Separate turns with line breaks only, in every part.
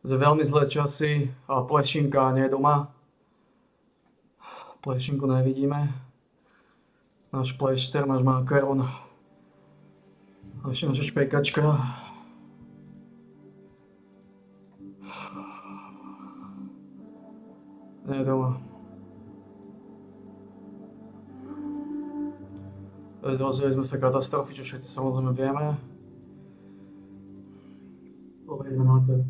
že veľmi zlé časy a plešinka nie je doma. Plešinku nevidíme. Náš plešter, náš makaron. A ešte naša špekačka. Nie je doma. Dozvedeli sme sa katastrofy, čo všetci samozrejme vieme. Poďme na to.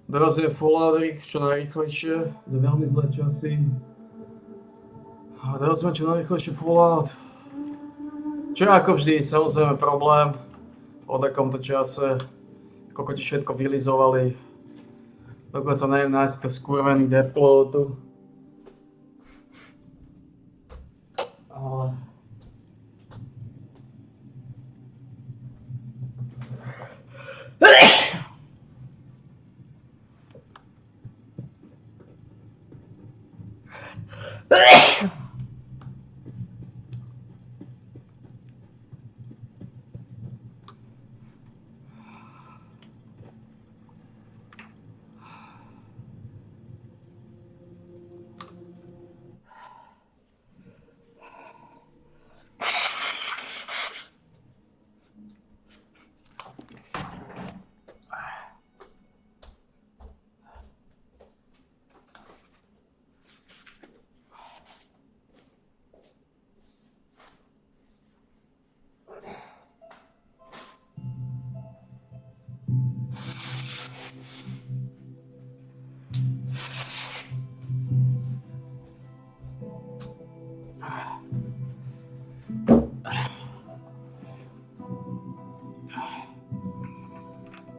Dorazuje Fallout čo najrýchlejšie. Je veľmi zlé časy. A dorazíme čo najrýchlejšie Fallout. Čo je ako vždy, samozrejme problém. Po takomto čase. Kokoti všetko vylizovali. Dokonca neviem nájsť to skurvený Deathclaw tu. Ale...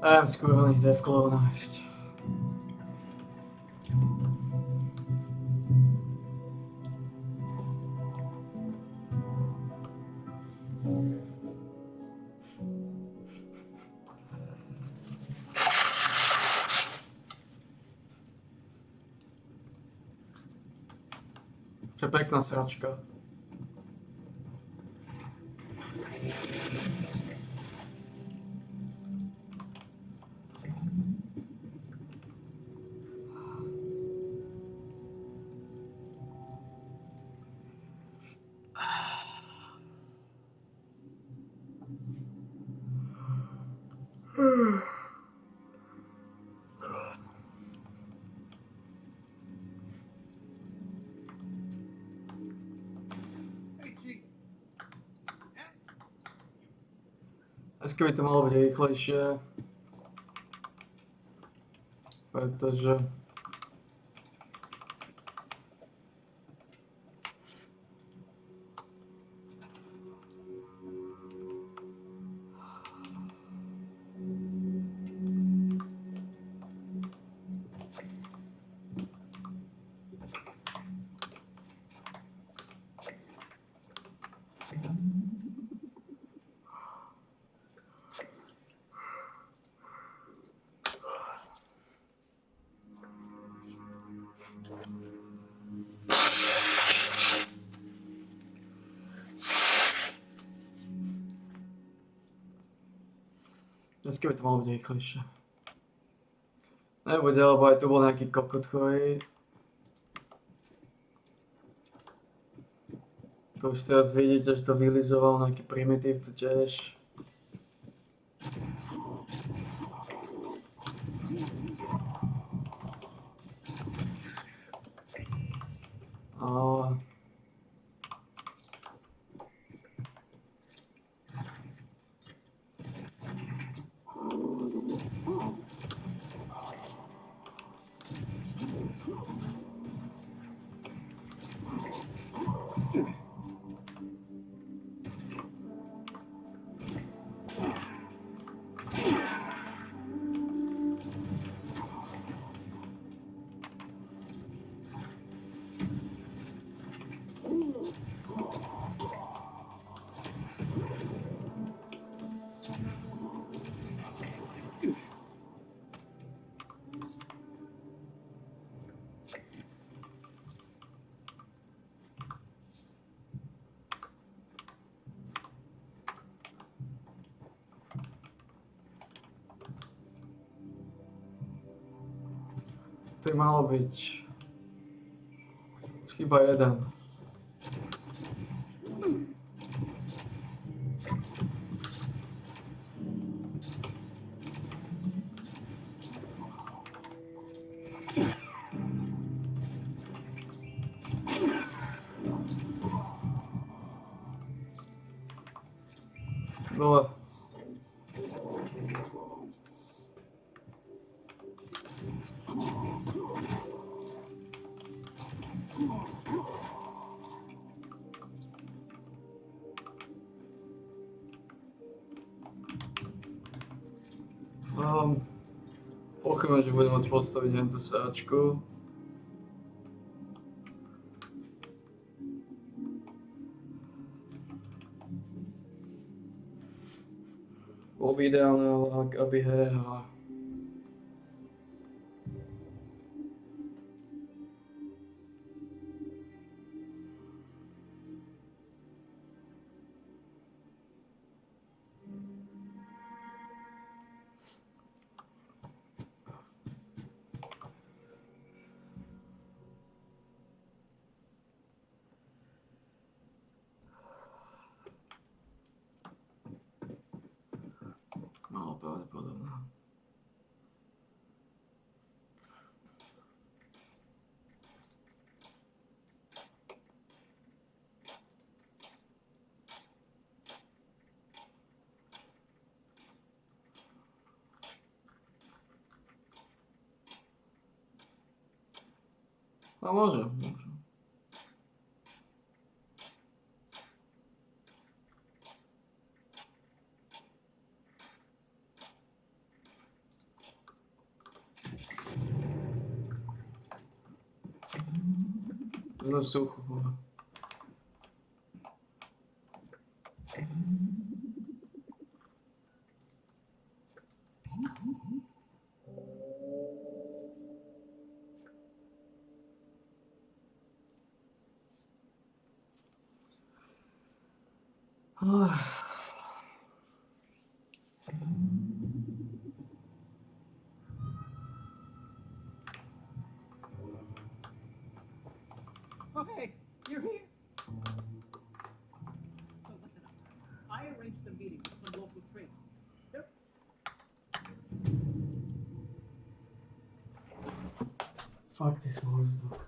I'm skurvený Deathclaw nájsť. To je pekná sračka. Dneska by to malo byť rýchlejšie, pretože dneska by to malo byť rýchlejšie. Nebude, lebo aj tu bol nejaký kokot chorý. To už teraz vidíte, že to vylizoval nejaký primitív tu tiež. Ale... To je malo byť. Chýba jeden. Dole. Pochybujem, že budem môcť postaviť tento sáčku. Bolo by ideálne, ale aby a málo pravdepodobné. A môže. No sucho.
Oh, hey, you're here. So listen up. I arranged a meeting with some local traders. They're
Fuck this motherfucker.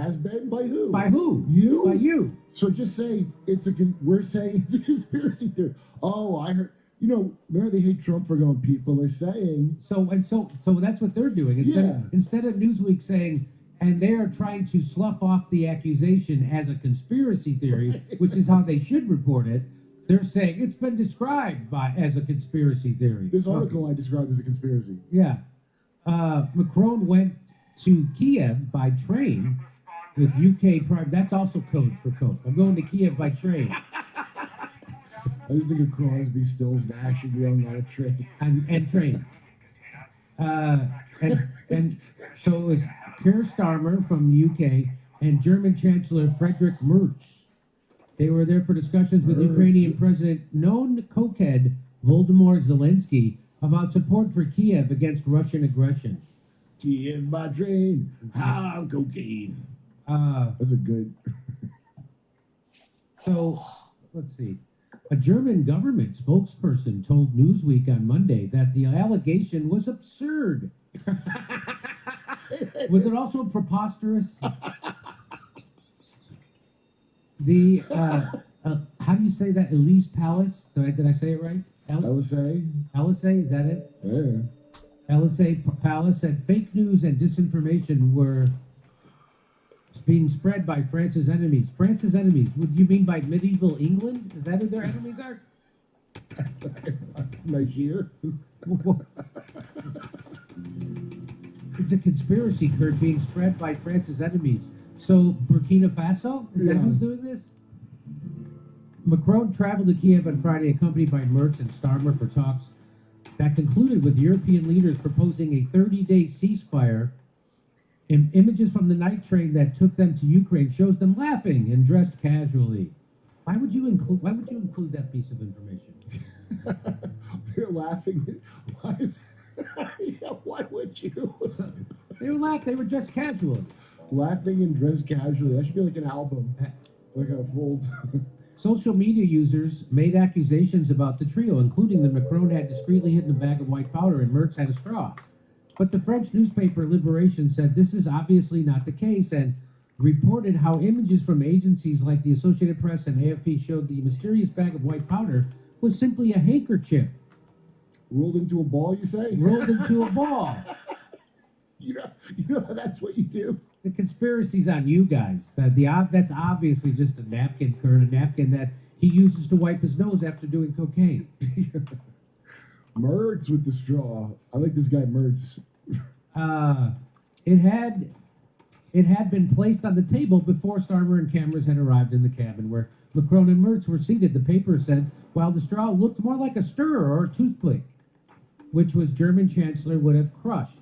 Has been by who?
By who?
You?
By you.
So just say we're saying it's a conspiracy theory. Oh, I heard. You know, remember they hate Trump for going. People are saying.
So that's what they're doing. Instead of Newsweek saying, and they are trying to slough off the accusation as a conspiracy theory, which is how they should report it. They're saying it's been described as a conspiracy theory.
This article I described as a conspiracy.
Yeah. Macron went to Kiev by train with UK Prime. That's also code for Coke. I'm going to Kiev by train.
I was thinking Crosby, Stills, Nash, and Young on a train.
And train. And so it was Keir Starmer from the UK and German Chancellor Friedrich Merz. They were there for discussions with Ukrainian President known cokehead Volodymyr Zelensky about support for Kiev against Russian aggression.
Kiev by train, how cocaine. That's a good.
So, let's see. A German government spokesperson told Newsweek on Monday that the allegation was absurd. Was it also preposterous? The how do you say that? Elise Palace? Did I say it right?
LSA?
LSA, is that it?
Yeah.
LSA Palace said fake news and disinformation were being spread by France's enemies. France's enemies? Would you mean by medieval England? Is that who their enemies are?
Nigeria?
It's a conspiracy, Kurt, being spread by France's enemies. So Burkina Faso? Is that who's doing this? Macron traveled to Kiev on Friday, accompanied by Merz and Starmer for talks that concluded with European leaders proposing a 30-day ceasefire. Images from the night train that took them to Ukraine shows them laughing and dressed casually. Why would you include that piece of information?
They're laughing. Why would you?
They were laughing. They were dressed casually.
Laughing and dressed casually. That should be like an album, like a full.
Social media users made accusations about the trio, including that Macron had discreetly hidden a bag of white powder and Merz had a straw. But the French newspaper Liberation said this is obviously not the case and reported how images from agencies like the Associated Press and AFP showed the mysterious bag of white powder was simply a handkerchief.
Rolled into a ball, you say?
Rolled into a ball.
You know that's what you do.
The conspiracy's on you guys. That's obviously just a napkin, Kurt, a napkin that he uses to wipe his nose after doing cocaine.
Merz with the straw. I like this guy Merz.
It had been placed on the table before Starmer and cameras had arrived in the cabin where Macron and Merz were seated. The paper said, while the straw looked more like a stirrer or a toothpick, which was German Chancellor would have crushed.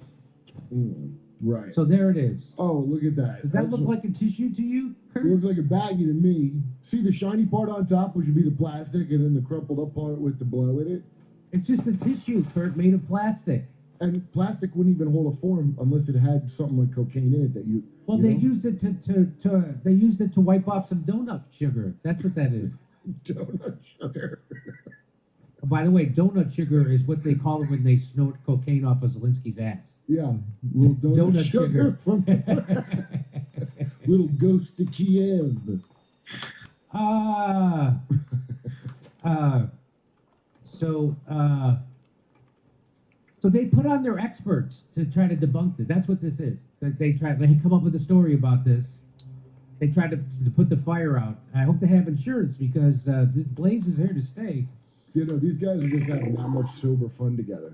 Right.
So there it is.
Oh, look at that.
Does that look like a tissue to you, Kurt?
It looks like a baggie to me. See the shiny part on top, which would be the plastic, and then the crumpled up part with the blow in it?
It's just a tissue, Kurt, made of plastic.
And plastic wouldn't even hold a form unless it had something like cocaine in it that you.
Well, they used it to wipe off some donut sugar. That's what that is.
Donut sugar.
By the way, donut sugar is what they call it when they snort cocaine off of Zelensky's ass.
Yeah, little donut sugar
sugar.
from little ghost to Kiev. So they put on their experts to try to debunk it. That's what this is. They come up with a story about this. They tried to put the fire out. I hope they have insurance because this blaze is here to stay. You know, these guys are just having that much sober fun together.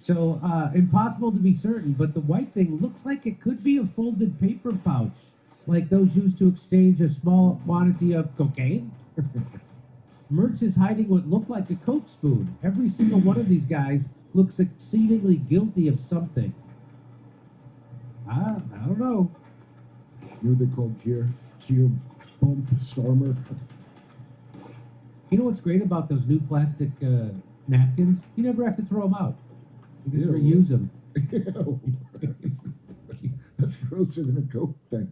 So, impossible to be certain, but the white thing looks like it could be a folded paper pouch, like those used to exchange a small quantity of cocaine. Merz is hiding what looked like a Coke spoon. Every single one of these guys looks exceedingly guilty of something. I don't know.
You know what they call Keir Bump Starmer?
You know what's great about those new plastic napkins? You never have to throw them out. You just reuse them.
Ew. That's grosser than a Coke thing.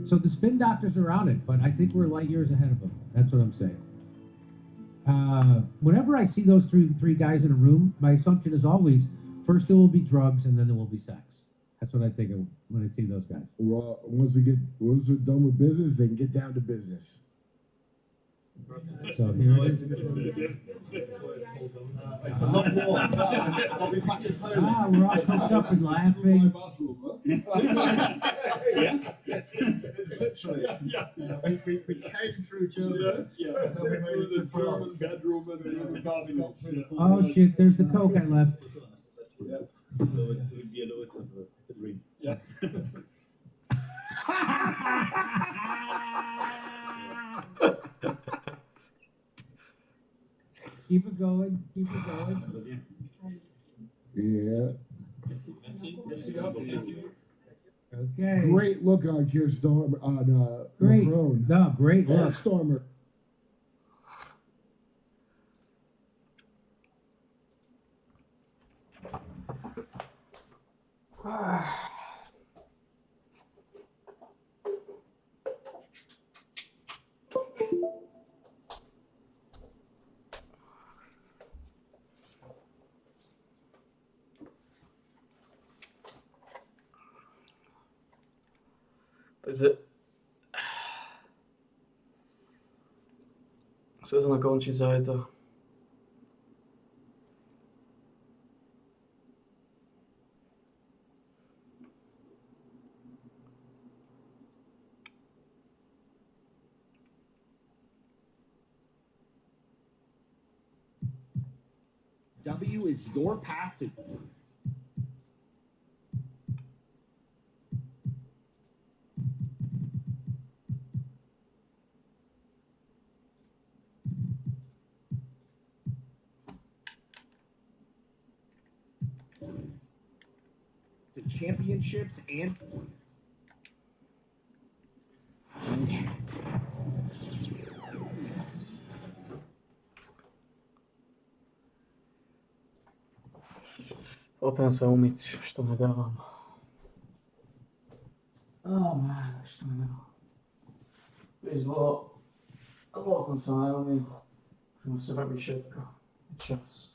So the spin doctors are on it, but I think we're light years ahead of them. That's what I'm saying. Whenever I see those three guys in a room, my assumption is always, first there will be drugs and then there will be sex.
That's what I think of when I see those guys.
Well, once we're done with business, they can get down to business.
So here it is.
It's a long walk. I'll be back to Poland.
Ah, we're all hooked up and laughing.
It's literally. We came through Germany. And then we made it to France. And then we got through the
Oh shit, there's the Coke I left. Keep it going, keep it going.
Yeah.
Okay.
Great look on Keir Starmer, on
Great.
Macron.
No, great
And
look.
Starmer.
Takže sezóna končí zajtra.
W is your path to championships and
Potem sa umyť, už to nedávam. Man, už to nedávam. Vieš, dlho som sa neumyl. Už musím robiť všetko. Je čas.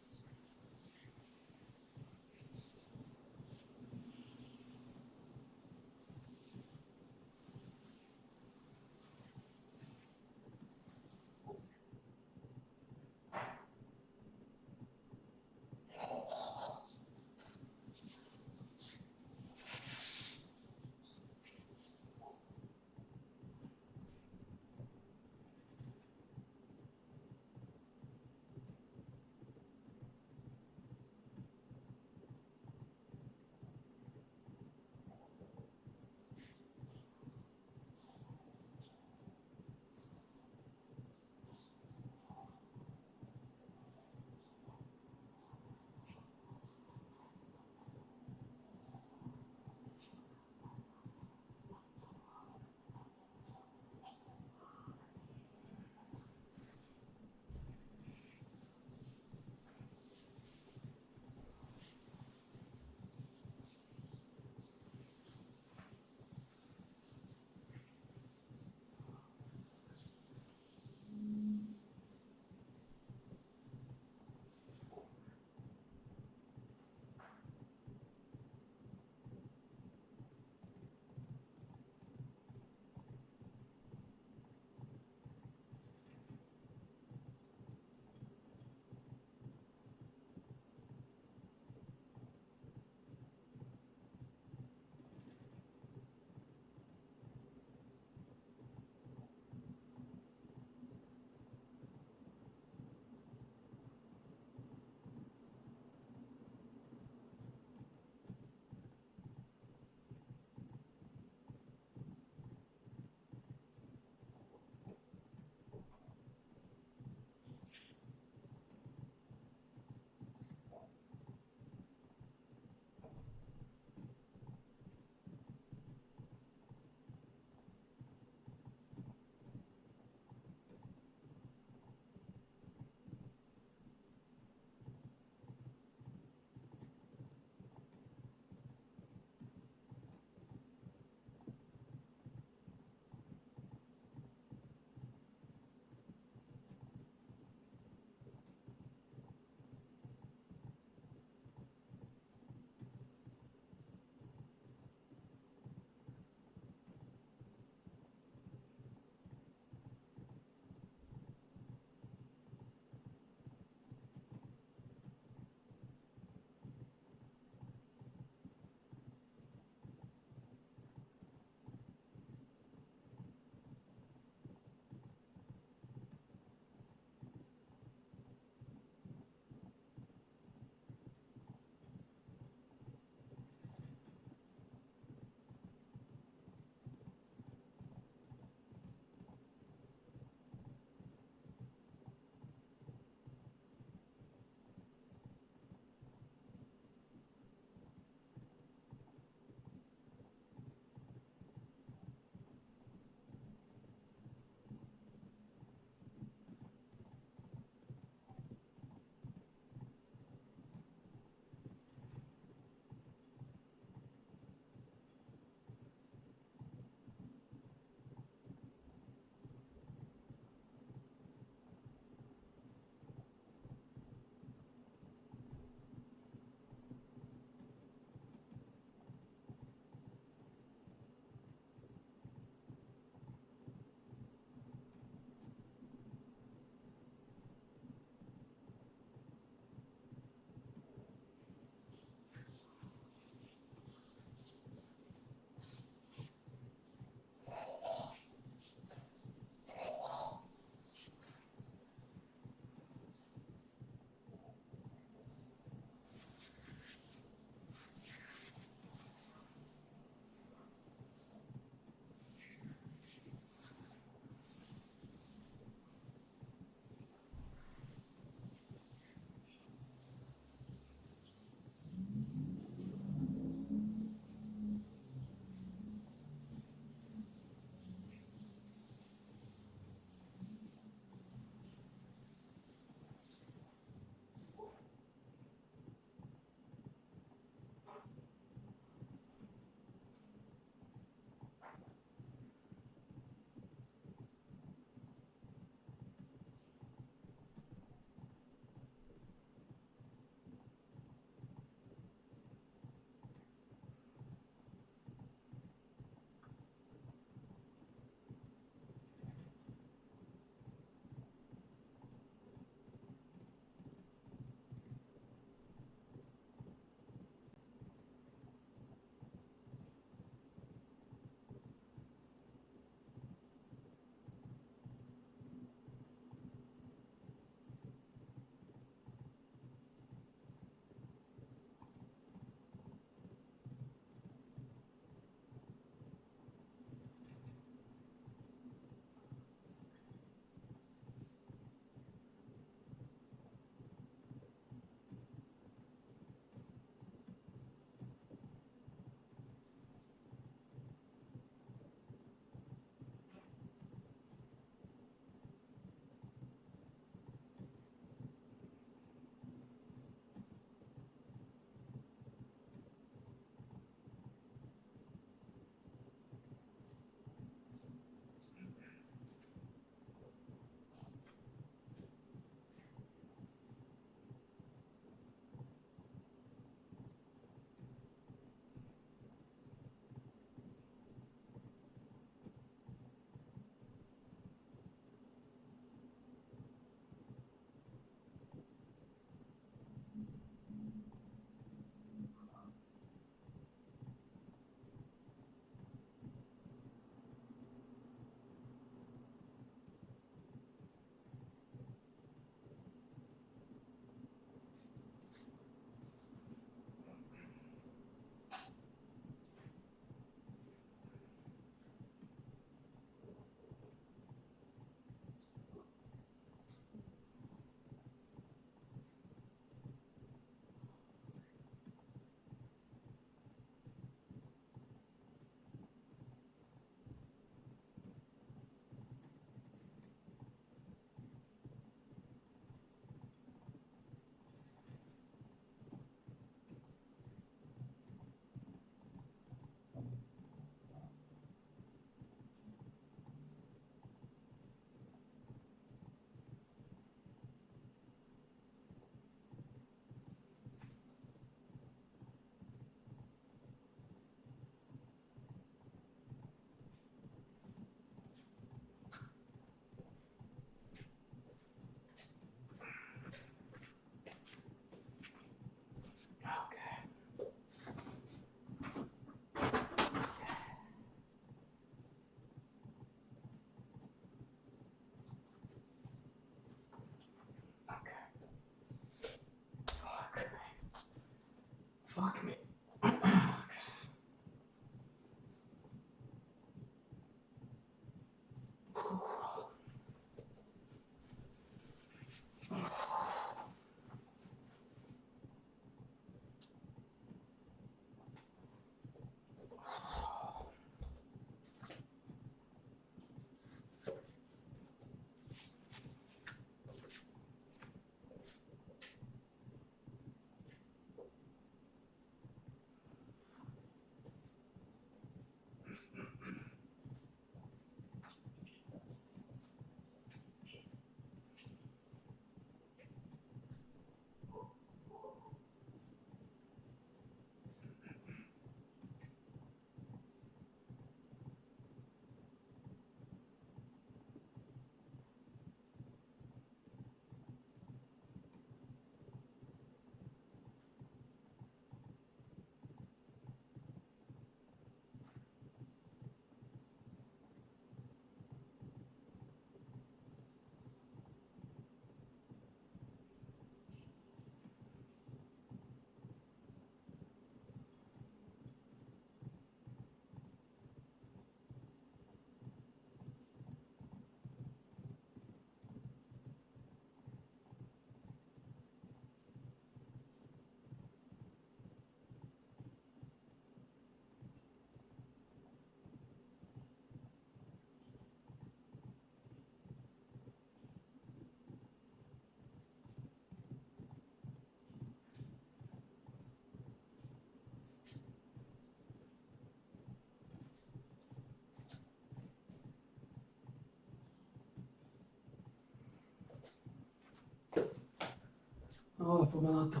No, pojďme na to.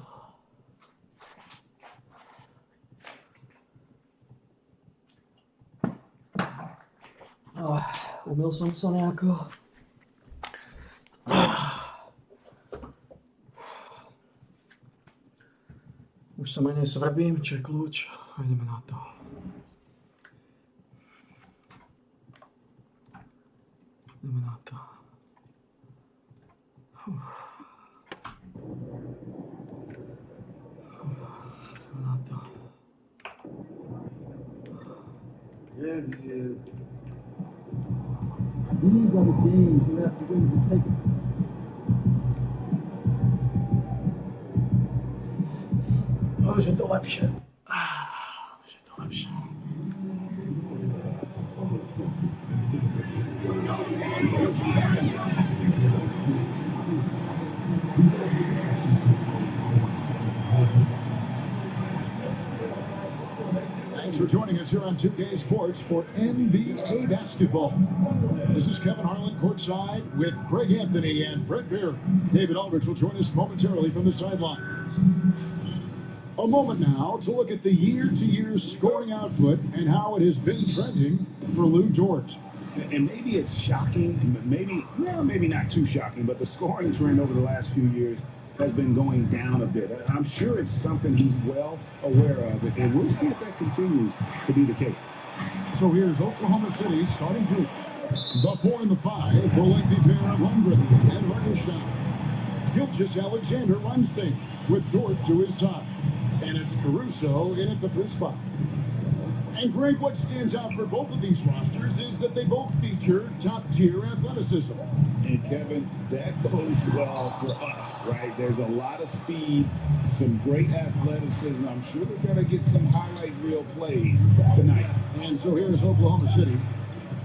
No, umyl jsem se nějako. Už se méně svrbím, čekluč a jdeme na to. Jdeme na to. Jdeme na to.
There he is.
These are the games you have to win to take it.
Už je to lepší. Už je to lepší.
Thanks for joining us here on 2K Sports for NBA basketball. This is Kevin Harlan courtside with Craig Anthony and Brett Beard. David Aldridge will join us momentarily from the sidelines. A moment now to look at the year-to-year scoring output and how it has been trending for Lou Dort.
And maybe it's shocking, maybe not too shocking, but the scoring trend over the last few years has been going down a bit. I'm sure it's something he's well aware of, and we'll see if that continues to be the case.
So here's Oklahoma City starting group. The 4 and the 5, the lengthy pair of Holmgren and Hartenstein. Gilgeous-Alexander runs things with Dort to his side. And it's Caruso in at the 3 spot. And Greg, what stands out for both of these rosters is that they both feature top-tier athleticism.
And Kevin, that bodes well for us, right? There's a lot of speed, some great athleticism. I'm sure we're going to get some highlight reel plays tonight.
And so here's Oklahoma City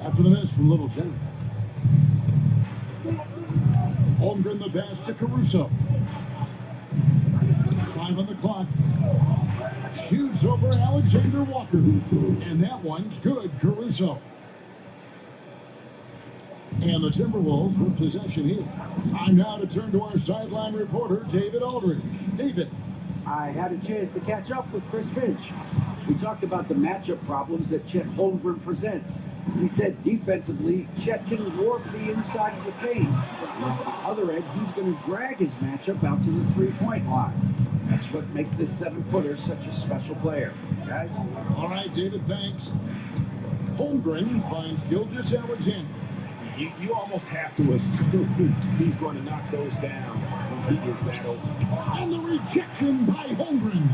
after the miss from Little Jenny. Holmgren the pass to Caruso. 5 on the clock. Shoots over Alexander Walker. And that one's good, Caruso. And the Timberwolves with possession here. Time now to turn to our sideline reporter, David Aldridge. David.
I had a chance to catch up with Chris Finch. We talked about the matchup problems that Chet Holmgren presents. He said defensively, Chet can warp the inside of the paint. On the other end, he's going to drag his matchup out to the three-point line. That's what makes this 7-footer such a special player. Guys?
All right, David, thanks. Holmgren finds Gilgeous-Alexander.
You almost have to assume he's going to knock those down when he is that open.
And the rejection by Holmgren.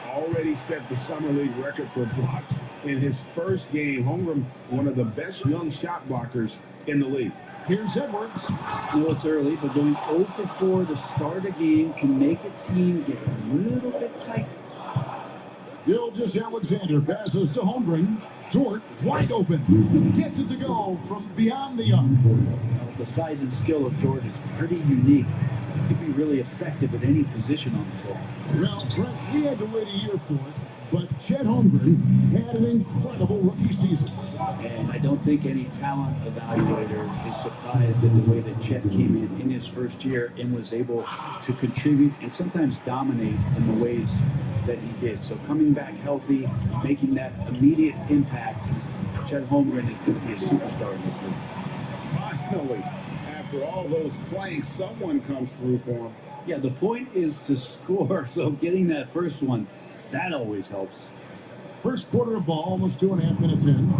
Already set the summer league record for blocks in his first game. Holmgren, one of the best young shot blockers in the league.
Here's Edwards.
I know it's early, but going 0 for 4 to start a game can make a team get a little bit tight.
Gilgeous-Alexander passes to Holmgren. Dort wide open. Gets it to go from beyond the arc.
The size and skill of Dort is pretty unique. He could be really effective at any position on the floor.
Well, Brett, we had to wait a year for it, but Chet Holmgren had an incredible rookie season.
And I don't think any talent evaluator is surprised at the way that Chet came in his first year and was able to contribute and sometimes dominate in the ways that he did. So coming back healthy, making that immediate impact, Chet Holmgren is going to be a superstar in this league.
Finally, after all those clanks, someone comes through for him.
Yeah, the point is to score, so getting that first one, that always helps.
First quarter of ball, almost 2.5 minutes in.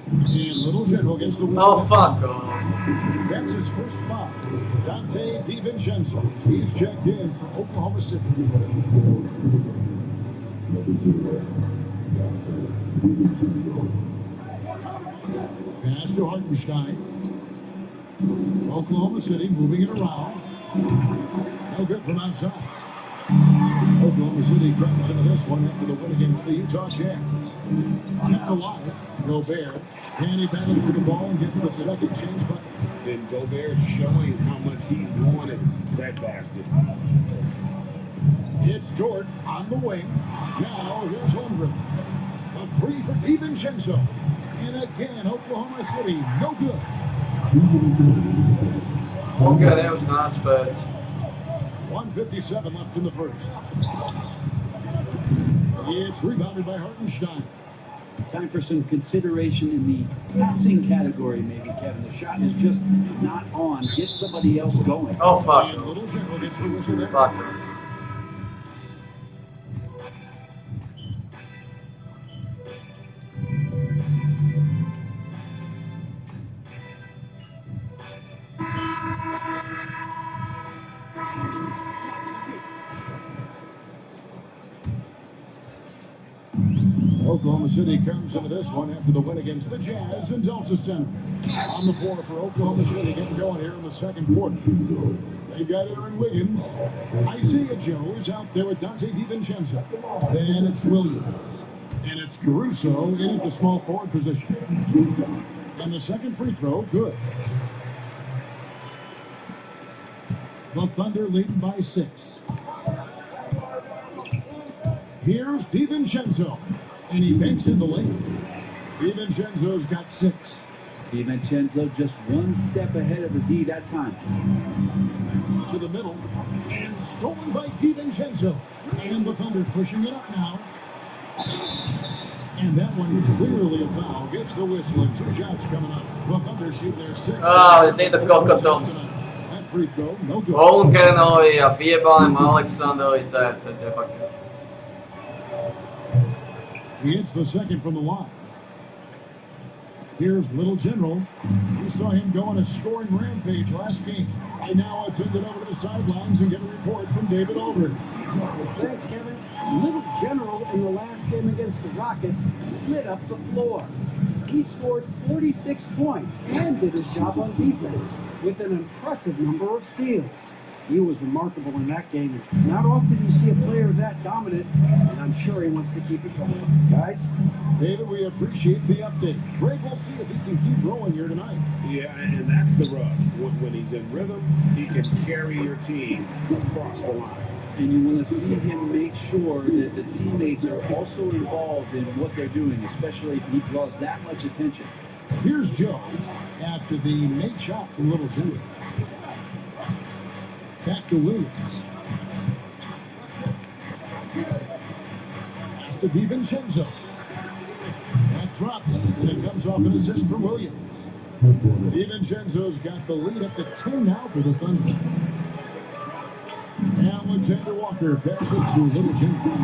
And Little General gets the whistle.
Oh, fuck off.
That's his first foul. Dante DiVincenzo. He's checked in for Oklahoma City. Pass to Hartenstein. Oklahoma City moving it around. No good from outside. Oklahoma City comes into this one after the win against the Utah Jazz. Kept alive. Gobert. And he battles for the ball and gets the second change bucket.
Then Gobert showing how much he wanted that basket.
It's Dort on the wing. Now here's Holmgren. A three for DiVincenzo. And again, Oklahoma City, no good.
Okay, that was nice, but
1:57 left in the first. It's rebounded by Hartenstein.
Time for some consideration in the passing category, maybe, Kevin. The shot is just not on. Get somebody else going.
Oh, fuck.
And Little General gets the whistle there.
Fuck.
Oklahoma City comes into this one after the win against the Jazz in Delta Center. On the floor for Oklahoma City getting going here in the second quarter. They've got Aaron Wiggins. Isaiah Joe is out there with Dante DiVincenzo. Then it's Williams. And it's Caruso in at the small forward position. And the second free throw, good. The Thunder leading by 6. Here's DiVincenzo. And he banks in the lane. DiVincenzo's got 6.
DiVincenzo just one step ahead of the D that time.
To the middle. And stolen by DiVincenzo. And the Thunder pushing it up now. And that one clearly a foul. Gets the whistle and 2 shots coming up. The Thunder shoot their 6th.
Dej to kokotov.
That free throw, no good.
Holmgrenovi a vyjebalim Aleksandrovi, to je debakel.
He hits the second from the line. Here's Little General. We saw him go on a scoring rampage last game. I now I'll send it over to the sidelines and get a report from David Aldridge.
Thanks, Kevin. Little General in the last game against the Rockets lit up the floor. He scored 46 points and did his job on defense with an impressive number of steals. He was remarkable in that game. It's not often you see a player that dominant, and I'm sure he wants to keep it going. Guys?
David, we appreciate the update. Greg, we'll see if he can keep rolling here tonight.
Yeah, and that's the rub. When he's in rhythm, he can carry your team across the line.
And you want to see him make sure that the teammates are also involved in what they're doing, especially if he draws that much attention.
Here's Joe after the made shot from Little General. Back to Williams. Pass to DiVincenzo. That drops, and it comes off an assist from Williams. DiVincenzo's got the lead up to 10 now for the Thunder. Alexander Walker passes to Little General.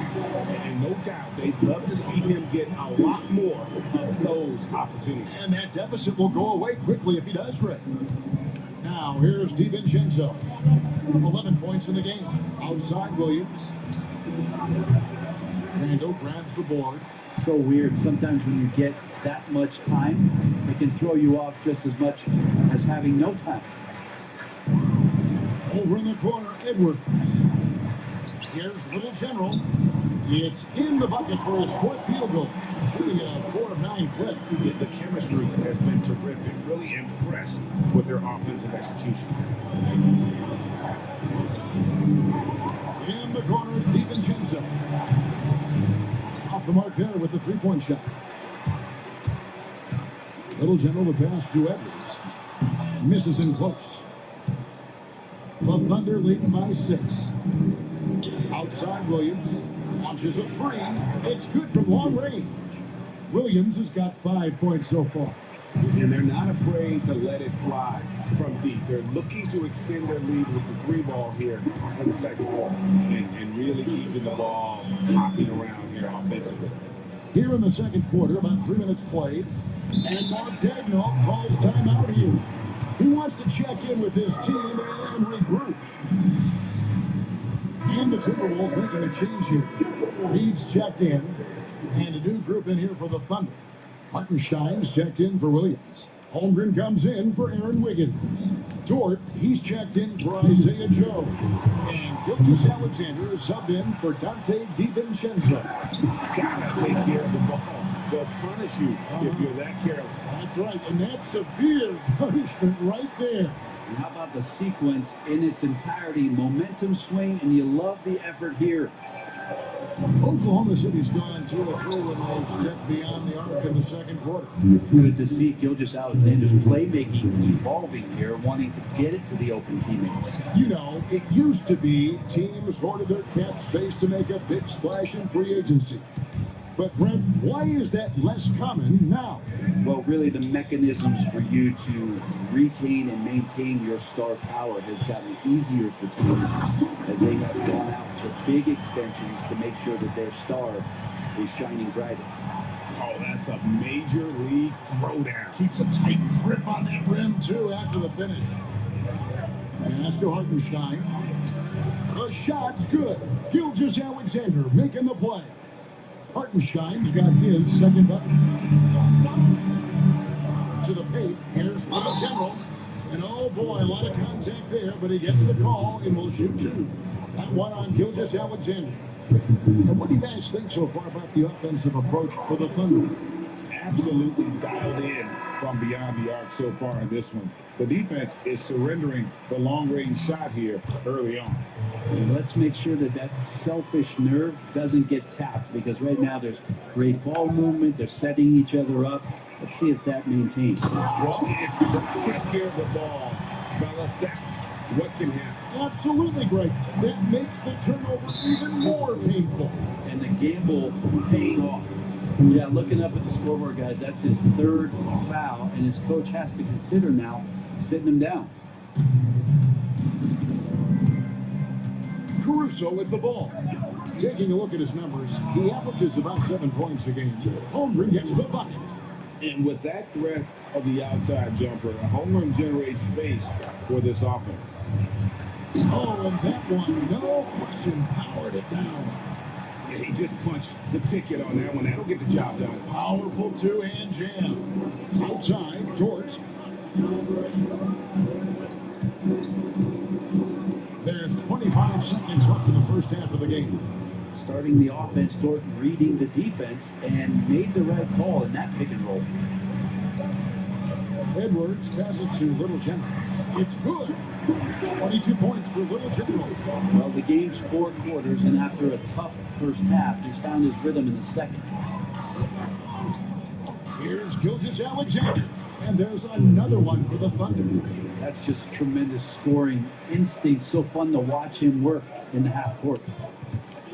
And no doubt, they'd love to see him get a lot more of those opportunities.
And that deficit will go away quickly if he does, Greg. Now, here's DiVincenzo. 11 points in the game. Outside Williams. Randall grabs the board.
So weird. Sometimes when you get that much time, it can throw you off just as much as having no time.
Over in the corner, Edwards. Here's Little General. It's in the bucket for his 4th field goal. Shooting at a 4 of 9 clip.
The chemistry has been terrific. Really impressed with their offensive execution.
In the corner is DiVincenzo. Off the mark there with the 3-point shot. Little General the pass to Edwards. Misses in close. The Thunder leading by 6. Outside Williams. Launches a 3. It's good from long range. Williams has got 5 points so far.
And they're not afraid to let it fly from deep. They're looking to extend their lead with the 3-ball here in the second quarter. And really keeping the ball hopping around here offensively.
Here in the second quarter, about 3 minutes played. And Mark Daigneault calls timeout here. He wants to check in with his team and regroup. And the Timberwolves making a change here. Reed's checked in. And a new group in here for the Thunder. Hartenstein's checked in for Williams. Holmgren comes in for Aaron Wiggins. Dort, he's checked in for Isaiah Joe. And Gilgeous Alexander is subbed in for Dante DiVincenzo.
Gotta take care of the ball. They'll punish you if you're that careless.
That's right, and that's severe punishment right there.
And how about the sequence in its entirety? Momentum swing, and you love the effort here.
Oklahoma City's gone 2-3 when they step beyond the arc in the second quarter.
Good to see Gilgeous-Alexander's playmaking evolving here, wanting to get it to the open teammates.
You know, it used to be teams hoarded their cap space to make a big splash in free agency. But Brent, why is that less common now?
Well, really the mechanisms for you to retain and maintain your star power has gotten easier for teams as they have gone out for big extensions to make sure that their star is shining brightest.
Oh, that's a major league throwdown. Keeps a tight grip on that rim, too, after the finish. Pass to Hartenstein. The shot's good. Gilgeous-Alexander making the play. Hartenstein's got his second bucket. To the paint, here's Little General. And oh boy, a lot of contact there, but he gets the call and will shoot two. That one on Gilgeous-Alexander. And what do you guys think so far about the offensive approach for the Thunder?
Absolutely dialed in from beyond the arc so far in this one. The defense is surrendering the long-range shot here early on.
And let's make sure that that selfish nerve doesn't get tapped, because right now there's great ball movement. They're setting each other up. Let's see if that maintains.
Well, if you don't take care of the ball, fellas, that's what can happen.
Absolutely, Greg. That makes the turnover even more painful.
And the gamble paying off. Yeah, looking up at the scoreboard, guys, that's his third foul, and his coach has to consider now sitting him down.
Caruso with the ball. Taking a look at his numbers, he averages about 7 points a game. Holmgren gets the bucket.
And with that threat of the outside jumper, Holmgren generates space for this offense.
Oh, and that one, no question, powered it down.
Yeah, he just punched the ticket on that one. That'll get the job done.
Powerful two-hand jam. Outside, Dort. There's 25 seconds left in the first half of the game.
Starting the offense, Dort reading the defense, and made the right call in that pick and roll.
Edwards passes it to Little General. It's good. 22 points for Little General.
Well, the game's 4 quarters, and after a tough first half, he's found his rhythm in the second.
Here's Gilgeous-Alexander, and there's another one for the Thunder.
That's just tremendous scoring instinct. So fun to watch him work in the half court.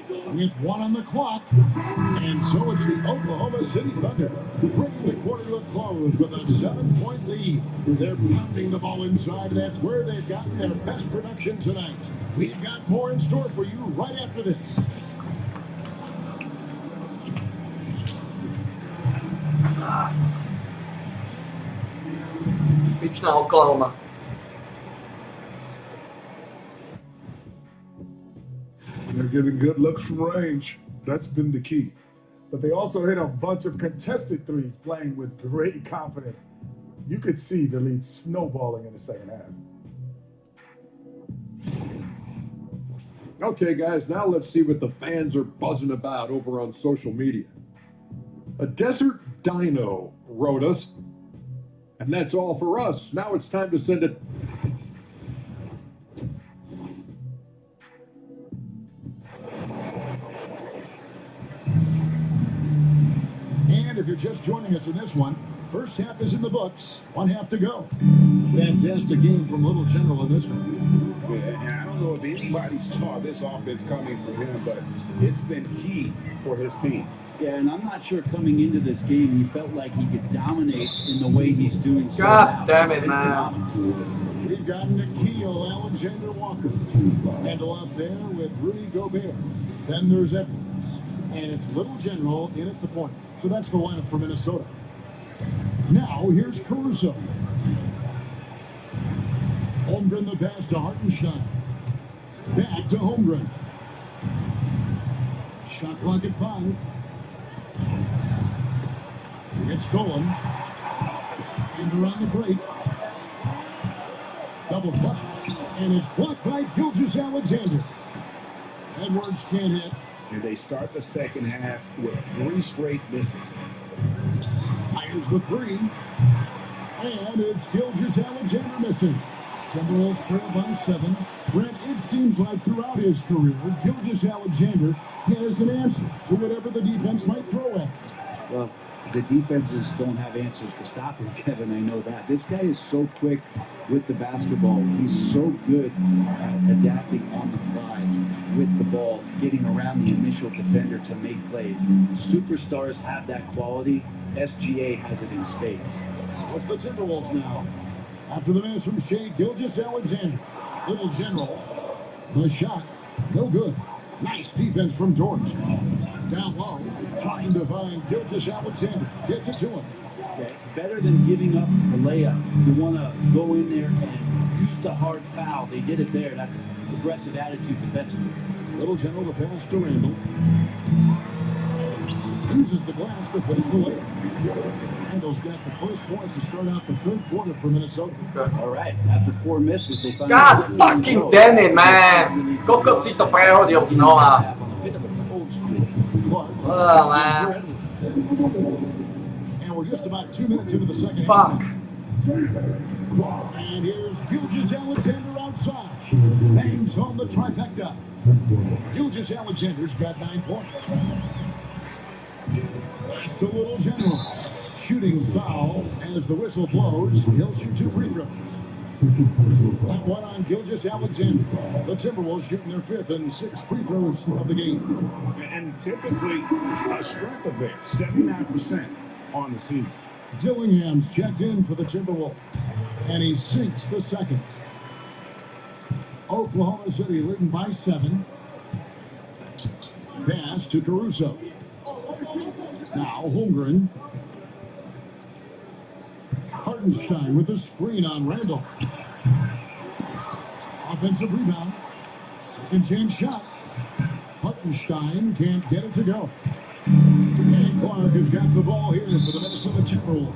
With one on the clock, and so it's the Oklahoma City Thunder bringing the quarter to a close with a 7-point lead. They're pounding the ball inside. That's where they've gotten their best production tonight. We've got more in store for you right after this.
Pičná Oklahoma.
They're getting good looks from range. That's been the key. But they also hit a bunch of contested threes, playing with great confidence. You could see the lead snowballing in the second half.
Okay, guys, now let's see what the fans are buzzing about over on social media. A Desert Dino wrote us, and that's all for us. Now it's time to send it.
And if you're just joining us in this one, first half is in the books. 1 half to go. Fantastic game from Little General in this one.
Yeah, and I don't know if anybody saw this offense coming from him, but it's been key for his team.
Yeah, and I'm not sure coming into this game he felt like he could dominate in the way he's doing so
God
now.
damn it, man.
We've got Nikhil Alexander Walker. Handle out there with Rudy Gobert. Then there's Edwards. And it's Little General in at the point. So that's the lineup for Minnesota. Now here's Caruso. Holmgren the pass to Hartenstein. Back to Holmgren. Shot clock at 5. It's stolen. And around the break. Double clutch. And it's blocked by Gilgeous-Alexander. Edwards can't hit.
And they start the second half with 3 straight misses.
Fires the 3. And it's Gilgeous-Alexander missing. Timberwolves trail by 7. Brent, it's seems like throughout his career, Gilgeous-Alexander has an answer to whatever the defense might throw at him.
Well, the defenses don't have answers to stop him, Kevin. I know that. This guy is so quick with the basketball. He's so good at adapting on the fly with the ball, getting around the initial defender to make plays. Superstars have that quality. SGA has it in spades.
So it's the Timberwolves now. After the miss from Shea Gilgeous-Alexander. Little General. The shot. No good. Nice defense from Dort. Down low. Trying to find Gilgeous-Alexander. Gets it to him.
Okay. Better than giving up a layup. You want to go in there and use the hard foul. They did it there. That's aggressive attitude defensively.
Little General the pass to Randall. Uses the glass to face the layup. Randall's got the first points to start out the third quarter for Minnesota.
All right. After 4 misses, they finally...
God fucking damn it, man! Koľko si to prehodil znova? Oh, man.
And we're just about 2 minutes into the second
Fuck.
half. And here's Gilgeous-Alexander outside. Bangs on the trifecta. Gilgeous-Alexander's got 9 points. The Little General. Shooting foul as the whistle blows. He'll shoot 2 free throws. That one on Gilgeous-Alexander. The Timberwolves shooting their 5th and 6th free throws of the game.
And typically a strength of theirs, 79% on the season.
Dillingham's checked in for the Timberwolves, and he sinks the second. Oklahoma City leading by 7. Pass to Caruso. Now Holmgren. Hartenstein with the screen on Randall. Offensive rebound. Second chance shot. Hartenstein can't get it to go. And Clark has got the ball here for the Minnesota Timberwolves.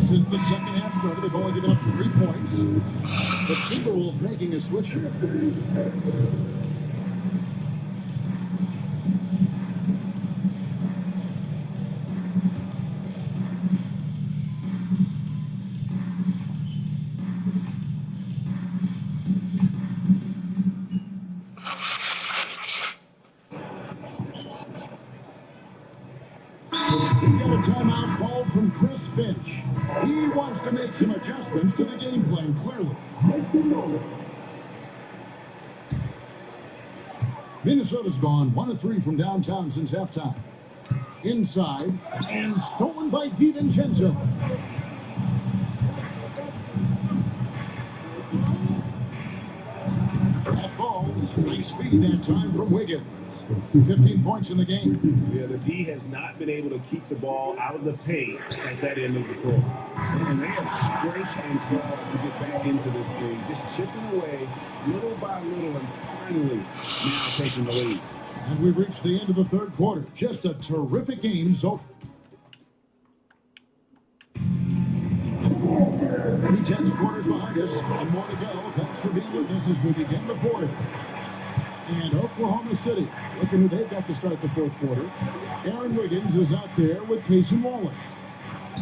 Since the second half started, they've only given up 3 points. The Timberwolves making a switch here. Timeout called from Chris Finch. He wants to make some adjustments to the game plan, clearly. Minnesota's gone 1 of 3 from downtown since halftime. Inside, and stolen by DiVincenzo. That ball's nice feed that time from Wiggins. 15 points in the game.
Yeah, the D has not been able to keep the ball out of the paint at that end of the floor. And they have strength and claw to get back into this thing, just chipping away little by little and finally now taking the lead.
And we've reached the end of the third quarter. Just a terrific game so far. 3/10 quarters behind us and more to go. Thanks for being with us as we begin the fourth. And Oklahoma City, looking who they've got to start the fourth quarter. Aaron Wiggins is out there with Casey Wallace.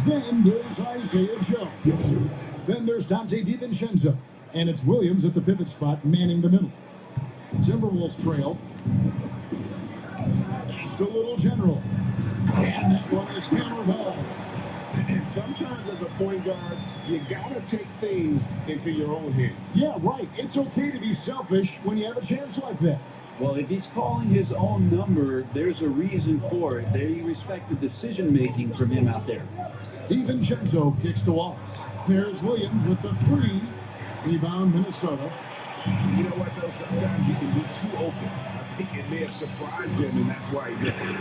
Then there's Isaiah Jones. Then there's Dante DiVincenzo. And it's Williams at the pivot spot, manning the middle. Timberwolves trail. It's the Little General. And that one is hammered home.
And sometimes as a point guard, you gotta take things into your own hands.
Yeah, right. It's okay to be selfish when you have a chance like that.
Well, if he's calling his own number, there's a reason for it. They respect the decision-making from him out there.
DiVincenzo kicks to Wallace. There's Williams with the 3. Rebound, Minnesota.
You know what, though? Sometimes you can be too open. I think it may have surprised him, and that's why he missed it.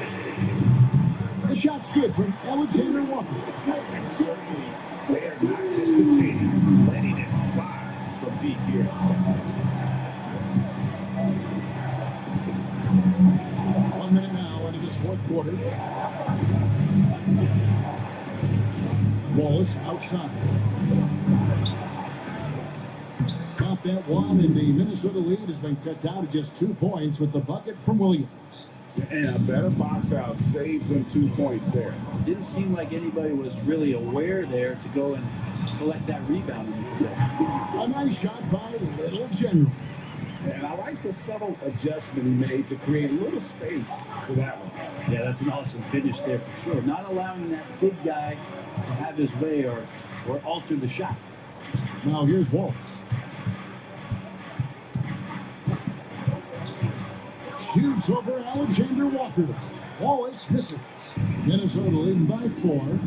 The shot's good from Alexander Walker.
And certainly, they are not hesitating, letting it fly from deep here in the second.
1 minute now into this fourth quarter. Wallace outside. Got that one, and the Minnesota lead has been cut down to just 2 points with the bucket from Williams.
And a better box out saves them 2 points there.
It didn't seem like anybody was really aware there to go and collect that rebound in the possession.
A nice shot by Little General.
And I like the subtle adjustment he made to create a little space for that one.
Yeah, that's an awesome finish there for sure. Not allowing that big guy to have his way or alter the shot.
Now here's Wallace. Shoots over Alexander Walker. Wallace misses. Minnesota leading by 4.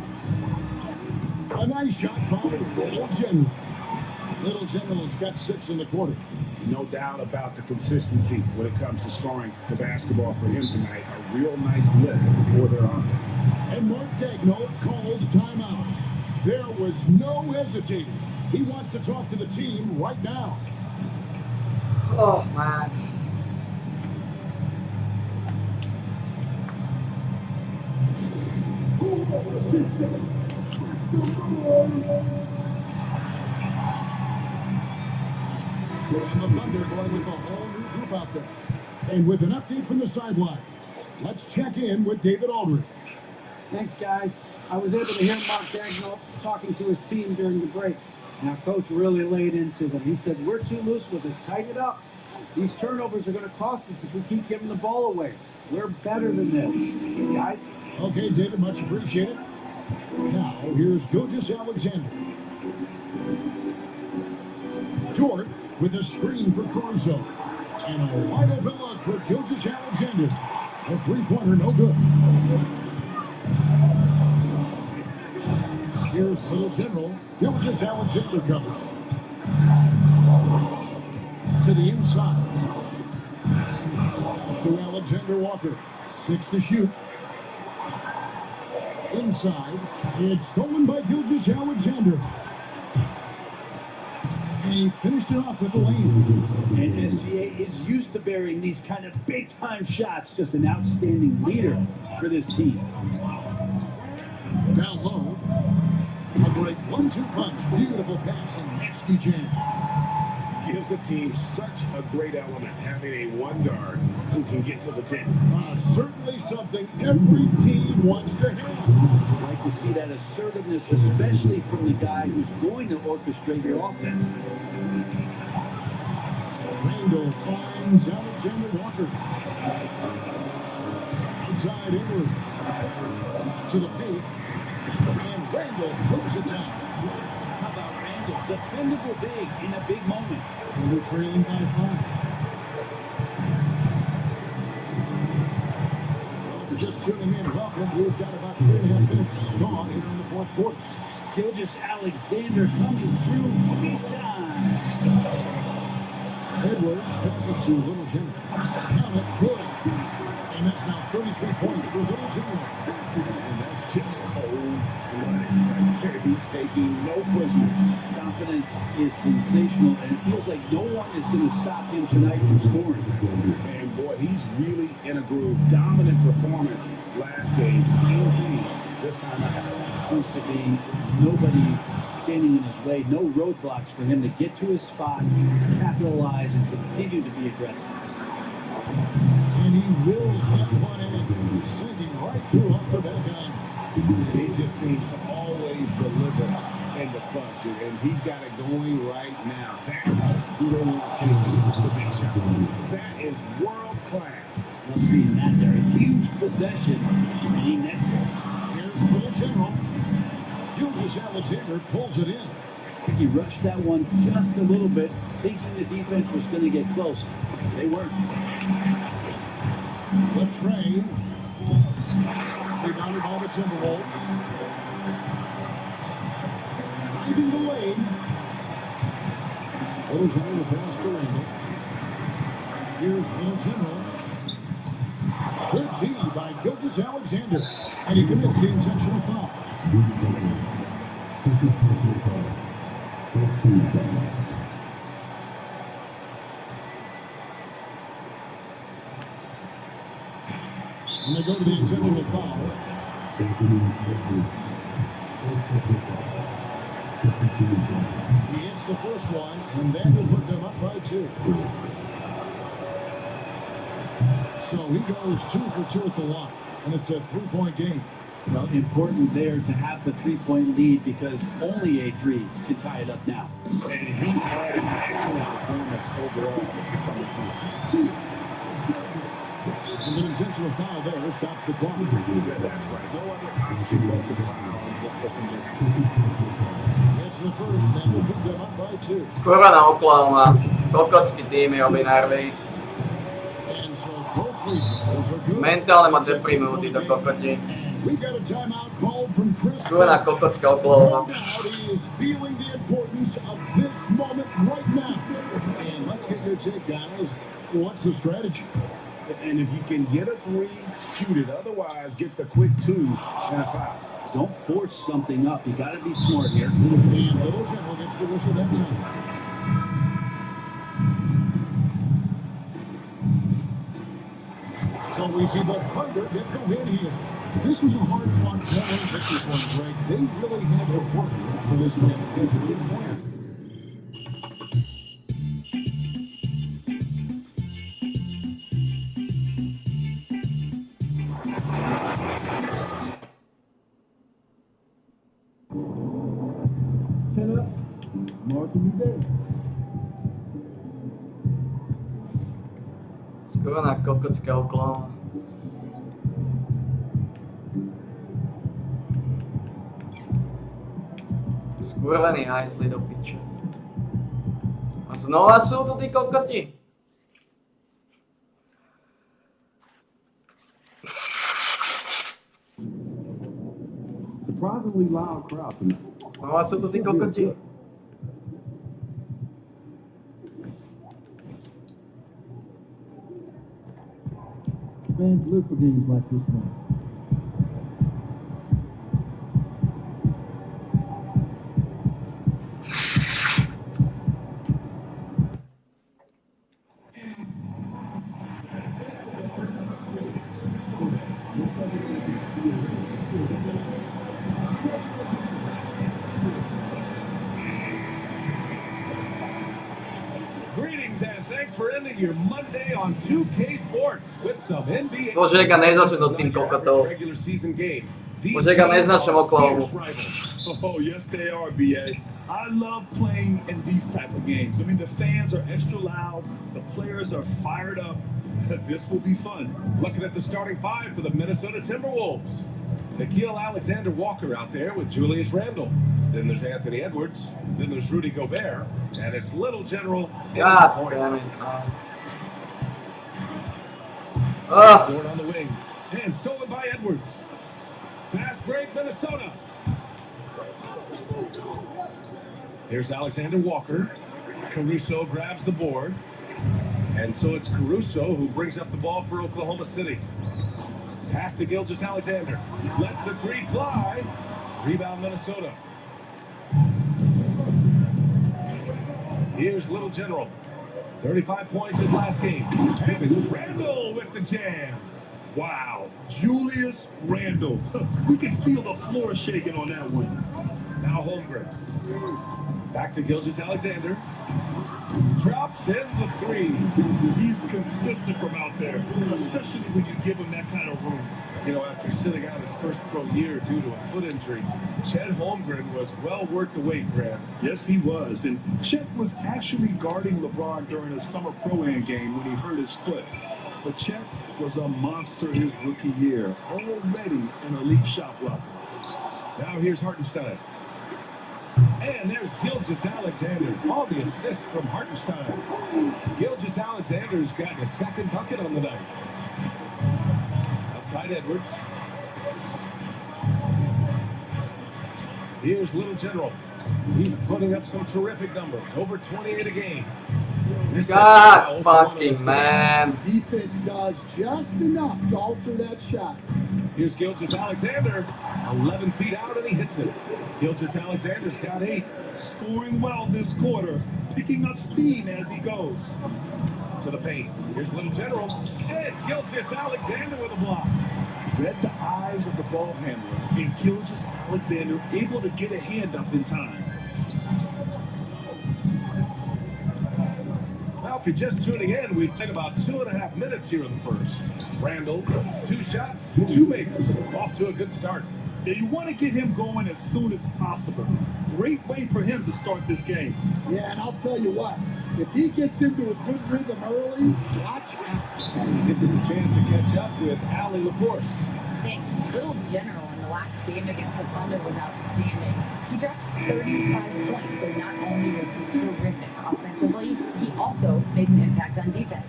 A nice shot by Little General. Little General's got 6 in the quarter.
No doubt about the consistency when it comes to scoring the basketball for him tonight. A real nice lift for their offense.
And Mark Daigneault calls timeout. There was no hesitating. He wants to talk to the team right now.
Oh, man.
And the Thunder going with a whole new group out there. And with an update from the sidelines, let's check in with David Aldridge.
Thanks, guys. I was able to hear Mark Daigneault talking to his team during the break. Now, Coach really laid into them. He said, we're too loose with it. Tighten it up. These turnovers are going to cost us if we keep giving the ball away. We're better than this. Guys?
Okay, David, much appreciated. Now, here's Gilgeous Alexander. Dort with a screen for Caruso. And a wide open look for Gilgeous Alexander. A three-pointer, no good. Here's Little General. Gilgeous Alexander cover. To the inside. To Alexander Walker. 6 to shoot. Inside. It's stolen by Gilgeous Alexander. And he finished it off with the lane.
And SGA is used to burying these kind of big-time shots. Just an outstanding leader for this team.
Down low. A great 1-2 punch. Beautiful pass and nasty jam.
Gives the team such a great element, having a one guard who can get to the 10.
Certainly something every team wants to have.
I'd like to see that assertiveness, especially from the guy who's going to orchestrate your offense.
Randall finds Alexander Walker. Outside inward. To the paint. And Randall throws it down.
How about Randall? Dependable big in a big moment.
And we're trailing by 5. Well, if you're just tuning in, welcome. We've got about 3.5 minutes gone here in the fourth quarter.
Gilgeous Alexander coming through big time.
Edwards passes to Little General. Count it, good. And that's now 33 points for Little General.
And that's just cold-blooded right there. He's taking no prisoners.
Confidence is sensational, and it feels like no one is going to stop him tonight from scoring.
And boy, he's really in a groove. Dominant performance last game. Same thing this time out.
Seems to be nobody standing in his way, no roadblocks for him to get to his spot, capitalize, and continue to be aggressive.
And he wills that one in, sinking right through off the back end.
He just seems to always deliver in the clutch, and he's got it going right now. That's who they want to take the big shot. That is world class.
We'll see that there. A huge possession, and he nets it.
Here's Little General. Gilgeous Alexander pulls it in.
I think he rushed that one just a little bit, thinking the defense was going to get close. They weren't.
The train. Rebounded by the Timberwolves. Finding the lane. Little General pass to Randall. Here's Little General. Good D by Gilgeous Alexander. And he commits the intentional foul. And they go to the intentional foul. He hits the first one, and that will put them up by 2. So he goes 2 for 2 at the line, and it's a 3-point game.
Well, important there to have the 3-point lead because only a 3 can tie it up now.
And he's had an excellent performance overall from the front.
And an intentional foul there stops the clock.
Yeah, that's right. No other option but to foul and look for some distance.
It's the first, that will put them up by 2.
Kurva Oklahoma. Kokocký tým Robin Harvey.
And so both free throws are good.
Mentálne ma deprimujú títo kokoti.
We've got a timeout called from Chris.
Kurva kokocká Oklahoma.
No doubt he is feeling the importance of this moment right now. And let's get your take, guys. What's the strategy?
And if you can get a 3, shoot it. Otherwise, get the quick 2 and a foul.
Don't force something up. You got to be smart here.
And Little General gets the whistle that time. So we see the Thunder get the win here. This was a hard-fought battle. This one, Greg. They really had to work for this win. It's a good win.
Kurva kokocká Oklahoma. Skurvený hajzli do piče. A znova sú tu tí kokoti.
Surprisingly loud crowd tonight.
Znova sú tu tí kokoti.
Fans live for games like this one.
Greetings and thanks for ending your Monday on 2K Sports with some NBA.
Bože, jak nezačnú tým kokotov.
Regular season game.
Bože, jak neznačím Oklahomu.
Oh, yes, they are, BA. I love playing in these type of games. I mean, the fans are extra loud. The players are fired up. This will be fun.
Looking at the starting 5 for the Minnesota Timberwolves. Nickeil Alexander-Walker out there with Julius Randle. Then there's Anthony Edwards. Then there's Rudy Gobert. And it's Little General.
God damn it.
Scored on the wing. And stolen by Edwards. Fast break, Minnesota. Here's Alexander Walker. Caruso grabs the board. And so it's Caruso who brings up the ball for Oklahoma City. Pass to Gilgeous-Alexander. Lets the 3 fly. Rebound Minnesota. Here's Little General. 35 points his last game. And it's Randle with the jam.
Wow, Julius Randle. We can feel the floor shaking on that one.
Now Holmgren. Back to Gilgeous-Alexander. Drops in the 3.
He's consistent from out there, especially when you give him that kind of room.
You know, after sitting out his first pro year due to a foot injury, Chet Holmgren was well worth the wait, Grant.
Yes, he was. And Chet was actually guarding LeBron during a summer pro-am game when he hurt his foot. But Chet was a monster his rookie year, already an elite shot blocker.
Now here's Hartenstein. And there's Gilgeous-Alexander, all the assists from Hartenstein. Gilgeous-Alexander's got a second bucket on the night. Outside Edwards. Here's Little General. He's putting up some terrific numbers, over 28 a game.
God fucking man.
Defense does just enough to alter that shot.
Here's Gilgeous-Alexander, 11 feet out, and he hits it. Gilgeous-Alexander's got 8.
Scoring well this quarter, picking up steam as he goes.
To the paint. Here's Little General. And Gilgeous-Alexander with a block.
Read the eyes of the ball handler, and Gilgeous-Alexander able to get a hand up in time.
Now Now, if you're just tuning in, we've played about 2.5 minutes here in the first. Randall, 2 shots, 2 makes. Off to a good start.
Yeah, you want to get him going as soon as possible. Great way for him to start this game.
Yeah, and I'll tell you what, if he gets into a good rhythm early, watch out.
Gives us a chance to catch up with Allie LaForce.
Thanks. Little General in the last game against the Thunder was outstanding. He dropped 35 points, and not only was he terrific offensively, he also made an impact on defense.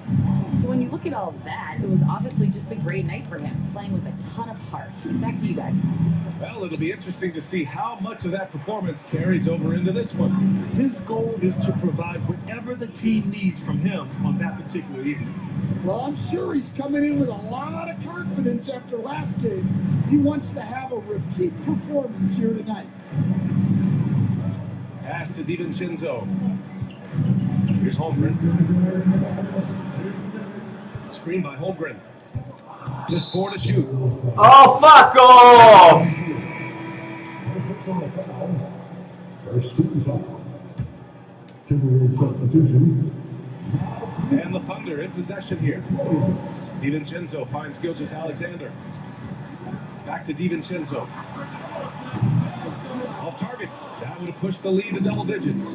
So when you look at all of that, it was obviously just a great night for him, playing with a ton of heart. Back to you guys.
Well, it'll be interesting to see how much of that performance carries over into this one.
His goal is to provide whatever the team needs from him on that particular evening.
Well, I'm sure he's coming in with a lot of confidence after last game. He wants to have a repeat performance here tonight.
Pass to DiVincenzo. Here's Holmgren. Screen by Holmgren. Just 4 to shoot.
Oh, fuck off!
First team foul. Timberwolves substitution.
And the Thunder in possession here. DiVincenzo finds Gilgeous-Alexander. Back to DiVincenzo. Off target. That would have pushed the lead to double digits.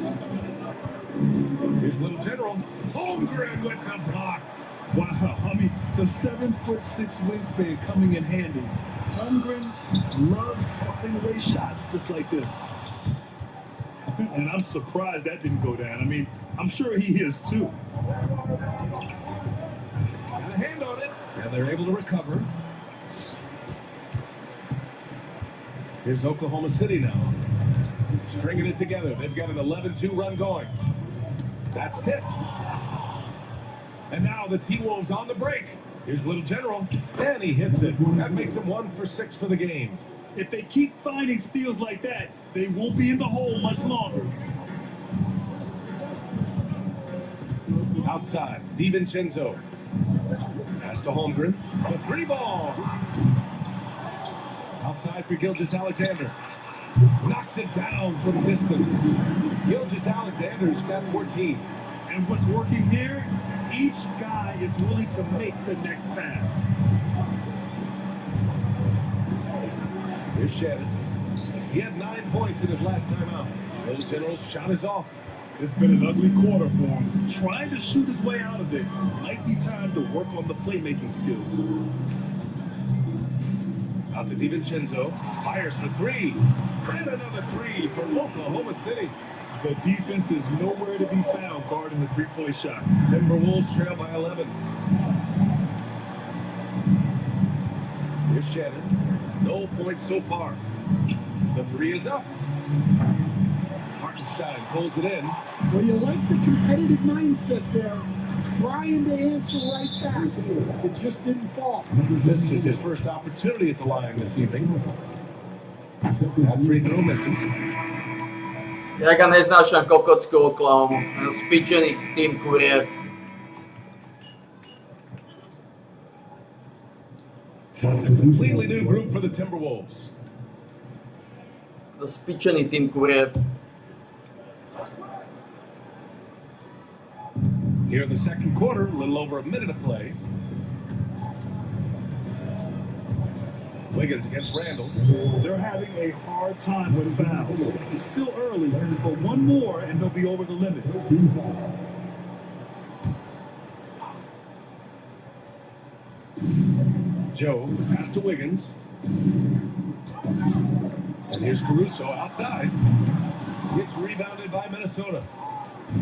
Here's Little General. Holmgren with the block.
Wow, I mean, the 7'6" wingspan coming in handy. Holmgren loves swatting away shots just like this. And I'm surprised that didn't go down. I mean, I'm sure he is too.
Got a hand on it, and they're able to recover. Here's Oklahoma City now. Stringing it together. They've got an 11-2 run going. That's tipped. And now the T-Wolves on the break. Here's Little General, and he hits it. That makes him 1 for 6 for the game.
If they keep finding steals like that, they won't be in the hole much longer.
Outside, DiVincenzo. Pass to Holmgren. The 3 ball. Outside for Gilgeous-Alexander. Knocks it down from distance. Gilgeous-Alexander's got 14.
And what's working here? Each guy is willing to make the next pass.
Here's Shannon. He had 9 points in his last time out. Little General's shot is off.
It's been an ugly quarter for him. Trying to shoot his way out of it. Might be time to work on the playmaking skills.
Out to DiVincenzo. Fires for 3. And another 3 for Oklahoma City.
The defense is nowhere to be found guarding the 3-point shot.
Timberwolves trail by 11. Here's Shannon. No points so far. The 3 is up. Hartenstein pulls it in.
Well, you like the competitive mindset there. Trying to answer right back. It just didn't fall.
This is his first opportunity at the line this evening. That free throw misses.
Ja ga neznášam kokockú Oklahomu. Spičený tým kuriev.
It's a completely new group for the Timberwolves.
Spičený tým kuriev.
Here in the second quarter, a little over a minute of play. Wiggins against Randall.
They're having a hard time with fouls. It's still early, but one more and they'll be over the limit.
Joe, pass to Wiggins. And here's Caruso outside. Gets rebounded by Minnesota.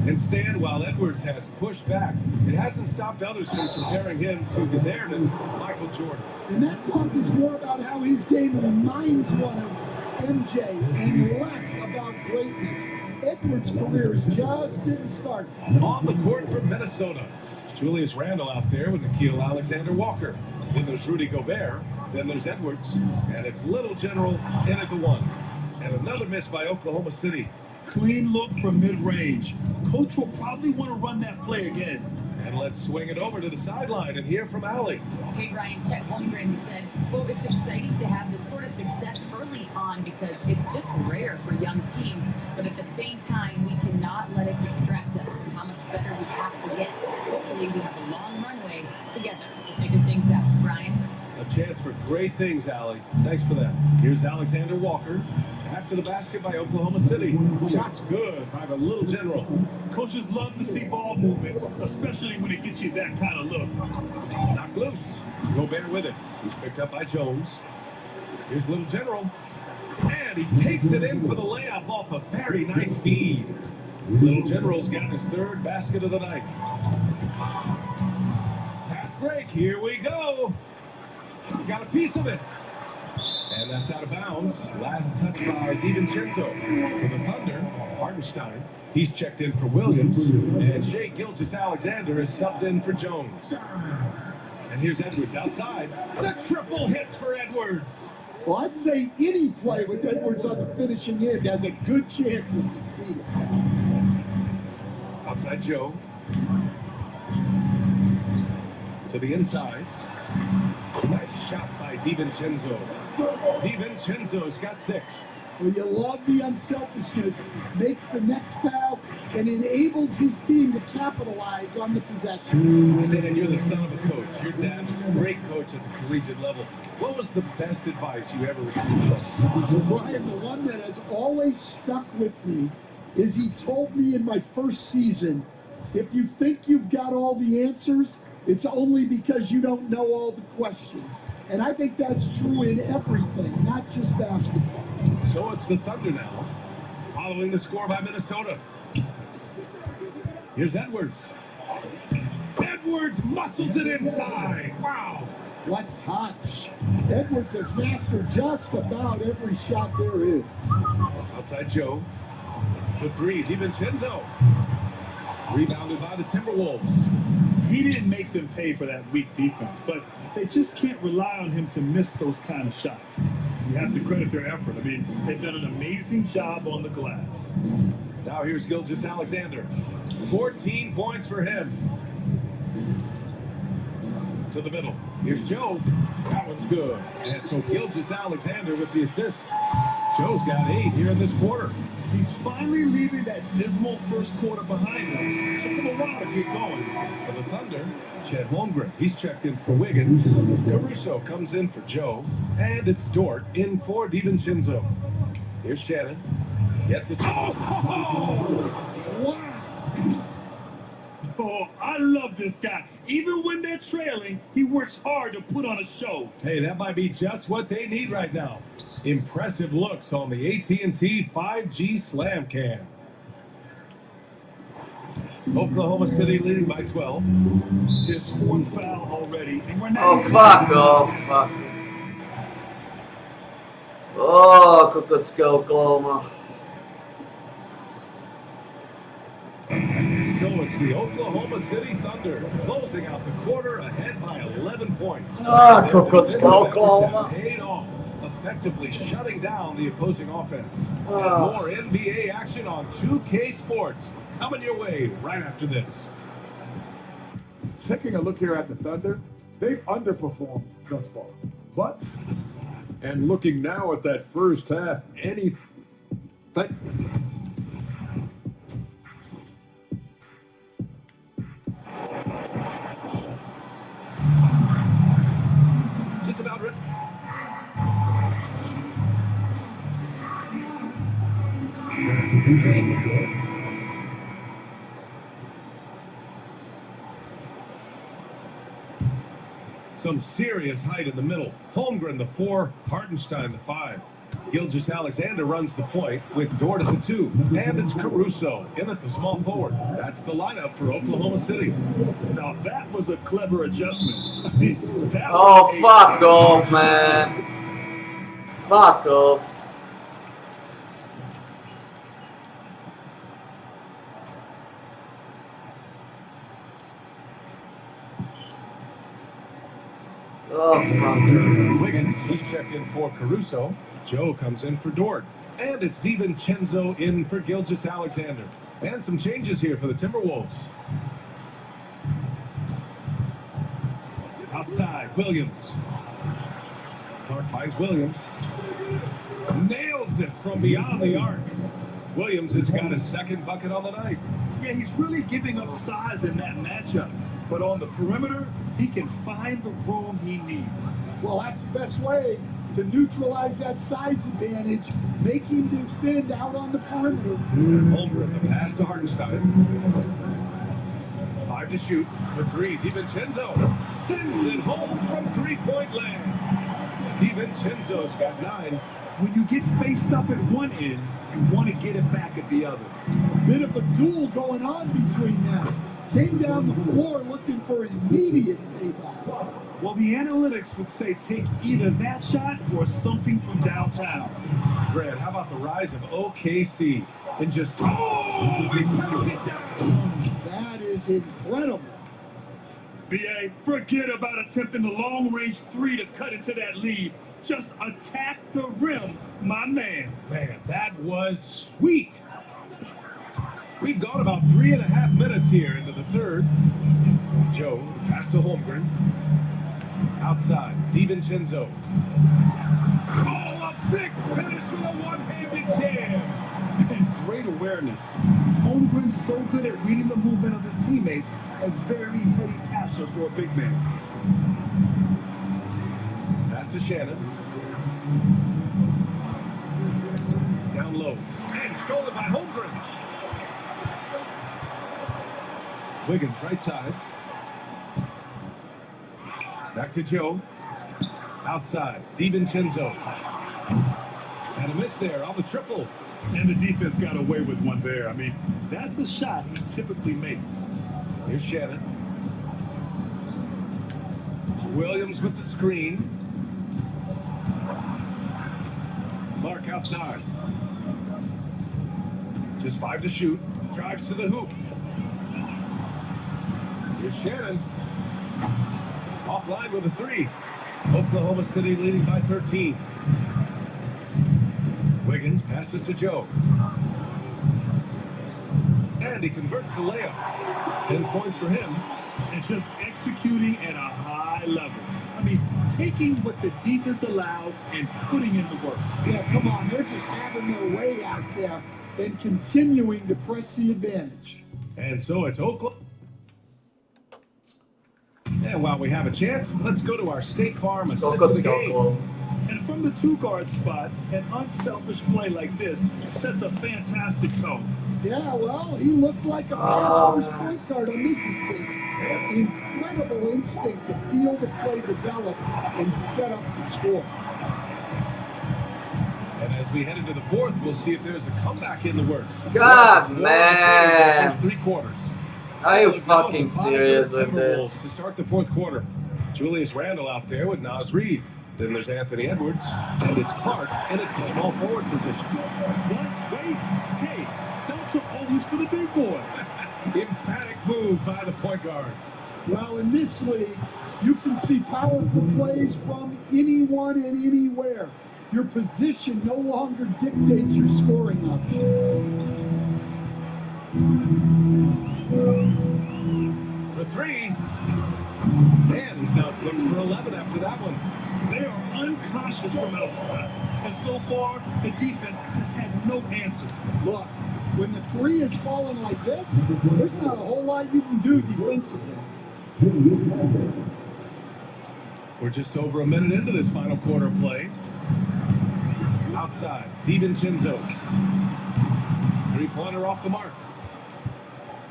Instead, while Edwards has pushed back, it hasn't stopped others from comparing him to his airness, Michael Jordan.
And that talk is more about how his game reminds one of MJ and less about greatness. Edwards' career is just getting started.
On the court for Minnesota, Julius Randle out there with Nickeil Alexander-Walker. Then there's Rudy Gobert. Then there's Edwards. And it's Little General in at the 1. And another miss by Oklahoma City.
Clean look from mid-range. Coach will probably want to run that play again.
And let's swing it over to the sideline and hear from Allie.
Hey, Brian, Chet Holmgren said, quote, it's exciting to have this sort of success early on because it's just rare for young teams. But at the same time, we cannot let it distract us from how much better we have to get. Hopefully, we have a long runway together to figure things out. Brian?
A chance for great things, Allie. Thanks for that. Here's Alexander Walker. After the basket by Oklahoma City. Shots good by the Little General.
Coaches love to see ball movement, especially when it gets you that kind of look.
Knocked loose. Gobert with it. He's picked up by Jones. Here's Little General. And he takes it in for the layup off a very nice feed. Little General's got his third basket of the night. Fast break. Here we go. Got a piece of it. And that's out of bounds. Last touch by DiVincenzo. For the Thunder, Hartenstein. He's checked in for Williams. And Shai Gilgeous-Alexander is subbed in for Jones. And here's Edwards outside. The triple hits for Edwards.
Well, I'd say any play with Edwards on the finishing end has a good chance of succeeding.
Outside Joe. To the inside. Nice shot by DiVincenzo. DiVincenzo's got 6.
Well, you love the unselfishness, makes the next pass, and enables his team to capitalize on the possession.
Stan, you're the son of a coach. Your dad was a great coach at the collegiate level. What was the best advice you ever received?
Well, Brian, the one that has always stuck with me is he told me in my first season, if you think you've got all the answers, it's only because you don't know all the questions. And I think that's true in everything, not just basketball.
So it's the Thunder now, following the score by Minnesota. Here's Edwards. Edwards muscles it inside. Wow.
What touch. Edwards has mastered just about every shot there is.
Outside Joe. The 3, DiVincenzo. Rebounded by the Timberwolves.
He didn't make them pay for that weak defense, but they just can't rely on him to miss those kind of shots. You have to credit their effort. I mean, they've done an amazing job on the glass.
Now here's Gilgeous-Alexander. 14 points for him. To the middle. Here's Joe. That one's good. And so Gilgeous-Alexander with the assist. Joe's got 8 here in this quarter.
He's finally leaving that dismal first quarter behind him. Took him a while to get going.
For the Thunder, Chet Holmgren. He's checked in for Wiggins. Caruso comes in for Joe. And it's Dort in for DiVincenzo. Here's Shannon. Yet to see.
Wow. Oh, I love this guy. Even when they're trailing, he works hard to put on a show.
Hey, that might be just what they need right now. Impressive looks on the AT&T 5G Slam Cam. Oklahoma City leading by 12.
His 4th foul already, and we're not.
Oh, fuck off. Oh, let's go, Oklahoma.
So it's the Oklahoma City Thunder closing out the quarter ahead by 11 points.
Let's go, Oklahoma.
Paid off, effectively shutting down the opposing offense. And more NBA action on 2K Sports coming your way right after this.
Taking a look here at the Thunder, they've underperformed thus far. But
and looking now at that first half,
Just about right. Some serious height in the middle. Holmgren the 4, Hartenstein the 5. Gilgeous-Alexander runs the point with Dort at the 2. And it's Caruso in at the small forward. That's the lineup for Oklahoma City.
Now that was a clever adjustment.
Oh, fuck off, man. Fuck off. Oh, fuck.
Wiggins, he's checked in for Caruso. Joe comes in for Dort. And it's DiVincenzo in for Gilgeous-Alexander. And some changes here for the Timberwolves. Outside, Williams. Clark finds Williams. Nails it from beyond the arc. Williams has got his second bucket on the night.
Yeah, he's really giving up size in that matchup. But on the perimeter, he can find the room he needs.
Well, that's the best way to neutralize that size advantage. Make him defend out on the perimeter.
Holmgren, the pass to Hartenstein. 5 to shoot for 3. DiVincenzo sends it home from three-point land. DiVincenzo's got 9.
When you get faced up at one end, you want to get it back at the other.
Bit of a duel going on between them. Came down the floor looking for immediate payback.
Well, the analytics would say take either that shot or something from downtown.
Grant, how about the rise of OKC in just 2 he puts it down.
That is incredible.
BA, forget about attempting the long-range 3 to cut into that lead. Just attack the rim, my man.
Man, that was sweet. We've gone about 3.5 minutes here into the third. Joe, pass to Holmgren. Outside, DiVincenzo. Oh, a big finish with a one-handed jam.
And great awareness. Holmgren's so good at reading the movement of his teammates, a very heady passer for a big man.
Pass to Shannon. Down low. And stolen by Holmgren. Wiggins, right side. Back to Joe. Outside. DiVincenzo. And a miss there on the triple.
And the defense got away with one there. I mean, that's a shot he typically makes.
Here's Shannon. Williams with the screen. Clark outside. Just 5 to shoot. Drives to the hoop. Here's Shannon. Offline with a 3. Oklahoma City leading by 13. Wiggins passes to Joe. And he converts the layup. 10 points for him.
And just executing at a high level. I mean, taking what the defense allows and putting in the work.
Yeah, come on. They're just having their way out there and continuing to press the advantage.
And so it's Oklahoma. And while we have a chance, let's go to our State Farm assist of the game.
And from the 2-guard spot, an unselfish play like this sets a fantastic tone.
Yeah, well, he looked like a pass first point guard on this assist. Incredible instinct to feel the play develop and set up the score.
And as we head into the fourth, we'll see if there's a comeback in the works.
God, man.
3 quarters.
Are you fucking serious with this?
To start the fourth quarter, Julius Randle out there with Naz Reid. Then there's Anthony Edwards, and it's Clark in a small forward position.
What? Wait, hey, dunks are always for the big boy.
Emphatic move by the point guard.
Well, in this league, you can see powerful plays from anyone and anywhere. Your position no longer dictates your scoring options.
For 3. Man, he's now 6 for 11 after that one.
They are uncautious from outside. And so far, the defense has had no answer.
Look, when the 3 is falling like this, there's not a whole lot you can do defensively.
We're just over a minute into this final quarter play. Outside, DiVincenzo. 3-pointer off the mark.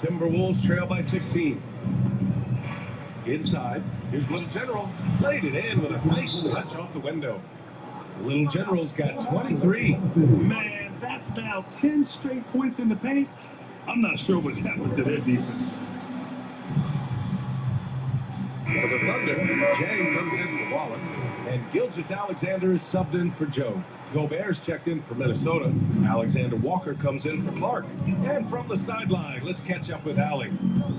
Timberwolves trail by 16. Inside, here's Little General. Laid it in with a nice touch off the window. Little General's got 23.
Man, that's now 10 straight points in the paint. I'm not sure what's happened to their defense.
For the Thunder, Jang comes in for Wallace, and Gilgeous-Alexander is subbed in for Joe. Gobert's checked in for Minnesota. Alexander Walker comes in for Clark. And from the sideline, let's catch up with Allie.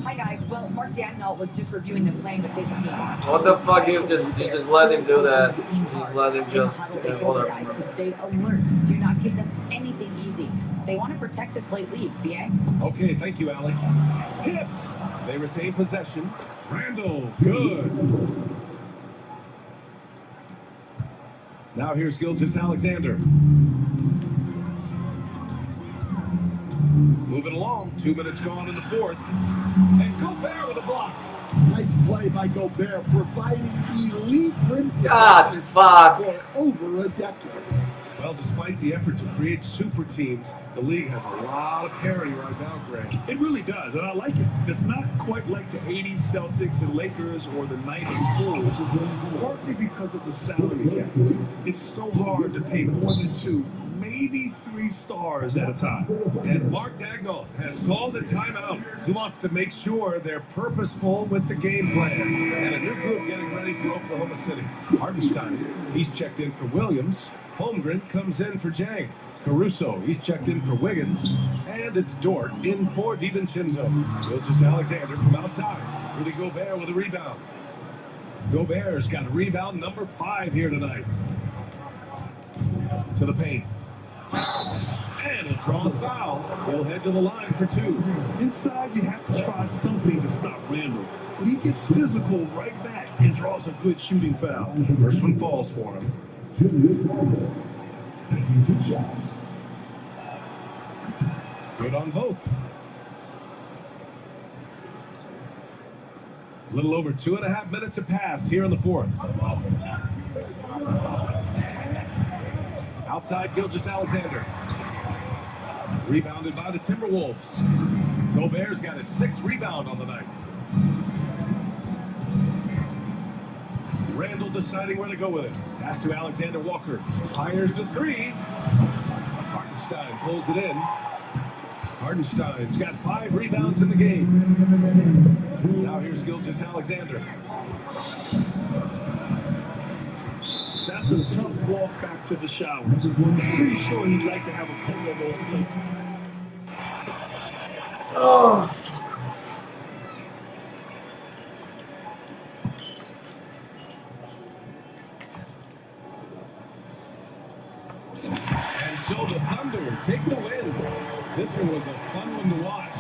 Hi guys. Well, Mark Dagnall was just reviewing the playing with his team.
What the fuck? You just let him do that. Just let him just.
They told the guys to stay alert. Do not give them anything easy. They want to protect this late lead. BA.
Okay, thank you, Allie. Tipped. They retain possession. Randall, good. Now here's Gilgeous Alexander. Moving along, 2 minutes gone in the fourth. And Gobert with a block.
Nice play by Gobert, providing elite rim
God,
protection
fuck.
for over a decade.
Well, despite the effort to create super teams, the league has a lot of parity right now, Grant.
It really does, and I like it. It's not quite like the 80s Celtics and Lakers or the 90s Bulls, partly because of the salary cap. It's so hard to pay more than 2, maybe 3 stars at a time.
And Mark Dagnall has called a timeout. He wants to make sure they're purposeful with the game plan. And a new group getting ready for Oklahoma City. Hartenstein, he's checked in for Williams. Holmgren comes in for Jang. Caruso, he's checked in for Wiggins. And it's Dort in for DiVincenzo. Gilgeous Alexander from outside. Rudy Gobert with a rebound. Gobert's got a rebound number 5 here tonight. To the paint. And he'll draw a foul. He'll head to the line for 2.
Inside, you have to try something to stop Randall. But he gets physical right back and draws a good shooting foul.
First one falls for him.
Taking 2 shots.
Good on both. A little over 2.5 minutes have passed here in the fourth. Outside Gilgeous Alexander. Rebounded by the Timberwolves. Gobert's got his 6th rebound on the night. Randall deciding where to go with it. Pass to Alexander Walker. Fires the 3. Hartenstein pulls it in. Hartenstein's got 5 rebounds in the game. Now here's Gilgeous Alexander.
That's a tough walk back to the showers. Pretty sure he'd like to have a couple of those plays.
Oh, fuck off.
And so the Thunder take the win. This one was a fun one to watch.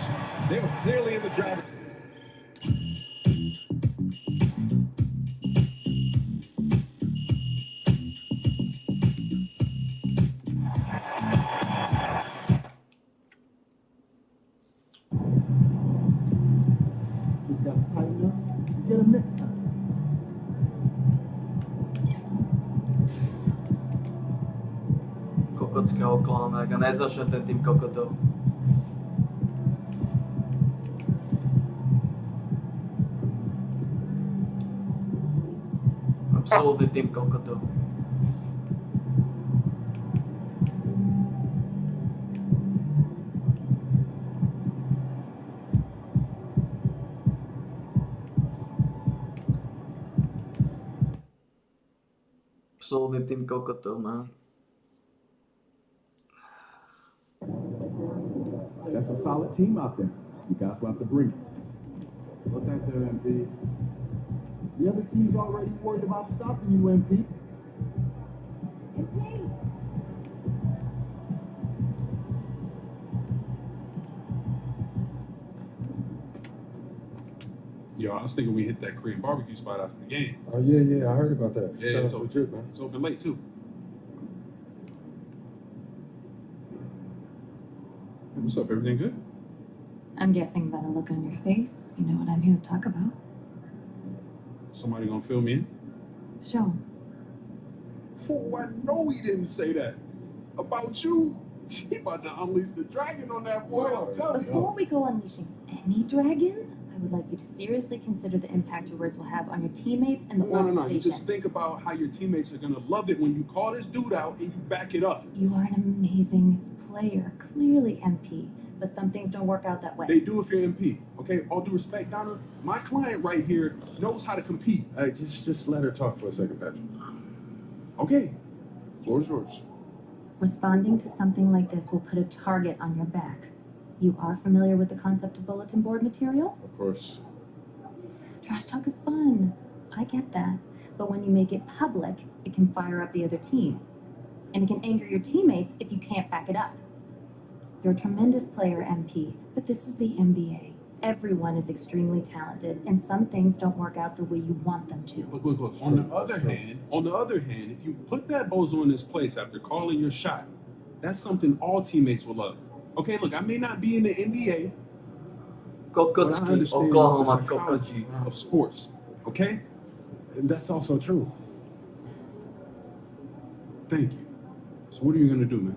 They were clearly in the driver's
Just got to tighten up and get him next time.
Kokocká Oklahoma, jak nezačne ten tým kokotov. Absolutný tým kokotov. Absolutný tým kokotov, man.
That's a solid team out there. You guys will have to bring it. Look at their MP. The other team's already worried about stopping you, MP.
Yo, I was thinking we hit that Korean barbecue spot after the game.
Oh, yeah, I heard about that.
Yeah,
Sounds
so
legit, man.
it's open late too. Hey, what's up? Everything good?
I'm guessing by the look on your face, you know what I'm here to talk about.
Somebody gonna fill me in?
Show.
Oh, I know he didn't say that. About you? He about to unleash the dragon on that boy, I'm telling you.
Before we go unleashing any dragons, I would like you to seriously consider the impact your words will have on your teammates and the
No.
organization.
You just think about how your teammates are gonna love it when you call this dude out and you back it up.
You are an amazing player, clearly MP, but some things don't work out that way.
They do if you're MP. Okay, all due respect, Donna. My client right here knows how to compete.
Hey, just let her talk for a second, Patrick.
Okay, floor is yours.
Responding to something like this will put a target on your back. You are familiar with the concept of bulletin board material?
Of course.
Trash talk is fun. I get that. But when you make it public, it can fire up the other team. And it can anger your teammates if you can't back it up. You're a tremendous player, MP, but this is the NBA. Everyone is extremely talented, and some things don't work out the way you want them to.
Look. On the other hand, if you put that bozo in his place after calling your shot, that's something all teammates will love. Okay, look, I may not be in the NBA, but I
Kokotski,
understand the
Oklahoma
psychology
Kokotski.
of sports. Okay, and that's also true. Thank you. So what are you gonna do, man?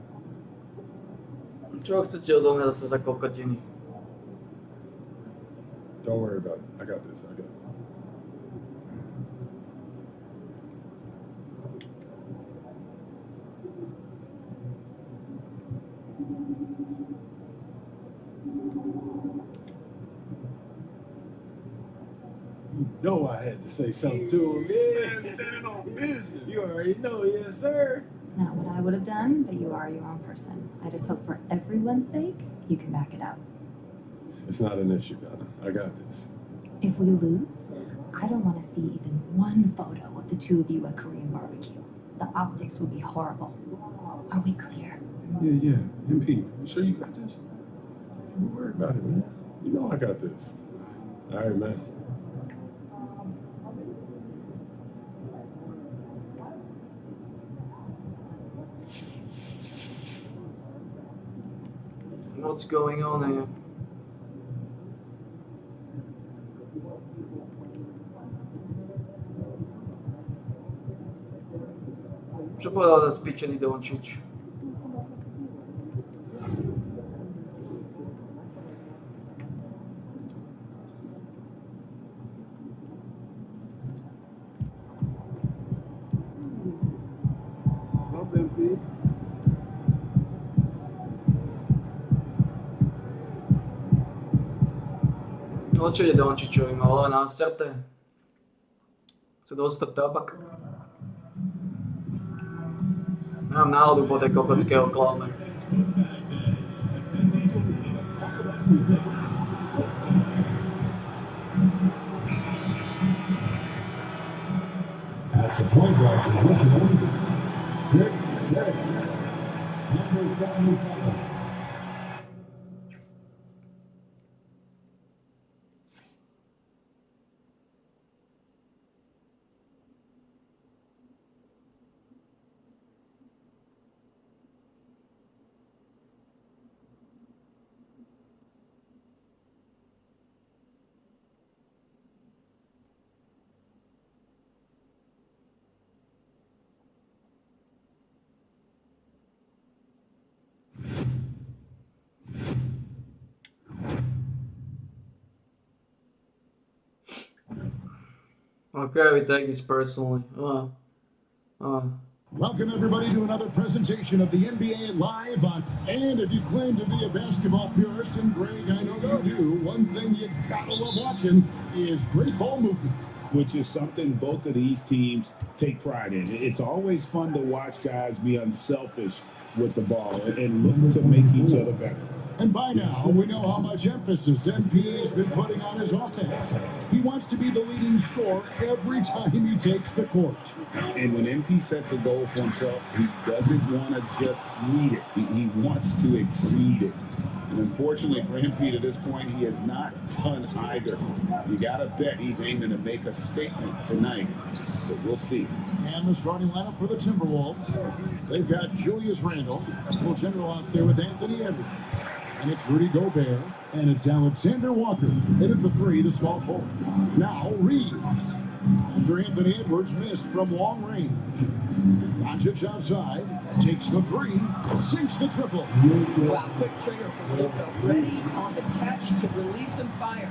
Čo chcete odo mňa zase za kokotiny?
Don't worry about it. I got this.
No, I had to say something to him. Yeah, standing on business. You already know, yes, sir.
Not what I would have done, but you are your own person. I just hope for everyone's sake, you can back it up.
It's not an issue, Donna. I got this.
If we lose, I don't want to see even one photo of the two of you at Korean barbecue. The optics would be horrible. Are we clear?
Yeah. MP, you sure you got this?
Don't worry about it, man. You know I got this. All right, man.
What's going on here? Čo povedal ten spíčený Dončič?
What's up, MP?
No čo ide Dončičovi, má hlava násrté. Chce dostať tabak. Mám náhodu po tej kokotskej Oklahome.
At the point guard position, 6'6", number 77.
Okay, we take this personally.
Welcome everybody to another presentation of the NBA Live on. And if you claim to be a basketball purist, and Greg, I know you do, one thing you gotta love watching is great ball movement.
Which is something both of these teams take pride in. It's always fun to watch guys be unselfish with the ball and look to make each other better.
And by now, we know how much emphasis MP has been putting on his offense. He wants to be the leading scorer every time he takes the court.
And when MP sets a goal for himself, he doesn't want to just meet it. He wants to exceed it. And unfortunately for MP to this point, he has not done either. You got to bet he's aiming to make a statement tonight. But we'll see.
And the starting lineup for the Timberwolves. They've got Julius Randle, little general out there with Anthony Edwards. And it's Rudy Gobert, and it's Alexander Walker. Hit the three, the small forward. Now Reeves. After Anthony Edwards missed from long range. Doncic outside, takes the three, sinks the triple.
Wow, quick trigger from Luka. Ready on the catch to release and fire.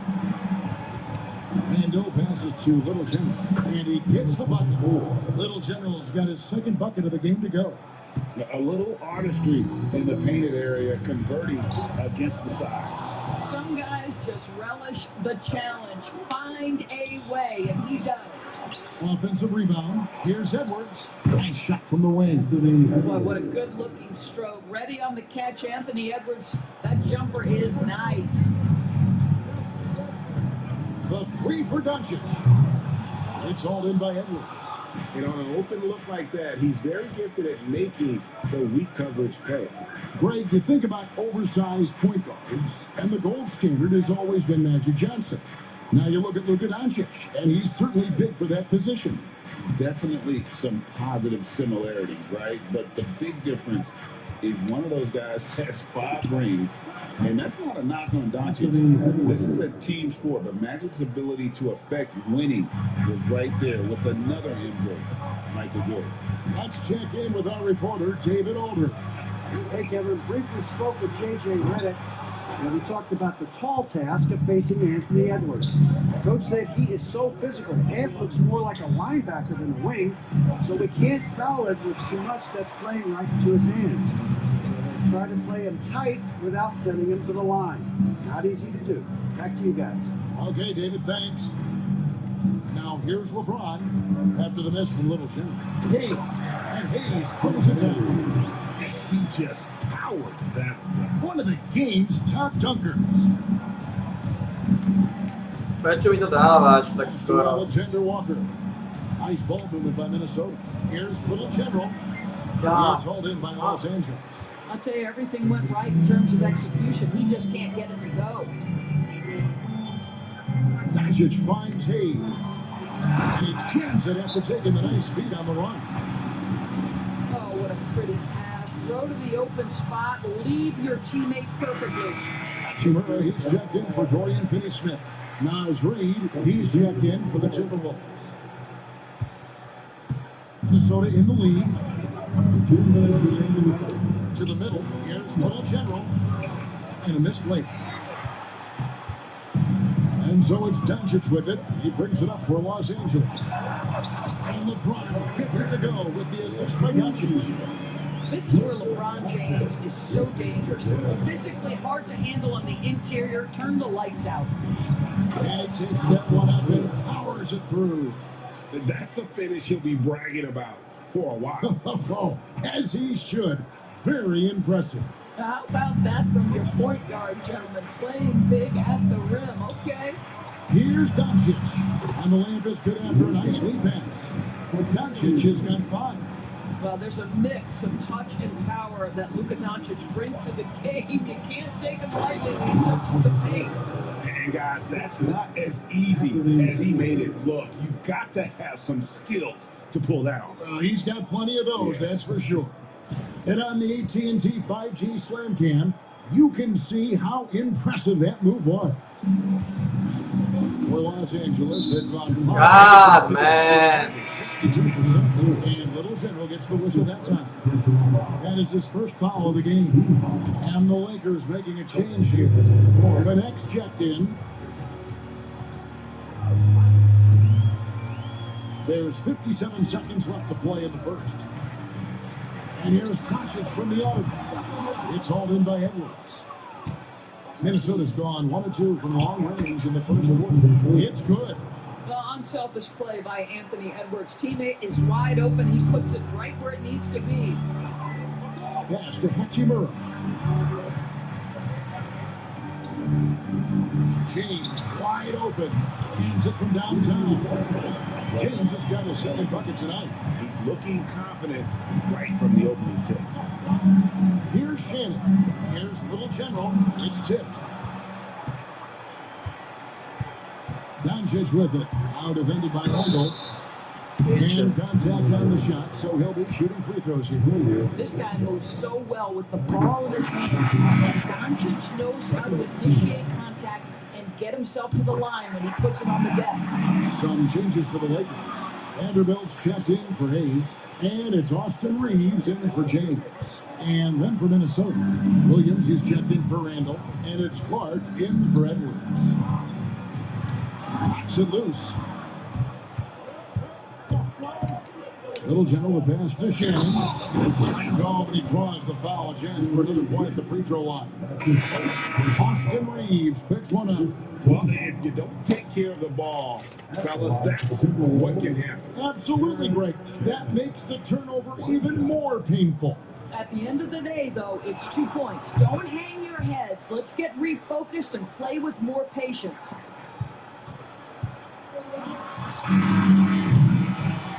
Randle passes to Little General, and he gets the bucket. Little General's got his second bucket of the game to go.
A little artistry in the painted area, converting against the size.
Some guys just relish the challenge. Find a way, and he does.
Offensive rebound. Here's Edwards. Nice shot from the wing.
Boy, what a good-looking stroke. Ready on the catch, Anthony Edwards. That jumper is nice.
The three for Doncic. It's all in by Edwards.
And on an open look like that, he's very gifted at making the weak coverage pay.
Greg, you think about oversized point guards, and the gold standard has always been Magic Johnson. Now you look at Luka Doncic, and he's certainly big for that position.
Definitely some positive similarities, right? But the big difference is one of those guys has 5 rings, and that's not a knock on Doncic. This is a team sport, but Magic's ability to affect winning was right there with another MJ, Michael Jordan.
Let's check in with our reporter, David Aldridge.
Hey, Kevin, briefly spoke with J.J. Redick, and we talked about the tall task of facing Anthony Edwards. Coach said he is so physical. Ant looks more like a linebacker than a wing, so we can't foul Edwards too much. That's playing right into his hands. So try to play him tight without sending him to the line. Not easy to do. Back to you guys.
Okay, David, thanks. Now here's LeBron after the miss from Little Jim. Hayes, and Hayes pulls it down. He just powered that one of the game's top dunkers.
Prečo mi to dávaš tak skoro?
Alexander Walker. Nice ball movement by Minnesota. Here's Little General.
God.
It's hauled in by Los Angeles.
I'll tell you, everything went right in terms of execution. He just can't get it to go.
Doncic finds Hayes. And he jams it after taking the nice feed on the run.
Oh, what a pretty pass. Throw to the open spot. Lead your teammate perfectly.
Chimera, he's checked in for Dorian Finney-Smith. Naz Reid, he's checked in for the Timberwolves. Minnesota in the lead. To the middle, here's Little General. And a missed late. And so it's Doncic with it. He brings it up for Los Angeles. And LeBron gets it to go with the assist by Doncic.
This is where LeBron James is so dangerous. Physically hard to handle on the interior. Turn the lights out.
And he takes that one up and powers it through.
That's a finish he'll be bragging about for a while.
Oh, as he should. Very impressive.
How about that from your point guard, gentlemen? Playing big at the rim, okay?
Here's Doncic. And the layup is good after a nice lead pass. But Doncic has got 5.
Well, there's a mix of touch and power that Luka Doncic brings to the game. You can't take him lightly when he touches the paint.
And guys, that's not as easy as he made it look. You've got to have some skills to pull that off.
Well, he's got plenty of those, that's for sure. And on the AT&T 5G Slam Cam, you can see how impressive that move was. For Los Angeles, they've gone 5.
God, man.
62%. And Little General gets the whistle that time. That is his first foul of the game. And the Lakers making a change here. The next checked in. There's 57 seconds left to play in the first. And here's Doncic from the arc. It's hauled in by Edwards. Minnesota's gone 1 of 2 from long range in the first quarter. It's good.
Well, unselfish play by Anthony Edwards. Teammate is wide open. He puts it right where it needs to be.
Pass to Hachimura. James wide open. Hands it from downtown. James has got a 7 bucket tonight.
He's looking confident right from the opening tip.
Here's Shannon. Here's Little General. It's tipped. Doncic with it. Out defended by Randall. And contact on the shot, so he'll be shooting free throws here.
This guy moves so well with the ball in his hands. And Doncic knows how to initiate contact and get himself to the line when he puts it on the deck.
Some changes for the Lakers. Vanderbilt's checked in for Hayes. And it's Austin Reeves in for James. And then for Minnesota, Williams is checked in for Randall. And it's Clark in for Edwards. Knocks it loose. Little General with pass to Shannon. Slam home and he draws the foul. A chance for another point at the free throw line. Austin Reeves picks one up.
Well, if you don't take care of the ball, fellas, that's what can happen.
Absolutely, Greg. That makes the turnover even more painful.
At the end of the day, though, it's 2 points. Don't hang your heads. Let's get refocused and play with more patience.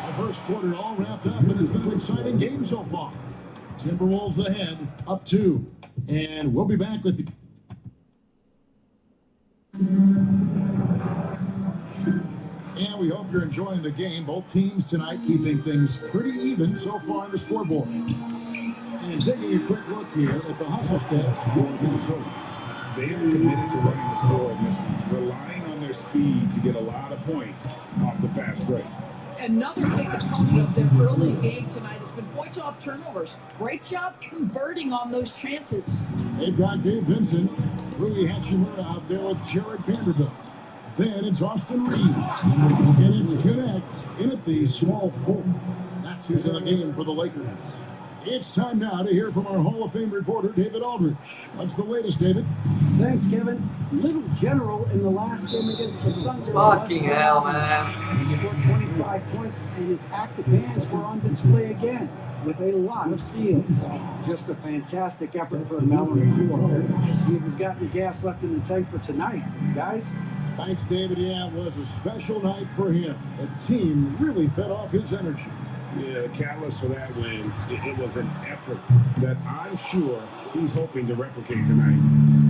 The first quarter all wrapped up, and it's been an exciting game so far. Timberwolves ahead, up 2. And we'll be back with you. And we hope you're enjoying the game. Both teams tonight keeping things pretty even so far on the scoreboard. And taking a quick look here at the hustle stats for Minnesota.
They have committed to running the floor, relying on their speed to get a lot of points off the fast break.
Another big component of their early game tonight has been points off turnovers. Great job converting on those chances.
They've got Gabe Vincent, Rui Hachimura out there with Jared Vanderbilt. Then it's Austin Reeves. And it's Connect in at the small 4. That's who's in the game for the Lakers. It's time now to hear from our Hall of Fame reporter, David Aldridge. What's the latest, David?
Thanks, Kevin. Little General in the last game against the Thunder.
Fucking hell, man.
He scored 25 points, and his active hands were on display again with a lot of steals. Just a fantastic effort for him out on the floor. See if he's got any gas left in the tank for tonight, guys.
Thanks, David. Yeah, it was a special night for him. The team really fed off his energy.
Yeah, the catalyst for that win, it was an effort that I'm sure he's hoping to replicate tonight.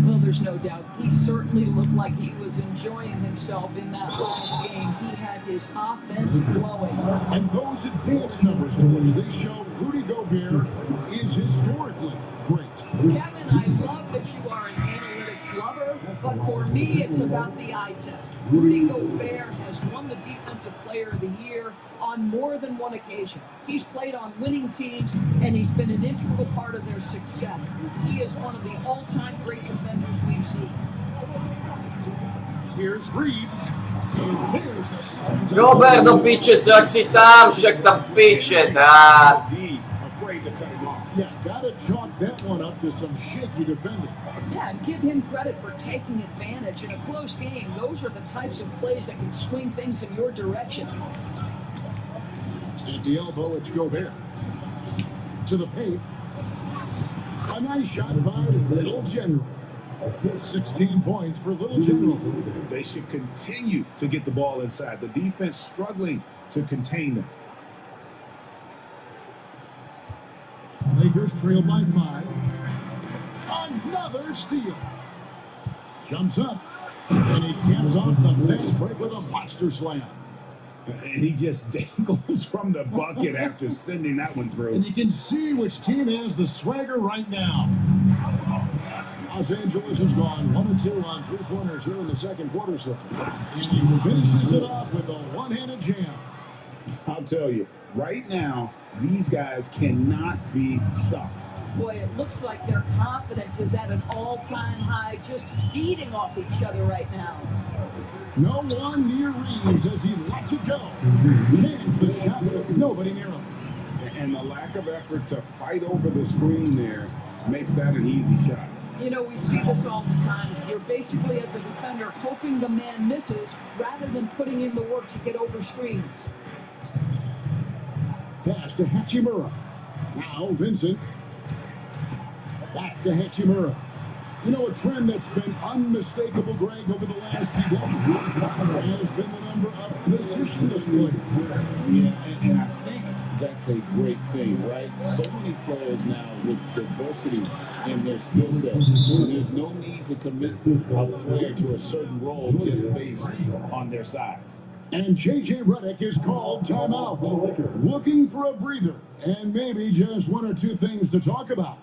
Well, there's no doubt. He certainly looked like he was enjoying himself in that last game. He had his offense flowing.
And those advanced numbers, George, they show Rudy Gobert is historically great.
Kevin, I love that you are an analytics lover, but for me, it's about the eye test. Rudy Gobert has won the Defensive Player of the Year on more than one occasion. He's played on winning teams, and he's been an integral part of their success. He is one of the all-time great defenders we've seen.
Here's Reeves. And there's the
Roberto pitches jak tam, však tam pitche, tak.
Afraid to cut him off.
Yeah, gotta chalk that one up to some shaky defending.
Yeah, and give him credit for taking advantage. In a close game, those are the types of plays that can swing things in your direction.
At the elbow, it's Gobert. To the paint. A nice shot by Little General. 16 points for Little General.
They should continue to get the ball inside. The defense struggling to contain them.
Lakers trail by 5. Another steal. Jumps up. And he caps off the fast break with a monster slam.
And he just dangles from the bucket after sending that one through.
And you can see which team has the swagger right now. Los Angeles has gone 1-2 on 3-pointers here in the second quarter so far. And he finishes it off with a one-handed jam.
I'll tell you, right now, these guys cannot be stopped.
Boy, it looks like their confidence is at an all-time high, just feeding off each other right now.
No one near Reeves as he lets it go. Lands the shot with nobody near him.
And the lack of effort to fight over the screen there makes that an easy shot.
You know, we see this all the time. You're basically, as a defender, hoping the man misses rather than putting in the work to get over screens.
Pass to Hachimura. Now Vincent. Back to Hachimura. You know, a trend that's been unmistakable, Greg, over the last few days has been the number of position display.
Yeah, and I think that's a great thing, right? So many players now with diversity in their skill set. And there's no need to commit a player to a certain role just based on their size.
And J.J. Redick is called timeout. Looking for a breather and maybe just one or two things to talk about.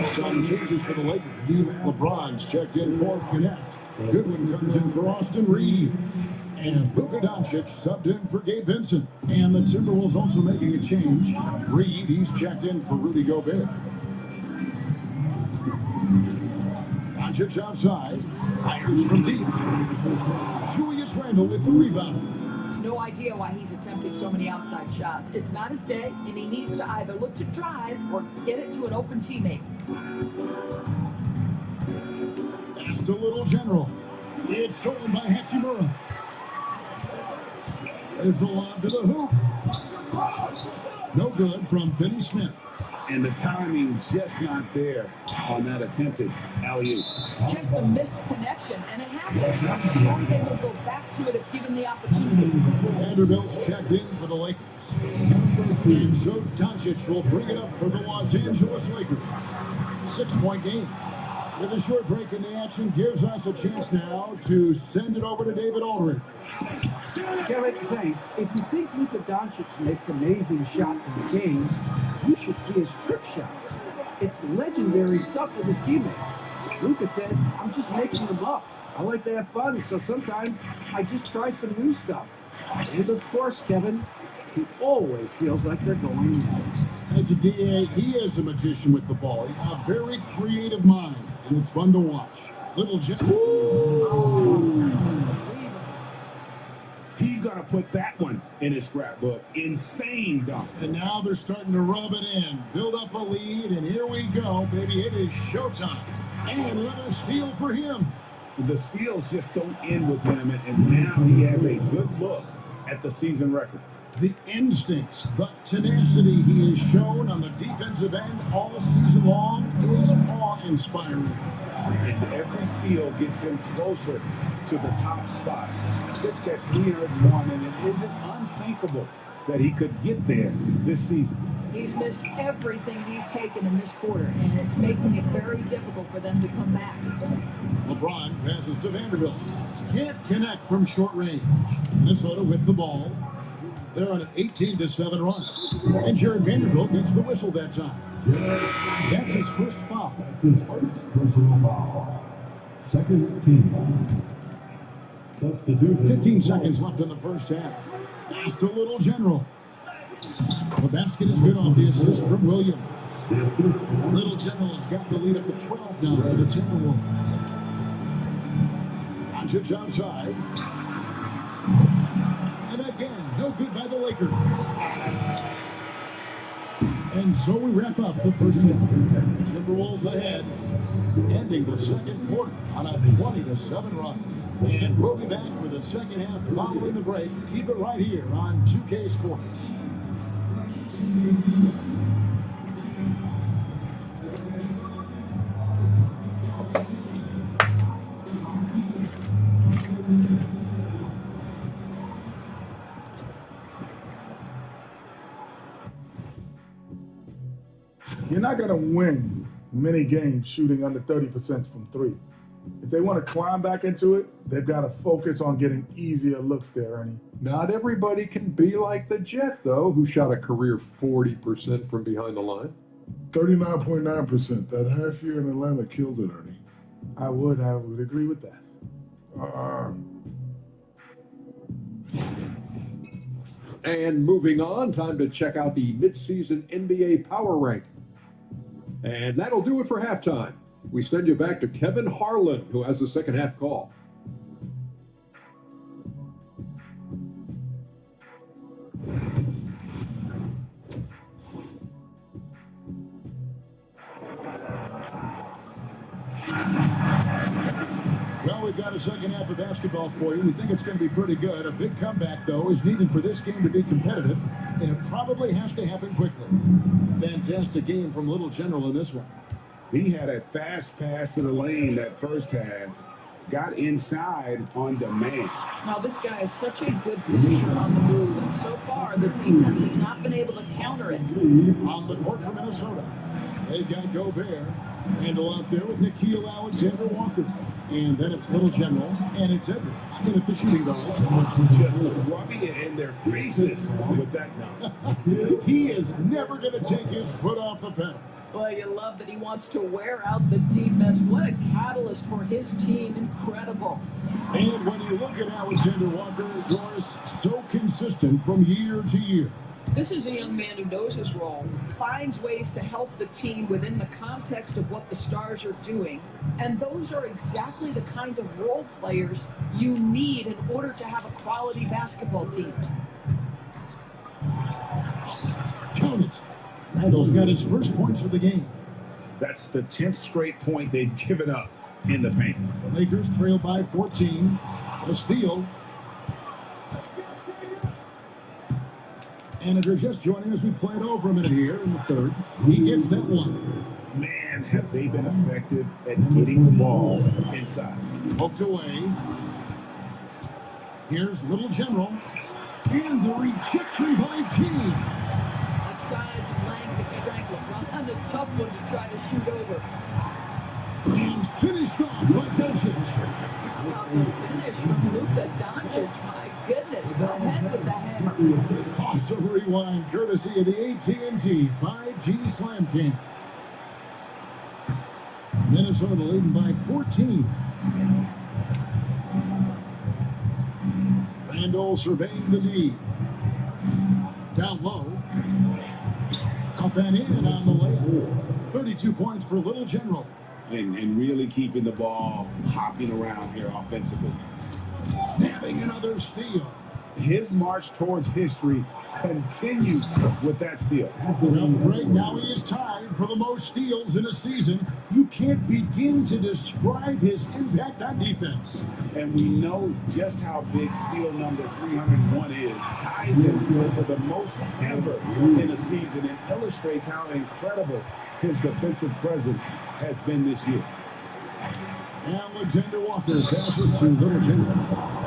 Some changes for the Lakers. LeBron's checked in for Connect. Goodwin comes in for Austin Reeves. And Luka Doncic subbed in for Gabe Vincent. And the Timberwolves also making a change. Reed, he's checked in for Rudy Gobert. Doncic outside. Fires from deep. Julius Randle with the rebound.
No idea why he's attempting so many outside shots. It's not his day, and he needs to either look to drive or get it to an open teammate.
That's the Little General. It's stolen by Hachimura. There's the lob to the hoop. No good from Finney Smith.
and the timing's just not there on that attempted alley-oop.
Just a missed connection, and it happens. He won't be able to go back to it if given the opportunity.
Vanderbilt's checked in for the Lakers. And so Doncic will bring it up for the Los Angeles Lakers. 6-point game. With a short break in the action, gives us a chance now to send it over to David Aldridge.
Kevin, thanks. If you think Luka Doncic makes amazing shots in the game, you should see his trip shots. It's legendary stuff with his teammates. Luka says, I'm just making them up. I like to have fun, so sometimes I just try some new stuff. And of course, Kevin, he always feels like they're going nuts.
Thank you, D.A. He is a magician with the ball. A very creative mind, and it's fun to watch. Little Jeff.
He's going to put that one in his scrapbook. Insane dunk.
And now they're starting to rub it in, build up a lead, and here we go, baby. It is showtime. And another steal for him.
The steals just don't end with him, and now he has a good look at the season record.
The instincts, the tenacity he has shown on the defensive end all season long is awe-inspiring.
And every steal gets him closer to the top spot. Sits at 301, and it isn't unthinkable that he could get there this season.
He's missed everything he's taken in this quarter, and it's making it very difficult for them to come back.
LeBron passes to Vanderbilt. Can't connect from short range. Minnesota with the ball. They're on an 18-7 run. And Jared Vanderbilt gets the whistle that time. That's his first foul.
That's his first personal foul. Second team. Substitute.
15 seconds left in the first half. Pass to Little General. The basket is good off the assist from Williams. Little General has got the lead up to 12 now for the Timberwolves. Doncic outside. And again, no good by the Lakers. And so we wrap up the first half. Timberwolves ahead, ending the second quarter on a 20-7 run. And we'll be back for the second half following the break. Keep it right here on 2K Sports.
You're not going to win many games shooting under 30% from three. If they want to climb back into it, they've got to focus on getting easier looks there, Ernie.
Not everybody can be like the Jet, though, who shot a career 40% from behind the line.
39.9%. That half year in Atlanta killed it, Ernie. I would agree with that.
And moving on, time to check out the midseason NBA Power Rank. And that'll do it for halftime. We send you back to Kevin Harlan, who has the second half call.
Well, we've got a second half of basketball for you. We think it's going to be pretty good. A big comeback, though, is needed for this game to be competitive, and it probably has to happen quickly. Fantastic game from Little General in this one.
He had a fast pass to the lane that first half. Got inside on demand.
Now, this guy is such a good finisher on the move, and so far the defense has not been able to counter it.
On the court for Minnesota, they've got Gobert. Handle out there with Nickeil Alexander-Walker. And then it's Little General, and it's Edwards in at the shooting guard.
Just rubbing it in their faces with that dunk.
He is never going to take his foot off the pedal.
Well, you love that he wants to wear out the defense. What a catalyst for his team. Incredible.
And when you look at Alexander Walker, Doris, so consistent from year to year.
This is a young man who knows his role, finds ways to help the team within the context of what the Stars are doing, and those are exactly the kind of role players you need in order to have a quality basketball team.
Count it. Randall's got his first points of the game.
That's the 10th straight point they've given up in the paint.
The Lakers trail by 14. A steal. And if you're just joining us, we played over a minute here in the third. He gets that one.
Man, have they been effective at getting the ball inside.
Poked away. Here's Little General. And the rejection by Gene.
That size and length and strength, LeBron, the tough one to try to shoot over.
And finished off by Doncic.
How about the finish from Luka Doncic? My goodness, go ahead with the hammer.
Awesome rewind, courtesy of the AT&T 5G Slam King. Minnesota leading by 14. Randall surveying the D. Down low. Up and in on the layup. 32 points for Little General.
And really keeping the ball hopping around here offensively.
Having another steal.
His march towards history continues with that steal.
Well, Greg, now he is tied for the most steals in a season. You can't begin to describe his impact on defense.
And we know just how big steal number 301 is. Ties him for the most ever in a season and illustrates how incredible his defensive presence has been this year.
Alexander Walker passes to Little General.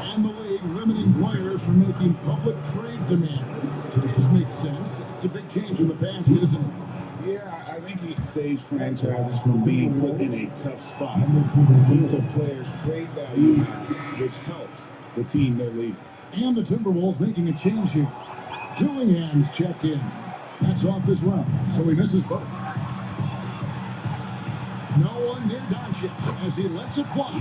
And the league limiting players from making public trade demands. This makes sense. It's a big change from the past, isn't it?
Yeah, I think it saves franchises from being put in a tough spot. Keeps a player's trade value high, which helps the team they're leaving.
And the Timberwolves making a change here. Dillingham's checked in. That's off as well, so he misses both. No one near Doncic as he lets it fly,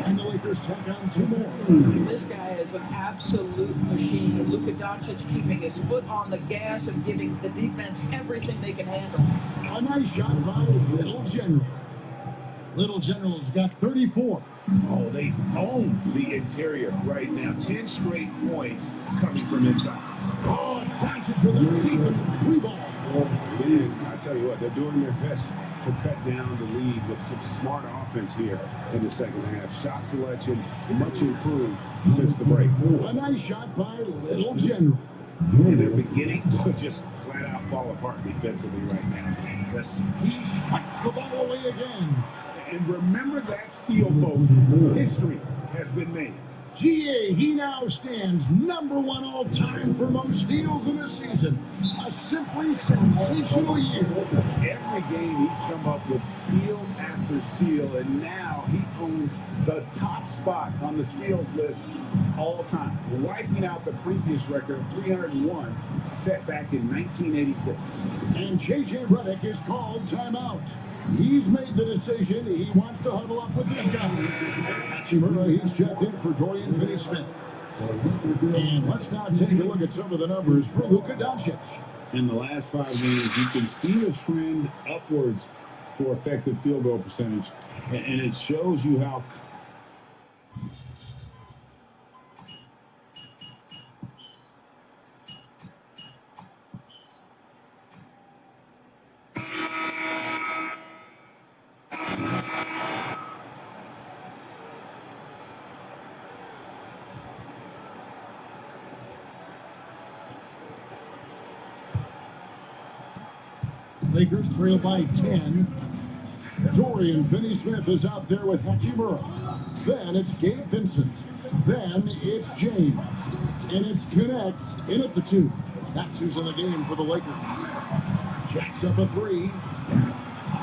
and the Lakers take on two more.
This guy is an absolute machine. Luka Doncic keeping his foot on the gas and giving the defense everything they can handle.
A nice shot by Little General. Little General's got 34.
Oh, they own the interior right now. 10 straight points coming from inside.
Oh, Doncic with a deep free ball.
Man, I tell you what, they're doing their best to cut down the lead with some smart offense here in the second half. Shot selection much improved since the break.
A nice shot by Little General.
And they're beginning to just flat out fall apart defensively right now.
He swipes the ball away again.
And remember that steal, folks. History has been made.
GA, he now stands number one all time for most steals in a season. A simply sensational year.
Every game he's come up with steal after steal, and now he owns the top spot on the steals list all time, wiping out the previous record of 301 set back in 1986.
And JJ Redick is called timeout. He's made the decision. He wants to huddle up with this guy. Hachimura, he's checked in for Dorian Finney-Smith. And let's now take a look at some of the numbers for Luka Doncic.
In the last 5 games, you can see the trend upwards for effective field goal percentage. And it shows you how
Lakers trail by 10. Dorian Finney-Smith is out there with Hachimura. Then it's Gabe Vincent. Then it's James. And it's Connect in at the 2. That's who's in the game for the Lakers. Jacks up a 3.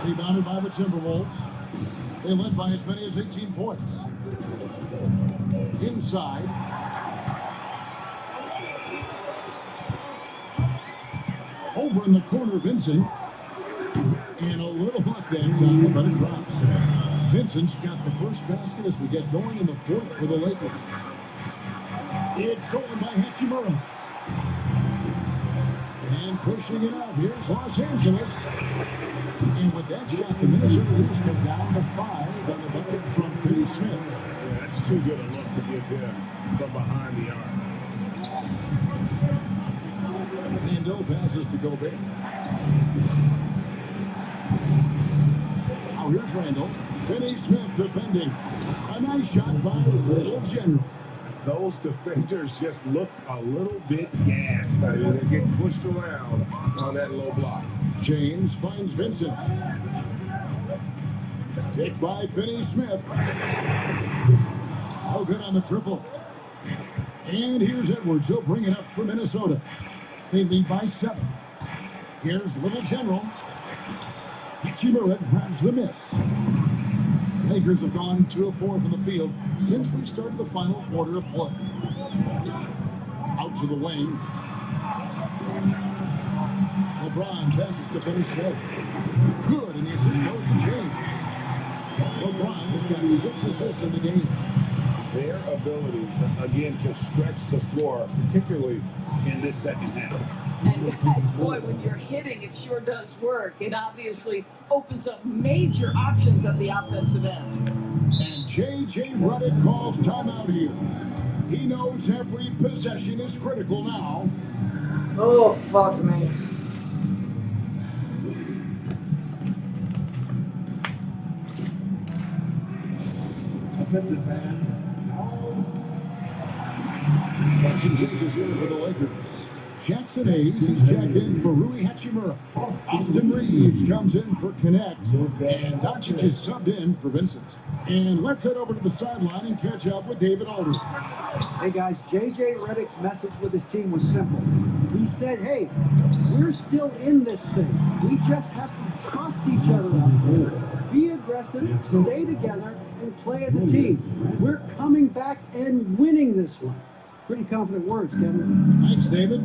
Rebounded by the Timberwolves. They led by as many as 18 points. Inside. Over in the corner, Vincent. And a little luck that time, but it drops. Vincent's got the first basket as we get going in the fourth for the Lakers. It's stolen by Hachimura. And pushing it out, here's Los Angeles. And with that shot, the Minnesota Lynx go down to 5 on the bucket from Finney-Smith.
Yeah, that's too good a look to give him from behind the arc.
Vando passes to Gobert. Now here's Randall. Finney-Smith defending. A nice shot by Little General.
those defenders just look a little bit gassed. I mean, they get pushed around on that low block.
James finds Vincent. Hit by Finney Smith. Oh, good on the triple. And here's Edwards. He'll bring it up for Minnesota. They lead by 7. Here's Little General. Hachimura grabs the miss. Lakers have gone 2 of 4 from the field since they started the final quarter of play. Out to the wing. LeBron passes to Finney Smith. Good, and the assist goes to James. LeBron's got 6 assists in the game.
Their ability, again, to stretch the floor, particularly in this second half.
And guys, boy, when you're hitting, it sure does work. It obviously opens up major options at the offensive end.
And J.J. Redick calls timeout here. He knows every possession is critical now.
Oh, fuck me.
Jackson changes in for the Lakers. Jackson Hayes is checked in for Rui Hachimura. Austin Reeves comes in for Connect. And Doncic is subbed in for Vincent. And let's head over to the sideline and catch up with David Aldridge.
Hey guys, J.J. Redick's message with his team was simple. He said, hey, we're still in this thing. We just have to trust each other out there. Be aggressive, stay together, and play as a team. We're coming back and winning this one. Pretty confident words, Kevin.
Thanks, David.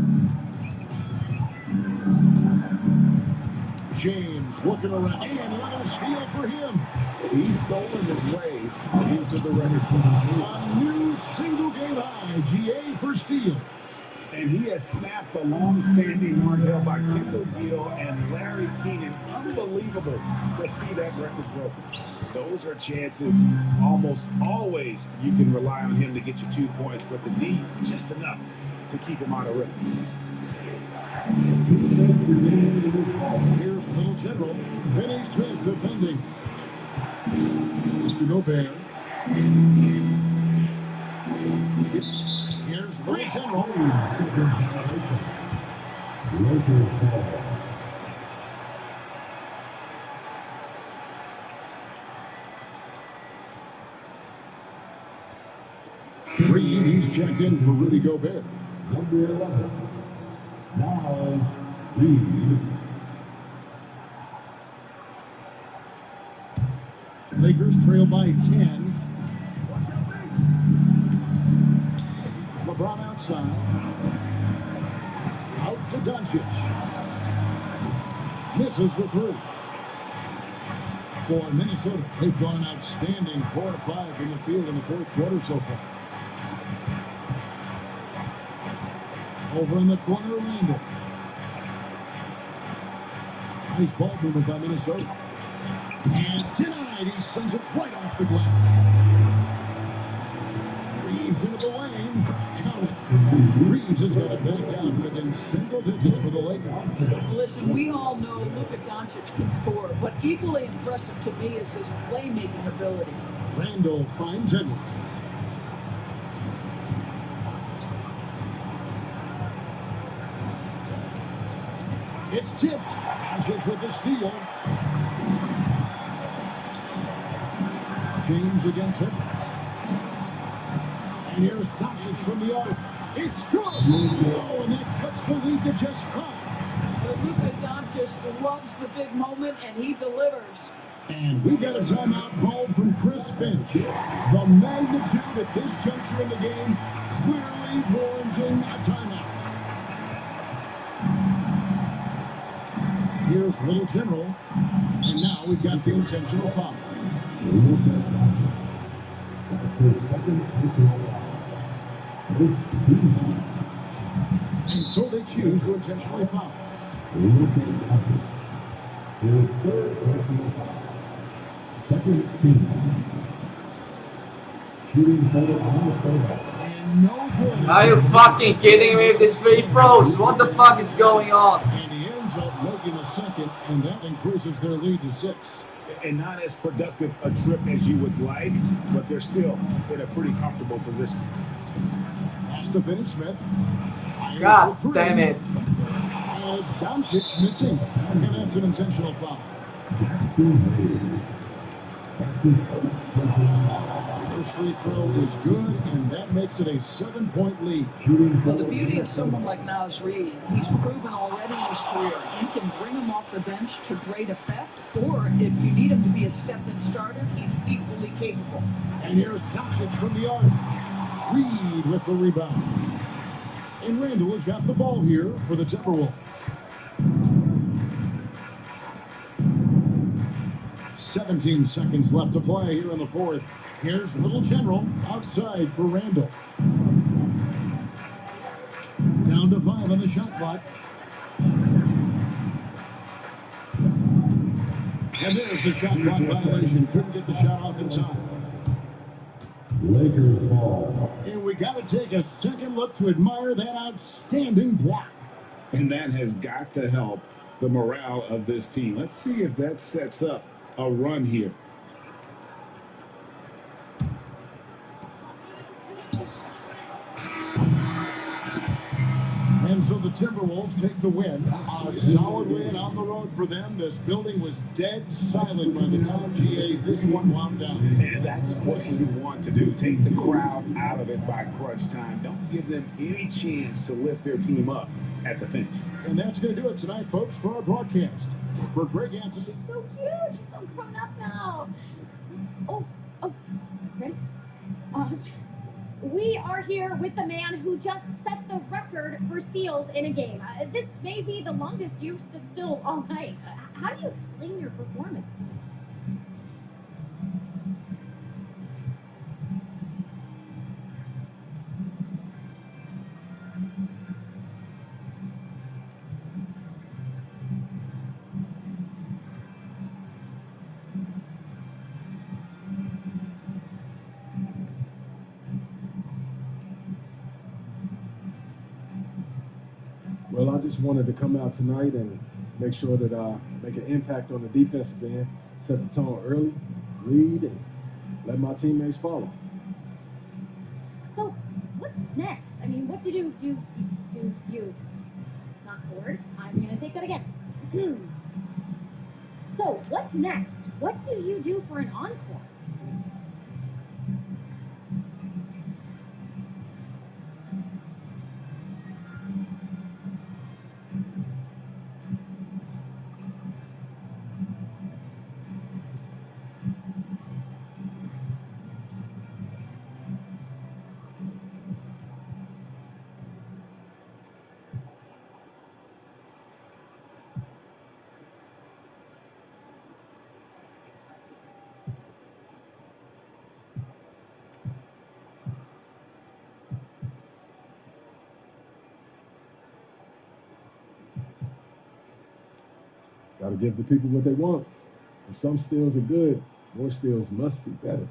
James looking around. And another steal for him.
He's stolen his way into the record.
A new single-game high, GA for steals.
And he has snapped the long-standing mark held by Kendall Gill and Larry Keenan. Unbelievable to see that record broken. Those are chances almost always you can rely on him to get you 2 points, but the D, just enough to keep him out of rhythm.
Here's Little General. Finney Smith defending. Mr. Gobert. Here's Little General. Reed, he's checked in for Rudy Gobert.
Number 11. Now, Reed.
Lakers trail by 10. LeBron outside. Out to Doncic. Misses the 3. For Minnesota, they've gone an outstanding 4 of 5 from the field in the 4th quarter so far. Over in the corner, Randall. Nice ball movement by Minnesota. And denied, he sends it right off the glass. Reeves into the lane. Count it. Reeves has got it back down within single digits for the Lakers.
Listen, we all know Luka Doncic can score, but equally impressive to me is his playmaking ability.
Randall finds Edwards. It's tipped. Doncic with the steal. James against Edwards. And here's Doncic from the arc. It's good. Oh, and that cuts the lead to just 5.
Luka Doncic loves the big moment, and he delivers.
And we got a timeout called from Chris Finch. The magnitude at this juncture in the game clearly warranting a timeout. Here's Little General. And now we've got the intentional foul.
That's his second personal foul. First team.
And so they choose to intentionally foul.
His third personal foul. Second team. Shooting total on the photo.
And no good.
Are you fucking kidding me with these free throws? What the fuck is going on?
And he ends up making a second, and that increases their lead to 6.
and not as productive a trip as you would like, but they're still in a pretty comfortable position.
Has to finish Smith.
God damn it.
And it's Doncic missing. And that's an intentional foul. First free throw is good, and that makes it a 7-point lead.
Well, the beauty of someone like Naz Reid, he's proven already in his career, you can bring him off the bench to great effect, or if you need him to be a step-in starter, he's equally capable.
And here's Doncic from the arc. Reid with the rebound. And Randall has got the ball here for the Timberwolves. 17 seconds left to play here in the fourth. Here's Little General outside for Randall. Down to 5 on the shot clock. And there's the shot clock violation. Couldn't get the shot off in time.
Lakers ball.
And we got to take a second look to admire that outstanding block.
And that has got to help the morale of this team. Let's see if that sets up a run here.
And so the Timberwolves take the win. A solid win on the road for them. This building was dead silent by the time GA this one wound down.
And that's what you want to do. Take the crowd out of it by crunch time. Don't give them any chance to lift their team up at the finish.
And that's going to do it tonight, folks, for our broadcast. For Greg Anthony.
She's so cute. She's so grown up now. Oh, ready? We are here with the man who just set the record for steals in a game. This may be the longest you've stood still all night. How do you explain your performance?
Well, I just wanted to come out tonight and make sure that I make an impact on the defensive end, set the tone early, lead, and let my teammates follow.
So, what's next? I mean, what do you not bored? I'm gonna take that again. So, what's next? What do you do for an encore?
Got to give the people what they want. If some steals are good, more steals must be better.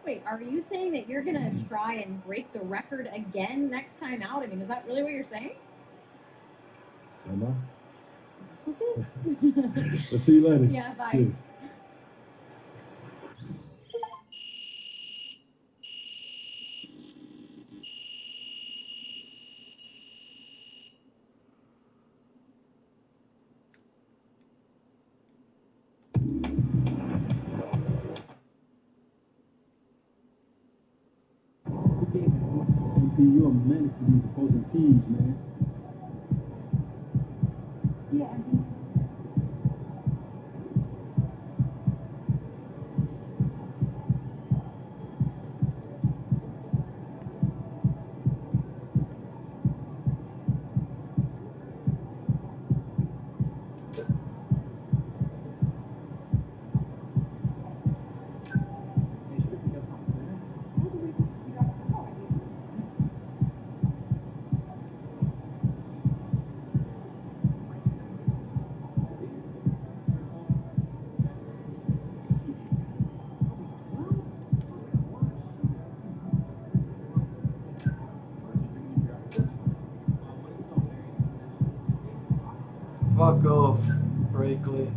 Wait, are you saying that you're gonna try and break the record again next time out? I mean, is that really what you're saying?
Am I?
We'll see.
Let's see you later.
Yeah, bye.
Cheers.
You're a menace to these opposing teams, man.
Yeah,
Fuck off, Breakley.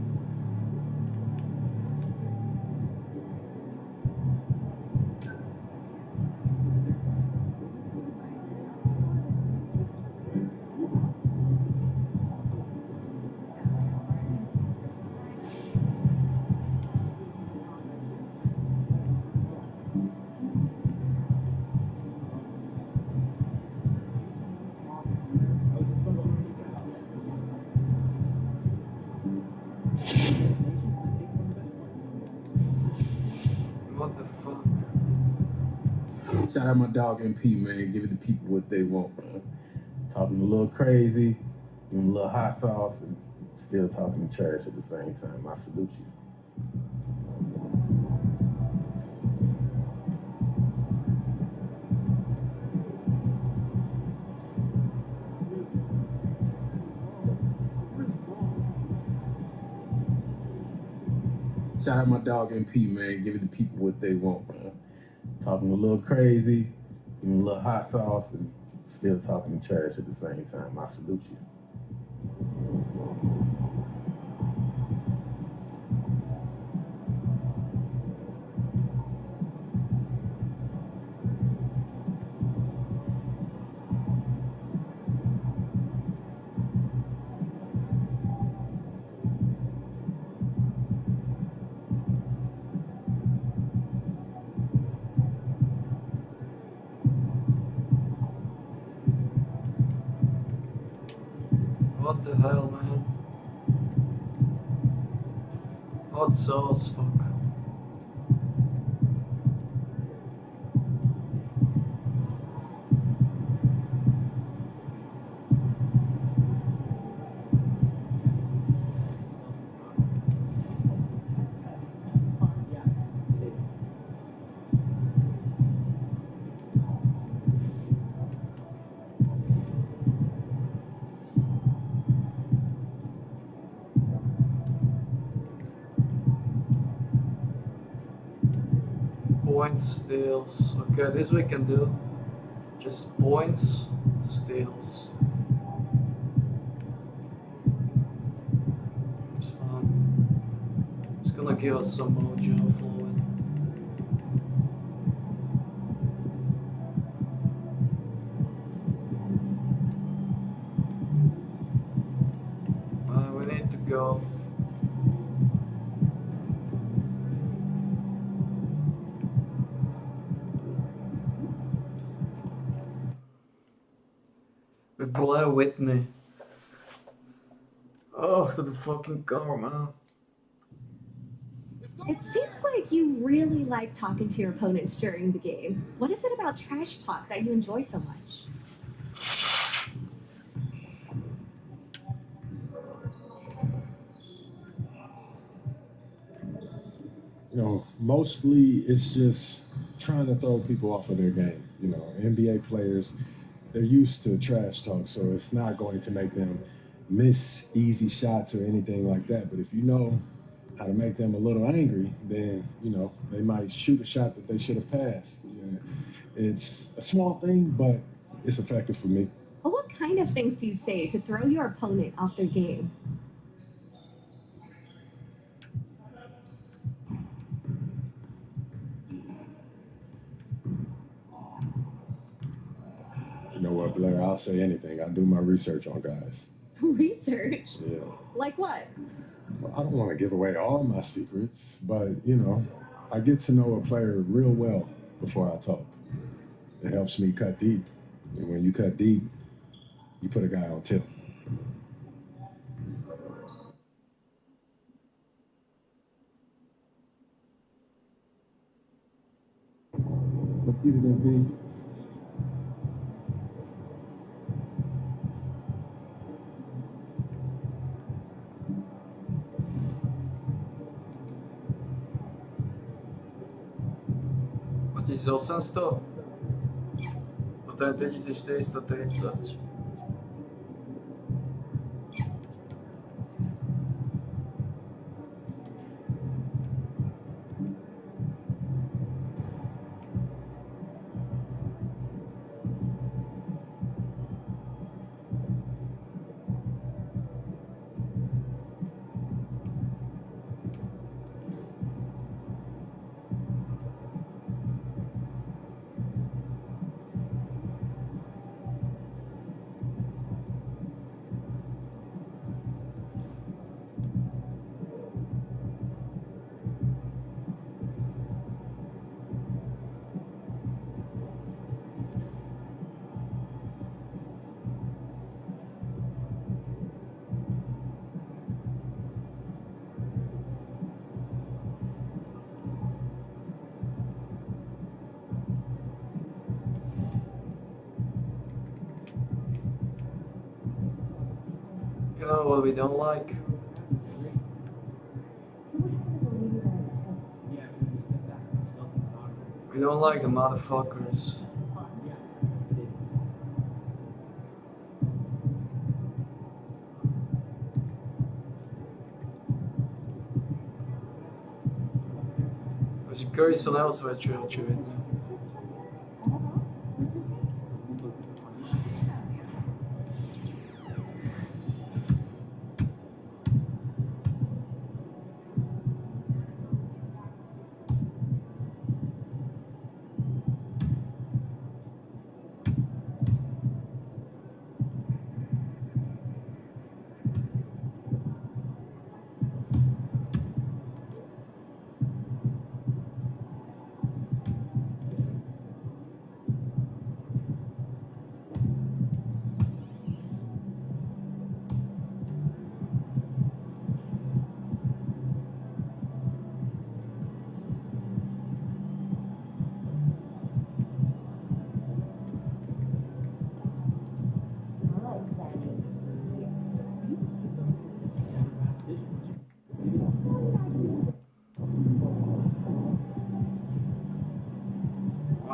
Shout out my dog MP, man. Give it the people what they want, man. Talking a little crazy, doing a little hot sauce, and still talking trash at the same time. I salute you. Shout out my dog MP, man. Give it the people what they want, man. Talking a little crazy, doing a little hot sauce, and still talking trash at the same time. I salute you.
What the hell, man? Hot sauce, fuck. Points, steals. Okay, this we can do. Just points, steals. It's fine. It's gonna give us some mojo flowing. We need to go. With Blair Whitney. Oh, to the fucking car, man.
It seems like you really like talking to your opponents during the game. What is it about trash talk that you enjoy so much?
You know, mostly it's just trying to throw people off of their game. You know, NBA players, they're used to trash talk, so it's not going to make them miss easy shots or anything like that. But if you know how to make them a little angry, then, you know, they might shoot a shot that they should have passed. Yeah. It's a small thing, but it's effective for me.
Well, what kind of things do you say to throw your opponent off their game?
You know what, Blair, I'll say anything. I do my research on guys.
Research?
Yeah.
Like what?
Well, I don't want to give away all my secrets, but, you know, I get to know a player real well before I talk. It helps me cut deep. And when you cut deep, you put a guy on tip.
Let's get it in, B.
A 1800? A to je 1430. know what we don't like? We don't like the motherfuckers. Takže Curry sa neosvedčuje očividne.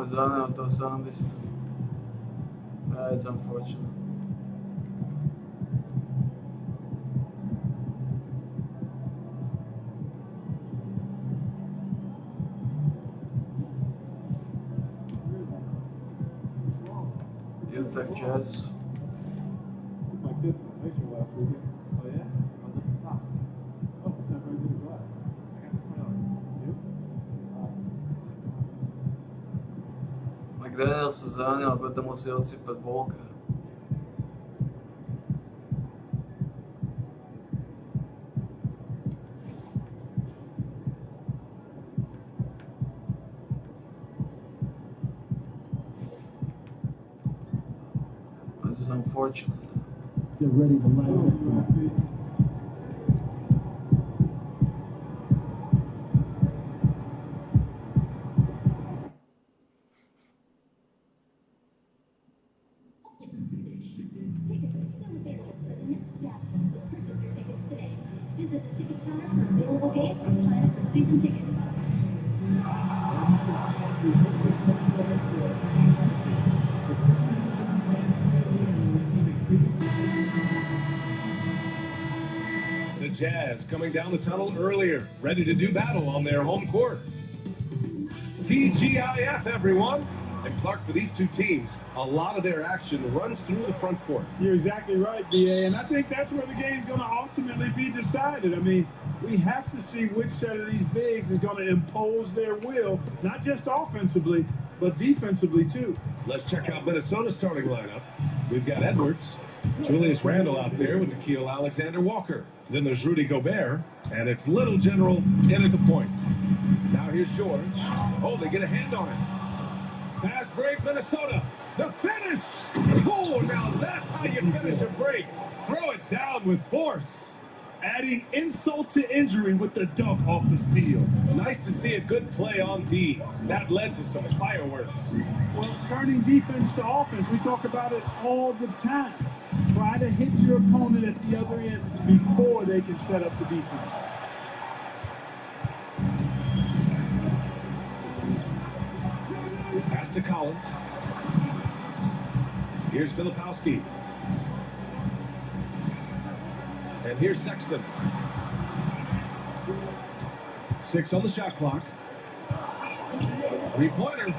Zone to sound this. It's unfortunate. Utah Jazz.
My kids were picture last weekend. Oh yeah? I was at the top. Oh, it's not very good as well. I got the $20. You?
McDaniel sa zranil, a potom musí odsypať Volka. This is unfortunate.
Get ready to line up to
The Jazz coming down the tunnel earlier, ready to do battle on their home court. TGIF, everyone. And Clark, for these two teams, a lot of their action runs through the front court.
You're exactly right, BA, and I think that's where the game's going to ultimately be decided. I mean, we have to see which set of these bigs is going to impose their will, not just offensively, but defensively too.
Let's check out Minnesota's starting lineup. We've got Edwards, Julius Randle out there with Nickeil Alexander-Walker. Then there's Rudy Gobert, and it's Little General in at the point. Now here's George. Oh, they get a hand on it. Fast break, Minnesota. The finish! Oh, now that's how you finish a break. Throw it down with force.
Adding insult to injury with the dunk off the steal.
Nice to see a good play on D. That led to some fireworks.
Well, turning defense to offense, we talk about it all the time. Try to hit your opponent at the other end before they can set up the defense.
Pass to Collins. Here's Filipowski. And here's Sexton. 6 on the shot clock. Three-pointer.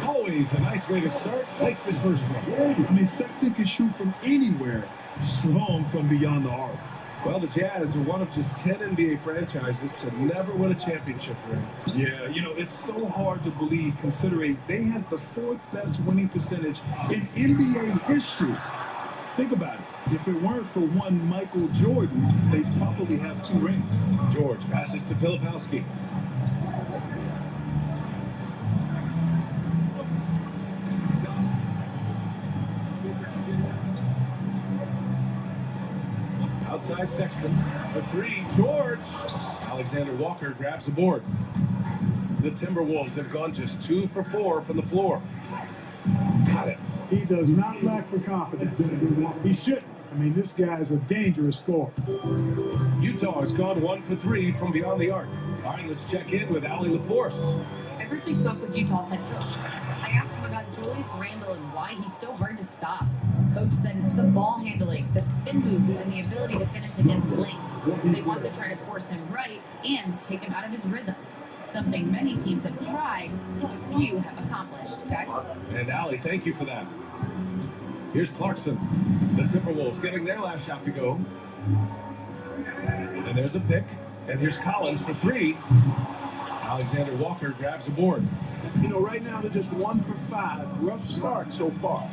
Always a nice way to start. Makes his first one.
I mean, Sexton can shoot from anywhere. Strong from beyond the arc.
Well, the Jazz are one of just 10 NBA franchises to never win a championship ring.
Yeah, you know, it's so hard to believe considering they had the 4th best winning percentage in NBA history. Think about it. If it weren't for one Michael Jordan, they'd probably have 2 rings.
George passes to Filipowski. Outside Sexton for 3. George. Alexander Walker grabs the board. The Timberwolves have gone just 2 for 4 from the floor. Got it.
He does not lack for confidence. He should.
I mean, this guy's a dangerous scorer.
Utah has gone 1 for 3 from beyond the arc. All right, let's check in with Allie LaForce.
I briefly spoke with Utah's head coach. I asked him about Julius Randle and why he's so hard to stop. Coach said it's the ball handling, the spin moves, and the ability to finish against length. They want to try to force him right and take him out of his rhythm. Something many teams have tried, but few have accomplished. Guys?
And Allie, thank you for that. Here's Clarkson. The Timberwolves getting their last shot to go. And there's a pick. And here's Collins for 3. Alexander Walker grabs a board.
You know, right now they're just 1 for 5. Rough start so far.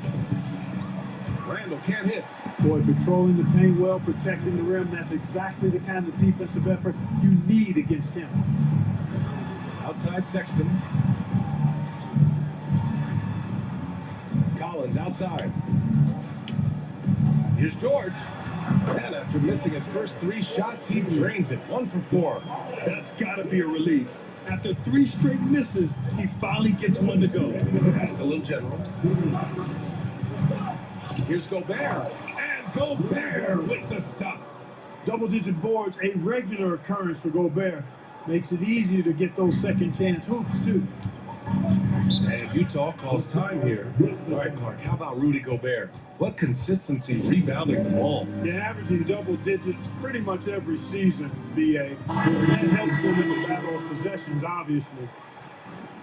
Randle can't hit.
Boy, patrolling the paint well, protecting the rim. That's exactly the kind of defensive effort you need against him.
Outside Sexton. Collins outside. Here's George. And after missing his first 3 shots, he drains it. 1 for 4.
That's got to be a relief. After 3 straight misses, he finally gets one to go.
That's the little general. Here's Gobert. And Gobert with the stuff.
Double-digit boards, a regular occurrence for Gobert. Makes it easier to get those second-chance hoops, too.
And Utah calls time here. All right, Clark, how about Rudy Gobert? What consistency rebounding the ball.
They're averaging double digits pretty much every season, BA. That helps them in the battle of possessions, obviously.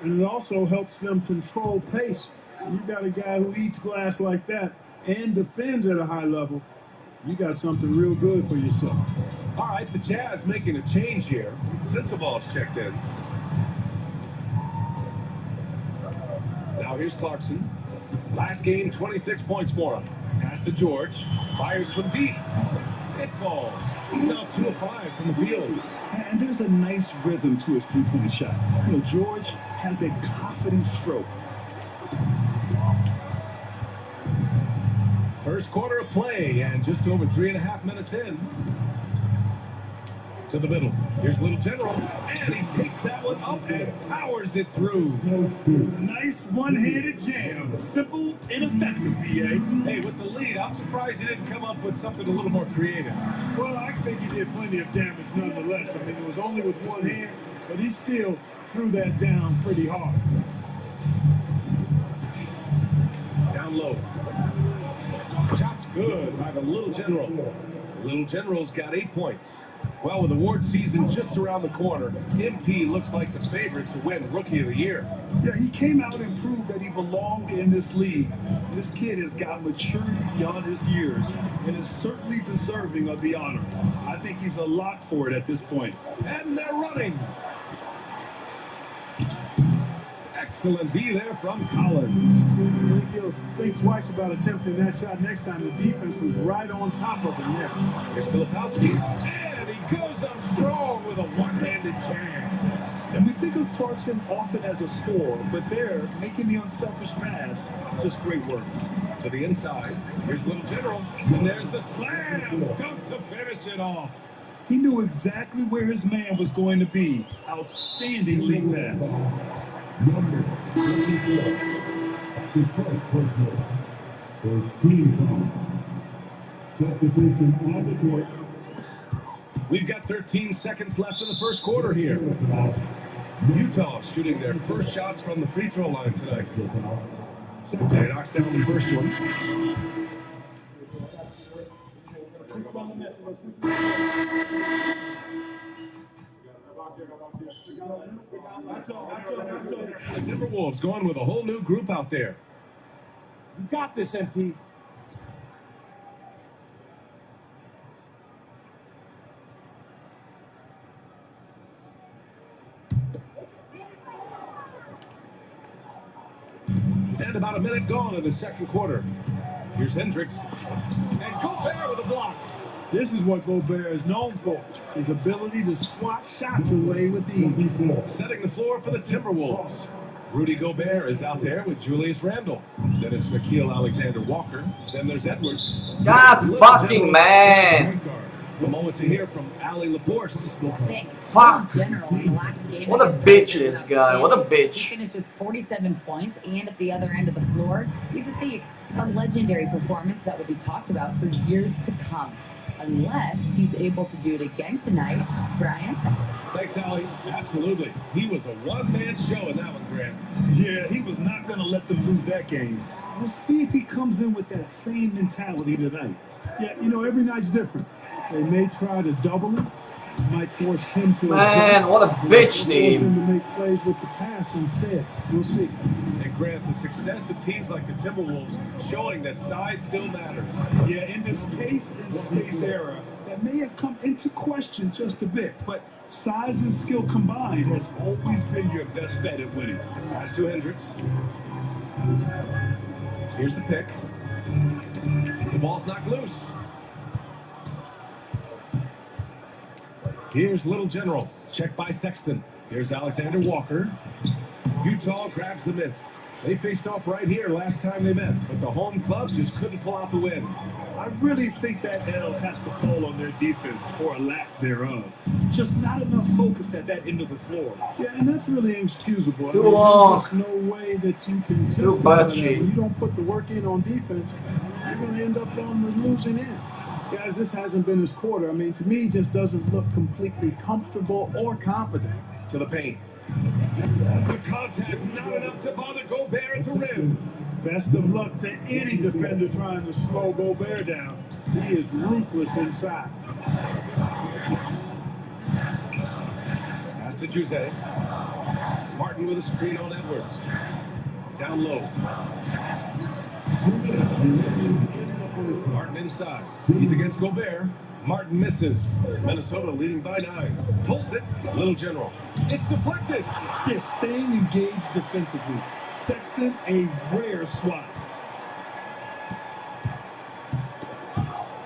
And it also helps them control pace. You've got a guy who eats glass like that and defends at a high level. You got something real good for yourself.
All right, the Jazz making a change here. Sensaball's checked in. Now here's Clarkson. Last game, 26 points for him. Pass to George. Fires from deep. It falls. He's now 2 of 5 from the field.
And there's a nice rhythm to his three-point shot. You know, George has a confident stroke.
First quarter of play, and just over 3.5 minutes in. To the middle. Here's Little General, and he takes that one up and powers it through.
Nice one-handed jam. Simple and effective, BA.
Hey, with the lead, I'm surprised he didn't come up with something a little more creative.
Well, I think he did plenty of damage nonetheless. I mean, it was only with one hand, but he still threw that down pretty hard.
Down low. Shot's good by the Little General. Little General's got 8 points. Well, with award season just around the corner, MP looks like the favorite to win Rookie of the Year.
Yeah, he came out and proved that he belonged in this league. This kid has got maturity beyond his years and is certainly deserving of the honor. I think he's a lock for it at this point.
And they're running. Excellent D there from Collins.
I think he'll think twice about attempting that shot next time. The defense was right on top of him there.
Here's Filipowski. And he goes up strong with a one-handed jam.
And we think of Clarkson often as a scorer, but they're making the unselfish pass. Just great work.
To the inside. Here's Little General. And there's the slam dunk to finish it off.
He knew exactly where his man was going to be. Outstanding lead pass.
Number 24. His first personal. There's team foul. Substitution on the court.
We've got 13 seconds left in the first quarter here. Utah shooting their first shots from the free throw line tonight. They knocks down the first one. The Timberwolves going with a whole new group out there.
You got this, MP.
And about a minute gone in the second quarter. Here's Hendricks. And Gobert with a block.
This is what Gobert is known for, his ability to swat shots away with ease.
Setting the floor for the Timberwolves. Rudy Gobert is out there with Julius Randle. Then it's Nickeil Alexander Walker. Then there's Edwards.
God fucking man!
A moment to hear from Allie LaForce.
Thanks.
Fuck.
General in the last game.
What a bitch this guy. What a bitch.
He finished with 47 points, and at the other end of the floor, he's a thief. A legendary performance that will be talked about for years to come. Unless he's able to do it again tonight. Brian?
Thanks, Allie. Absolutely. He was a one-man show in that one, Grant.
Yeah, he was not going to let them lose that game. We'll see if he comes in with that same mentality tonight. Yeah, you know, every night's different. They may try to double him. Might force him to
Man,
adjust.
what a bitch
Force
team.
him to make plays with the pass instead. We'll see.
And Grant, the success of teams like the Timberwolves showing that size still matters.
Yeah, in this pace and space era, that may have come into question just a bit, but size and skill combined has always been your best bet at winning.
Pass to Hendricks. Here's the pick. The ball's knocked loose. Here's Little General. Check by Sexton. Here's Alexander Walker. Utah grabs the miss. They faced off right here last time they met, but the home club just couldn't pull out the win.
I really think that L has to fall on their defense, or a lack thereof. Just not enough focus at that end of the floor. Yeah, and that's really inexcusable.
Too long.
There's no way that you can
Too
justify that.
butchy.
When you don't put the work in on defense, you're going to end up on the losing end. Guys, this hasn't been his quarter. I mean, to me, it just doesn't look completely comfortable or confident.
To the paint. The contact not enough to bother Gobert at the rim.
Best of luck to any defender trying to slow Gobert down. He is ruthless inside.
Pass to Jose. Martin with a screen on Edwards. Down low. Martin inside. He's against Gobert. Martin misses. Minnesota leading by 9. Pulls it. Little General. It's deflected.
Yeah, staying engaged defensively. Sexton, a rare swat.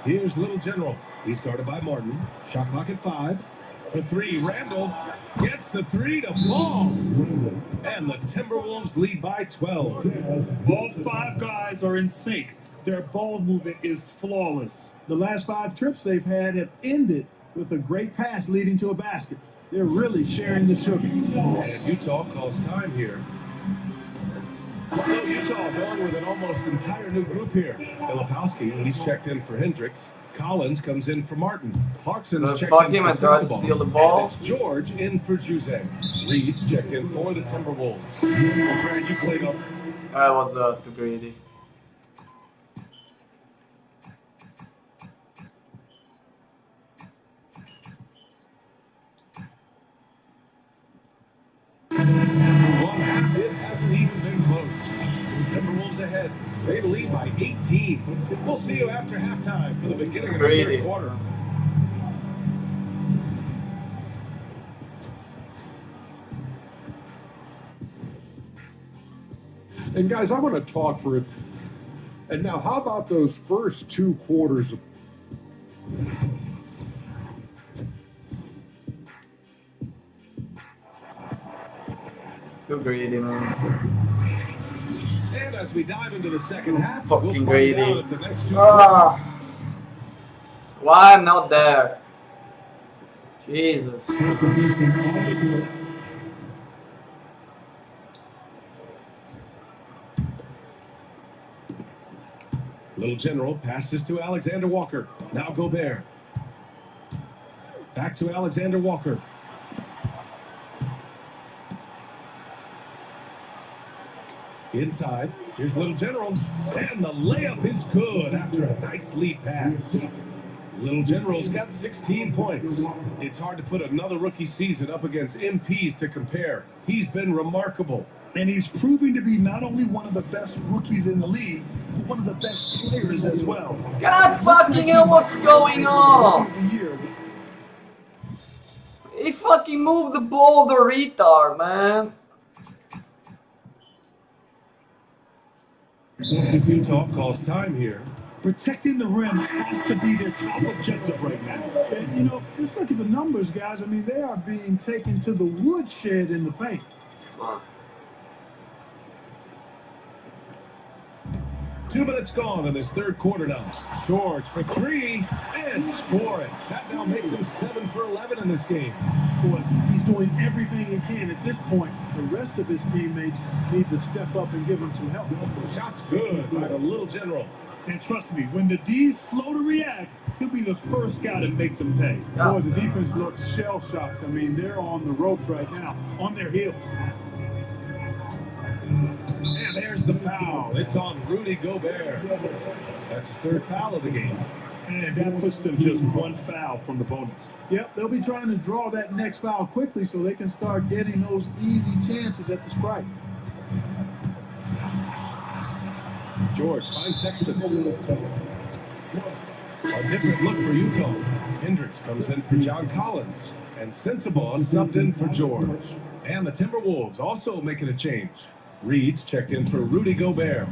Here's Little General. He's guarded by Martin. Shot clock at 5. For 3, Randall gets the 3 to fall. And the Timberwolves lead by 12.
All 5 guys are in sync. Their ball movement is flawless. The last 5 trips they've had have ended with a great pass leading to a basket. They're really sharing the sugar.
And Utah calls time here. So Utah going with an almost entire new group here. Filipowski, he's checked in for Hendricks. Collins comes in for Martin. Clarkson's checked
Fuck
in
him
for
and try to
Sensabaugh.
steal the ball.
And it's George in for Jose. Reed's checked in for the Timberwolves. Well, Grant, you played up.
I was too greedy.
One half, it hasn't even been close. Timberwolves ahead. They lead by 18. We'll see you after halftime for the beginning of the
Greedy.
third quarter.
And guys, I want to talk for it. And now, how about those first 2 quarters of
Too greedy, man.
And as we dive into the second half,
Fucking
we'll find
greedy.
out if the next 2
Ah. Why I'm not there? Jesus.
Little General passes to Alexander Walker. Now Gobert. Back to Alexander Walker. Inside. Here's Little General. And the layup is good after a nice lead pass. Little General's got 16 points. It's hard to put another rookie season up against MPs to compare. He's been remarkable.
And he's proving to be not only one of the best rookies in the league, but one of the best players as well.
God fucking hell, what's going on? He fucking moved the ball, the retard, man.
Utah calls time here.
Protecting the rim has to be their top objective right now. And, you know, just look at the numbers, guys. I mean, they are being taken to the woodshed in the paint.
Fuck.
2 minutes gone in this third quarter now. George for 3, and score it. That now makes him 7 for 11 in this game.
Boy, he's doing everything he can at this point. The rest of his teammates need to step up and give him some help.
Shot's good by the little general.
And trust me, when the D's slow to react, he'll be the first guy to make them pay. Boy, the defense looks shell-shocked. I mean, they're on the ropes right now, on their heels.
And there's the foul. It's on Rudy Gobert. That's his third foul of the game.
And that puts them just one foul from the bonus. Yep, they'll be trying to draw that next foul quickly so they can start getting those easy chances at the strike.
George finds Sexton. A different look for Utah. Hendricks comes in for John Collins. And Sensabaugh subbed in for George. And the Timberwolves also making a change. Reed's checked in for Rudy Gobert.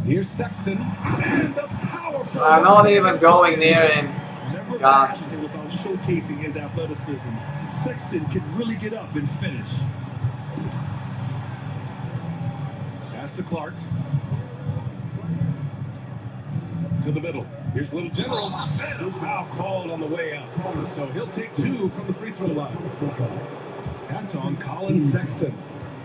Here's Sexton. And the powerful.
I'm not even going near him.
Never
God.
passionate about showcasing his athleticism. Sexton can really get up and finish.
Pass to Clark. To the middle. Here's Little General. And a foul called on the way out. So he'll take 2 from the free throw line. That's on Colin Sexton.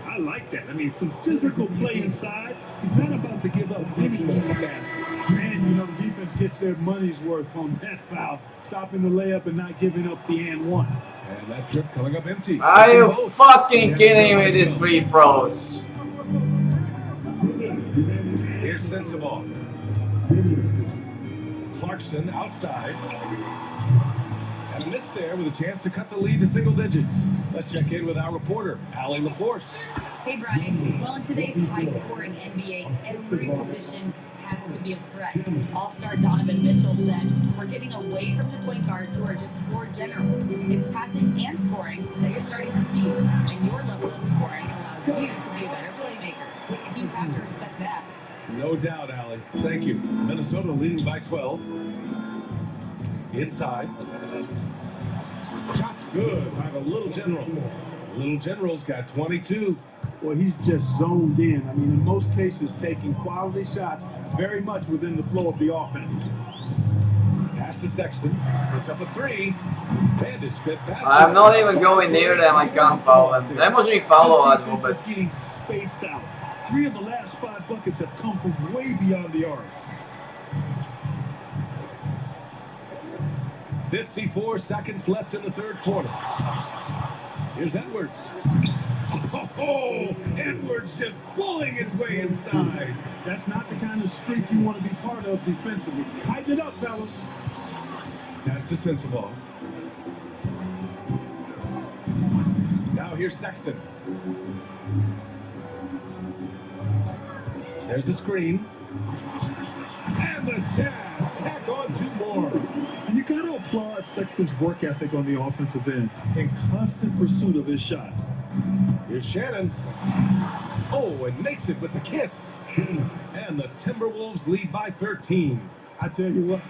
I like that. I mean, some physical play inside. He's not about to give up any easy baskets. And, you know, the defense gets their money's worth on that foul, stopping the layup and not giving up the and one.
And that trip coming up empty.
Are you fucking kidding me with these free throws?
Here's Sensabaugh. Clarkson outside. And a miss there with a chance to cut the lead to single digits. Let's check in with our reporter, Allie LaForce.
Hey, Brian. Well, in today's high-scoring NBA, every position has to be a threat. All-star Donovan Mitchell said, "We're getting away from the point guards who are just floor generals. It's passing and scoring that you're starting to see, and your level of scoring allows you to be a better playmaker. Teams have to respect that."
No doubt, Allie. Thank you. Minnesota leading by 12. Inside. Shot's good by the Little General. Little General's got 22.
Well, he's just zoned in. I mean, in most cases, taking quality shots very much within the flow of the offense.
Pass to Sexton. Puts up a 3. And his fifth basket.
I'm not even going near them. I can't foul them. They must be follow a little bit.
Getting spaced out. 3 of the last 5 buckets have come from way beyond the arc.
54 seconds left in the third quarter. Here's Edwards. Oh, Edwards just pulling his way inside.
That's not the kind of streak you want to be part of defensively. Tighten it up, fellas.
Pass to Sensabaugh. Now here's Sexton. There's the screen. And the Jazz tack on 2 more.
And you got to applaud Sexton's work ethic on the offensive end and constant pursuit of his shot.
Here's Shannon. Oh, and makes it with the kiss. And the Timberwolves lead by 13.
I tell you what,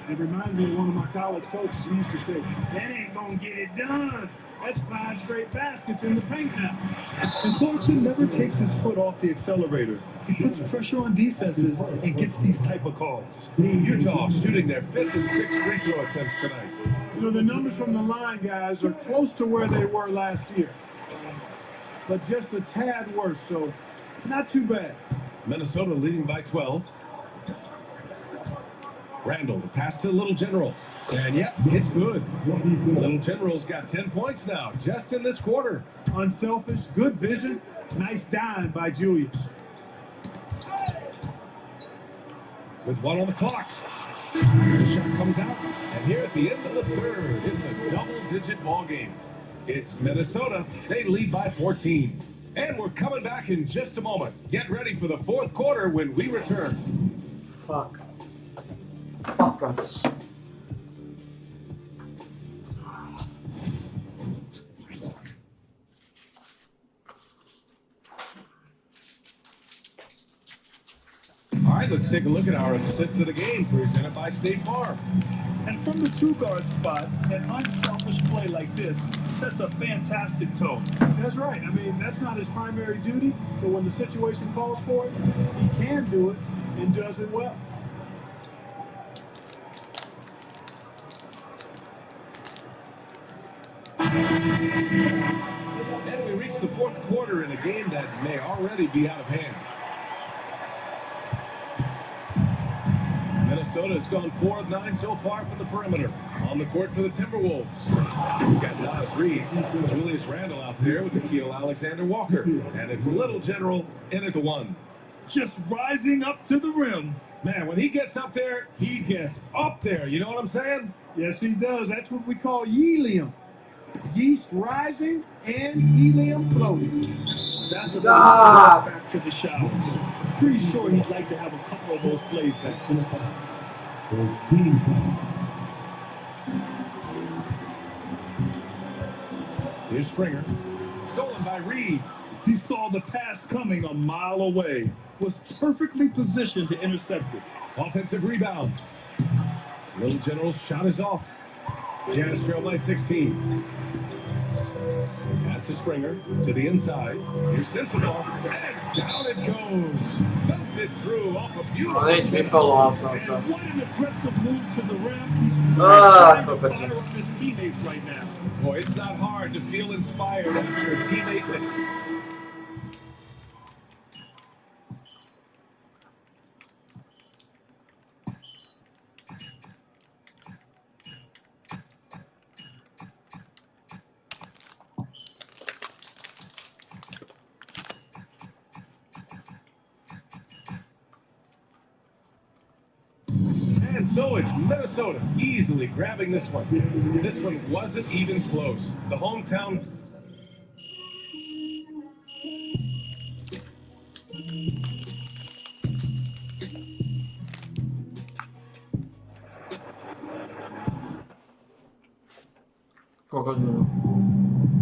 it reminded me of one of my college coaches who used to say, "That ain't going to get it done. That's 5 straight baskets in the paint now." And Clarkson never takes his foot off the accelerator. He puts pressure on defenses and gets these type of calls.
Utah shooting their 5th and 6th free throw attempts tonight.
You know, the numbers from the line, guys, are close to where they were last year. But just a tad worse, so not too bad.
Minnesota leading by 12. Randall, the pass to Little General. And yep, it's good. Little General's got 10 points now, just in this quarter.
Unselfish, good vision, nice dime by Julius.
With 1 on the clock. The shot comes out, and here at the end of the third, it's a double-digit ball game. It's Minnesota. They lead by 14. And we're coming back in just a moment. Get ready for the fourth quarter when we return.
Fuck. Fuck us.
All right, let's take a look at our assist of the game presented by State Farm.
And from the 2-guard spot, an unselfish play like this sets a fantastic tone. That's right. I mean, that's not his primary duty, but when the situation calls for it, he can do it and does it well.
And we reach the fourth quarter in a game that may already be out of hand. Minnesota has gone 4 of 9 so far from the perimeter. On the court for the Timberwolves. We've got Nas Reed, Julius Randle out there with Nickeil Alexander-Walker. And it's Little General in at the 1.
Just rising up to the rim.
Man, when he gets up there, he gets up there. You know what I'm saying?
Yes, he does. That's what we call helium. Yeast rising and helium floating. That's a back to the showers. Pretty sure he'd like to have a couple of those plays back.
First team foul.
Here's Springer. Stolen by Reed.
He saw the pass coming a mile away. Was perfectly positioned to intercept it.
Offensive rebound. Little General's shot is off. Jazz trail by 16. Pass to Springer to the inside. Here's Sensabaugh. And down it goes. Dumped it through off a beautiful.
Neće mi fallo
And what an aggressive move to the rim. He's
Ah,
trying to
to
fire up his teammates right now.
Boy, it's not hard to feel inspired after a teammate that... And so it's Minnesota easily grabbing this one. This one wasn't even close. The hometown...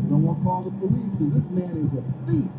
No one call the police because this man is a thief.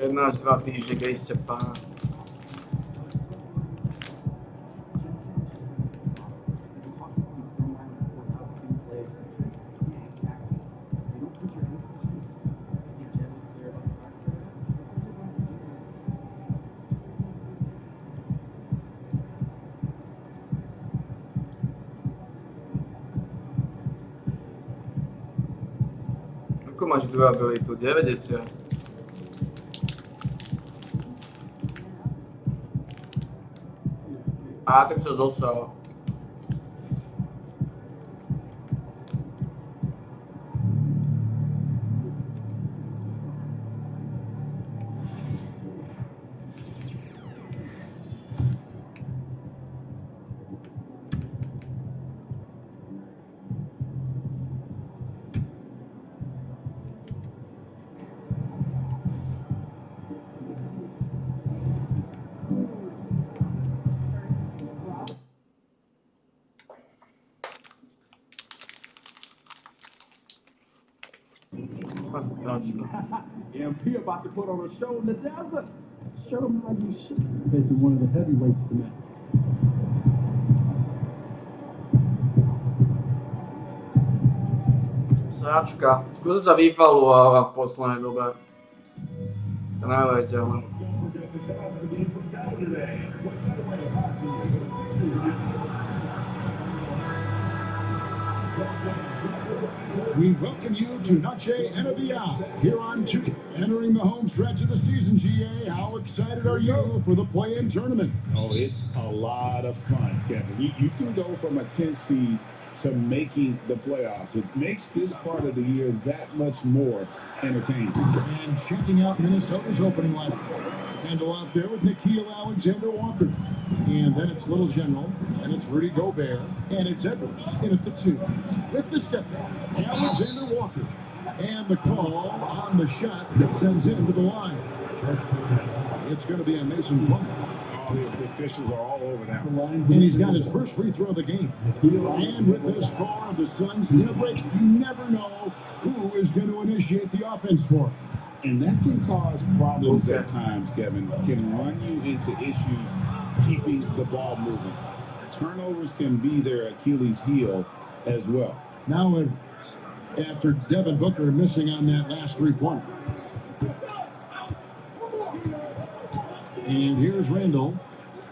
Jedna až 2 týždne, kde ste pána. Ako máš durabilitu? 90. A tak sa zosal.
EMP about to put on a show in the desert. Show them how you shoot. Facing one of the heavyweights tonight.
Sračka. Skúsim sa vyfalovať v poslednej dobe. To najlepšie, ale...
We welcome you to Noche NBA here on 2K. Entering the home stretch of the season, GA. How excited are you for the play-in tournament?
Oh, it's a lot of fun, Kevin. You can go from a 10th seed to making the playoffs. It makes this part of the year that much more entertaining.
And checking out Minnesota's opening lineup. Handle out there with Nickeil Alexander-Walker. And then it's Little General, and it's Rudy Gobert, and it's Edwards in at the 2. With the step back, Alexander-Walker. And the call on the shot that sends him to the line. It's going to be a Mason Plumlee.
Oh, the officials are all over that one.
And he's got his first free throw of the game. And with this score of the Suns in a break, you never know who is going to initiate the offense for him.
And that can cause problems at times, Kevin. Can run you into issues keeping the ball moving. Turnovers can be their Achilles heel as well.
Now, after Devin Booker missing on that last three-pointer. And here's Randall.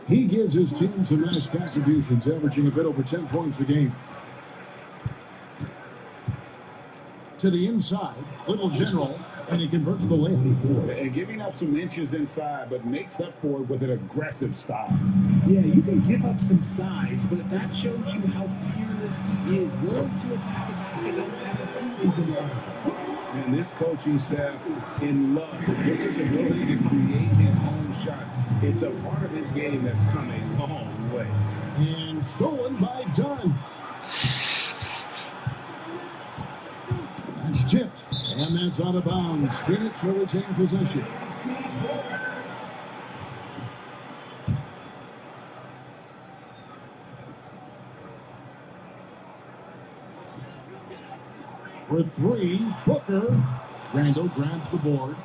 He gives his team some nice contributions, averaging a bit over 10 points a game. To the inside, Little General, and he converts the layup.
And giving up some inches inside, but makes up for it with an aggressive style.
Yeah, you can give up some size, but that shows you how fearless he is, willing to attack the basket no matter who is in front of him.
And this coaching staff in love with Booker's ability to create his own shot. It's a part of his game that's come a long way.
And stolen by Dunn. That's tipped, and that's out of bounds. Phoenix will retain possession. For three, Booker. Randall grabs the board.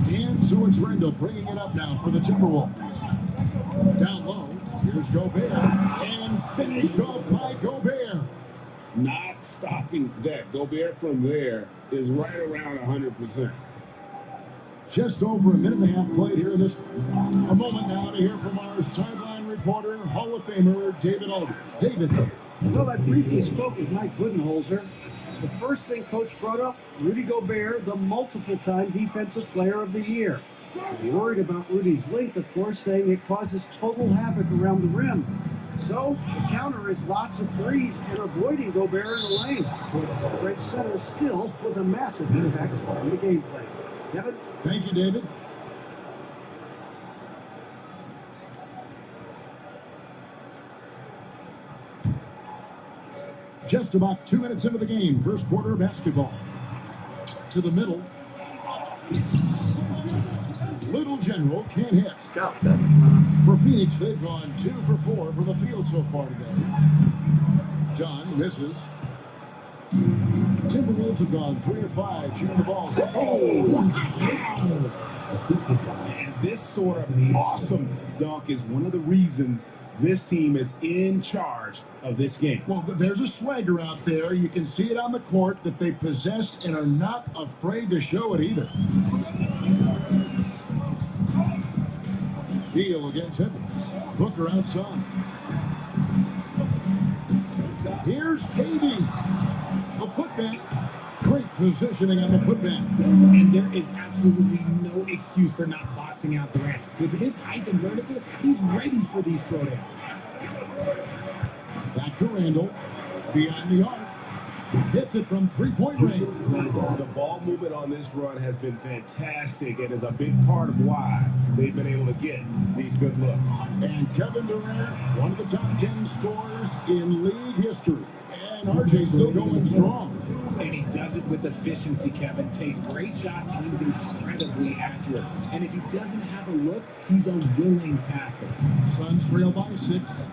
And so it's Randall bringing it up now for the Timberwolves. Down low, here's Gobert. And finished off by Gobert.
Not stopping that. Gobert from there is right around 100%.
Just over a minute and a half played here in this. A moment now to hear from our sideline reporter, Hall of Famer David Aldridge. David.
Well, I briefly spoke with Mike Budenholzer. The first thing Coach brought up, Rudy Gobert, the multiple-time Defensive Player of the Year. He worried about Rudy's length, of course, saying it causes total havoc around the rim. So, the counter is lots of threes and avoiding Gobert in the lane. The French center still with a massive impact on the gameplay. Kevin?
Thank you, David. Just about 2 minutes into the game, first quarter of basketball. To the middle. Little General can't hit. For Phoenix, they've gone 2 for 4 from the field so far today. Dunn misses. Timberwolves have gone 3 of 5 shooting the ball.
And this sort of awesome dunk is one of the reasons this team is in charge of this game.
Well, there's a swagger out there. You can see it on the court that they possess and are not afraid to show it either. Deal against him. Booker outside. Here's KD. The putback. Great positioning on the putback.
And there is absolutely no excuse for not boxing out Durant. With his height and vertical, he's ready for these throwdowns.
Back to Randall. Behind the arc. Hits it from three-point range.
The ball movement on this run has been fantastic and is a big part of why they've been able to get these good looks.
And Kevin Durant, one of the top 10 scorers in league history. And RJ still going strong.
And he does it with efficiency, Kevin. Takes great shots and he's incredibly accurate. And if he doesn't have a look, he's a willing passer.
Suns trail by 6.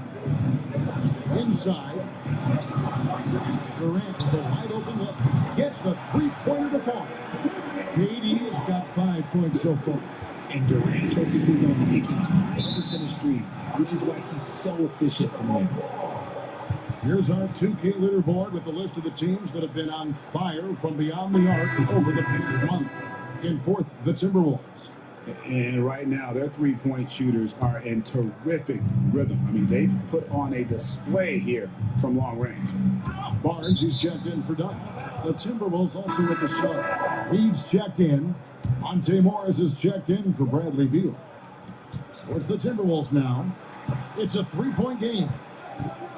Inside. Durant with a wide open look. Gets the three-pointer to fall. KD has got 5 points so far.
And Durant focuses on taking high percentage threes, which is why he's so efficient from there.
Here's our 2K leaderboard with the list of the teams that have been on fire from beyond the arc over the past month. In fourth, the Timberwolves.
And right now, their three-point shooters are in terrific rhythm. I mean, they've put on a display here from long range.
Barnes, he's checked in for Dunn. The Timberwolves also with the sub. Reed's checked in. Monte Morris is checked in for Bradley Beal. So it's the Timberwolves now. It's a three-point game.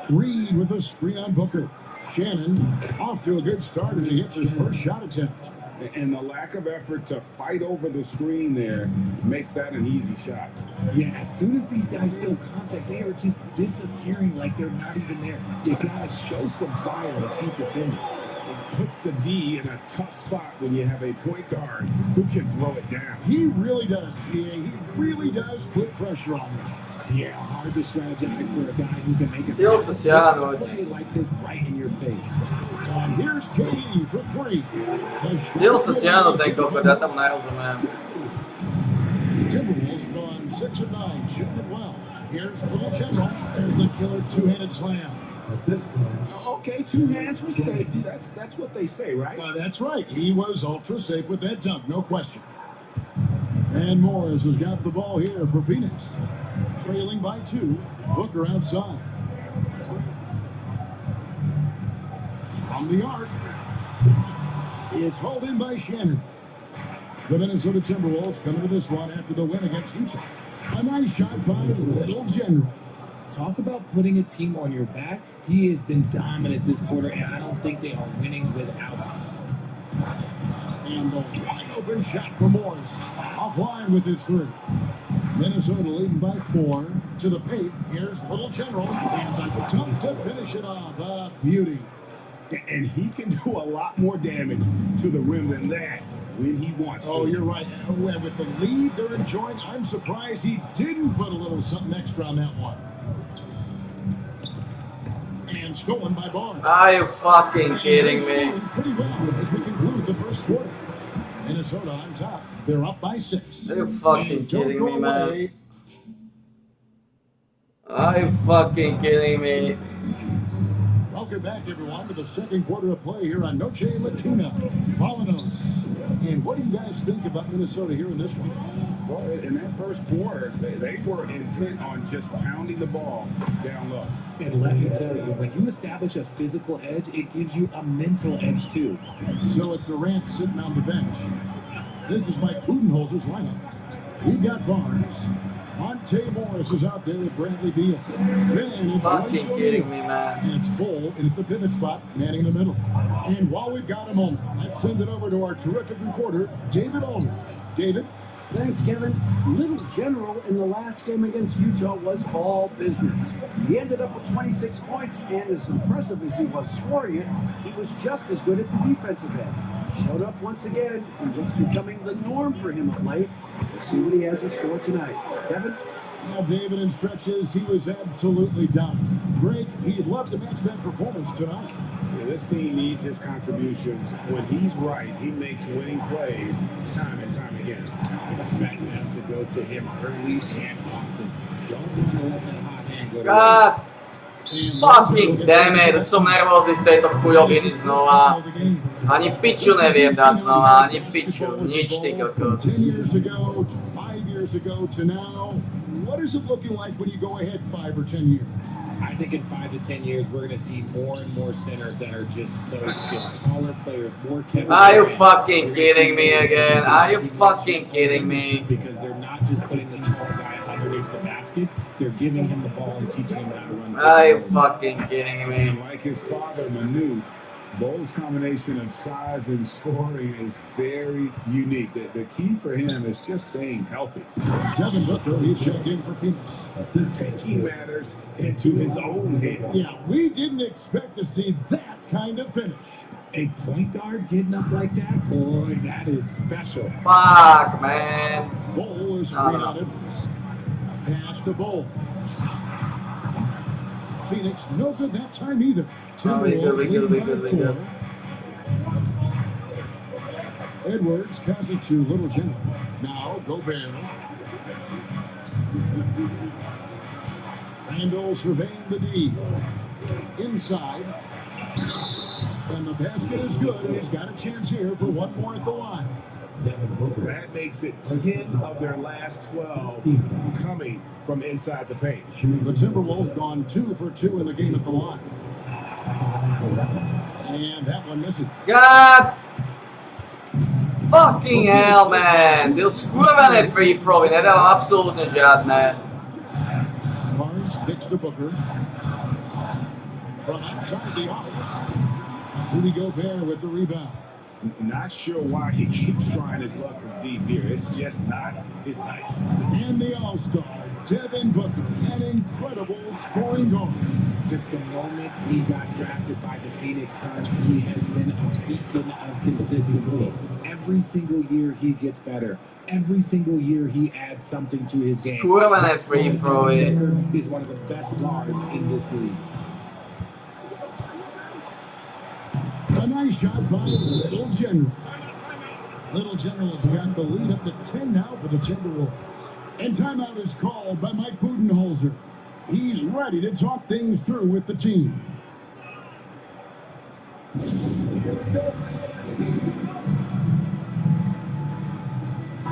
Reed with a screen on Booker. Shannon off to a good start as he hits his first shot attempt.
And the lack of effort to fight over the screen there makes that an easy shot.
Yeah, as soon as these guys feel contact, they are just disappearing like they're not even there. You gotta show some fire to keep defending.
puts the D in a tough spot when you have a point guard who can throw it down.
He really does, PA. He really does put pressure on them.
Yeah, hard to strategize for a guy who can make a
Steals the Seattle.
play like this right in your face.
And here's KD for three.
Cijelo se sjajno taj koliko da tamo ne razumem.
Timberwolves have gone 6 of 9, shooting it well. Here's Little General. There's the killer two-handed slam.
Okay, 2 hands for safety. That's what they say, right?
That's right. He was ultra safe with that dunk, no question. And Morris has got the ball here for Phoenix. Trailing by 2. Booker outside. From the arc. It's hauled in by Shannon. The Minnesota Timberwolves coming to this one after the win against Utah. A nice shot by Little General.
Talk about putting a team on your back. He has been dominant this quarter, and I don't think they are winning without him.
And the wide open shot for Morris. Offline with his 3. Minnesota leading by 4 to the paint. Here's Little General. And a dunk to finish it off. A beauty.
And he can do a lot more damage to the rim than that when he wants to.
Oh, you're right. With the lead they're enjoying, I'm surprised he didn't put a little something extra on that one. And stolen by Barnes.
Are you fucking kidding me?
Pretty well as we conclude the first quarter. Minnesota on top. They're up by 6.
Are you fucking kidding me, man? Are you fucking kidding me?
Welcome back, everyone, to the second quarter of play here on Noche Latina. Volanos. And what do you guys think about Minnesota here in this one?
Well, in that first quarter, they were intent on just pounding the ball down low.
And let me tell you, when you establish a physical edge, it gives you a mental edge too.
So with Durant sitting on the bench, this is Mike Budenholzer's lineup. We've got Barnes. Monte Morris is out there with Bradley Beal. Then it's
Fucking kidding me, man.
And it's Bull in at the pivot spot, manning the middle. And while we've got a moment, let's send it over to our terrific reporter, David Aldridge. David?
Thanks, Kevin. Little General in the last game against Utah was all business. He ended up with 26 points, and as impressive as he was scoring it, he was just as good at the defensive end. Showed up once again, and what's becoming the norm for him of late. Let's see what he has in store tonight. Kevin?
Now, David, in stretches, he was absolutely dominant. Greg, he'd love to match that performance tonight.
Yeah, this team needs his contributions. When he's right, he makes winning plays time and time again.
Expect them to go to him early and often. Don't want to let that hot hand go to
God fucking damn it, som nervózny z tejto chujoviny znova. Ani piču neviem dať znova, ani piču, nič ty kokos.
10 years ago, 5 years ago to now, what is it looking like when you go ahead 5 or 10 years?
I think in 5 to 10 years, we're going to see more and more centers that are just so skilled. Taller players, more Kevin.
Are you fucking kidding me again? Are you fucking kidding me?
Because they're not just putting the tall guy underneath the basket, they're giving him the ball and teaching him how to run.
Are you fucking kidding me?
Like his father, Manu, Bo's combination of size and scoring is very unique. The key for him is just staying healthy.
Devin Booker, he's checked in for Phoenix.
Taking matters into his own hands.
Yeah, we didn't expect to see that kind of finish.
A point guard getting up like that, boy, that is special.
Fuck, man.
Bull is straight out Edwards. Pass to Bull. Phoenix, no good that time either.
Oh, we good.
Edwards passes it to Little General. Now, Gobert. Randall surveying the D. Inside. And the basket is good, and he's got a chance here for one more at the line.
That makes it 10 of their last 12 coming from inside the paint.
The Timberwolves gone 2 for 2 in the game at the line. And that one misses.
God fucking hell, man. Ty skurvené free throwy, nedávam absolútne žiadne.
Barnes kicks to Booker. From outside the arc. Rudy Gobert with the rebound.
Not sure why he keeps trying his luck from deep here. It's just not his night.
And the All-Star, Devin Booker, an incredible scoring guard.
Since the moment he got drafted by the Phoenix Suns, he has been a beacon of consistency. Every single year he gets better. Every single year he adds something to his game.
Skurvené free throwy.
Booker is one of the best guards in this league.
A nice shot by Little General. Little General has got the lead up to 10 now for the Timberwolves. And timeout is called by Mike Budenholzer. He's ready to talk things through with the team.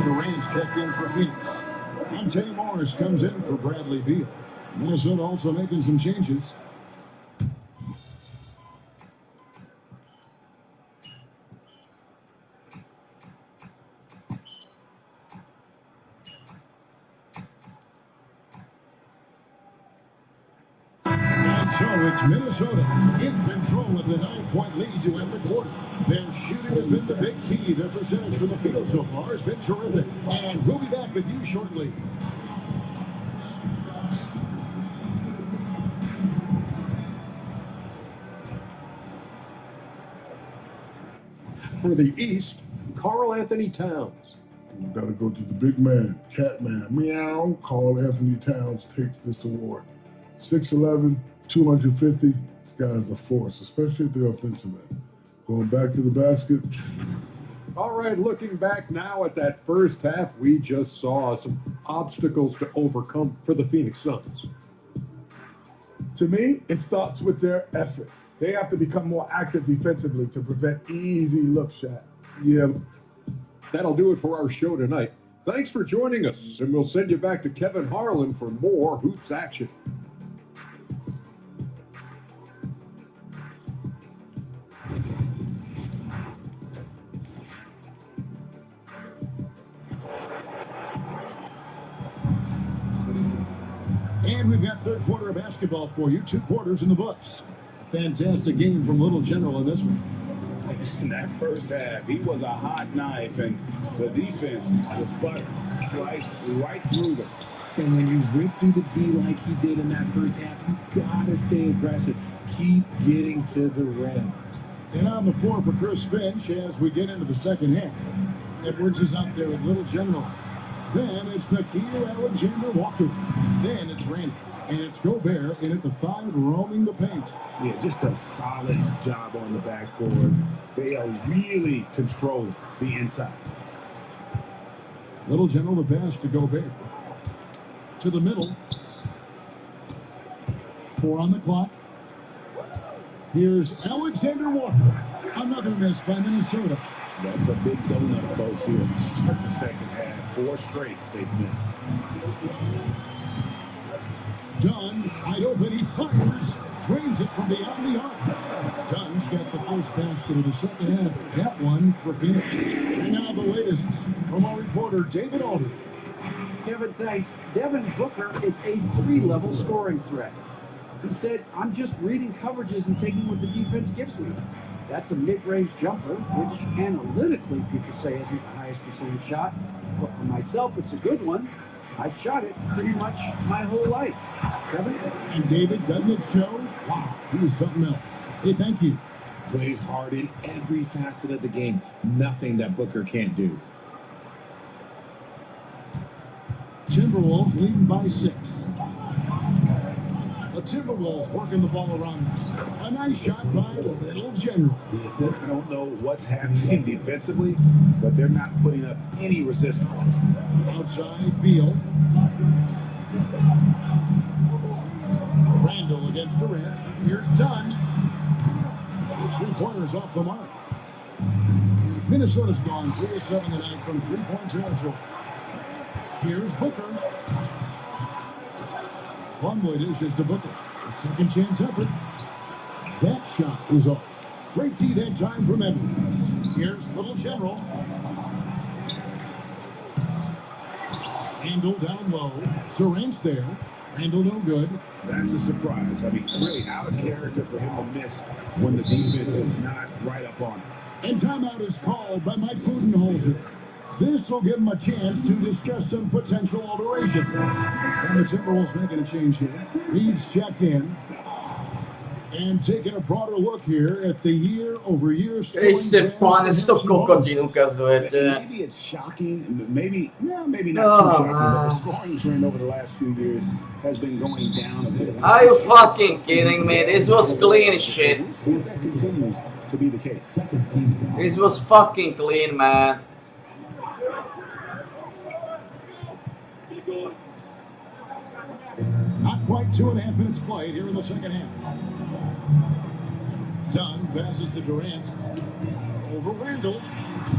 Durant's checked in for Phoenix. Monte Morris comes in for Bradley Beal. Minnesota also making some changes. It's Minnesota in control of the 9-point lead to end the quarter. Their shooting has been the big key. Their percentage from the field so far has been terrific. And we'll be back with you shortly.
For the East, Karl Anthony Towns.
Got to go to the big man, Catman. Meow. Karl Anthony Towns takes this award. 6'11", 250. This guy's a force, especially at the offensive end. Going back to the basket.
All right, looking back now at that first half, we just saw some obstacles to overcome for the Phoenix Suns.
To me, it starts with their effort. They have to become more active defensively to prevent easy look shots. Yeah.
That'll do it for our show tonight. Thanks for joining us, and we'll send you back to Kevin Harlan for more Hoops action.
And we've got third quarter of basketball for you. 2 quarters in the books. A fantastic game from Little General in this one.
In that first half, he was a hot knife, and the defense was butter, sliced right through them.
And when you rip through the D like he did in that first half, you gotta stay aggressive. Keep getting to the rim.
And on the floor for Chris Finch as we get into the second half. Edwards is out there with Little General. Then it's Nickeil Alexander-Walker. Then it's Randy. And it's Gobert in at the 5, roaming the paint.
Yeah, just a solid job on the backboard. They are really controlling the inside.
Little General the pass to Gobert. To the middle. 4 on the clock. Here's Alexander Walker. Another miss by Minnesota.
That's a big donut, folks, here to start the second half. 4 straight they've missed.
Dunn, wide open, he fires, drains it from beyond the arc. Dunn's got the first basket of the second half. That one for Phoenix. And now the latest from our reporter, David Aldridge.
Kevin, thanks. Devin Booker is a 3-level scoring threat. He said, I'm just reading coverages and taking what the defense gives me. That's a mid-range jumper, which analytically people say isn't the highest percentage shot. But for myself, it's a good one. I've shot it pretty much my whole life. Kevin?
And David, doesn't it show? Wow, he was something else. Hey, thank you.
Plays hard in every facet of the game. Nothing that Booker can't do.
Timberwolves leading by 6. The Timberwolves working the ball around them. A nice shot by Little General.
I don't know what's happening defensively, but they're not putting up any resistance.
Outside, Beal. Randall against Durant. Here's Dunn. His 3-pointers off the mark. Minnesota's gone 3 of 7 tonight from 3-point territory. Here's Booker. Plumlee dishes to Booker. A second chance effort. That shot is off. Great D that time from Edwards. Here's Little General. Randall down low. Durant's there. Randall no good.
That's a surprise. I mean, really out of character for him to miss when the defense is not right up on him.
And timeout is called by Mike Budenholzer. This will give him a chance to discuss some potential alterations. And the Timberwolves making a change here. Reed's checked in. And taking a broader look here at the year-over-year
Ej se, pane, si to kokotín ukazujete.
Maybe it's shocking, maybe not too shocking, but the scoring trend over the last few years has been going down a bit.
Are you fucking kidding me? This was clean shit.
We'll see if that continues to be the case.
This was fucking clean, man.
Not quite 2.5 minutes played here in the second half. Dunn passes to Durant. Over Randall.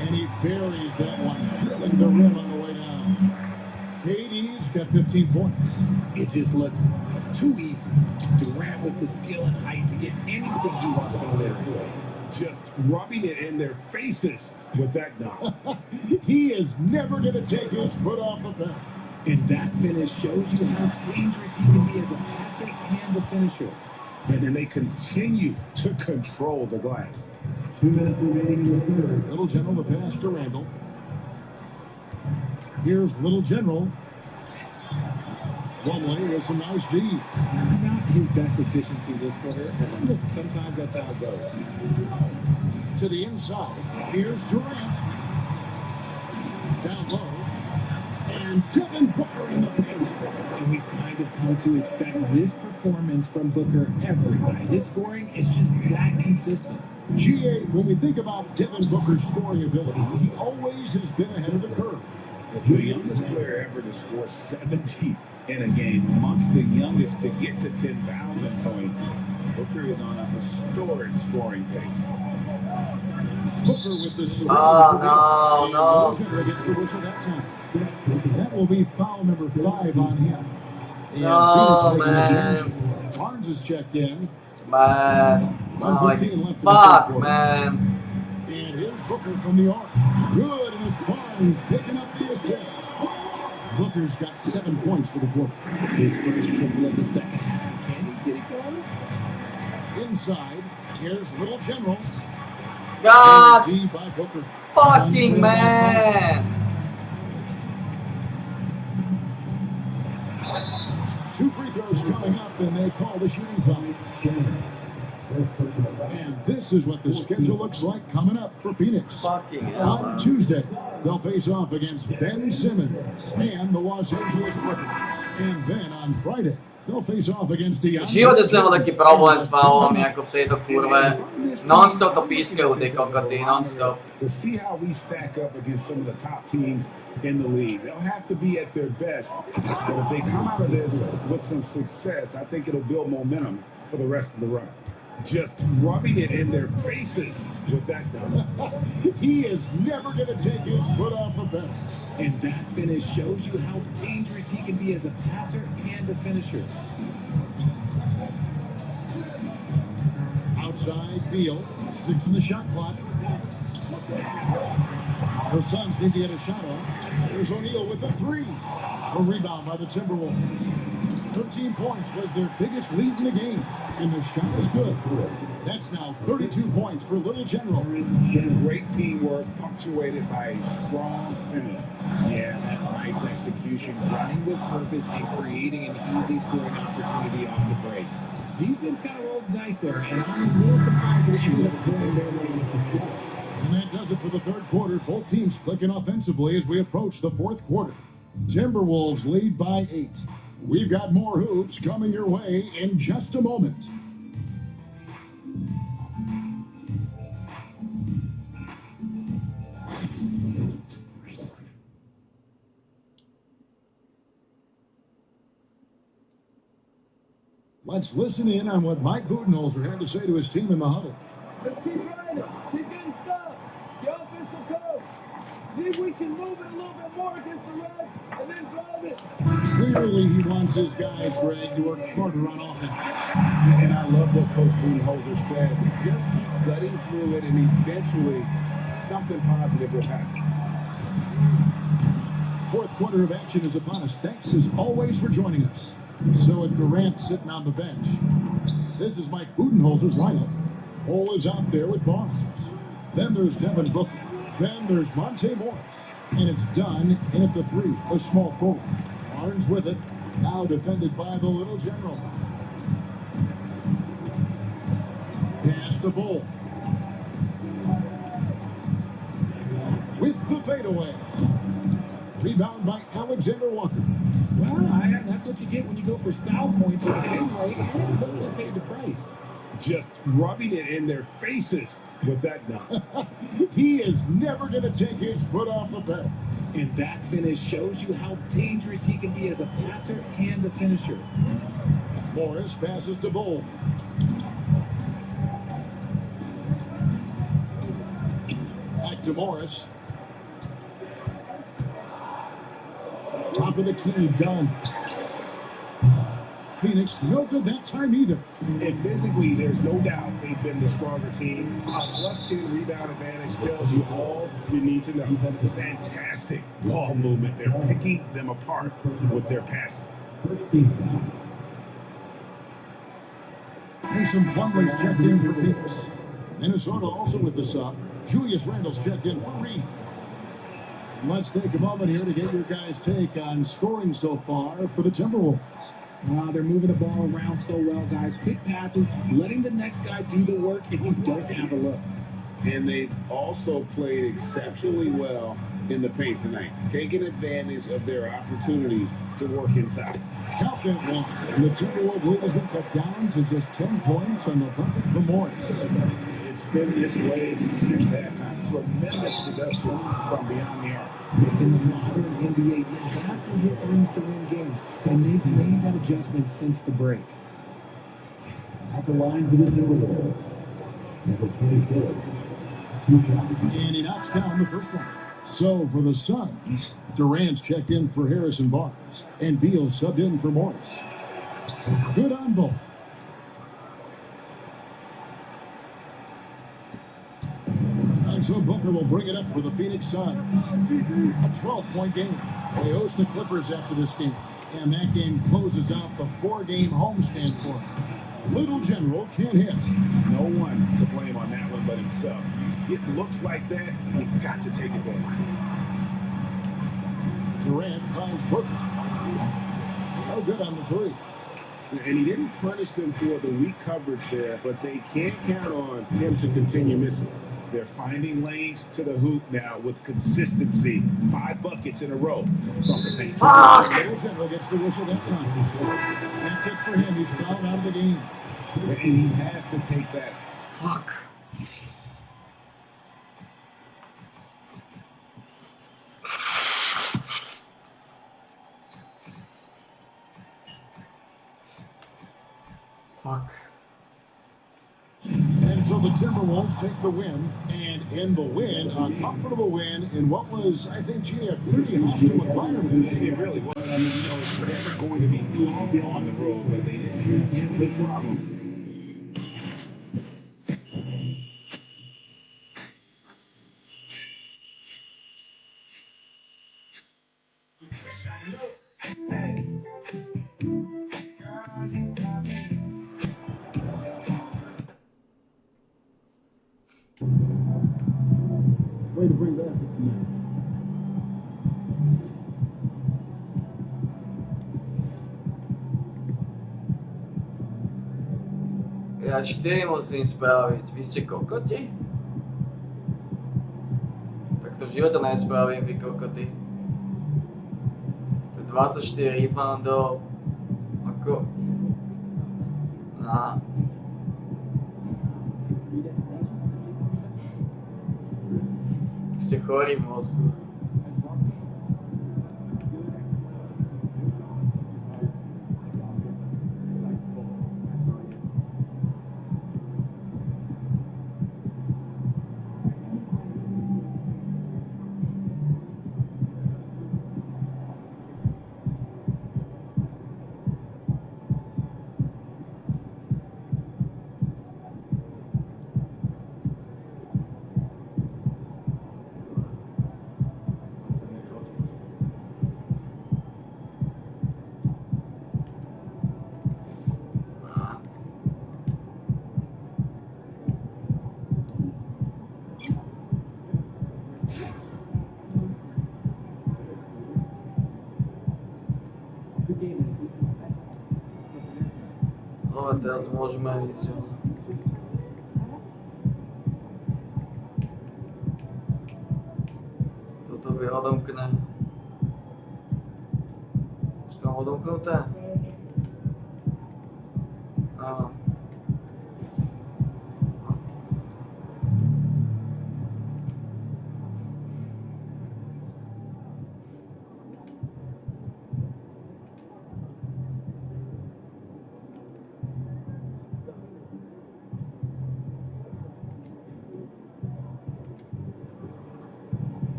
And he buries that one, drilling the rim on the way down. KD's got 15 points.
It just looks too easy. Durant with the skill and height to get anything he wants from there.
Just rubbing it in their faces with that dunk.
He is never going to take his foot off the pedal.
And that finish shows you how dangerous he can be as a passer and a finisher.
And then they continue to control the glass.
2 minutes remaining in the third.
Little General, the pass to Randall. Here's Little General. Plumlee with some nice D.
Not his best efficiency this quarter. Sometimes that's how it goes.
To the inside. Here's Durant. Down low. And Devin Booker in the paint.
And we've kind of come to expect this performance from Booker every night. His scoring is just that consistent.
GA, when we think about Devin Booker's scoring ability, he always has been ahead of the curve.
The youngest player ever to score 70 in a game, amongst the youngest to get to 10,000 points. Booker is on a historic scoring pace.
Booker with the
no.
Gets the whistle that time. That will be foul number 5 on him.
No, man.
Barnes is checked in.
Man. Fuck, man.
And here's Booker from the arc. Good, and it's Barnes picking up the assist. Booker's got 7 points for the quarter.
His first triple of the second half. Can he get it going?
Inside, here's Little General.
God
D by Booker.
fucking man.
2 free throws coming up, and they call the shooting foul. And this is what the schedule looks like coming up for Phoenix.
Fucking hell.
On Tuesday, they'll face off against Ben Simmons and the Los Angeles Clippers. And then on Friday, they'll face off against DeAndre.
Životě jsem měl taky problém s foulem, jako v této kurve. Non-stop to pískaju, ty kokoty, non-stop.
To see how we stack up against some of the top teams in the league. They'll have to be at their best. But if they come out of this with some success, I think it'll build momentum for the rest of the run. Just rubbing it in their faces with that dunk.
He is never going to take his foot off the pedal.
And that finish shows you how dangerous he can be as a passer and a finisher.
Outside, Beal, 6 in the shot clock. The Suns need to get a shot off. There's O'Neal with the 3. A rebound by the Timberwolves. 13 points was their biggest lead in the game, and the shot is good. That's now 32 points for Little General.
Great teamwork, punctuated by a strong finish.
Yeah, that's nice execution, running with purpose and creating an easy scoring opportunity off the break. Defense got to roll the dice there, and I'm a little surprised they ended up going their way with the miss.
And that does it for the third quarter. Both teams clicking offensively as we approach the fourth quarter. Timberwolves lead by 8. We've got more hoops coming your way in just a moment. Let's listen in on what Mike Budenholzer had to say to his team in the huddle.
Just keep running it. Keep getting stuff. The offensive code. See if we can move it a little bit more against the Reds and then drive it.
Clearly, he wants his guys, Greg, to work harder on offense.
And I love what Coach Budenholzer said. Just keep gutting through it, and eventually something positive will happen.
Fourth quarter of action is upon us. Thanks, as always, for joining us. So with Durant sitting on the bench, this is Mike Budenholzer's lineup. Cole is out there with Barnes. Then there's Devin Booker. Then there's Monte Morris. And it's Dunn in at the 3, a small forward. Barnes with it, now defended by the Little General. Bull. With the fadeaway. Rebound by Alexander Walker.
Well, that's what you get when you go for style points anyway, and hopefully paid the price.
Just rubbing it in their faces with that dunk.
He is never going to take his foot off the pedal.
And that finish shows you how dangerous he can be as a passer and a finisher.
Morris passes to Bull. Back to Morris. Top of the key, done. Phoenix, no good that time either.
And physically, there's no doubt they've been the stronger team. A +10 rebound advantage tells you all you need to know. Fantastic ball movement. They're picking them apart with their passing.
First team foul.
Mason Plumlee's checked in for Phoenix. Minnesota also with the sub. Julius Randle's checked in for Reed. And let's take a moment here to get your guys' take on scoring so far for the Timberwolves.
Wow, they're moving the ball around so well, guys. Quick passes, letting the next guy do the work if you don't have a look.
And they've also played exceptionally well in the paint tonight, taking advantage of their opportunity to work inside.
Count that one. And the Timberwolves lead has been cut down to just 10 points on the bucket for Morris.
It's been this way since halftime. Tremendous production from beyond the arc.
In the modern NBA, you have to hit threes to win games, and they've made that adjustment since the break.
At the line for the Timberwolves. Number 24. 2 shots.
And he knocks down the first one. So for the Suns, Durant's checked in for Harrison Barnes, and Beal subbed in for Morris. Good on both. And so Booker will bring it up for the Phoenix Suns. A 12-point game. They host the Clippers after this game, and that game closes out the 4-game homestand for them. Little General can't hit.
No one to blame on that one but himself. You get looks like that, you've got to take advantage.
Durant finds Booker. No good on the three.
And he didn't punish them for the weak coverage there, but they can't count on him to continue missing. They're finding lanes to the hoop now with consistency. 5 buckets in a row from the paint.
Little General gets the whistle that time. That's it for him. He's fouled out of the game.
And he has to take that.
Fuck. Fuck.
And so the Timberwolves take the win, and in the win, a comfortable win in what was, I think, G, a pretty hostile environment.
It really was. I mean, you know, it's never going to be easy on the road, but they didn't have too many problems.
Way to bring that up tonight.
Ja 4 musím spraviť. Vy ste kokoti? Tak to v živote nespravím, vy kokoty. To je 24 reboundov. Ako... Nah. Ste chorí v mozgu. No a teraz môžeme ísť. Jakoby odomkne. Už to mám odomknuté? No.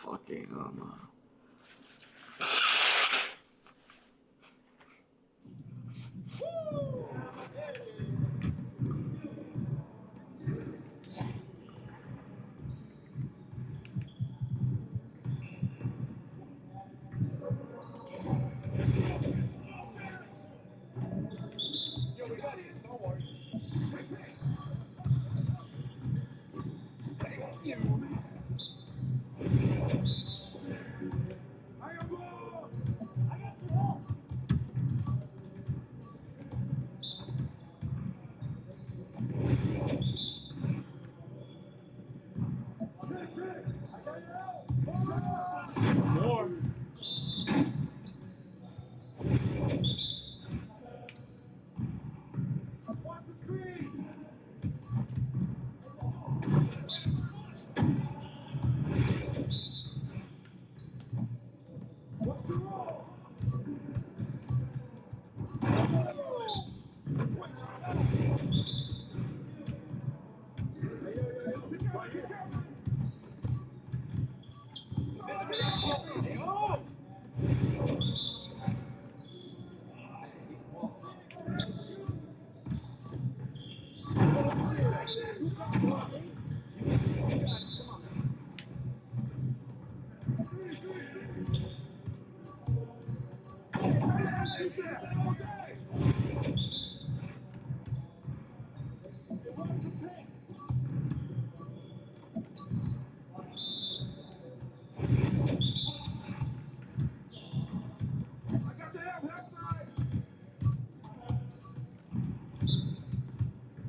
Fucking hell, man.
More.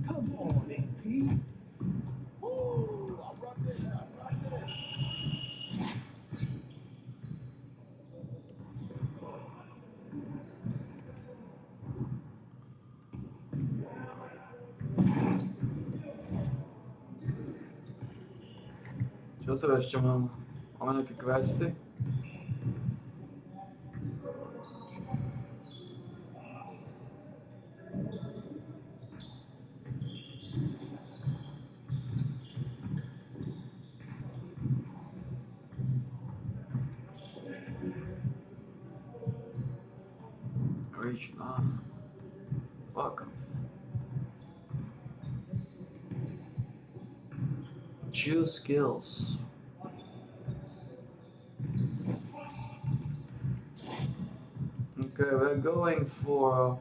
Come on, AP. Ooh, I rocked it. I rocked it.
Čo to ešte mám? Máme nejaké questy? Reach on. Fuck off. Choose skills. Okay, we're going for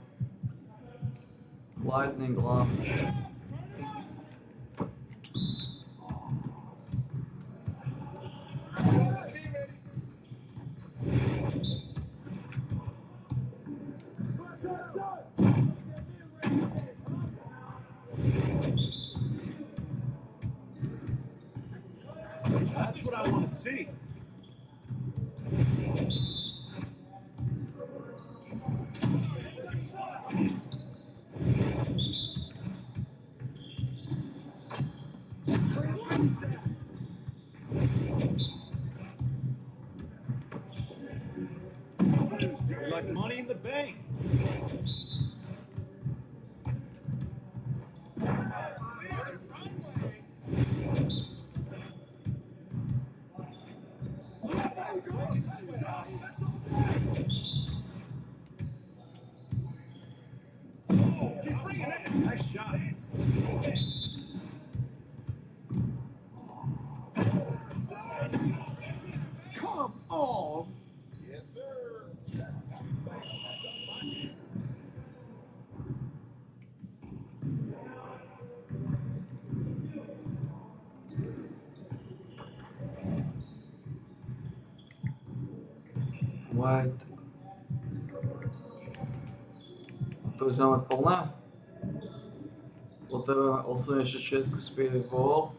lightning launch.
That's what I want to see. Like money in the bank. Nice shot.
Come on. Yes, sir.
White. To už máme plné. Potrebujeme 86 speed ball.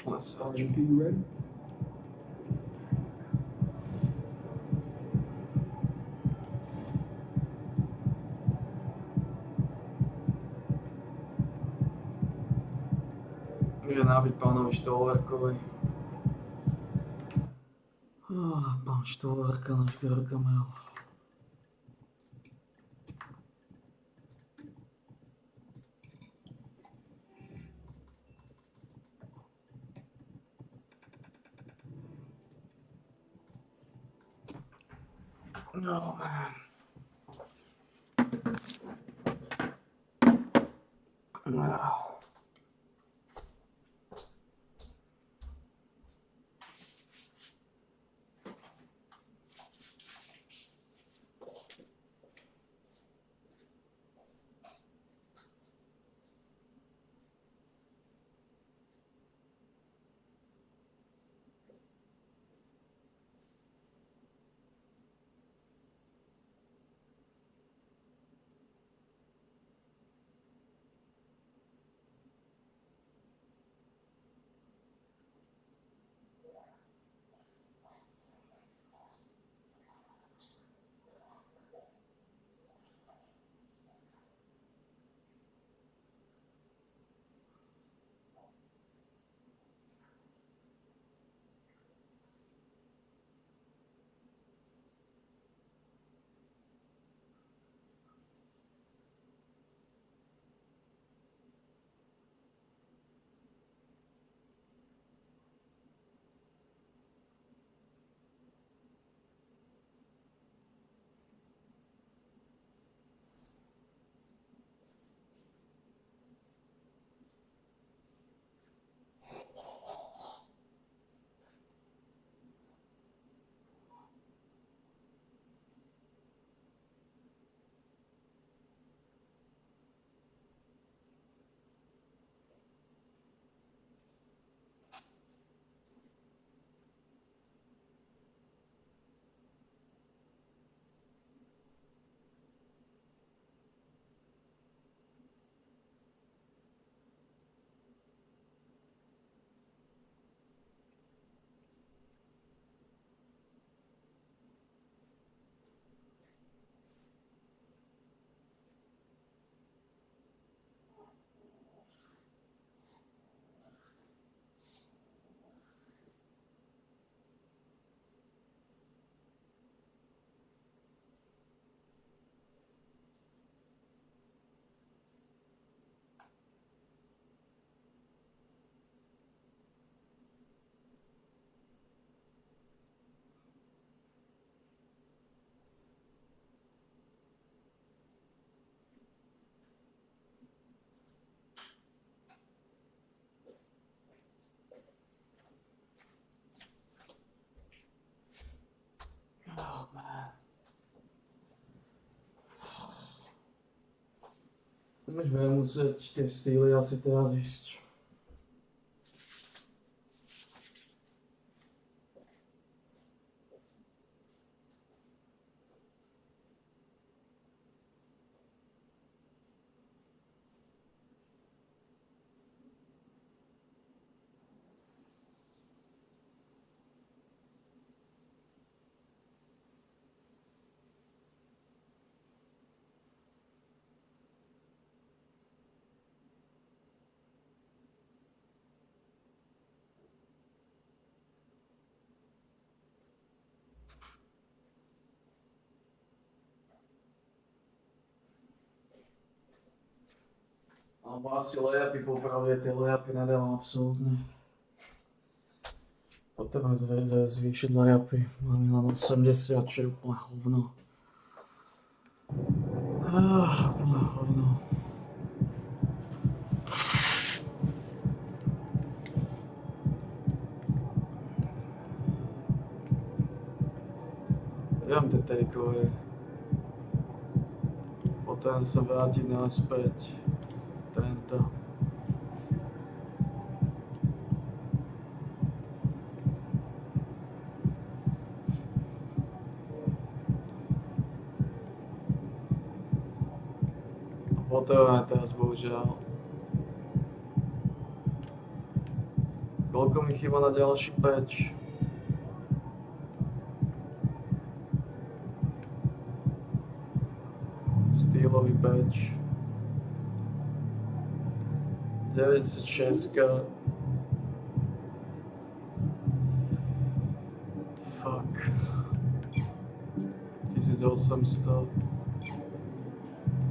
plesáčky.
You ready?
Je nábyť pánovi Štolárkovi. Pán Štolárka, náš Gargamel. No, man. No. Oh, man. Už budeme muset ty stýly asi teda zjistit. Alebo asi layupy, popravdě ty layupy nedávám absolutně. Potřebuji zvýšit layupy, mám na 80, čo je úplne hovno. Úplne hovno. Dám ty takeaway. Potom sa vrátiť naspäť. Tento. Potrebujeme teraz bohužiaľ Koľko mi chýba na ďalší patch? Stylový patch. 96. Fuck. 1800.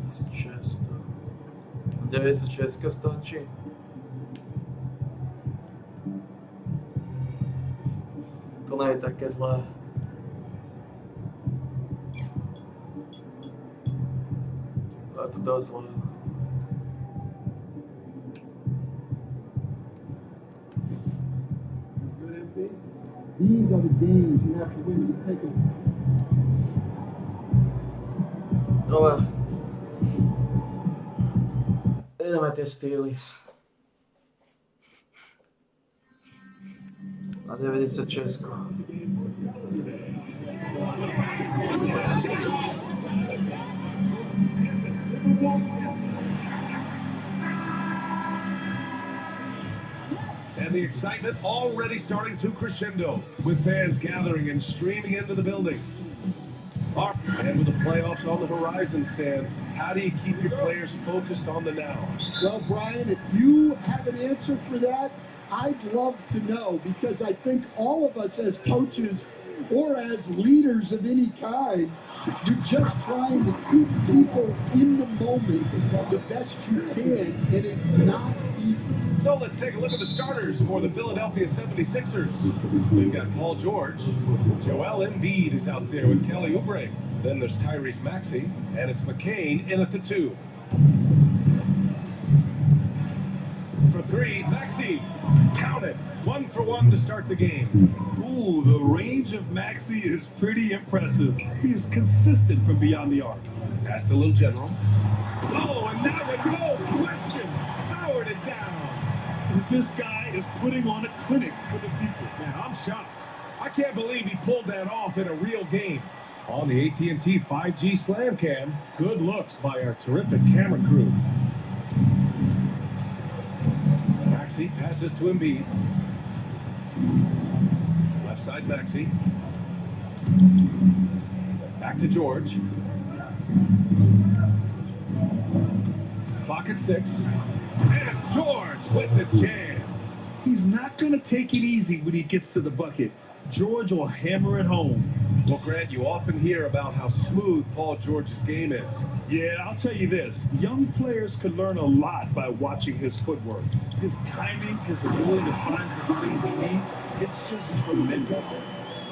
1600. 96 stačí? To nie je také zlé. Ale to dosť zlé.
These are the games you have to win to take us.
Dobre. Ideme tie stýly. Na 96.
And the excitement already starting to crescendo, with fans gathering and streaming into the building. And with the playoffs on the horizon, Stan, how do you keep your players focused on the now?
Well, Brian, if you have an answer for that, I'd love to know, because I think all of us as coaches or as leaders of any kind, you're just trying to keep people in the moment the best you can, and it's not easy.
So let's take a look at the starters for the Philadelphia 76ers. We've got Paul George. Joel Embiid is out there with Kelly Oubre. Then there's Tyrese Maxey, and it's McCain in at the 2. For 3, Maxey. Count it. 1 for 1 to start the game.
Ooh, the range of Maxey is pretty impressive. He is consistent from beyond the arc.
Pass to Little General. Oh, and that one, no question, powered it down.
This guy is putting on a clinic for the people.
Man, I'm shocked. I can't believe he pulled that off in a real game. On the AT&T 5G Slam Cam, good looks by our terrific camera crew. Maxey passes to Embiid. Left side Maxey. Back to George. Clock at 6. And George with the jam.
He's not going to take it easy when he gets to the bucket. George will hammer it home.
Well, Grant, you often hear about how smooth Paul George's game is.
Yeah, I'll tell you this. Young players could learn a lot by watching his footwork. His timing, his ability to find the space he needs, it's just tremendous.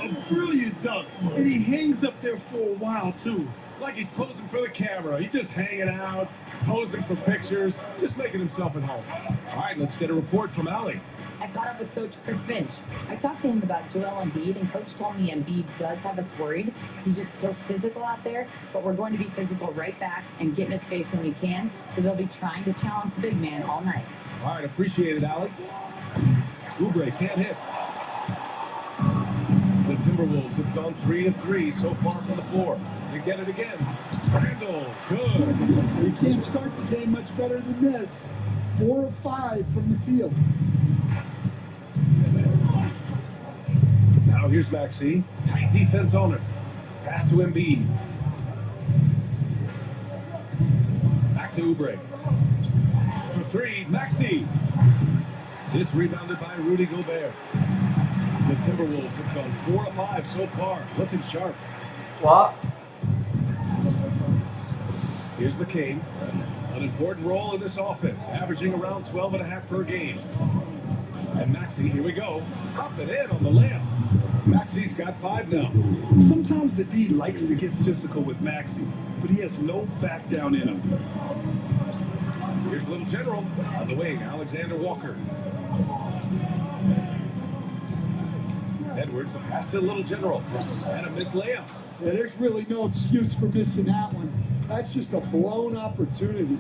A brilliant dunk, and he hangs up there for a while, too.
Like he's posing for the camera. He's just hanging out, posing for pictures, just making himself at home. All right, let's get a report from Allie.
I caught up with Coach Chris Finch. I talked to him about Joel Embiid, and Coach told me Embiid does have us worried. He's just so physical out there, but we're going to be physical right back and get in his face when we can, so they'll be trying to challenge the big man all night.
All right, appreciate it, Allie. Oubre can't hit. The Timberwolves have gone 3 of 3 so far from the floor. They get it again. Randall, good.
You can't start the game much better than this. 4 of 5 from the field.
Now here's Maxey. Tight defense on it. Pass to Embiid. Back to Oubre. For 3, Maxey. It's rebounded by Rudy Gobert. The Timberwolves have gone 4 of 5 so far. Looking sharp.
What?
Here's McCain. An important role in this offense, averaging around 12.5 per game. And Maxey, here we go. Up and in on the layup. Maxey's got 5 now.
Sometimes the D likes to get physical with Maxey, but he has no back down in him.
Here's Little General on the wing, Alexander Walker. Edwards, a pass to Little General, and a missed layup.
Yeah, there's really no excuse for missing that one. That's just a blown opportunity.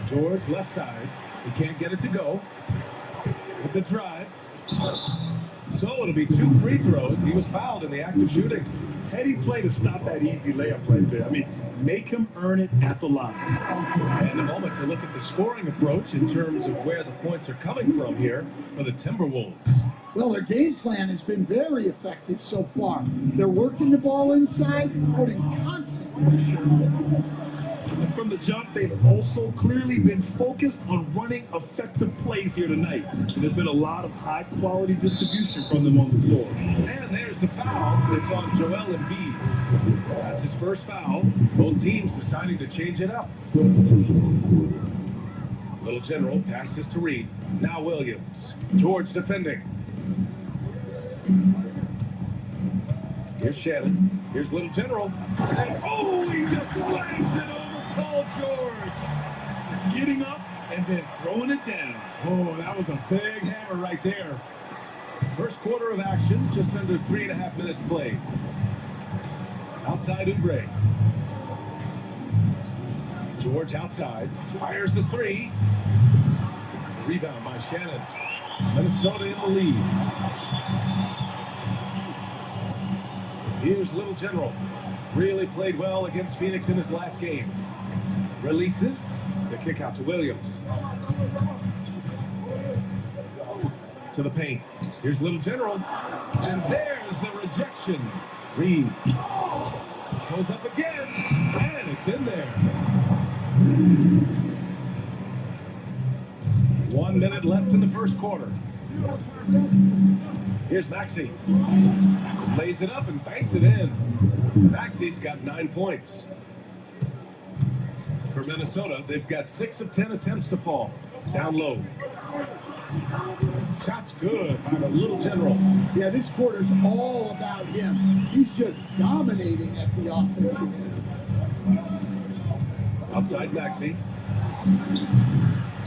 George, left side. He can't get it to go. With the drive. So it'll be 2 free throws. He was fouled in the act of shooting.
Heady play to stop that easy layup right there. I mean, make him earn it at the line.
And a moment to look at the scoring approach in terms of where the points are coming from here for the Timberwolves.
Well, their game plan has been very effective so far. They're working the ball inside, putting constant pressure on it.
And from the jump, they've also clearly been focused on running effective plays here tonight. And there's been a lot of high-quality distribution from them on the floor.
And there's the foul. It's on Joel Embiid. That's his first foul. Both teams deciding to change it up. Little General passes to Reed. Now Williams. George defending. Here's Shannon. Here's Little General. And, oh, he just slams it over Paul George.
Getting up and then throwing it down.
Oh, that was a big hammer right there. First quarter of action, just under 3.5 minutes played. Outside Oubre. George outside. Fires the three. Rebound by Shannon. Minnesota in the lead. Here's Little General. Really played well against Phoenix in his last game. Releases. The kick out to Williams. To the paint. Here's Little General. And there's the rejection. Reed. Goes up again. And it's in there. 1 minute left in the first quarter. Here's Maxey. Lays it up and banks it in. Maxey's got 9 points. For Minnesota, they've got 6 of 10 attempts to fall. Down low. Shot's good by the Little General.
Yeah, this quarter's all about him. He's just dominating at the offensive end.
Outside Maxey.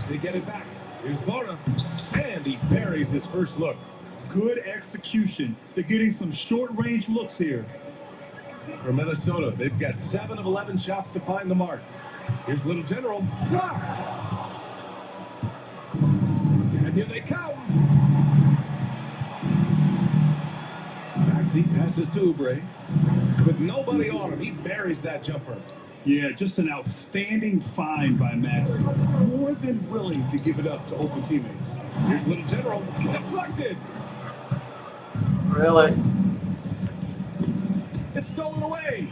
They get it back. Here's Bona. And he buries his first look.
Good execution. They're getting some short-range looks here.
For Minnesota, they've got 7 of 11 shots to find the mark. Here's Little General. Blocked. And here they come. Maxey passes to Oubre. With nobody on him, he buries that jumper.
Yeah, just an outstanding find by Maxey. More than willing to give it up to open teammates.
Here's Little General. Deflected.
Really?
It's stolen away.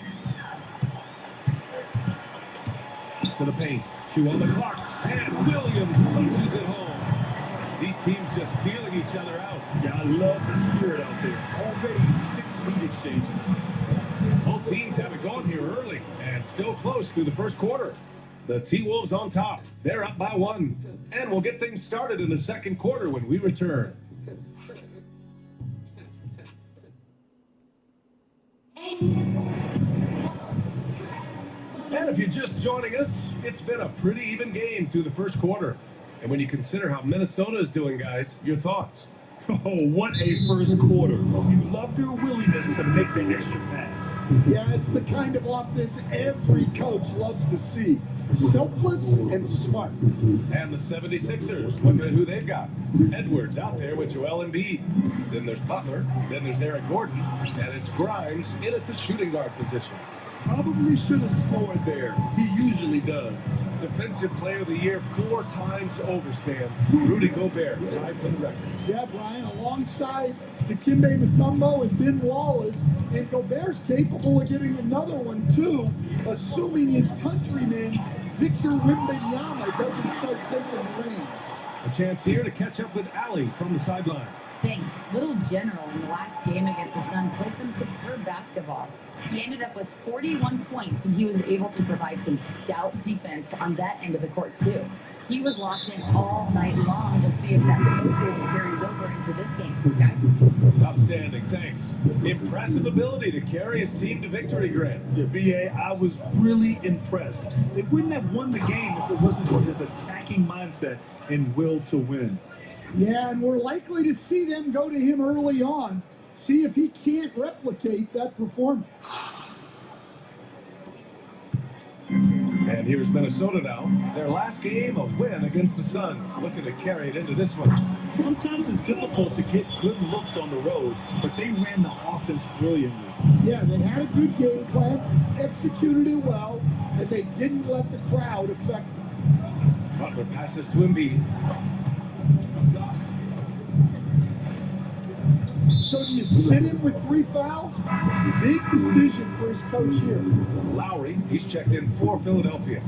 To the paint. 2 on the clock. And Williams punches it home. These teams just feeling each other out.
Yeah, I love the spirit out there. Already 6 lead exchanges.
Both teams have it going here early and still close through the first quarter. The T-Wolves on top. They're up by 1. And we'll get things started in the second quarter when we return. And if you're just joining us, it's been a pretty even game through the first quarter. And when you consider how Minnesota is doing, guys, your thoughts?
Oh, what a first quarter. You love their willingness to make the extra pass.
Yeah, it's the kind of offense every coach loves to see. Selfless and smart.
And the 76ers, look at who they've got. Edwards out there with Joel Embiid. Then there's Butler. Then there's Eric Gordon. And it's Grimes in at the shooting guard position.
Probably should have scored there. He usually does.
Defensive Player of the Year 4 times over, Stan. Rudy Gobert tied for the record.
Yeah, Brian, alongside Dikembe Mutombo and Ben Wallace, and Gobert's capable of getting another one too, assuming his countryman Victor Wembanyama doesn't start taking the reins.
A chance here to catch up with Allie from the sideline.
Thanks. Little General in the last game against the Suns played some superb basketball. He ended up with 41 points, and he was able to provide some stout defense on that end of the court, too. He was locked in all night long to see if that focus carries over into this game, guys.
Outstanding, thanks. Impressive ability to carry his team to victory, Grant.
Yeah, B.A., I was really impressed. They wouldn't have won the game if it wasn't for his attacking mindset and will to win.
Yeah, and we're likely to see them go to him early on, see if he can't replicate that performance.
And here's Minnesota now. Their last game, a win against the Suns. Looking to carry it into this one.
Sometimes it's difficult to get good looks on the road, but they ran the offense brilliantly.
Yeah, they had a good game plan, executed it well, and they didn't let the crowd affect them.
Butler passes to Embiid.
So do you sit him with 3 fouls? Big decision for his coach here.
Lowry, he's checked in for Philadelphia.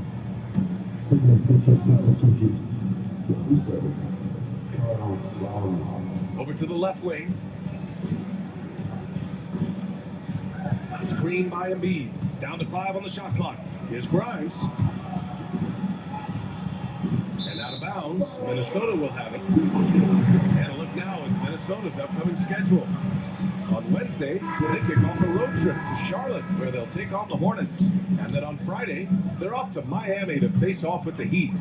Over to the left wing. Screen by Embiid. Down to 5 on the shot clock. Here's Grimes. And out of bounds. Minnesota will have it. And a look now at Minnesota's upcoming schedule. On Wednesday, they kick off a road trip to Charlotte, where they'll take on the Hornets. And then on Friday, they're off to Miami to face off with the Heat.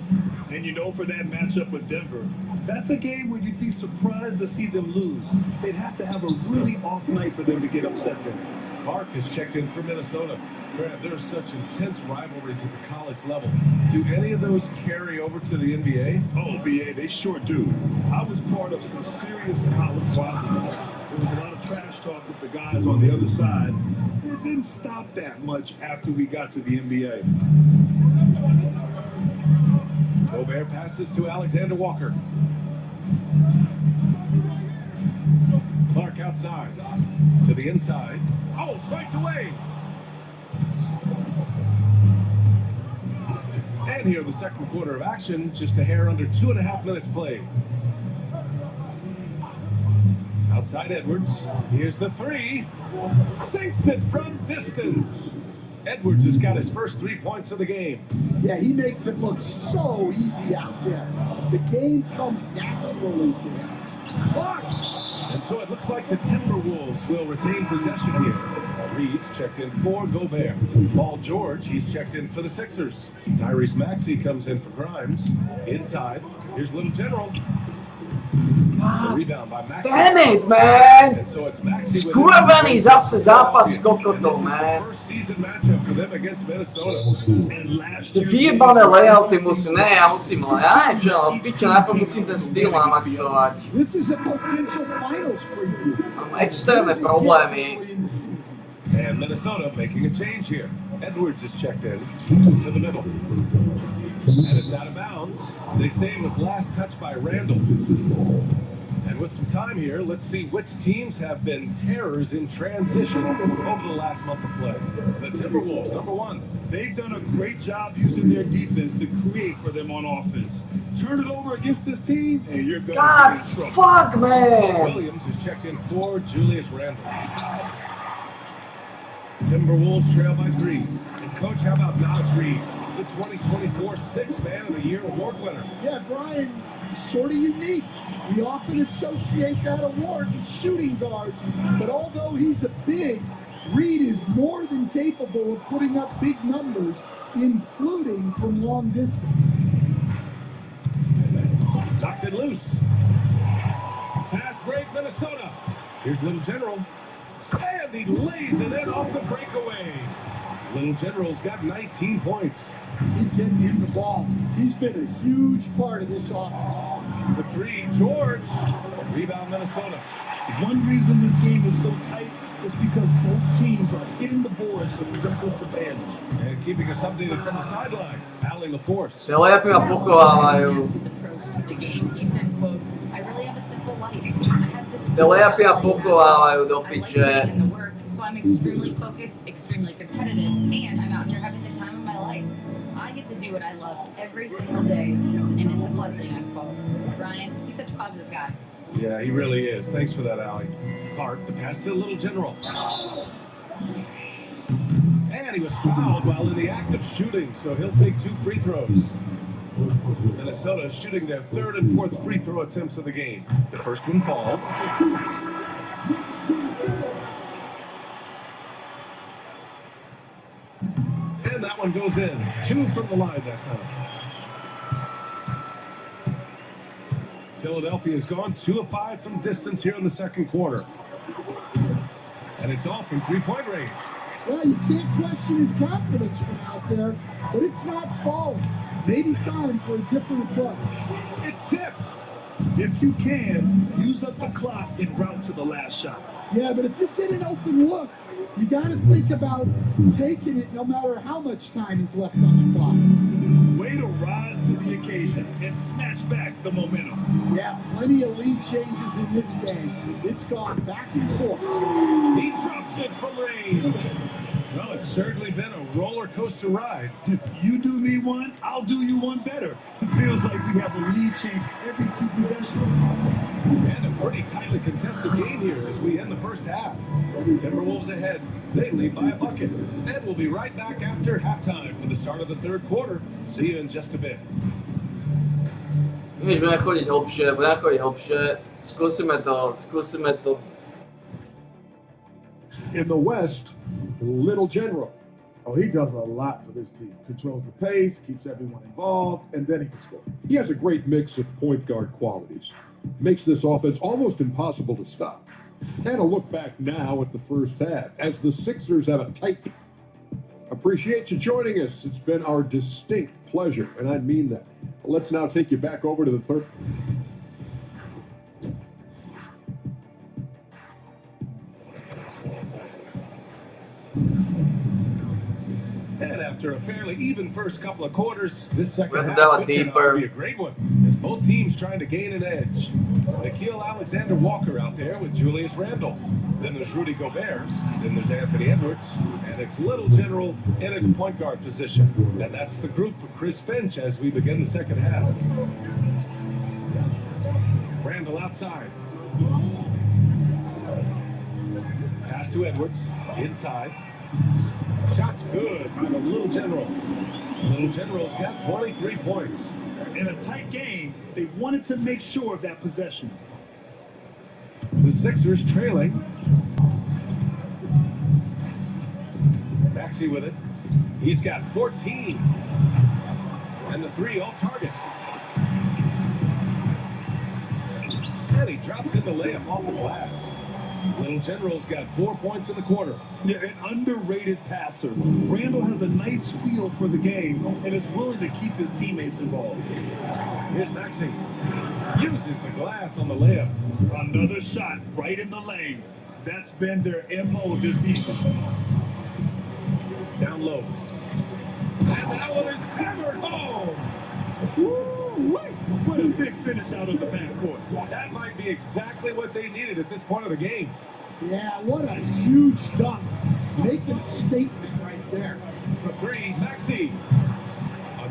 And you know, for that matchup with Denver, that's a game where you'd be surprised to see them lose. They'd have to have a really off night for them to get upset there.
Clark is checked in for Minnesota. Grant, there are such intense rivalries at the college level. Do any of those carry over to the NBA?
Oh, BA, they sure do. I was part of some serious college rivalries. There was a lot of trash talk with the guys on the other side. It didn't stop that much after we got to the NBA.
Gobert passes to Alexander Walker. Clark outside. To the inside. Oh, swiped away. And here the second quarter of action. Just a hair under 2.5 minutes played. Outside Edwards. Here's the 3. Sinks it from distance. Edwards has got his first 3 points of the game.
Yeah, he makes it look so easy out there. The game comes naturally to him.
And so it looks like the Timberwolves will retain possession here. Reeves checked in for Gobert. Paul George, he's checked in for the Sixers. Tyrese Maxey comes in for Grimes. Inside, here's Little General. The rebound by Maxey.
Damn it, man!
And so it's Maxey with
Skurvený zase zápas kokotov, man.
first season matchup for them against Minnesota. And last
Ty vyjebané layouty musím, ne, ja musím, ja neviem čo, od piče, najprv musím ten styl namaxovať.
This is a potential finals preview.
Mám extrémne problémy.
And Minnesota making a change here. Edwards is checked in to the middle. And it's out of bounds. They say it was last touched by Randall. And with some time here, let's see which teams have been terrors in transition over the last month of play. The Timberwolves, number 1.
They've done a great job using their defense to create for them on offense. Turn it over against this team, and you're going
God,
to get in trouble.
fuck, man!
Williams is checked in for Julius Randle. Timberwolves trail by 3. And coach, how about Nas Reed, the 2024 Sixth Man of the Year award winner?
Yeah, Brian, sort of unique. We often associate that award with shooting guards, but although he's a big, Reed is more than capable of putting up big numbers, including from long distance.
Knocks it loose. Fast break, Minnesota. Here's Little General. And he lays it in off the breakaway. Little General's got 19 points.
Keep getting him the ball. He's been a huge part of this offense.
The 3, George. Rebound, Minnesota.
One reason this game is so tight is because both teams are in the boards with reckless abandon.
And keeping us updated from the sideline, Allie LaForce.
Se lepí ma pochovávajú.
His approach to the game. He said, quote, I really have a simple life. I have this
Se lepí ma pochovávajú do
I like
piče.
putting in the work, so I'm extremely focused, extremely competitive, and I'm out here having the time of my life. I get to do what I love every single day, and it's a blessing, unquote. Brian, he's such a positive guy.
Yeah, he really is. Thanks for that, Allie. Clark, the pass to the Little General. And he was fouled while in the act of shooting, so he'll take 2 free throws. Minnesota shooting their 3rd and 4th free throw attempts of the game. The first one falls. And that one goes in. 2 from the line that time. Philadelphia's gone 2 of 5 from distance here in the second quarter. And it's off from 3-point range.
Well, you can't question his confidence from out there, but it's not falling. Maybe time for a different approach.
It's tipped. If you can, use up the clock en route to the last shot.
Yeah, but if you get an open look, you got to think about taking it no matter how much time is left on the clock.
Way to rise to the occasion and snatch back the momentum.
Yeah, plenty of lead changes in this game. It's gone back and forth.
He drops it from range. Well, it's certainly been a roller coaster ride. You do me one, I'll do you one better. It feels like we have a lead change every few possessions. And a pretty tightly contested game here as we end the first half. Timberwolves ahead. They lead by a bucket. And we'll be right back after halftime for the start of the third quarter. See you in just a bit.
Když bude chodit hlubše, zkusíme to.
In the West, Little General.
Oh, he does a lot for this team. Controls the pace, keeps everyone involved, and then he can score.
He has a great mix of point guard qualities. Makes this offense almost impossible to stop. And a look back now at the first half as the Sixers have a tight. Appreciate you joining us. It's been our distinct pleasure, and I mean that. Let's now take you back over to the third.
And after a fairly even first couple of quarters, this second
Let's
half
go
could turn out to be a great one, as both teams trying to gain an edge. Nickeil Alexander-Walker out there with Julius Randle. Then there's Rudy Gobert. Then there's Anthony Edwards. And it's Little General in its point guard position. And that's the group for Chris Finch as we begin the second half. Randle outside. Pass to Edwards. Inside. Shot's good by the Little General. Little General's got 23 points. In a tight game, they wanted to make sure of that possession.
The Sixers trailing. Maxey with it. He's got 14. And the three off target. And he drops in the layup off the glass. Little General's got 4 points in the quarter.
Yeah, an underrated passer. Randle has a nice feel for the game and is willing to keep his teammates involved.
Here's Maxey. Uses the glass on the layup.
Another shot right in the lane. That's been their MO this evening.
Down low. And that one is hammered home.
Woo-wee. What a big finish out of the backcourt.
That might be exactly what they needed at this point of the game.
Yeah, what a huge dunk. Making a statement right there.
For three, Maxey.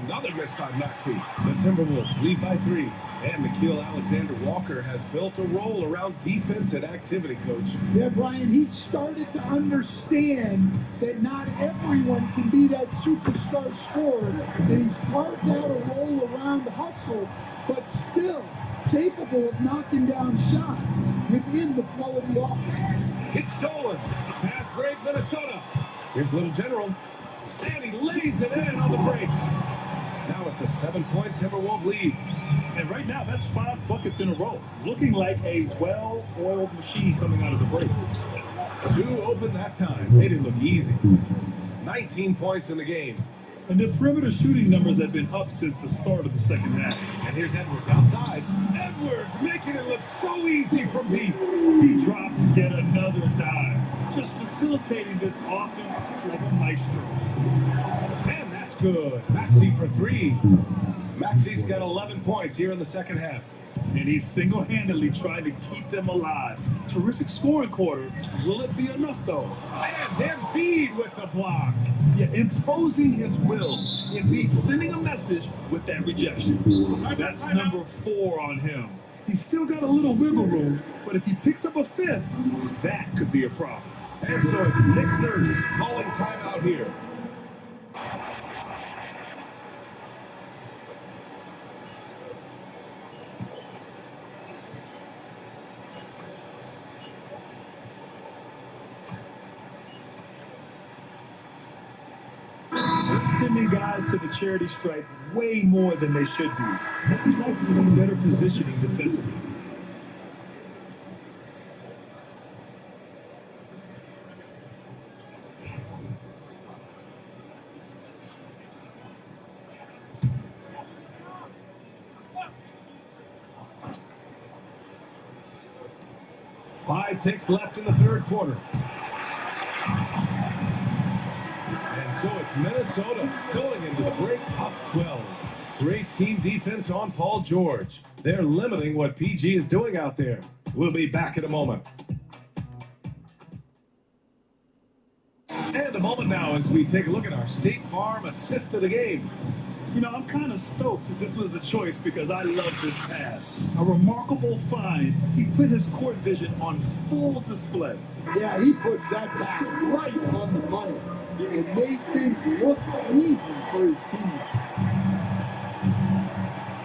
Another miss by Maxey. The Timberwolves lead by 3. And Nickeil Alexander-Walker has built a role around defense and activity, Coach.
Yeah, Brian, he's started to understand that not everyone can be that superstar scorer, and he's carved out a role around hustle, but still capable of knocking down shots within the flow of the offense.
It's stolen. Pass break, Minnesota. Here's Little General. And he lays it in on the break. Now it's a 7-point Timberwolves lead.
And right now, that's 5 buckets in a row. Looking like a well-oiled machine coming out of the break.
2 open that time. They didn't look easy. 19 points in the game.
And the perimeter shooting numbers have been up since the start of the second half.
And here's Edwards outside. Edwards making it look so easy from deep.
He drops yet another dive. Just facilitating this offense like a maestro.
And that's good. Maxey for 3. Maxey's got 11 points here in the second half.
And he's single-handedly trying to keep them alive. Terrific scoring quarter. Will it be enough, though?
And Embiid with the block.
Yeah, imposing his will. Embiid sending a message with that rejection. That's number 4 on him. He's still got a little wiggle room, but if he picks up a 5th, that could be a problem.
And so it's Nick Nurse calling timeout here.
Sending guys to the charity stripe way more than they should be. I'd like to see better positioning defensively.
5 ticks left in the third quarter. And so it's Minnesota going into the break up 12. Great team defense on Paul George. They're limiting what PG is doing out there. We'll be back in a moment. And a moment now as we take a look at our State Farm assist of the game.
You know, I'm kind of stoked that this was a choice because I love this pass. A remarkable find. He put his court vision on full display.
Yeah, he puts that pass right on the money. It made things look easy for his team.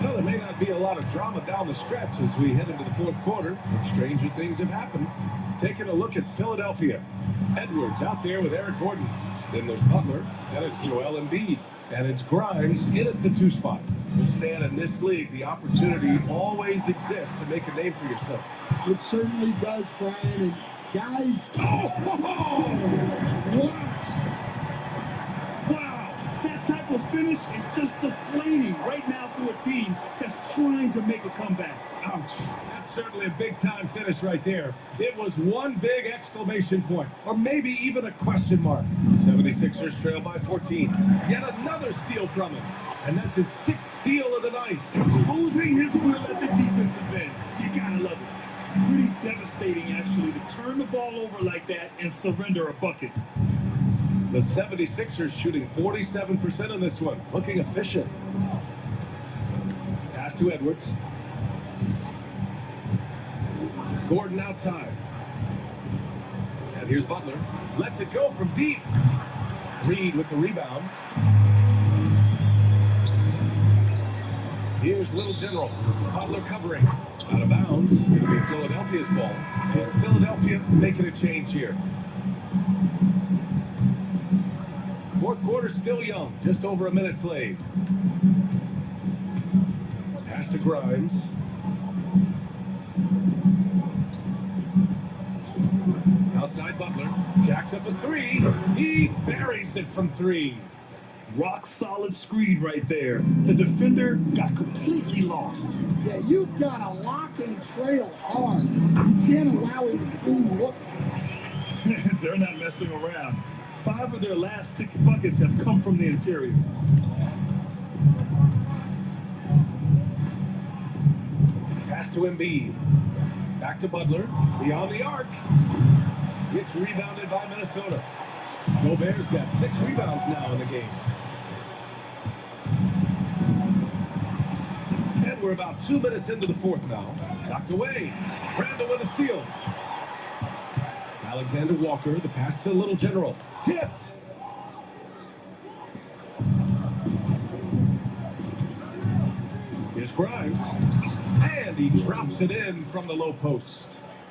Well, there may not be a lot of drama down the stretch as we head into the fourth quarter, but stranger things have happened. Taking a look at Philadelphia. Edwards out there with Eric Gordon. Then there's Butler. Then it's Joel Embiid. And it's Grimes in at the 2 spot. Well, Stan, in this league, the opportunity always exists to make a name for yourself.
It certainly does, Brian. And guys,
Wow, that type of finish is just deflating right now for a team that's trying to make a comeback.
Ouch. That's certainly a big-time finish right there. It was one big exclamation point, or maybe even a question mark. 76ers trail by 14. Yet another steal from him. And that's his 6th steal of the night.
Imposing his will at the defensive end. You gotta love it. Pretty devastating, actually, to turn the ball over like that and surrender a bucket.
The 76ers shooting 47% on this one. Looking efficient. Pass to Edwards. Gordon outside. And here's Butler. Lets it go from deep. Reed with the rebound. Here's Little General. Butler covering. Out of bounds. It'll be Philadelphia's ball. So Philadelphia making a change here. Fourth quarter still young. Just over a minute played. Pass to Grimes. Outside Butler. Jacks up a 3. He buries it from 3.
Rock solid screen right there. The defender got completely lost.
Yeah, you've got to lock and trail hard. You can't allow him to clean look.
They're not messing around. 5 of their last 6 buckets have come from the interior.
Pass to Embiid. Back to Butler. Beyond the arc. Gets rebounded by Minnesota. Gobert's got 6 rebounds now in the game. And we're about 2 minutes into the fourth now. Knocked away. Randall with a steal. Alexander Walker, the pass to Little General. Tipped. Here's Grimes. And he drops it in from the low post.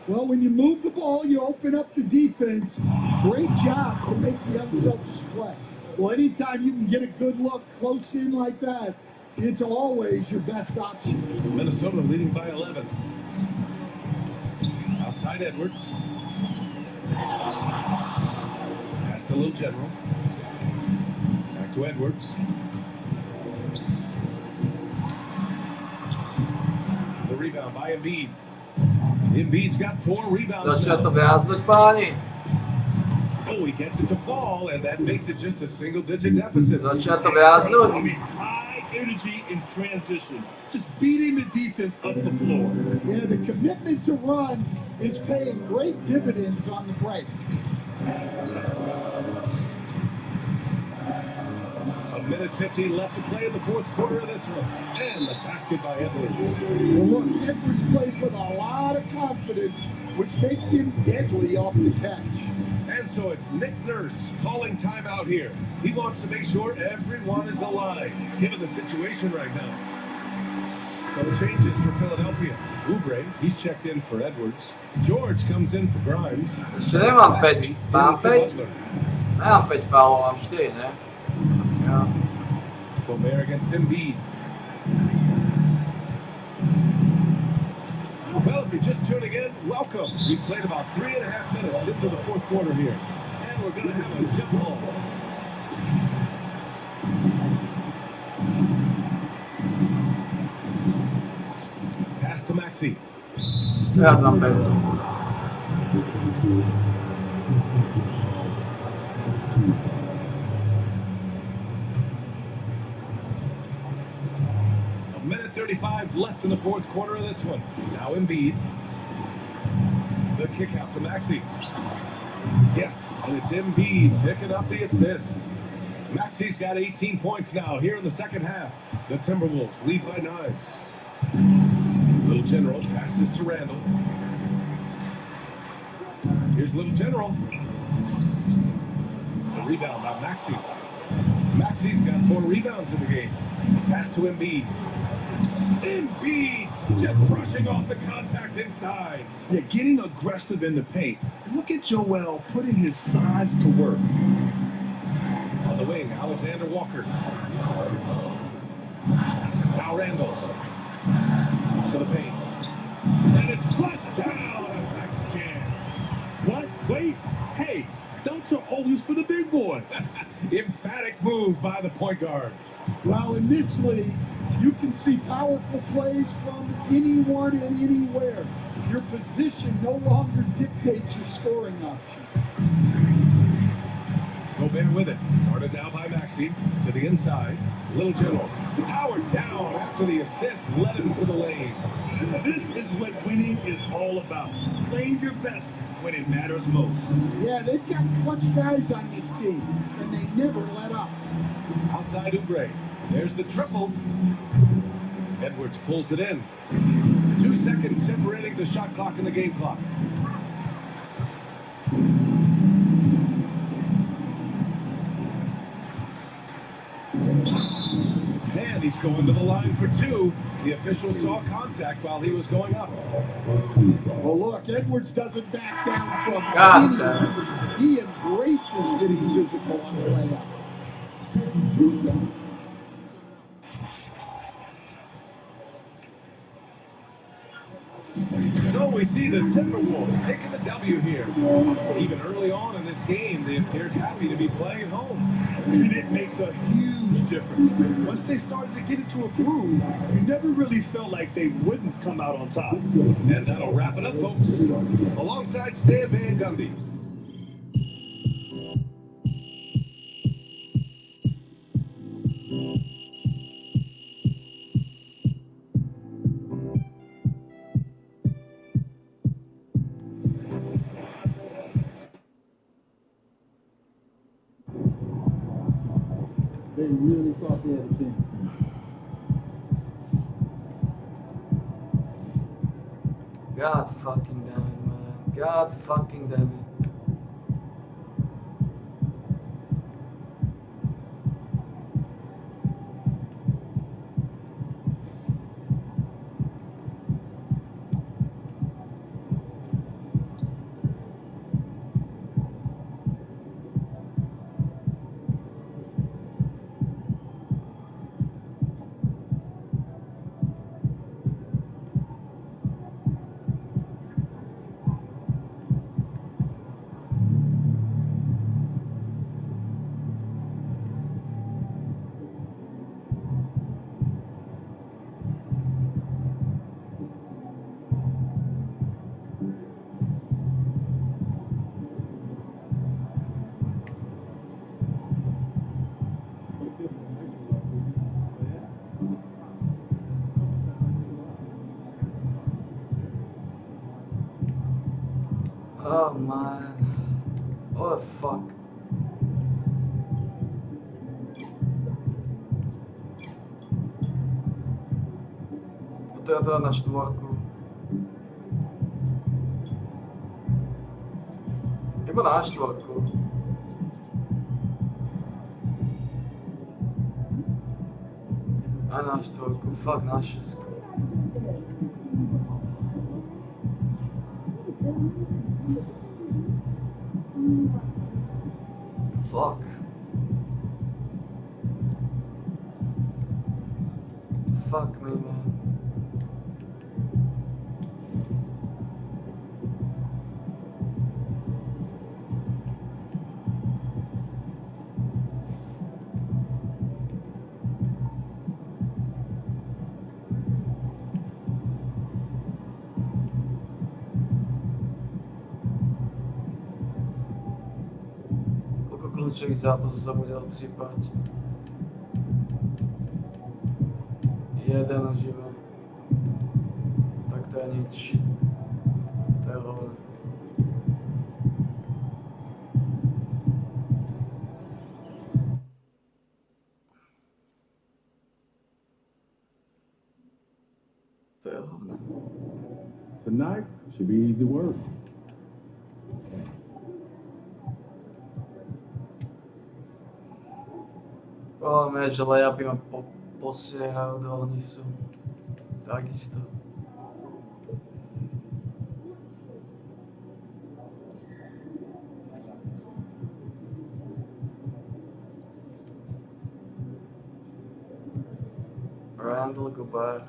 Well, when you move the ball, you open up the defense. Great job to make the unselfish play. Well, anytime you can get a good look close in like that, it's always your best option.
Minnesota leading by 11. Outside Edwards. Pass to Little General. Back to Edwards. The rebound by Embiid. Embiid's got 4 rebounds. Oh, he gets it to fall, and that makes it just a single-digit deficit.
High energy in transition. Just beating the defense up the floor.
Yeah, the commitment to run is paying great dividends on the break.
A minute 15 left to play in the fourth quarter of this one. And the basket by Edwards.
Well, look, Edwards plays with a lot of confidence, which makes him deadly off the catch.
And so it's Nick Nurse calling timeout here. He wants to make sure everyone is alive, given the situation right now. So changes for Philadelphia. Oubre, he's checked in for Edwards. George comes in for Grimes.
Ještě nemám 5. Mám 5? Nemám 5 faulů, mám 4, ne? Jo.
Gobert against Embiid. Well, if you're just tuning in, welcome. We played about 3.5 minutes into the fourth quarter here. And we're going to have a jump ball. Pass to Maxey. A minute 35 left in the fourth quarter of this one. Now Embiid. The kick out to Maxey. Yes, and it's Embiid picking up the assist. Maxey's got 18 points now here in the second half. The Timberwolves lead by 9. Little General passes to Randall. Here's Little General. The rebound by Maxey. Maxey's got 4 rebounds in the game. Pass to Embiid. Embiid just brushing off the contact inside.
Yeah, getting aggressive in the paint. Look at Joel putting his size to work.
On the wing, Alexander Walker. Now Randall. To the paint. And it's flushed down. Nice jam.
What? Wait. Hey, dunks are always for the big boy.
Emphatic move by the point guard.
Well, in this league, you can see powerful plays from anyone and anywhere. Your position no longer dictates your scoring options.
Gobert with it. Guarded now by Maxey. To the inside. Little General. Powered down after the assist. Led him to the lane.
This is what winning is all about. Playing your best when it matters most.
Yeah, they've got clutch guys on this team, and they never let up.
Outside Oubre. There's the triple. Edwards pulls it in. 2 seconds separating the shot clock and the game clock. And he's going to the line for 2. The official saw contact while he was going up.
Well, look, Edwards doesn't back down from
God
anything. He embraces getting physical on the layup.
So we see the Timberwolves taking the W here. Even early on in this game, they appeared happy to be playing at home.
And it makes a huge difference. Once they started to get into a groove, you never really felt like they wouldn't come out on top.
And that'll wrap it up, folks. Alongside Stan Van Gundy.
They really thought they had a chance.
God fucking damn it, man. God fucking damn it. Oh man. What the fuck? Potreba na štvorku. Iba na štvorku. A na štvorku, fuck na šestku. Fuck. Fuck me, man. kľúčových zápasov sa bude odsýpať. Jeden živo. Tak to je nič. To je hovno. To je hovno.
Tonight should be easy work.
Povieme, že layupy ma posierajú do Onisu. Takisto. Randall Gobert.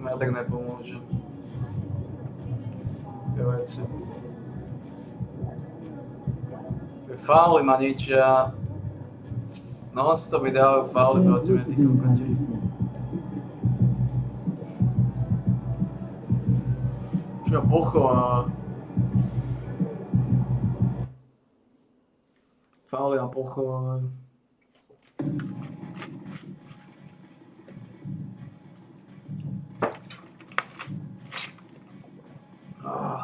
Ja tak nepomôže. Tie veci. Tie fauly ma ničia. Non-stop mi dávajú fauly proti mne, tí kokoti. Už ma pochováva. Fauly ma pochovávajú.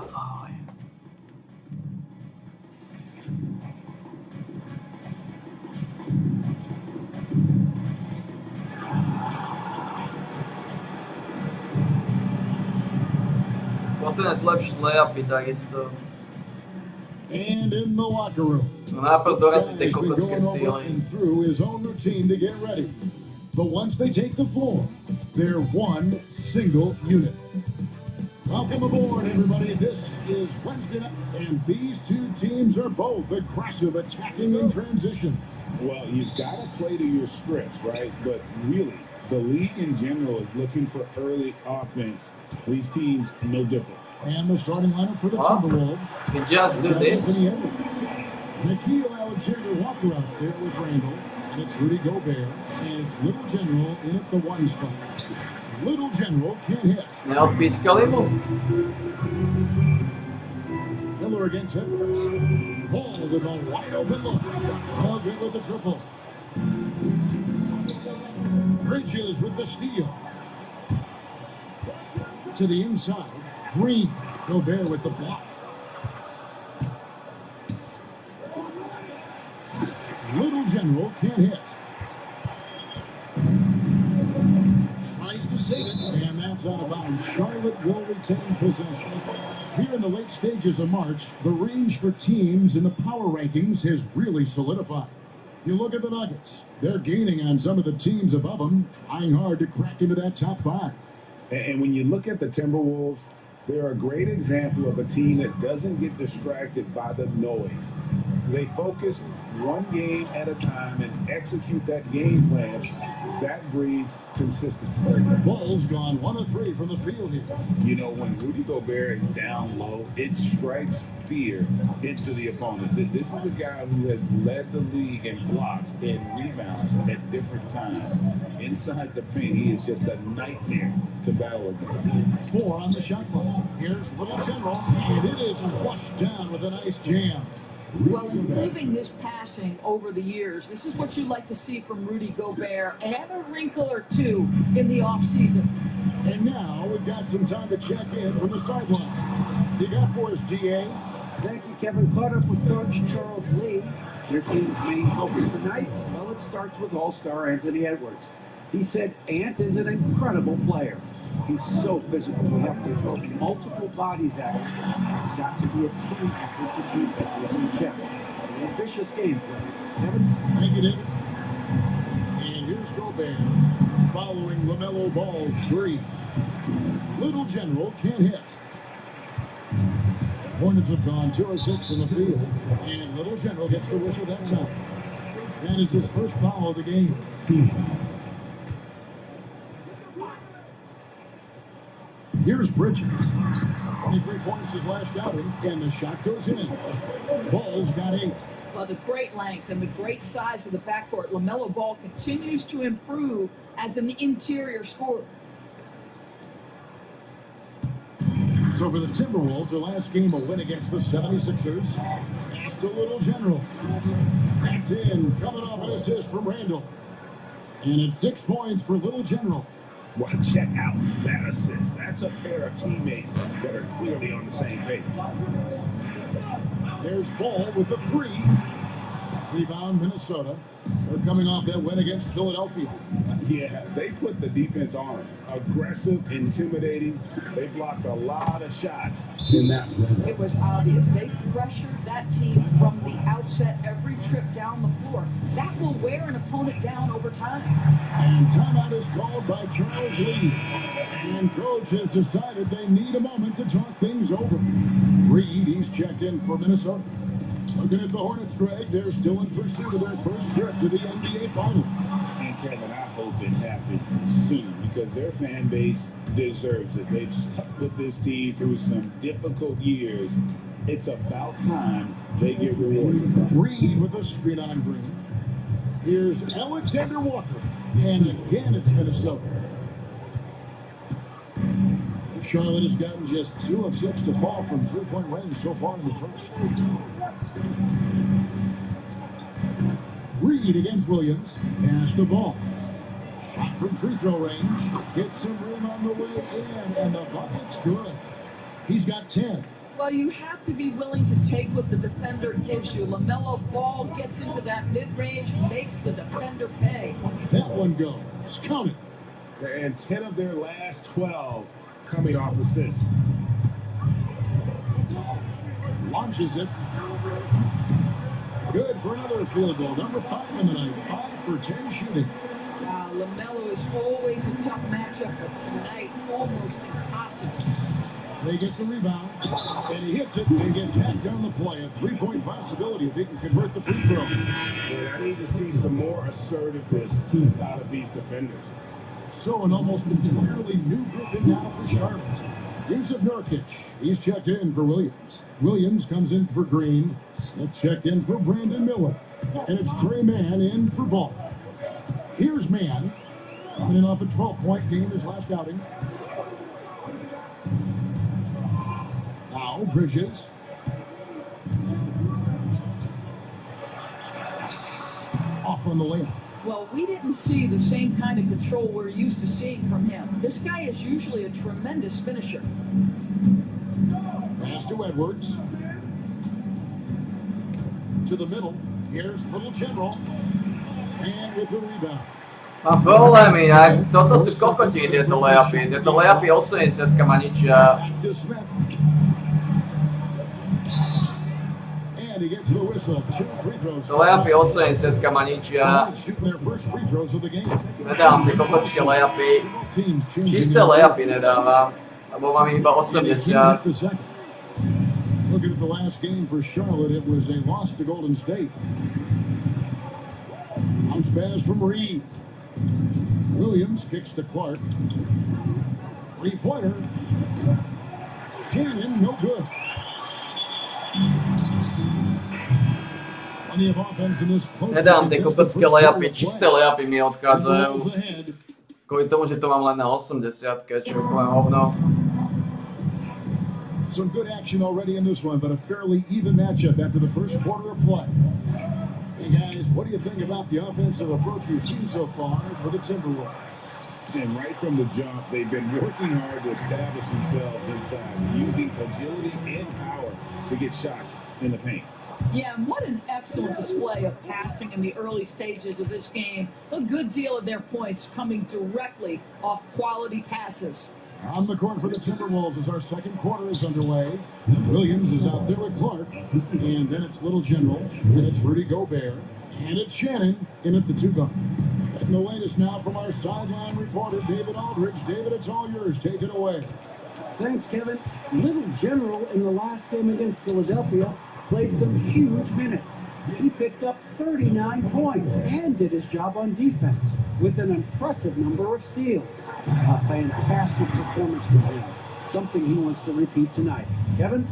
Fauly. Potom je zlepšiť layupy takisto.
And in the locker room,
No najprv dorazí tie
Guy's been
kokotské
going over
stýly.
and through his own routine to get ready. But once they take the floor, they're one single unit. Welcome aboard, everybody. This is Wednesday night, and these two teams are both aggressive, attacking in transition.
Well, you've got to play to your strengths, right? But really, the league in general is looking for early offense. These teams, no different.
And the starting lineup for the Timberwolves.
He just do this.
Nikhil Alexander-Walker out there with Randall, and it's Rudy Gobert, and it's Little General in at the one spot. Little General can't hit.
Neodpískali mu?
Miller against Edwards. Ball with a wide open look. No good with the triple. Bridges with the steal. To the inside. Green. Gobert with the block. Little General can't hit. Tries to save it, and that's out of bounds. Charlotte will retain possession. Here in the late stages of March, the range for teams in the power rankings has really solidified. You look at the Nuggets. They're gaining on some of the teams above them, trying hard to crack into that top five.
And when you look at the Timberwolves, they're a great example of a team that doesn't get distracted by the noise. They focus one game at a time and execute that game plan. That breeds consistency.
Ball's gone 1 of 3 from the field here.
You know, when Rudy Gobert is down low, it strikes fear into the opponent. This is a guy who has led the league in blocks and rebounds at different times. Inside the paint, he is just a nightmare to battle against.
4 on the shot clock. Here's Little General, and it is flushed down with a nice jam.
Well, improving his passing over the years, this is what you like to see from Rudy Gobert, and have a wrinkle or two in the offseason.
And now we've got some time to check in from the sideline. You got for us, GA.
Thank you, Kevin. Caught up with Coach Charles Lee. Their team's main focus tonight, well, it starts with All-Star Anthony Edwards. He said Ant is an incredible player. He's so physical. We have to throw multiple bodies at him. It's got to be a team effort to keep Edwards in check. An ambitious game plan. Kevin?
Thank you, David. And here's Gobert following LaMelo Ball's three. Little General can't hit. Hornets have gone 2 of 6 in the field, and Little General gets the whistle that time. That is his first foul of the game. Here's Bridges. 23 points his last outing, and the shot goes in. Ball's got 8.
Well, the great length and the great size of the backcourt, LaMelo Ball continues to improve as an interior scorer.
So for the Timberwolves, their last game a win against the 76ers. Pass to Little General. That's in, coming off an assist from Randall. And it's 6 points for Little General.
Well, check out that assist. That's a pair of teammates that are clearly on the same page.
There's Ball with the 3. Rebound, Minnesota. They're coming off that win against Philadelphia.
Yeah, they put the defense on them. Aggressive, intimidating. They blocked a lot of shots in that one.
It was obvious. They pressured that team from the outset every trip down the floor. That will wear an opponent down over time.
And timeout is called by Charles Lee. And coach has decided they need a moment to talk things over. Reed, he's checked in for Minnesota. Looking at the Hornets, Greg, they're still in pursuit of their first trip to the NBA Finals.
And Kevin, I hope it happens soon because their fan base deserves it. They've stuck with this team through some difficult years. It's about time they get rewarded.
Reed with a screen on Green. Here's Alexander Walker. And again, it's Minnesota. Charlotte has gotten just 2 of 6 to fall from 3-point range so far in the first. Reed against Williams. Pass the ball. Shot from free throw range. Gets some room on the way in, and the bucket's good. He's got 10.
Well, you have to be willing to take what the defender gives you. LaMelo Ball gets into that mid-range, makes the defender pay.
That one goes. Count it.
And 10 of their last 12 coming off assists.
Launches it. Good for another field goal. Number 5 in the night. 5 for 10 shooting.
LaMelo is always a tough matchup, but tonight almost impossible.
They get the rebound, and he hits it and gets hacked down the play. A 3-point possibility if he can convert the free throw.
I need to see some more assertiveness out of these defenders.
So an almost entirely new group in now for Charlotte. Yusuf Nurkic, he's checked in for Williams. Williams comes in for Green. That's checked in for Brandon Miller. And it's Trey Mann in for Ball. Here's Mann, coming in off a 12-point game his last outing. Now Bridges. Off on the layup.
Well, we didn't see the same kind of control we're used to seeing from him. This guy is usually a tremendous finisher.
Pass to Edwards. To the middle. Here's Little General. And with the rebound.
Má problémy, toto sú kokoti, tieto layupy. Tieto layupy 80 ma ničia.
And he gets the whistle. 2 free throws.
To layupy 80 ma ničia.
Shooting their first free throws of the game.
Nedám tie kokotské layupy. Čisté layupy nedávam, lebo mám iba 80.
Looking at the last game for Charlotte, it was a loss to Golden State. Bounce pass from Reed. Williams kicks to Clark. 3-pointer. Shannon, no good. Plenty of offense in this close.
Nedám tie kopecké layupy, čisté layupy mi odchádzajú. Kvôli tomu, že to mám len na 80, čo je úplne hovno.
Some good action already in this one, but a fairly even matchup after the first quarter of play. Hey guys, what do you think about the offensive approach we've seen so far for the Timberwolves?
And right from the jump, they've been working hard to establish themselves inside, using agility and power to get shots in the paint.
Yeah, and what an excellent display of passing in the early stages of this game. A good deal of their points coming directly off quality passes.
On the court for the Timberwolves as our second quarter is underway. Williams is out there with Clark, and then it's Little General, and it's Rudy Gobert, and it's Shannon in at the 2-guard. And the latest now from our sideline reporter, David Aldridge. David, it's all yours. Take it away.
Thanks, Kevin. Little General in the last game against Philadelphia played some huge minutes. He picked up 39 points and did his job on defense with an impressive number of steals. A fantastic performance from him. Something he wants to repeat tonight. Kevin?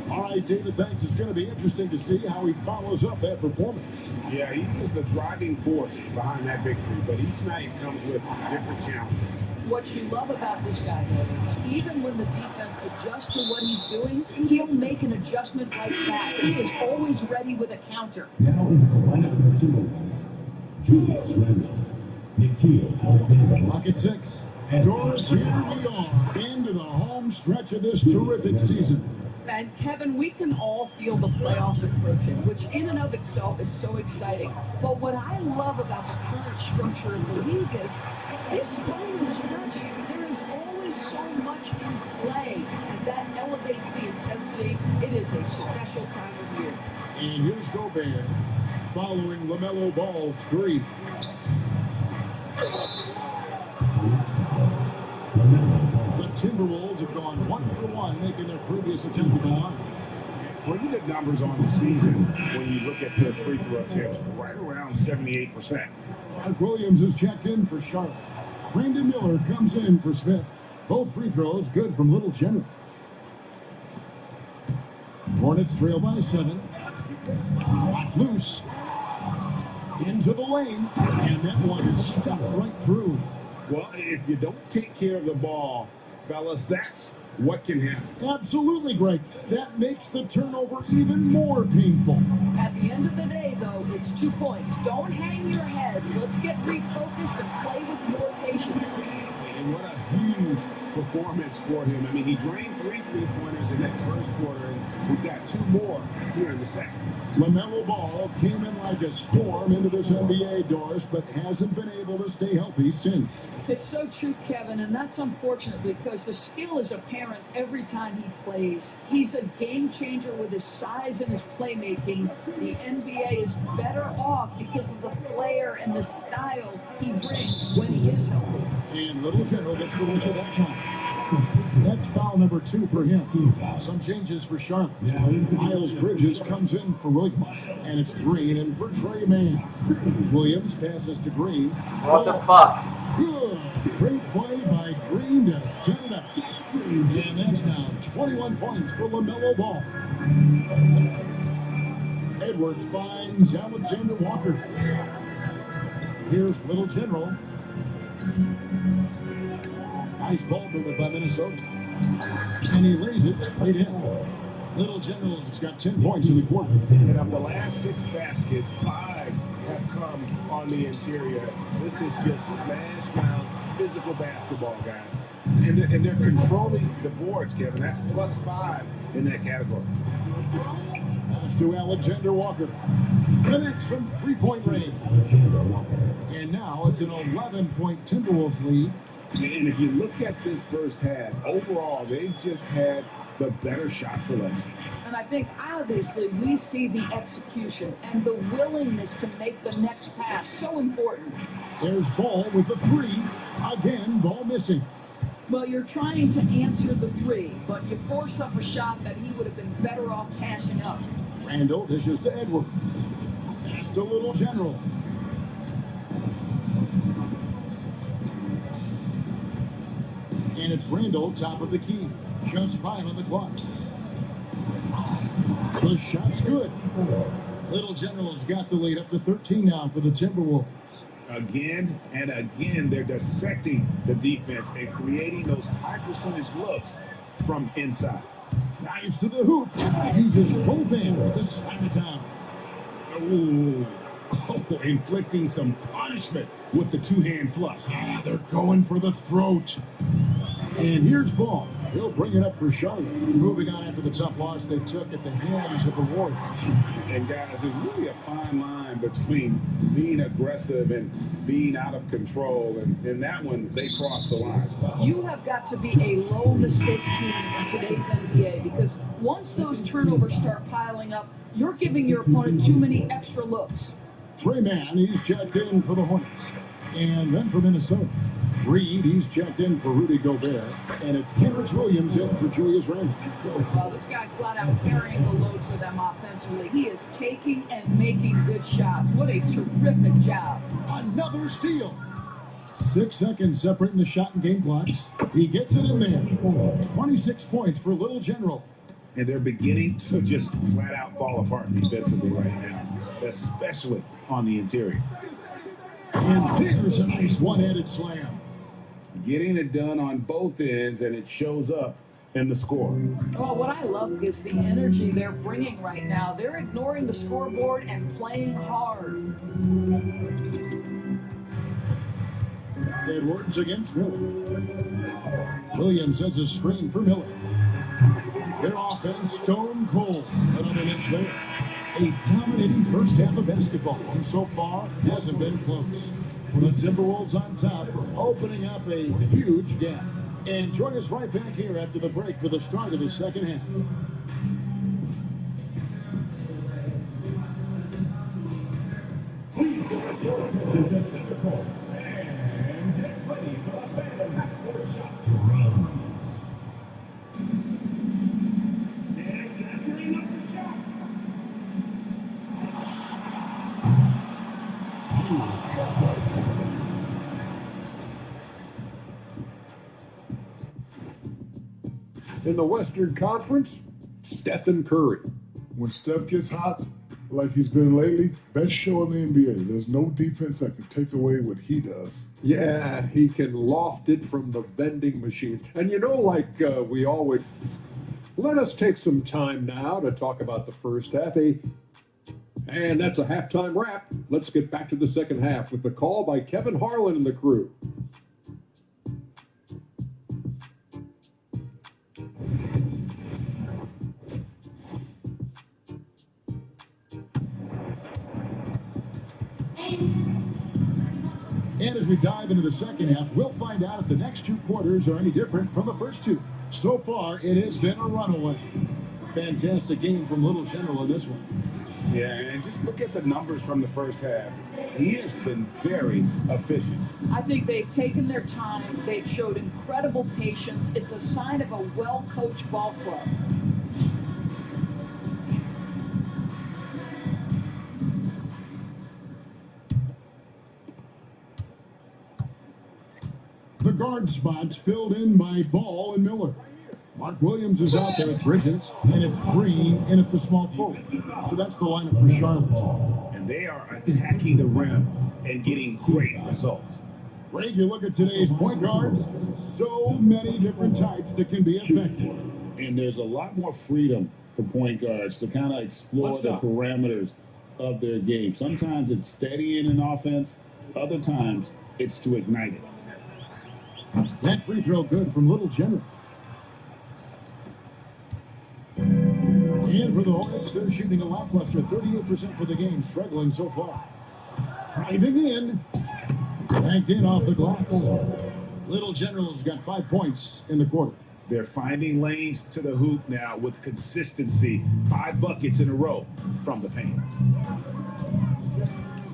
All right, David, thanks. It's going to be interesting to see how he follows up that performance.
Yeah, he was the driving force behind that victory, but each night comes with different challenges.
What you love about this guy, though, is even when the defense adjusts to what he's doing, he'll make an adjustment like that. He is always ready with a counter.
Now into the lineup of the Timberwolves. Julius Randle. Nikhil Alexander.
Rocket 6. Doris, here we are into the home stretch of this terrific season.
And Kevin, we can all feel the playoffs approaching, which in and of itself is so exciting. But what I love about the current structure of the league is this final stretch, there is always so much in play, and that elevates the intensity. It is a special time of year.
And here's Gobert following LaMelo Ball's 3. The Timberwolves have gone 1 for 1, making their previous attempt at the line.
Pretty good numbers on the season when you look at the free throw attempts, right around 78%.
Mark Williams is checked in for Charlotte. Brandon Miller comes in for Smith. Both free throws good from Little General. Hornets trail by 7. Got loose. Into the lane. And that one is stuffed right through.
Well, if you don't take care of the ball, fellas, that's what can happen.
Absolutely, Greg. That makes the turnover even more painful.
At the end of the day, though, it's 2 points. Don't hang your heads. Let's get refocused and play with more patience.
And what a huge performance for him. I mean, he drained 3 3-pointers in that first quarter, and he's got 2 more here in the second.
LaMelo Ball came in like a storm into this NBA, Doris, but hasn't been able to stay healthy since.
It's so true, Kevin, and that's unfortunate because the skill is apparent every time he plays. He's a game changer with his size and his playmaking. The NBA is better off because of the flair and the style he brings when he is healthy.
And Little General gets the whistle that time. That's foul number 2 for him. Some changes for Charlotte. Miles Bridges comes in for Williams, and it's Green in for Trey Mann. Williams passes to Green.
What the fuck?
Good. Great play by Green to set it up. And that's now 21 points for LaMelo Ball. Edwards finds Alexander Walker. Here's Little General. Nice ball movement by Minnesota. And he lays it straight in. Little General has got 10 points in the quarter.
And of the last 6 baskets, 5 have come on the interior. This is just smash mouth, physical basketball, guys. And they're controlling the boards, Kevin. That's +5 in that category.
Pass to Alexander Walker. Connects from 3-point range. And now it's an 11-point Timberwolves lead.
And if you look at this first half, overall, they've just had the better shot selection.
And I think obviously we see the execution and the willingness to make the next pass so important.
There's Ball with the 3. Again, Ball missing.
Well, you're trying to answer the 3, but you force up a shot that he would have been better off passing up.
Randall dishes to Edwards. Pass to Little General. And it's Randall, top of the key. Just 5 on the clock. The shot's good. Little General's got the lead up to 13 now for the Timberwolves.
Again and again, they're dissecting the defense and creating those high percentage looks from inside.
Drives to the hoop. Uses both hands to slam it down.
Ooh. Oh, inflicting some punishment with the 2-hand flush.
Ah, they're going for the throat. And here's Ball. He'll bring it up for Charlotte. Moving on after the tough loss they took at the hands of the Warriors.
And guys, there's really a fine line between being aggressive and being out of control. And in that one, they crossed the line.
You have got to be a low mistake team in today's NBA because once those turnovers start piling up, you're giving your opponent too many extra looks.
Trey Mann, he's checked in for the Hornets. And then for Minnesota. Reed, he's checked in for Rudy Gobert. And it's Kenrich Williams in for Julius Randle.
Well, this guy flat out carrying the load for them offensively. He is taking and making good shots. What a terrific job.
Another steal. 6 seconds separating the shot and game clocks. He gets it in there. 26 points for Little General.
And they're beginning to just flat out fall apart defensively right now, especially on the interior.
And there's a nice one-handed slam.
Getting it done on both ends, and it shows up in the score.
Oh, what I love is the energy they're bringing right now. They're ignoring the scoreboard and playing hard.
Edwards against Miller. Williams sets a screen for Miller. Their offense stone cold. Another miss there. A dominating first half of basketball, and so far hasn't been close. The Timberwolves on top, opening up a huge gap. And join us right back here after the break for the start of the second half.
Please direct your attention to center court. And get ready for the Phantom Half-Court Shot to rise. And gathering up the shot.
In the Western Conference, Stephen Curry.
When Steph gets hot, like he's been lately, best show in the NBA. There's no defense that can take away what he does.
Yeah, he can loft it from the vending machine. And you know, like we always... Let us take some time now to talk about the first half. And that's a halftime wrap. Let's get back to the second half with the call by Kevin Harlan and the crew.
And as we dive into the second half, we'll find out if the next two quarters are any different from the first two. So far, it has been a runaway. Fantastic game from Little General in this one.
Yeah, and just look at the numbers from the first half. He has been very efficient.
I think they've taken their time. They've showed incredible patience. It's a sign of a well-coached ball club.
The guard spots filled in by Ball and Miller. Mark Williams is out there at Bridges, and it's Green in at the small forward. So that's the lineup for Charlotte.
And they are attacking the rim and getting great results.
Ray, you look at today's point guards, so many different types that can be effective.
And there's a lot more freedom for point guards to kind of explore the parameters of their game. Sometimes it's steadying an offense, other times it's to ignite it.
That free throw good from Little General. And for the Hornets, they're shooting a lackluster 38% for the game, struggling so far. Driving in, banked in off the glass. Little General's got 5 points in the quarter.
They're finding lanes to the hoop now with consistency. 5 buckets in a row from the paint.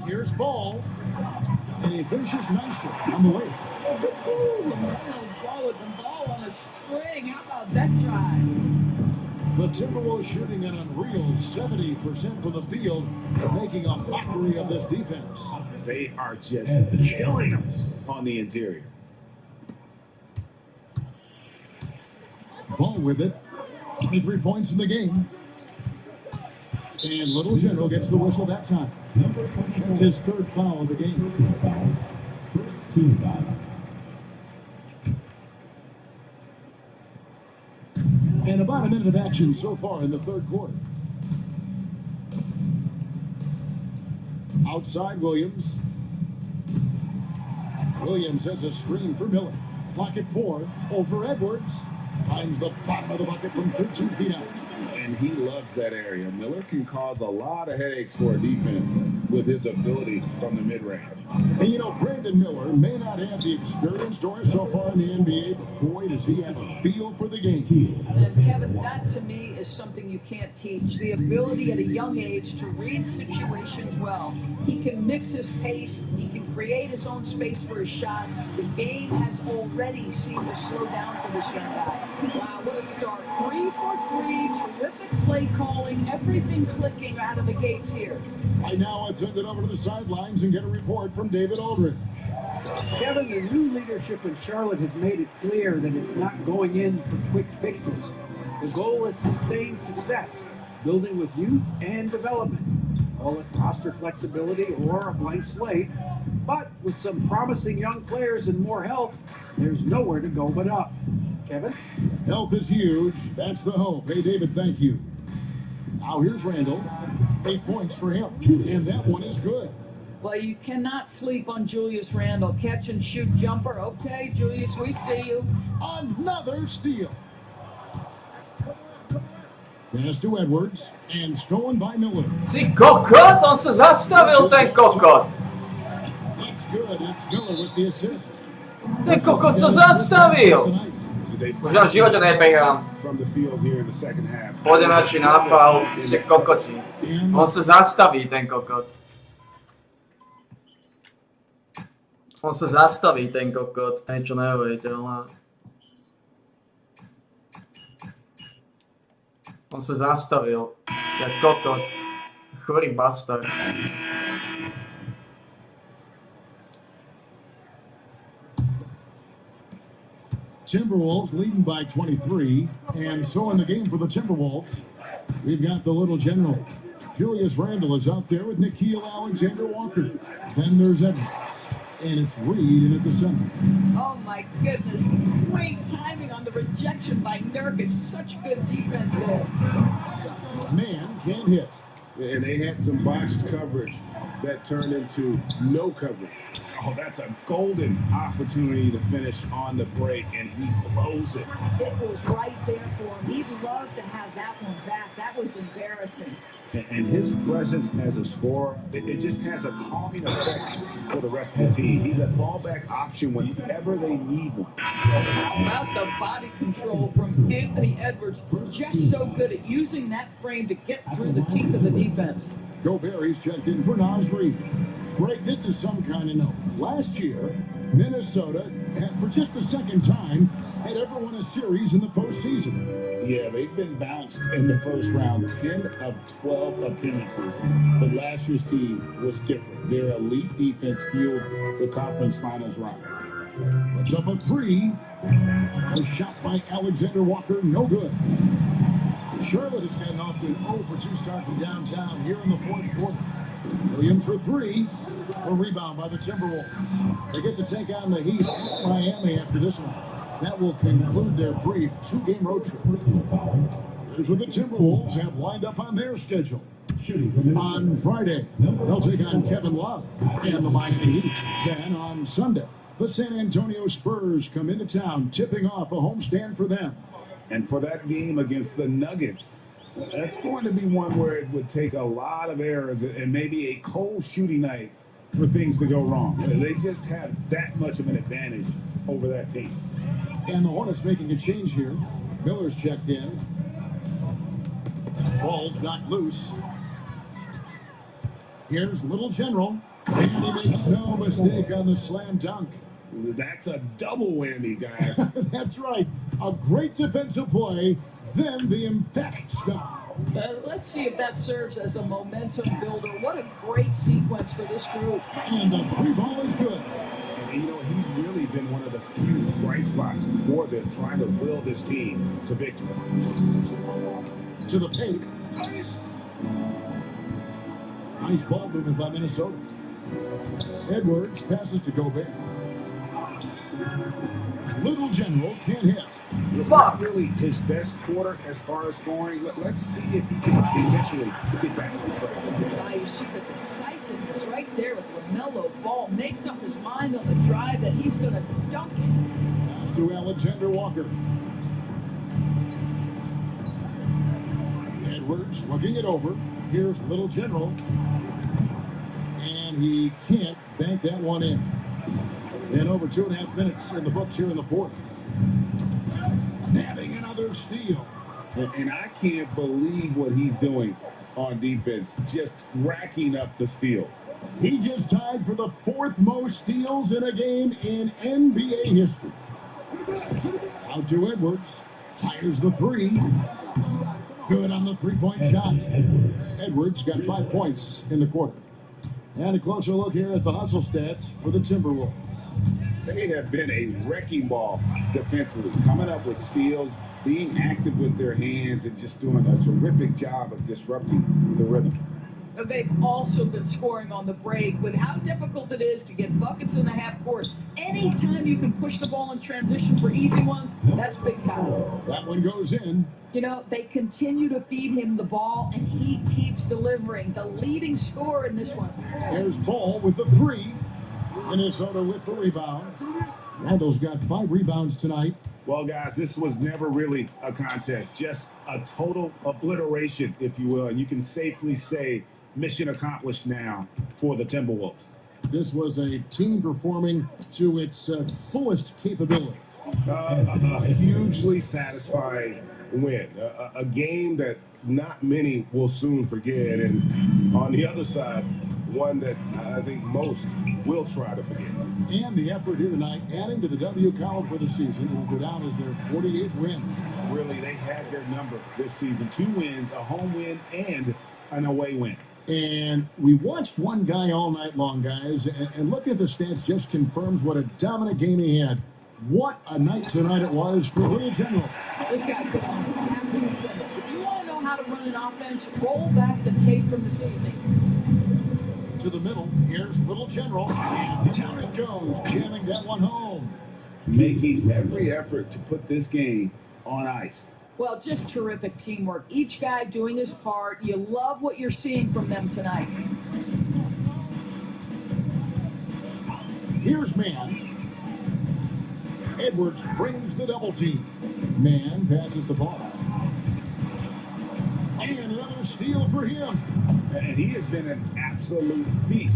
Here's Ball, and he finishes nicely on the way.
Ball on a string. How about that drive?
The Timberwolves shooting an unreal 70% from the field, making a mockery of this defense.
They are just killing them on the interior.
Ball with it. 23 points in the game. And Little General gets the whistle that time. That's his third foul of the game.
First team foul.
And about a minute of action so far in the third quarter. Outside Williams. Williams sets a screen for Miller. Pocket 4 over Edwards. Finds the bottom of the bucket from 13 feet out.
And he loves that area. Miller can cause a lot of headaches for a defense with his ability from the mid-range.
And you know, Brandon Miller may not have the experience Doris so far in the NBA, but boy, does he have a feel for the game.
And Kevin, that to me is something you can't teach. The ability at a young age to read situations well. He can mix his pace. He can create his own space for his shot. The game has already seemed to slow down for this young guy. Wow, what a start. 3 for 3, terrific play calling, everything clicking out of the gates here.
Right now, let's send it over to the sidelines and get a report from David Aldridge.
Kevin, the new leadership in Charlotte has made it clear that it's not going in for quick fixes. The goal is sustained success, building with youth and development. Call it roster flexibility or a blank slate. But with some promising young players and more health, there's nowhere to go but up. Kevin?
Health is huge. That's the hope. Hey, David, thank you. Now here's Randall. 8 points for him. And that one is good.
Well, you cannot sleep on Julius Randle. Catch and shoot jumper. Okay, Julius, we see you.
Another steal. Pass to Edwards. And stolen by Miller.
Si kokot, on se zastavil, ten kokot.
That's good. It's Miller with the assist.
Ten kokot se zastavil. Už na životě nebehrám. Pôjdem radši na faul, ste kokoti. On sa zastaví, ten kokot. On sa zastaví, ten kokot. To je niečo neuveriteľné. On sa zastavil. Jak kokot. Chorý bastard.
Timberwolves leading by 23, and so in the game for the Timberwolves, we've got the little general. Julius Randle is out there with Nickeil Alexander-Walker. Then there's Edwards, and it's Reed in at the center.
Oh my goodness, great timing on the rejection by Nurkic. Such good defense there.
Man can't hit.
And they had some botched coverage that turned into no coverage. Oh, that's a golden opportunity to finish on the break, and he blows it.
It was right there for him. He'd love to have that one back. That was embarrassing.
And his presence as a scorer, it just has a calming effect for the rest of the team. He's a fallback option whenever they need him.
About the body control from Anthony Edwards. Just so good at using that frame to get through the teeth of the defense.
Gobert, he's checked in for Naz Reid. Greg, this is some kind of note. Last year, Minnesota, for just the second time, had ever won a series in the postseason.
Yeah, they've been bounced in the first round, 10 of 12 appearances. But last year's team was different. Their elite defense fueled the conference finals run.
Puts up a 3. A shot by Alexander Walker, no good. Charlotte has gotten off to an 0 for 2 start from downtown here in the fourth quarter. Williams for 3. A rebound by the Timberwolves. They get to take on the Heat at Miami after this one. That will conclude their brief 2-game road trip. Here's what the Timberwolves have lined up on their schedule. On Friday, they'll take on Kevin Love and the Miami Heat. Then on Sunday, the San Antonio Spurs come into town, tipping off a homestand for them.
And for that game against the Nuggets, that's going to be one where it would take a lot of errors and maybe a cold shooting night for things to go wrong. They just have that much of an advantage over that team.
And the Hornets making a change here. Miller's checked in. Ball's knocked loose. Here's Little General. And he makes no mistake on the slam dunk.
That's a double whammy, guys.
That's right. A great defensive play, then the emphatic stop.
Let's see if that serves as a momentum builder. What a great sequence for this group.
And the 3-ball is good.
And, you know, he's really been one of the few bright spots for them trying to build this team to victory.
To the paint. Nice ball movement by Minnesota. Edwards passes to Gobert. Little General can't hit.
Not really his best quarter as far as scoring. Let's see if he can eventually get back on track.
You see the decisiveness right there with LaMelo Ball. Makes up his mind on the drive that he's going to dunk it.
to Alexander Walker. Edwards looking it over. Here's Little General. And he can't bank that one in. And over 2.5 minutes in the books here in the fourth. Nabbing another steal.
And I can't believe what he's doing on defense, just racking up the steals.
He just tied for the 4th most steals in a game in NBA history. Out to Edwards. Fires the 3. Good on the 3-point shot. Edwards got 5 points in the quarter. And a closer look here at the hustle stats for the Timberwolves.
They have been a wrecking ball defensively, coming up with steals, being active with their hands, and just doing a terrific job of disrupting the rhythm.
They've also been scoring on the break. With how difficult it is to get buckets in the half court, anytime you can push the ball in transition for easy ones, that's big time.
That one goes in.
You know, they continue to feed him the ball, and he keeps delivering. The leading scorer in this one.
There's Ball with the 3. Minnesota with the rebound. Randall's got 5 rebounds tonight.
Well, guys, this was never really a contest, just a total obliteration, if you will. And you can safely say mission accomplished now for the Timberwolves.
This was a team performing to its fullest capability.
A hugely satisfying win. A game that not many will soon forget. And on the other side, one that I think most will try to forget.
And the effort here tonight, adding to the W column for the season, will go down as their 48th win.
Really, they had their number this season. 2 wins, a home win, and an away win.
And we watched one guy all night long, guys, and look at the stats, just confirms what a dominant game he had. What a night tonight it was for Little General.
This guy put on an absolute clinic. If you want to know how to run an offense, roll back the tape from this evening.
To the middle, here's Little General, and down it goes, jamming that one home.
Making every effort to put this game on ice.
Well, just terrific teamwork. Each guy doing his part. You love what you're seeing from them tonight.
Here's Mann. Edwards brings the double team. Mann passes the ball. And another steal for him.
And he has been an absolute thief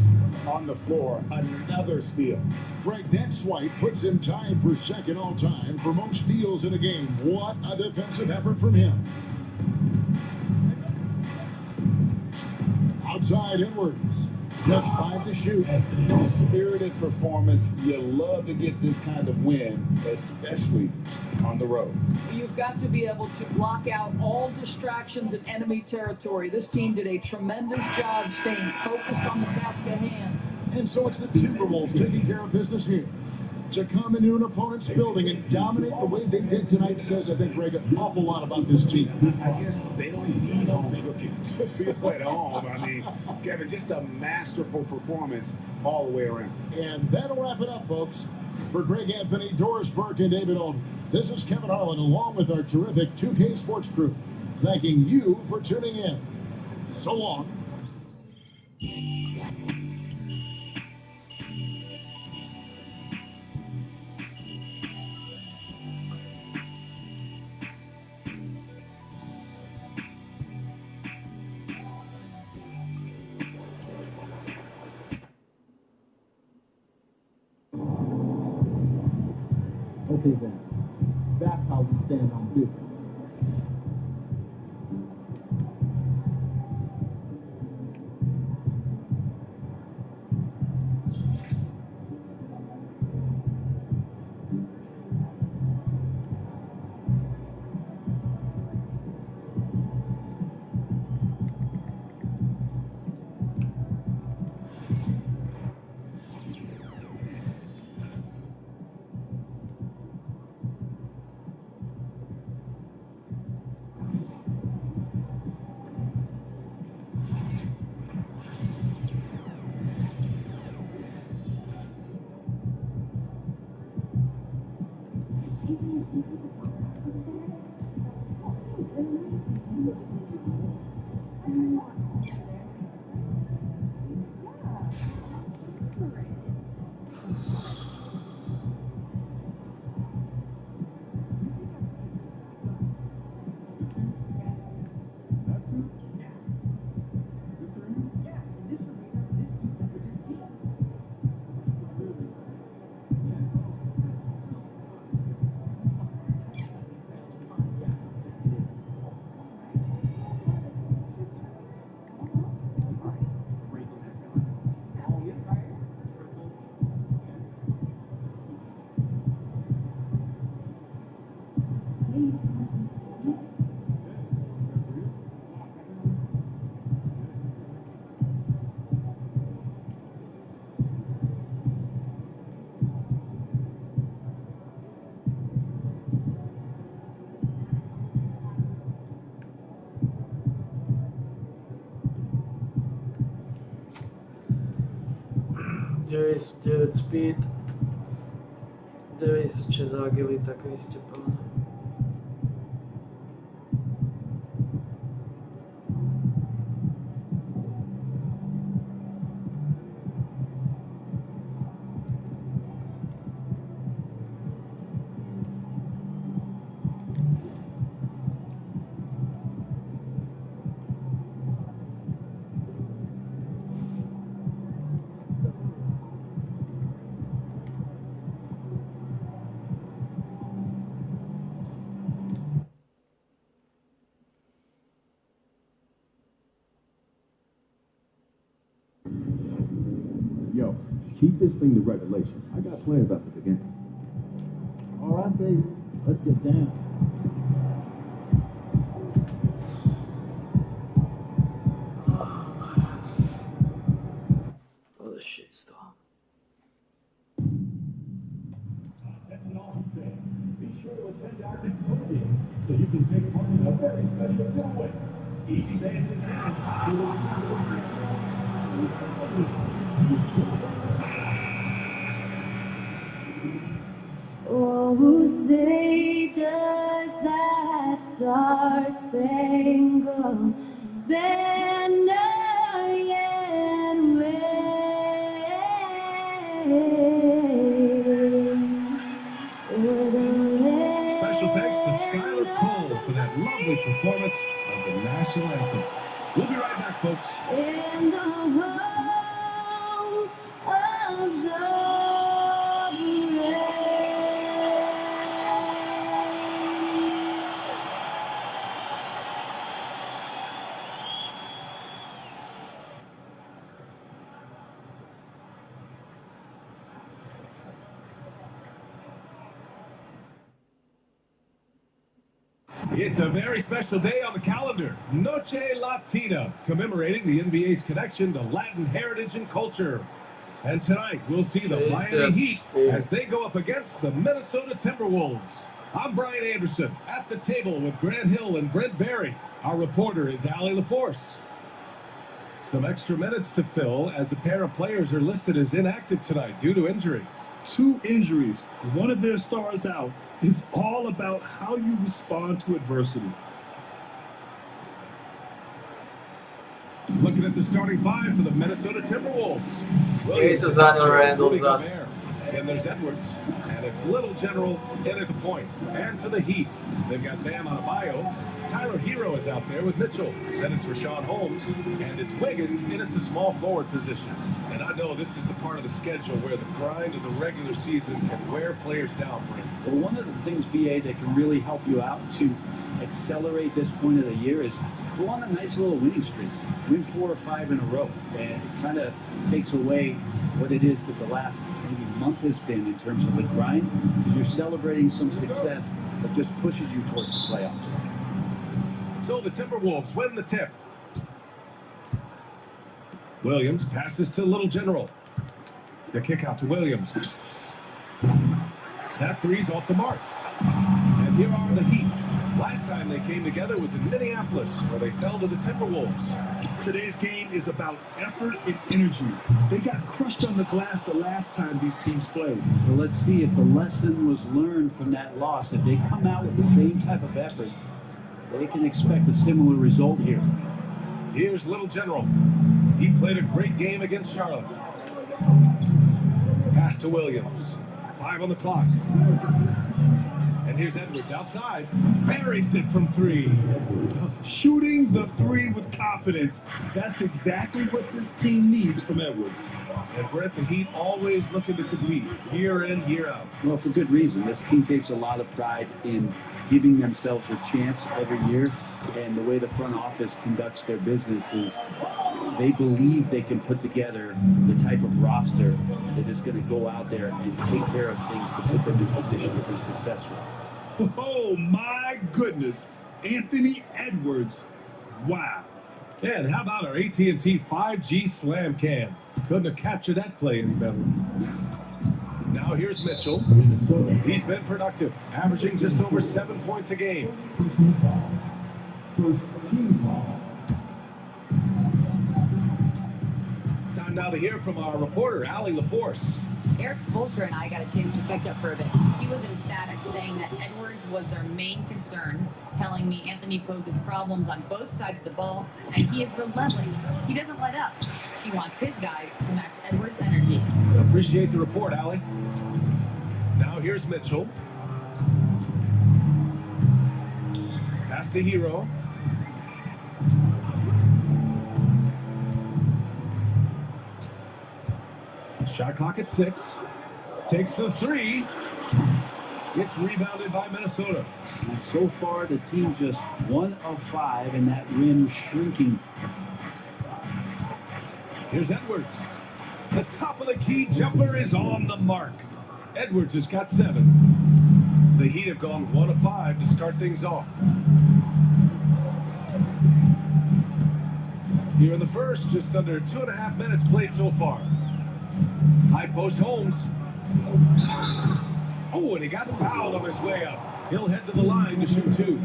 on the floor. Another steal.
Greg, that swipe puts him tied for second all time for most steals in a game. What a defensive effort from him. Outside Edwards. Just 5 to shoot.
Spirited performance. You love to get this kind of win, especially on the road.
You've got to be able to block out all distractions in enemy territory. This team did a tremendous job staying focused on the task at hand.
And so it's the Timberwolves taking care of business here. To come into an opponent's building and dominate the way they did tonight says, I think, Greg, an awful lot about this team.
I guess they don't need home to feel at home. I mean, Kevin, just a masterful performance all the way around.
And that'll wrap it up, folks. For Greg Anthony, Doris Burke, and David Olden, this is Kevin Harlan, along with our terrific 2K Sports crew, thanking you for tuning in. So long.
Okay then, that's how we stand on business.
99 speed, 96 agilita, Kriste pána.
Yo, keep this thing to regulation. I got plans after the game.
All right, baby. Let's get down.
What a shitstorm.
Attention all fans. Be sure to attend our next game so you can take part in a very special giveaway. Each fans and tickets will
Oh, say does that star-spangled banner yet wave?
Special thanks to Skylar Cole for that lovely performance of the national anthem. We'll be right back, folks.
In the home of the
It's a very special day on the calendar, Noche Latina, commemorating the NBA's connection to Latin heritage and culture. And tonight, we'll see the Miami Heat as they go up against the Minnesota Timberwolves. I'm Brian Anderson, at the table with Grant Hill and Brent Barry. Our reporter is Allie LaForce. Some extra minutes to fill as a pair of players are listed as inactive tonight due to injury.
2 injuries, one of their stars out. It's all about how you respond to adversity.
Looking at the starting 5 for the Minnesota Timberwolves.
Jesus, Daniel Randall's us.
And there's Edwards. And it's Little General in at the point. And for the Heat, they've got Bam Adebayo. Tyler Hero is out there with Mitchell. Then it's Rashawn Holmes. And it's Wiggins in at the small forward position. And I know this is the part of the schedule where the grind of the regular season can wear players down, Brent.
Well, one of the things, BA, that can really help you out to accelerate this point of the year is go on a nice little winning streak. Win 4 or 5 in a row. And it kind of takes away what it is that the last maybe month has been in terms of the grind. Because you're celebrating some success that just pushes you towards the playoffs.
So the Timberwolves win the tip. Williams passes to Little General. The kick out to Williams. That three's off the mark. And here are the Heat. Last time they came together was in Minneapolis, where they fell to the Timberwolves.
Today's game is about effort and energy. They got crushed on the glass the last time these teams played.
Well, let's see if the lesson was learned from that loss. If they come out with the same type of effort, they can expect a similar result here.
Here's Little General. He played a great game against Charlotte. Pass to Williams. 5 on the clock. And here's Edwards outside. Buries it from 3.
Shooting the 3 with confidence. That's exactly what this team needs from Edwards.
And Brett, the Heat always looking to compete year in, year out.
Well, for good reason. This team takes a lot of pride in giving themselves a chance every year. And the way the front office conducts their business is they believe they can put together the type of roster that is going to go out there and take care of things to put them in position to be successful.
Oh, my goodness. Anthony Edwards. Wow.
And how about our AT&T 5G Slam Cam? Couldn't have captured that play any better. Now here's Mitchell. He's been productive, averaging just over 7 points a game.
First team foul.
Time now to hear from our reporter, Allie LaForce.
Eric Spoelstra and I got a chance to catch up for a bit. He was emphatic, saying that Edwards was their main concern, telling me Anthony poses problems on both sides of the ball, and he is relentless. He doesn't let up. He wants his guys to match Edwards' energy.
Appreciate the report, Allie. Now here's Mitchell. Pass to Hero. Shot clock at 6. Takes the 3. It's rebounded by Minnesota.
And so far, the team just 1 of 5, and that rim shrinking.
Here's Edwards. The top of the key jumper is on the mark. Edwards has got 7. The Heat have gone 1 of 5 to start things off. Here in the first, just under 2.5 minutes played so far. High post Holmes. Oh, and he got fouled on his way up. He'll head to the line to shoot 2.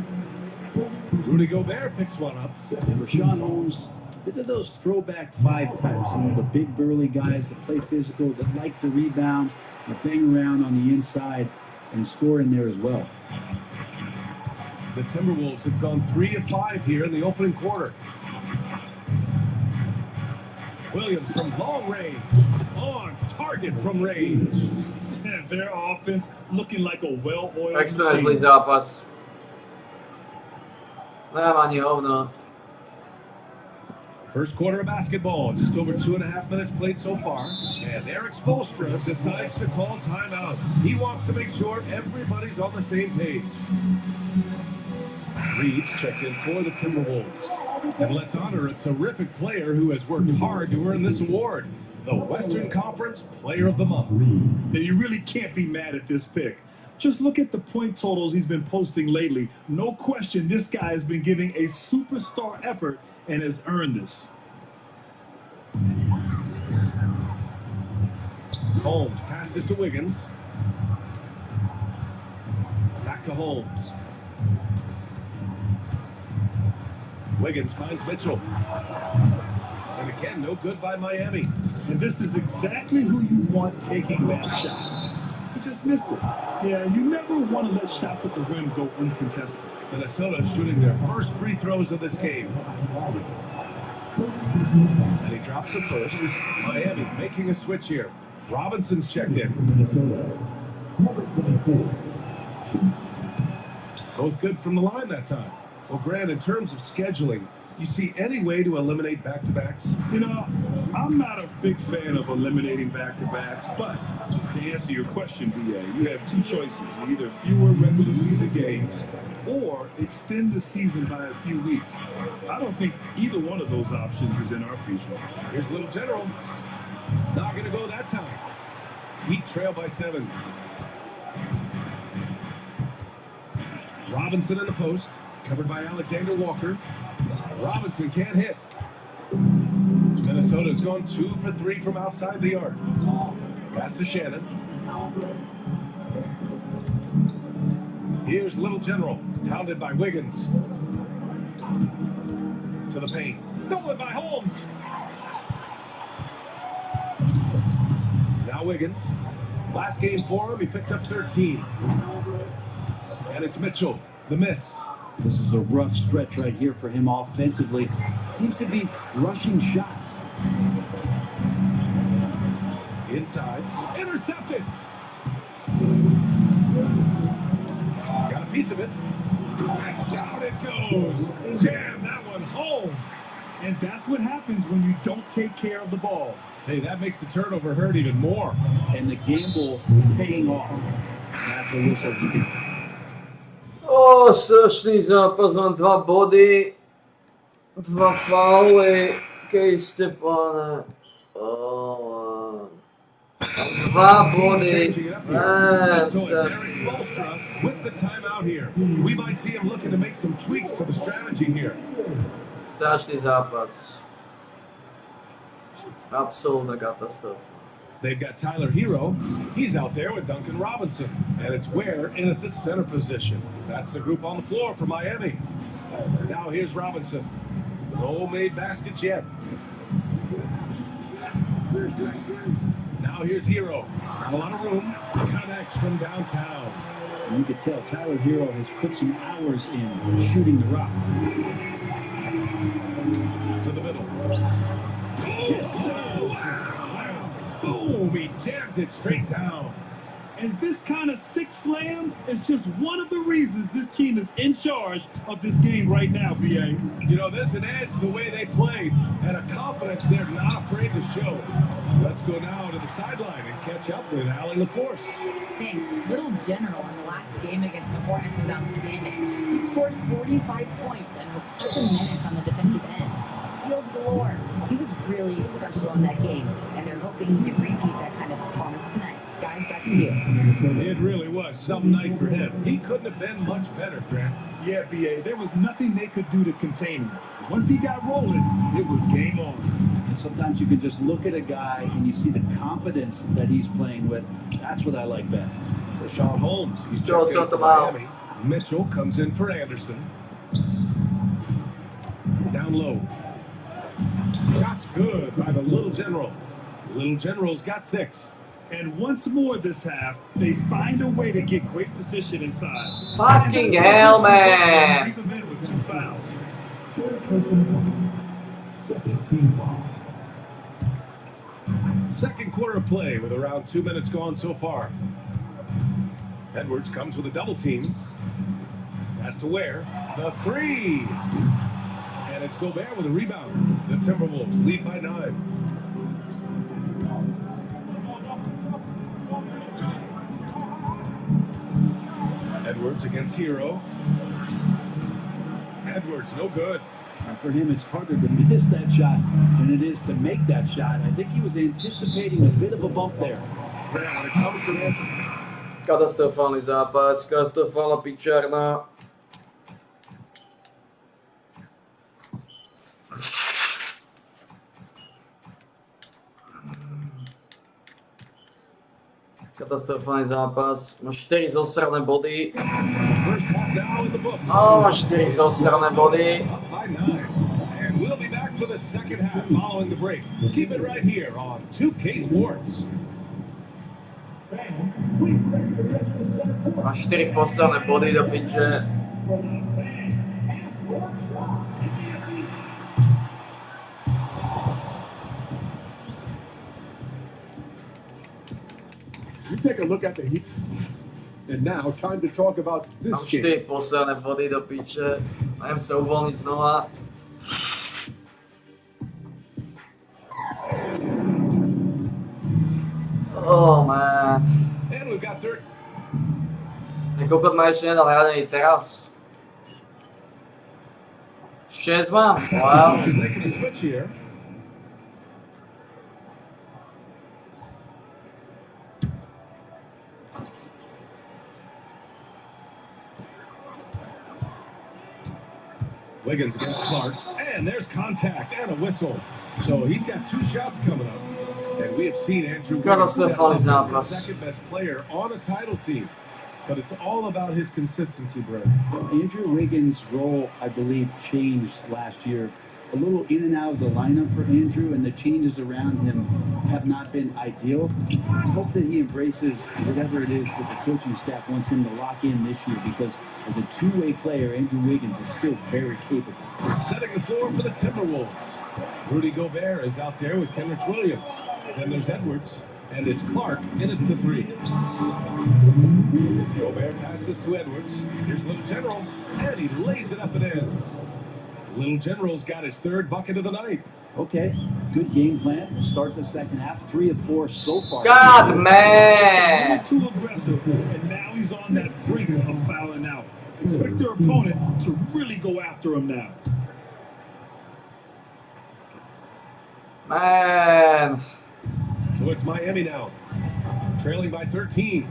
Rudy Gobert picks one up.
And Rashawn Holmes did those throwback 5 types. You know, the big burly guys that play physical, that like to rebound, that bang around on the inside and score in there as well.
The Timberwolves have gone 3 of 5 here in the opening quarter. Williams from long range, on target from range.
And their offense looking like a well-oiled
Extra
machine.
zlý zápas. Nemám ani hovno.
First quarter of basketball, just over 2.5 minutes played so far. And Eric Spoelstra decides to call timeout. He wants to make sure everybody's on the same page. Reeves checked in for the Timberwolves. And let's honor a terrific player who has worked hard to earn this award, the Western Conference Player of the Month.
And you really can't be mad at this pick. Just look at the point totals he's been posting lately. No question, this guy has been giving a superstar effort and has earned this.
Holmes passes to Wiggins. Back to Holmes. Wiggins finds Mitchell. And again, no good by Miami.
And this is exactly who you want taking that shot. He just missed it. Yeah, you never want to let shots at the rim go uncontested.
Minnesota shooting their first free throws of this game. And he drops the first. Miami making a switch here. Robinson's checked in. Both good from the line that time. Well, Grant, in terms of scheduling, you see any way to eliminate back-to-backs?
You know, I'm not a big fan of eliminating back-to-backs, but to answer your question, BA, you have 2 choices. Either fewer regular season games or extend the season by a few weeks. I don't think either one of those options is in our future.
Here's Little General. Not going to go that time. Heat trail by 7. Robinson in the post. Covered by Alexander Walker. Robinson can't hit. Minnesota's gone 2 for 3 from outside the arc. Pass to Shannon. Here's Little General, pounded by Wiggins. To the paint. Stolen by Holmes. Now Wiggins. Last game for him, he picked up 13. And it's Mitchell, the miss.
This is a rough stretch right here for him offensively. Seems to be rushing shots.
Inside. Intercepted. Got a piece of it. And down it goes. Jam that one home.
And that's what happens when you don't take care of the ball.
Hey, that makes the turnover hurt even more.
And the gamble paying off. That's a whistle.
O, strašný zápas, mám 2 body, 2 fauly, Kejste, pane. Oh, 2 body,
So it's Eric Spoelstra with the timeout here. We might see him looking to make some tweaks to the strategy here.
strašný zápas. Absolutná katastrofa.
They've got Tyler Hero. He's out there with Duncan Robinson. And it's Ware in at the center position. That's the group on the floor for Miami. Now here's Robinson. No made baskets yet. Now here's Hero. Not a lot of room. Connects from downtown.
And you could tell Tyler Hero has put some hours in shooting the rock.
To the middle. Yes, sir. Wow. Boom, he jams it straight down.
And this kind of sick slam is just one of the reasons this team is in charge of this game right now, BA.
You know, there's an edge the way they played and a confidence they're not afraid to show. Let's go now to the sideline and catch up with Allie LaForce.
Thanks. Little General in the last game against the Hornets was outstanding. He scored 45 points and was such a menace on the defensive end. Steals galore. He was really special in that game, and they're hoping he can repeat that kind of performance tonight. Guys, back to you.
It really was some night for him. He couldn't have been much better, Grant.
Yeah, BA, there was nothing they could do to contain him. Once he got rolling, it was game on.
And sometimes you can just look at a guy and you see the confidence that he's playing with. That's what I like best.
Rashawn Holmes, he's
Throw
checked in for
something out.
Miami. Mitchell comes in for Anderson. Down low. Shot's good by the Little General. Little General's got 6.
And once more this half, they find a way to get great position inside.
Fucking hell, man.
Leave them in with 2 fouls.
Second team foul.
Second quarter of play with around 2 minutes gone so far. Edwards comes with a double team. Has to Ware. The 3. And it's Gobert with a rebound. The Timberwolves lead by 9. Edwards against Hero. Edwards, no good.
For him, it's harder to miss that shot than it is to make that shot. I think he was anticipating a bit of a bump there.
When it comes to that,
Katastrofálny zápas, katastrofálna pičarna. Katastrofálny zápas. Má 4 zosrané body. Má 4 zosrané body.
up by 9. And we'll be back for the second half following the break. Keep it right here on 2K Sports.
Má 4 posrané body do piče.
You take a look at the Heat. And now, time to talk about this
Mám
game.
4 posrané body do piče. Majem se uvolnit znova. Oh man.
And we've got third.
Kokot má ještě nedal hraný teraz. 6 mám, wow.
He's making a switch here. Wiggins against Clark, and there's contact and a whistle. So he's got 2 shots coming up. And we have seen Andrew Wiggins step up as the second best player on a title team. But it's all about his consistency, Brett.
Andrew Wiggins' role, I believe, changed last year. A little in and out of the lineup for Andrew, and the changes around him have not been ideal. I hope that he embraces whatever it is that the coaching staff wants him to lock in this year, because as a two-way player, Andrew Wiggins is still very capable.
Setting the floor for the Timberwolves. Rudy Gobert is out there with Kenrich Williams. Then there's Edwards, and it's Clark in at the 3. Gobert passes to Edwards. Here's Little General, and he lays it up and in. Little General's got his 3rd bucket of the night.
Okay, good game plan. Start the second half. 3 of 4 so far.
God, man!
Too aggressive, and now he's on that brink of fouling out. Expect their opponent to really go after him now.
Man.
So it's Miami now, trailing by 13.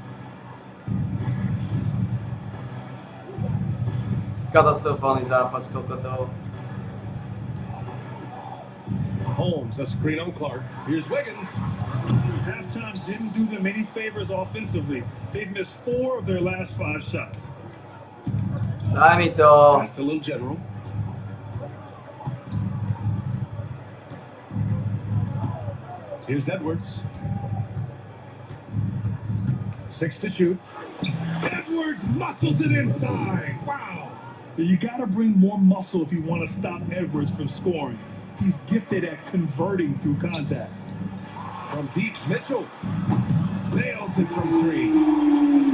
Katastrofálny zápas, kokotov.
Holmes, a screen on Clark. Here's Wiggins.
Halftime didn't do them any favors offensively. They've missed 4 of their last 5 shots.
Daj mi to.
That's the Little General. Here's Edwards. 6 to shoot. Edwards muscles it inside. Wow.
You got to bring more muscle if you want to stop Edwards from scoring. He's gifted at converting through contact.
From deep, Mitchell nails it from 3.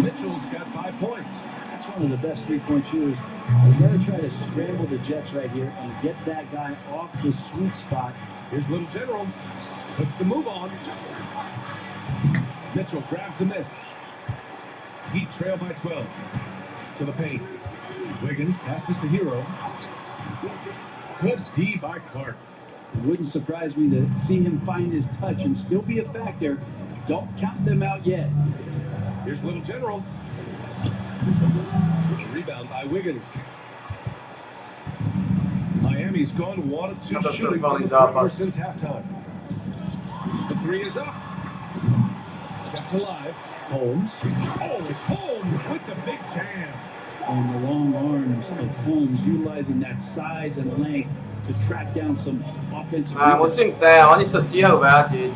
Mitchell's got 5 points.
That's one of the best three-point shooters. We're going to try to scramble the Jets right here and get that guy off the sweet spot.
Here's Little General. Puts the move on. Mitchell grabs a miss. Heat trail by 12. To the paint. Wiggins passes to Hero. Good D by Clark.
It wouldn't surprise me to see him find his touch and still be a factor. Don't count them out yet.
Here's Little General. Rebound by Wiggins. Miami's gone 1 of 2
Não tá
shooting
sendo
from the
valorizado,
perimeter
passe.
since halftime. The 3 is up. Kept alive. Holmes. Oh, it's Holmes with the big jam.
And the long arms of Holmes utilizing that size and length to track down some offensive.
Musím oni sa stíhajú vrátiť.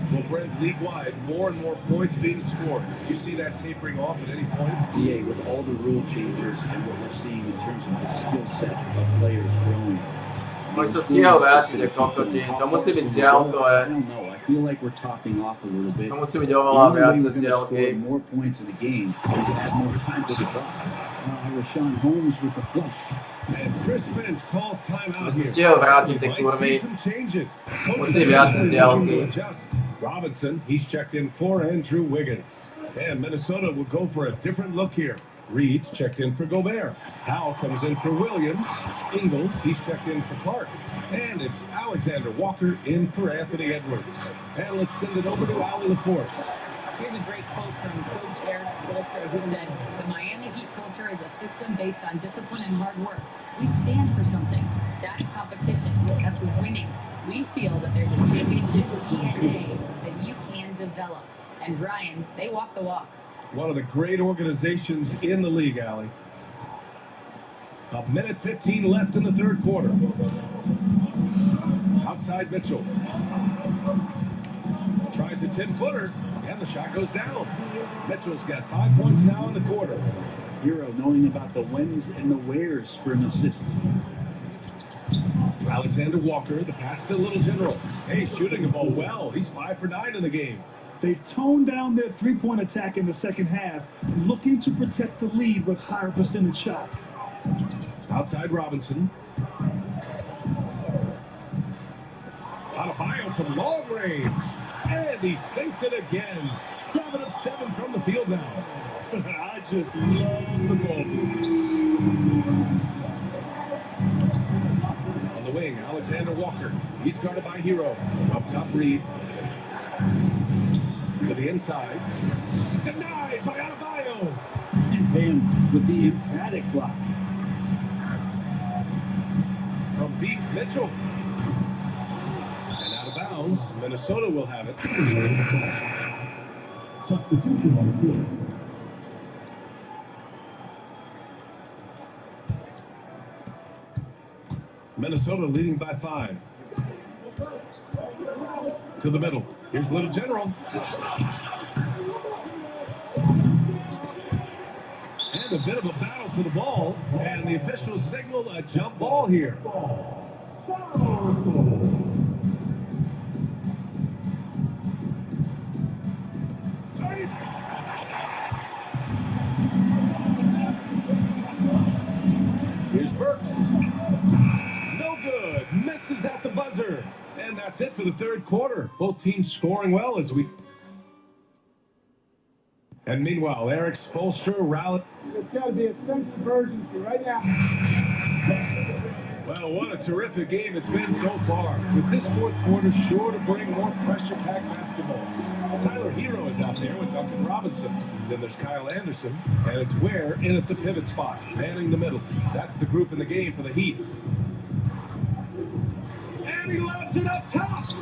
Well, Brent, league-wide, more and more points being scored. You see that tapering off at any point?
Yeah, with all the rule changes and what we're seeing in terms of the skill set of players growing.
Oni sa stíhajú vrátiť, ako kokoti. To musí byť z diaľkové.
I don't know. I feel like we're topping off a little bit.
To musí byť oveľa viac z diaľky.
More points in the game is to add more time to the clock. Rashawn Holmes with the flush.
And Chris Finch calls timeout
Musí
here.
stíhajú vrátiť tie kurvy. Musí viac z diaľky.
Robinson, he's checked in for Andrew Wiggins. And Minnesota will go for a different look here. Reed's checked in for Gobert. Howell comes in for Williams. Ingles, he's checked in for Clark. And it's Alexander Walker in for Anthony Edwards. And let's send it over to Allie LaForce.
Here's a great quote from Coach Eric Spoelstra, who said, "The Miami Heat culture is a system based on discipline and hard work. We stand for something. That's competition. That's winning. We feel that there's a championship DNA that you can develop." And Ryan, they walk the walk.
One of the great organizations in the league, Allie. A minute 15 left in the third quarter. Outside Mitchell. Tries a 10-footer, and the shot goes down. Mitchell's got 5 points now in the quarter.
Hero knowing about the whens and the wheres for an assist.
Alexander Walker, the pass to Little General. Hey, shooting the ball well. He's 5 for 9 in the game.
They've toned down their three-point attack in the second half, looking to protect the lead with higher percentage shots.
Outside Robinson. Adebayo from long range. And he sinks it again. 7 of 7 from the field now.
I just love the ball.
On the wing, Alexander Walker. He's guarded by Hero. Up top, Reed. To the inside. Denied by Adebayo.
And Bam with the emphatic block.
From deep, Mitchell. And out of bounds, Minnesota will have it.
Substitution on the field.
Minnesota leading by 5. To the middle. Here's Little General. And a bit of a battle for the ball. And the officials signal a jump ball here. Here's Burks. No good. Misses at the buzzer. And that's it for the third quarter. Both teams scoring well as we... And meanwhile, Eric Spoelstra rallied.
It's got to be a sense of urgency right now.
Well, what a terrific game it's been so far. With this fourth quarter sure to bring more pressure-packed basketball. Tyler Hero is out there with Duncan Robinson. Then there's Kyle Anderson, and it's Ware in at the pivot spot, manning the middle. That's the group in the game for the Heat. And he lobs it up top.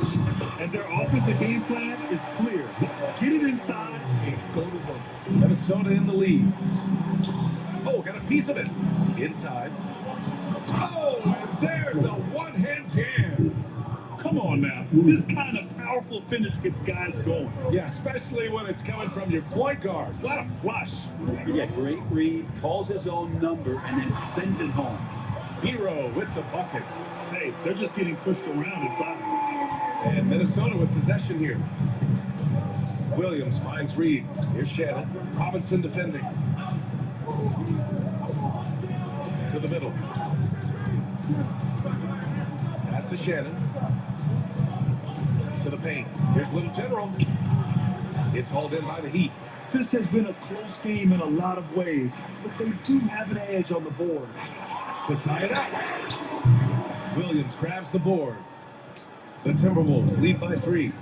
And their offensive game plan is clear. Get it inside and go to work.
Minnesota in the lead. Oh, got a piece of it. Inside. Oh, and there's a one-hand jam.
Come on now. This kind of power powerful finish gets guys going.
Yeah, especially when it's coming from your point guard. What a flush.
Yeah, great read, calls his own number, and then sends it home.
Hero with the bucket.
Hey, they're just getting pushed around inside.
And Minnesota with possession here. Williams finds Reed. Here's Shannon. Robinson defending. To the middle. Pass to Shannon. To the paint. Here's Little General. It's hauled in by the Heat.
This has been a close game in a lot of ways, but they do have an edge on the board.
To tie it up. Williams grabs the board. The Timberwolves lead by 3.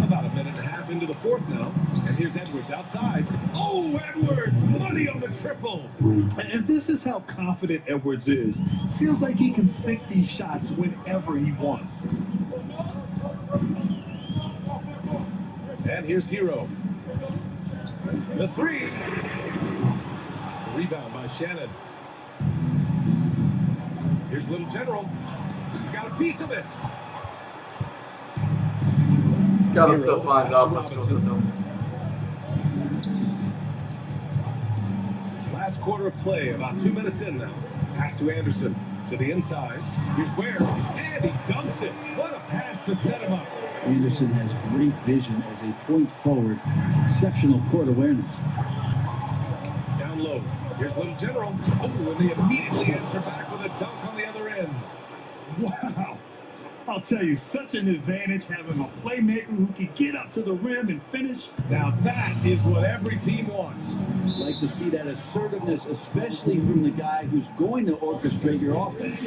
About a minute and a half into the fourth now. And here's Edwards outside. Oh, Edwards! Money on the triple!
And this is how confident Edwards is. Feels like he can sink these shots whenever he wants.
And here's Hero. The 3. Rebound by Shannon. Here's Little General. Got a piece of it.
Cara, still find out what's going on.
Last quarter of play, about 2 minutes in now. Pass to Anderson. To the inside. Here's Ware. And he dumps it. What a pass to set him up.
Anderson has great vision as a point forward. Exceptional court awareness.
Down low. Here's Little General. Oh, and they immediately answer back with a dunk on the other end.
Wow. I'll tell you, such an advantage having a playmaker who can get up to the rim and finish.
Now that is what every team wants.
Like to see that assertiveness, especially from the guy who's going to orchestrate your offense.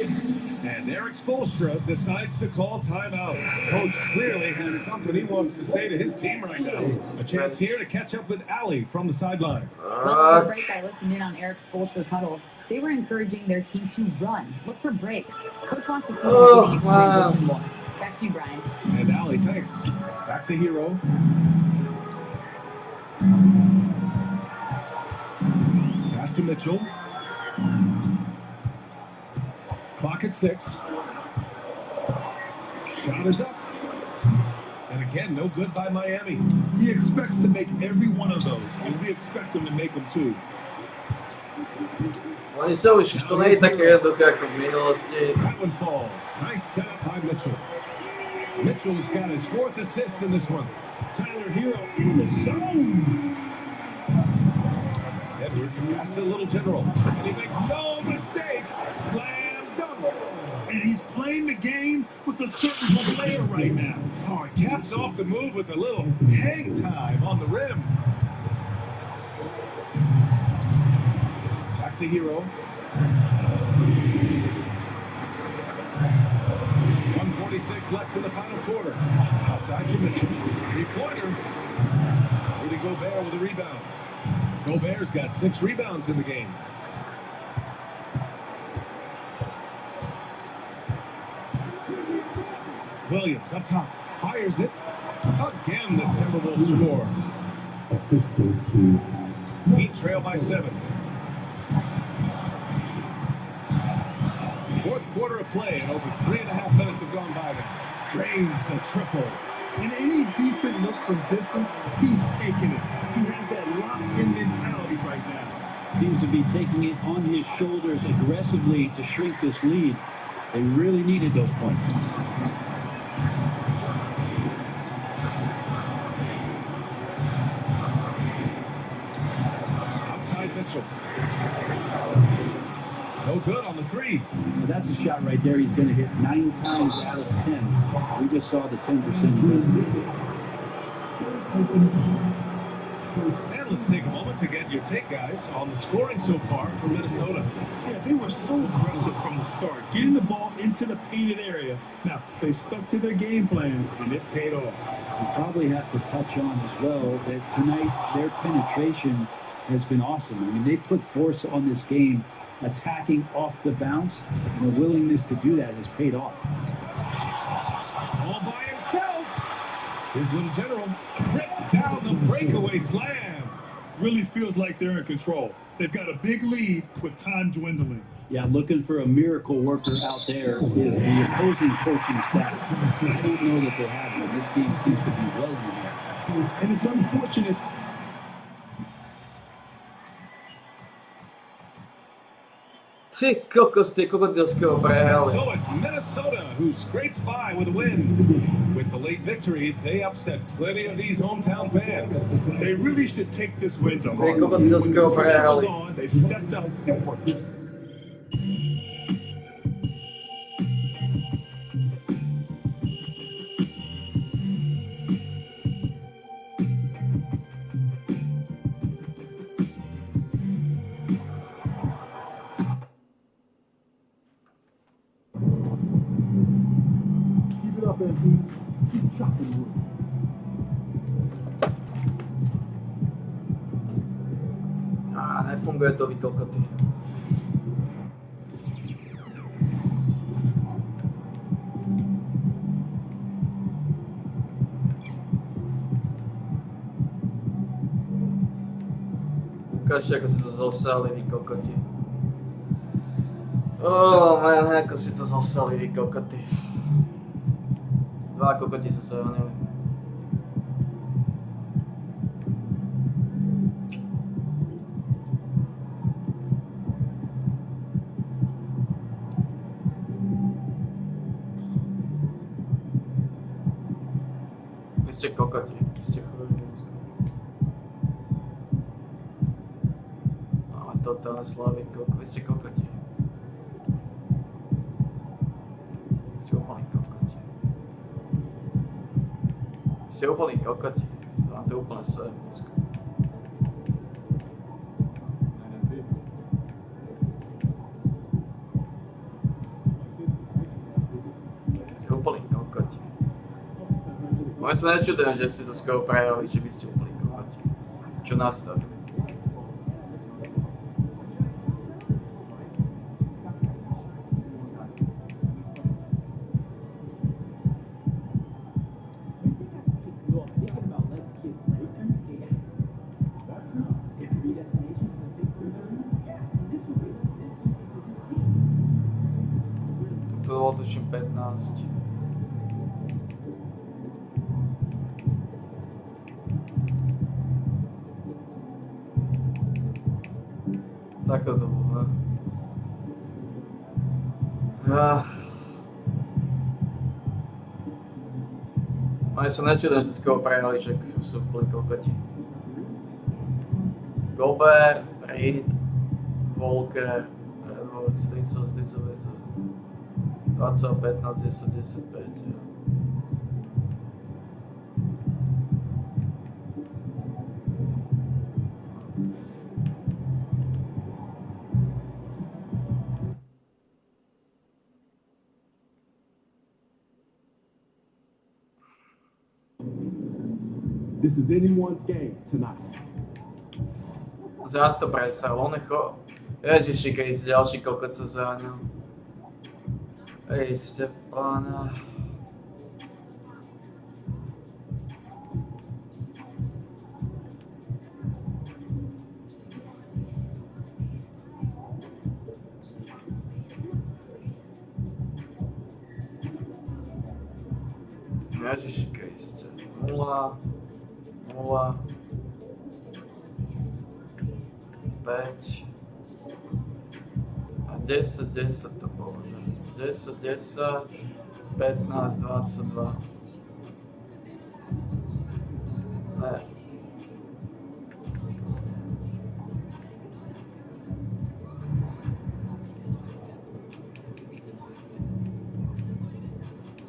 And Eric Spoelstra decides to call timeout. Coach clearly has something he wants to say to his team right now. A chance here to catch up with Allie from the sideline.
Well, the break, I listened in on Eric Spoelstra's huddle. They were encouraging their team to run, look for breaks. Coach wants to see them getting into transition more. Back to you, Brian.
And Allie, thanks. Back to Hero. Pass to Mitchell. Clock at 6. Shot is up. And again, no good by Miami.
He expects to make every one of those, and we expect him to make them too.
Oni se už to není tak jednoduché jako v minulosti.
That one falls. Nice setup by Mitchell. Mitchell's got his 4th assist in this one.
Tyler Hero in the zone.
Edwards pass to Little General. And he makes no mistake. Slam dunk.
And he's playing the game with a certain player right now.
Oh, he caps off the move with a little hang time on the rim. Back to Hero. 1:46 left in the final quarter. Outside to Mitchell. 3-pointer. Rudy Gobert with a rebound. Gobert's got 6 rebounds in the game. Williams up top. Fires it. Again, the Timberwolves score.
Assist goes to
Heat trail by 7. 4th quarter of play, and over 3.5 minutes have gone by now. Drains the triple.
In any decent look from distance, he's taking it. He has that locked-in mentality right now.
Seems to be taking it on his shoulders aggressively to shrink this lead. They really needed those points.
Outside Mitchell. No good on the 3.
But that's a shot right there he's going to hit 9 times out of 10. We just saw the 10% investment.
And let's take a moment to get your take, guys, on the scoring so far for Minnesota.
Yeah, they were so aggressive from the start, getting the ball into the painted area. Now, they stuck to their game plan, and it paid off.
We probably have to touch on as well that tonight their penetration has been awesome. I mean, they put force on this game, attacking off the bounce, and the willingness to do that has paid off.
All by himself. Here's Little General. Rips down the breakaway slam.
Really feels like they're in control. They've got a big lead with time dwindling.
Yeah, looking for a miracle worker out there is the opposing coaching staff. I don't know that they have one. This team seems to be well in there.
And it's unfortunate.
Ty kokos, ty krokodilského prehrali.
So it's Minnesota who scrapes by with a win. With the late victory, they upset plenty of these hometown fans.
They really should take this win to
Ty
heart.
krokodilského
When the pressure was
prehrali.
on, they stepped up and worked.
Keep it up, MP. Keep chopping wood.
Nefunguje to, vy kokoty. Ukážte, ako si to zosali, vy kokoti. Man, ako si to zosali, vy kokoty. 2 kokoti sa zranili. Vy ste kokoti, vy ste chudí. Máme totálne slavy, vy ste kokoti. Vy ste úplný kokoti. Vy ste úplný kokoti. Vám to úplne sve. Ste úplný kokoti. Moje sa nečudujem, že ste to skoro prehrali, že by ste úplný kokoti. Čo nastavili? To bolo tuším 15. Takto to bolo, ne? Oni sa nečudujem, že skoro prehrali, že sú úplní kokoti. Gobert, Reed, Volker, Edwards, 30, 20, 15, 10, 10, 5. Jo.
This is anyone's game tonight.
Zás to presal, on je Ježiši, keď si ďalší kokot sa zranil. Ej, Stepána. Ježiši Kriste. 0, 0, 5 a 10, 10 to bolo, že? 10, 10, 15, 22. Ne.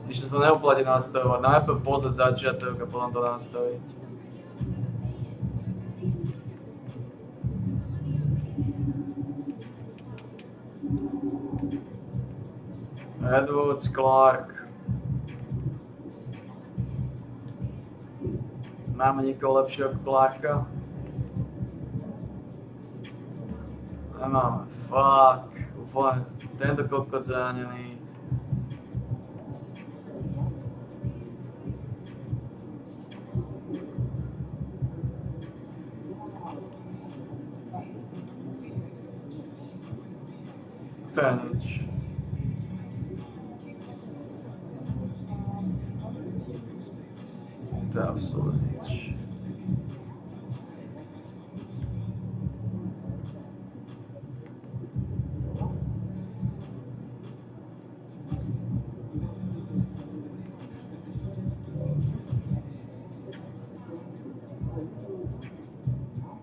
Ešte sa neoplatí nastavovať, najprv pozrieť začiatok a potom to nastaviť. Edwards, Clark. Máme niekoho lepšieho ako Clarka? Nemáme, fuck. Úplne tento kokot zranený. To je nič. To je absolutně nič.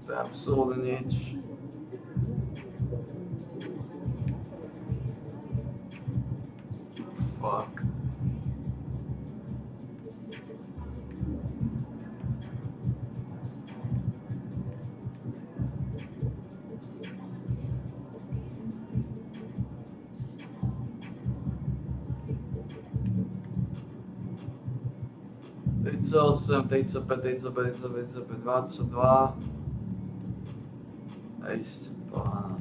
To je absolutně nič. Fuck. Teď co 8, teď co 5, teď co 5, teď co 5, teď co 5, 22. Ejste, pána.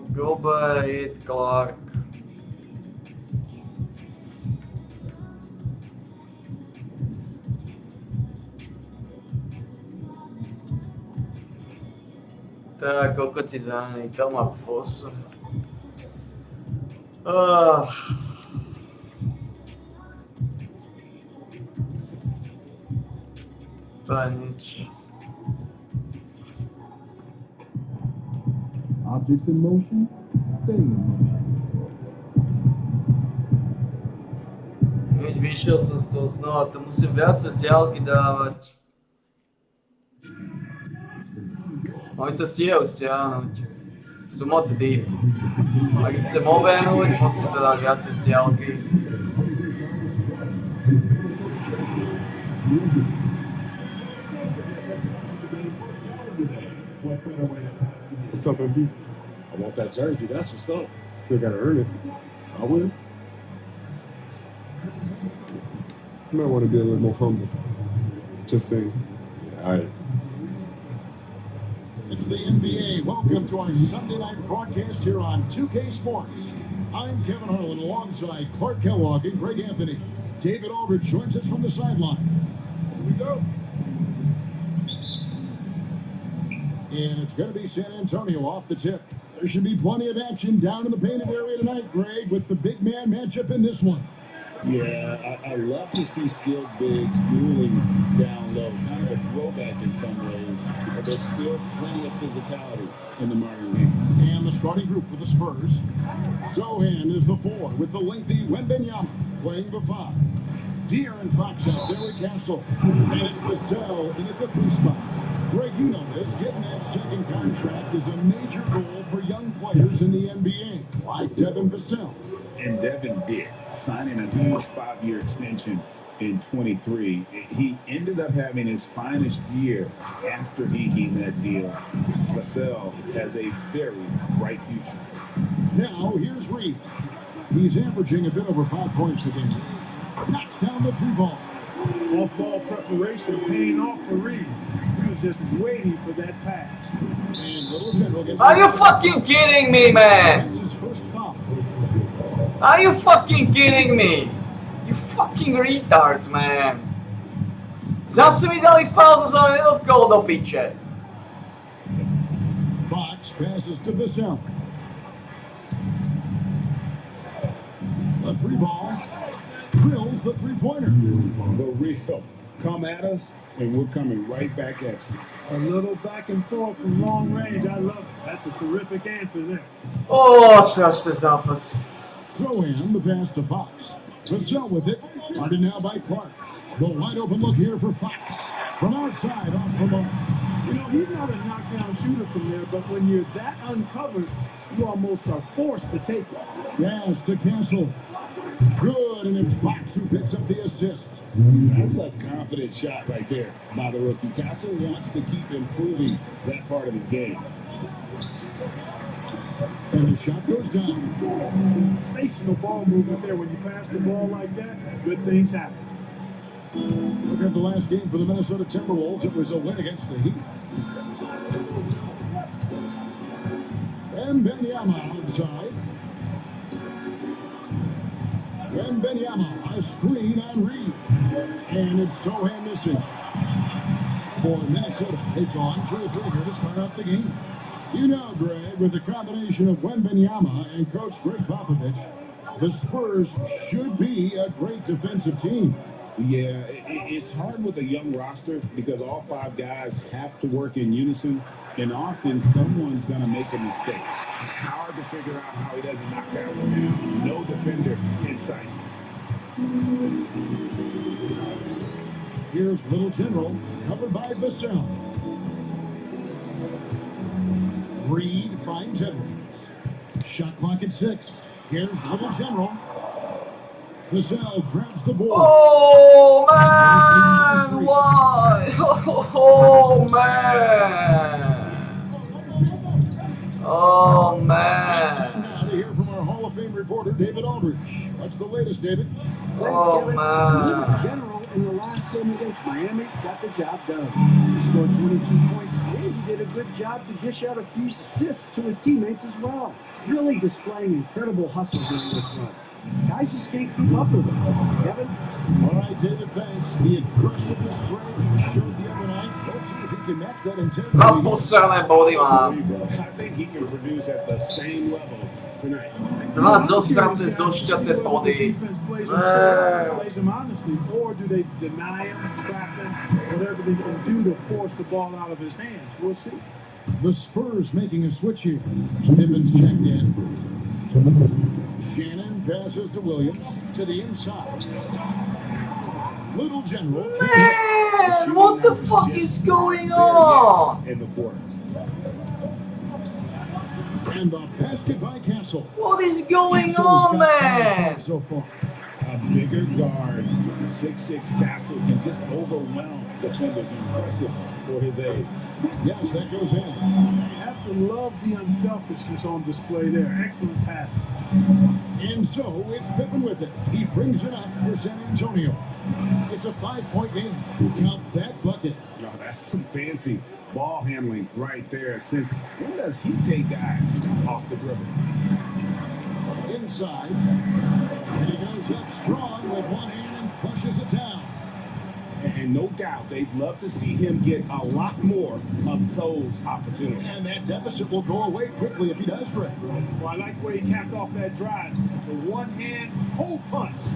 Gobert, Clark. Tak, kokoti zraněný, to má posun. To je nič.
Objects in motion, stay in motion.
Víš, vyšiel som z toho znova, to musím viacej stiaľky dávať. Oni sa stíhajú stiahnuť. Sú moc deep. Ak ich chcem obehnúť, musím teda viacej stiaľky.
What's up, MB? I want that jersey. That's what's up. Still gotta earn it. I will. You might want to be a little more humble. Just saying. Yeah, all right.
It's the NBA. Welcome to our Sunday night broadcast here on 2K Sports. I'm Kevin Harlan alongside Clark Kellogg and Greg Anthony. David Aldridge joins us from the sideline. Here we go. And it's going to be San Antonio off the tip. There should be plenty of action down in the painted area tonight, Greg, with the big man matchup in this one.
Yeah, I love to see skilled bigs dueling down low. Kind of a throwback in some ways, but there's still plenty of physicality in the modern game.
And the starting group for the Spurs. Zohan is the 4 with the lengthy Wembanyama playing the 5. De'Aaron Fox out there at Castle. And it's Vassell in at the 3 spot. Greg, you know this. Getting that second contract is a major goal for young players in the NBA, like Devin Vassell.
And Devin did, signing a huge 5-year extension in 23. He ended up having his finest year after inking that deal. Vassell has a very bright future.
Now, here's Reed. He's averaging a bit over 5 points a game. Knocks down the 3 ball.
Off-ball preparation paying off for Reed. He was just waiting for that pass.
And Little General gets...
Are you fucking kidding me, man?
That's his first foul.
Are you fucking kidding me? You fucking retards, man. Zase mi dali faul, zase mi nedotkol do piče.
Fox passes to Vassell. The 3 ball. Drills the 3-pointer.
The real. Come at us, and we're coming right back at you.
A little back and forth from long range. I love it. That's a terrific answer there.
Oh, strašný zápas.
Zohan, the pass to Fox. Vassell with it. Guarded now by Clark. The wide open look here for Fox. From outside, off the mark.
You know, he's not a knockdown shooter from there, but when you're that uncovered, you almost are forced to take it.
Pass to Castle. Good, and it's Fox who picks up the assist.
That's a confident shot right there by the rookie. Castle wants to keep improving that part of his game.
And the shot goes down.
Sensational ball movement there. When you pass the ball like that, good things happen.
Look at the last game for the Minnesota Timberwolves. It was a win against the Heat. And Wembanyama outside. Wembanyama, a screen on Reed. And it's Sohan missing. For Minnesota, they've gone 2-3 here to start out the game. You know, Greg, with the combination of Wembanyama and Coach Greg Popovich, the Spurs should be a great defensive team.
Yeah, it's hard with a young roster because all 5 guys have to work in unison, and often someone's going to make a mistake. It's hard to figure out how he doesn't knock that one down. No defender in sight.
Here's Little General, covered by Vassell. Reed finds Edwards. Shot clock at 6. Here's Little General. Vassell grabs the board.
Oh man! Why? Oh man! Oh man!
Now to hear from our Hall of Fame reporter, David Aldridge. What's the latest, David?
Oh
Kevin.
man!
In general, in the last game against Miami, got the job done. He scored 22 points, and he did a good job to dish out a few assists to his teammates as well. Really displaying incredible hustle during this run. Guys just can't keep up with him. Kevin?
All right, David, thanks. The aggressiveness Greg showed the other night. Let's see if he can match that intensity.
Mám posrané body, mám.
I think he can produce at the same level tonight.
Dva zosraté, zošťaté body.
Plays him honestly, or do they deny him, trap him, whatever they can do to force the ball out of his hands? We'll see.
The Spurs making a switch here. Tibbins checked in. Shannon passes to Williams to the inside. Little General.
Man, what the fuck is going on?
In the quarter.
And the basket by Castle.
What is going on, man?
So far.
A bigger guard, 6'6" Castle can just overwhelm defenders. Impressive for his age.
Yes, that goes in.
You have to love the unselfishness on display there. Excellent passing.
And so it's Pippen with it. He brings it up for San Antonio. It's a 5-point game. Count that bucket.
No, that's some fancy ball handling right there. Since when does he take guys off the dribble?
Inside. And he goes up strong with one hand and flushes it down.
And no doubt they'd love to see him get a lot more of those opportunities.
And that deficit will go away quickly if he does, Greg.
Well, I like the way he capped off that drive. The one-hand hole punch.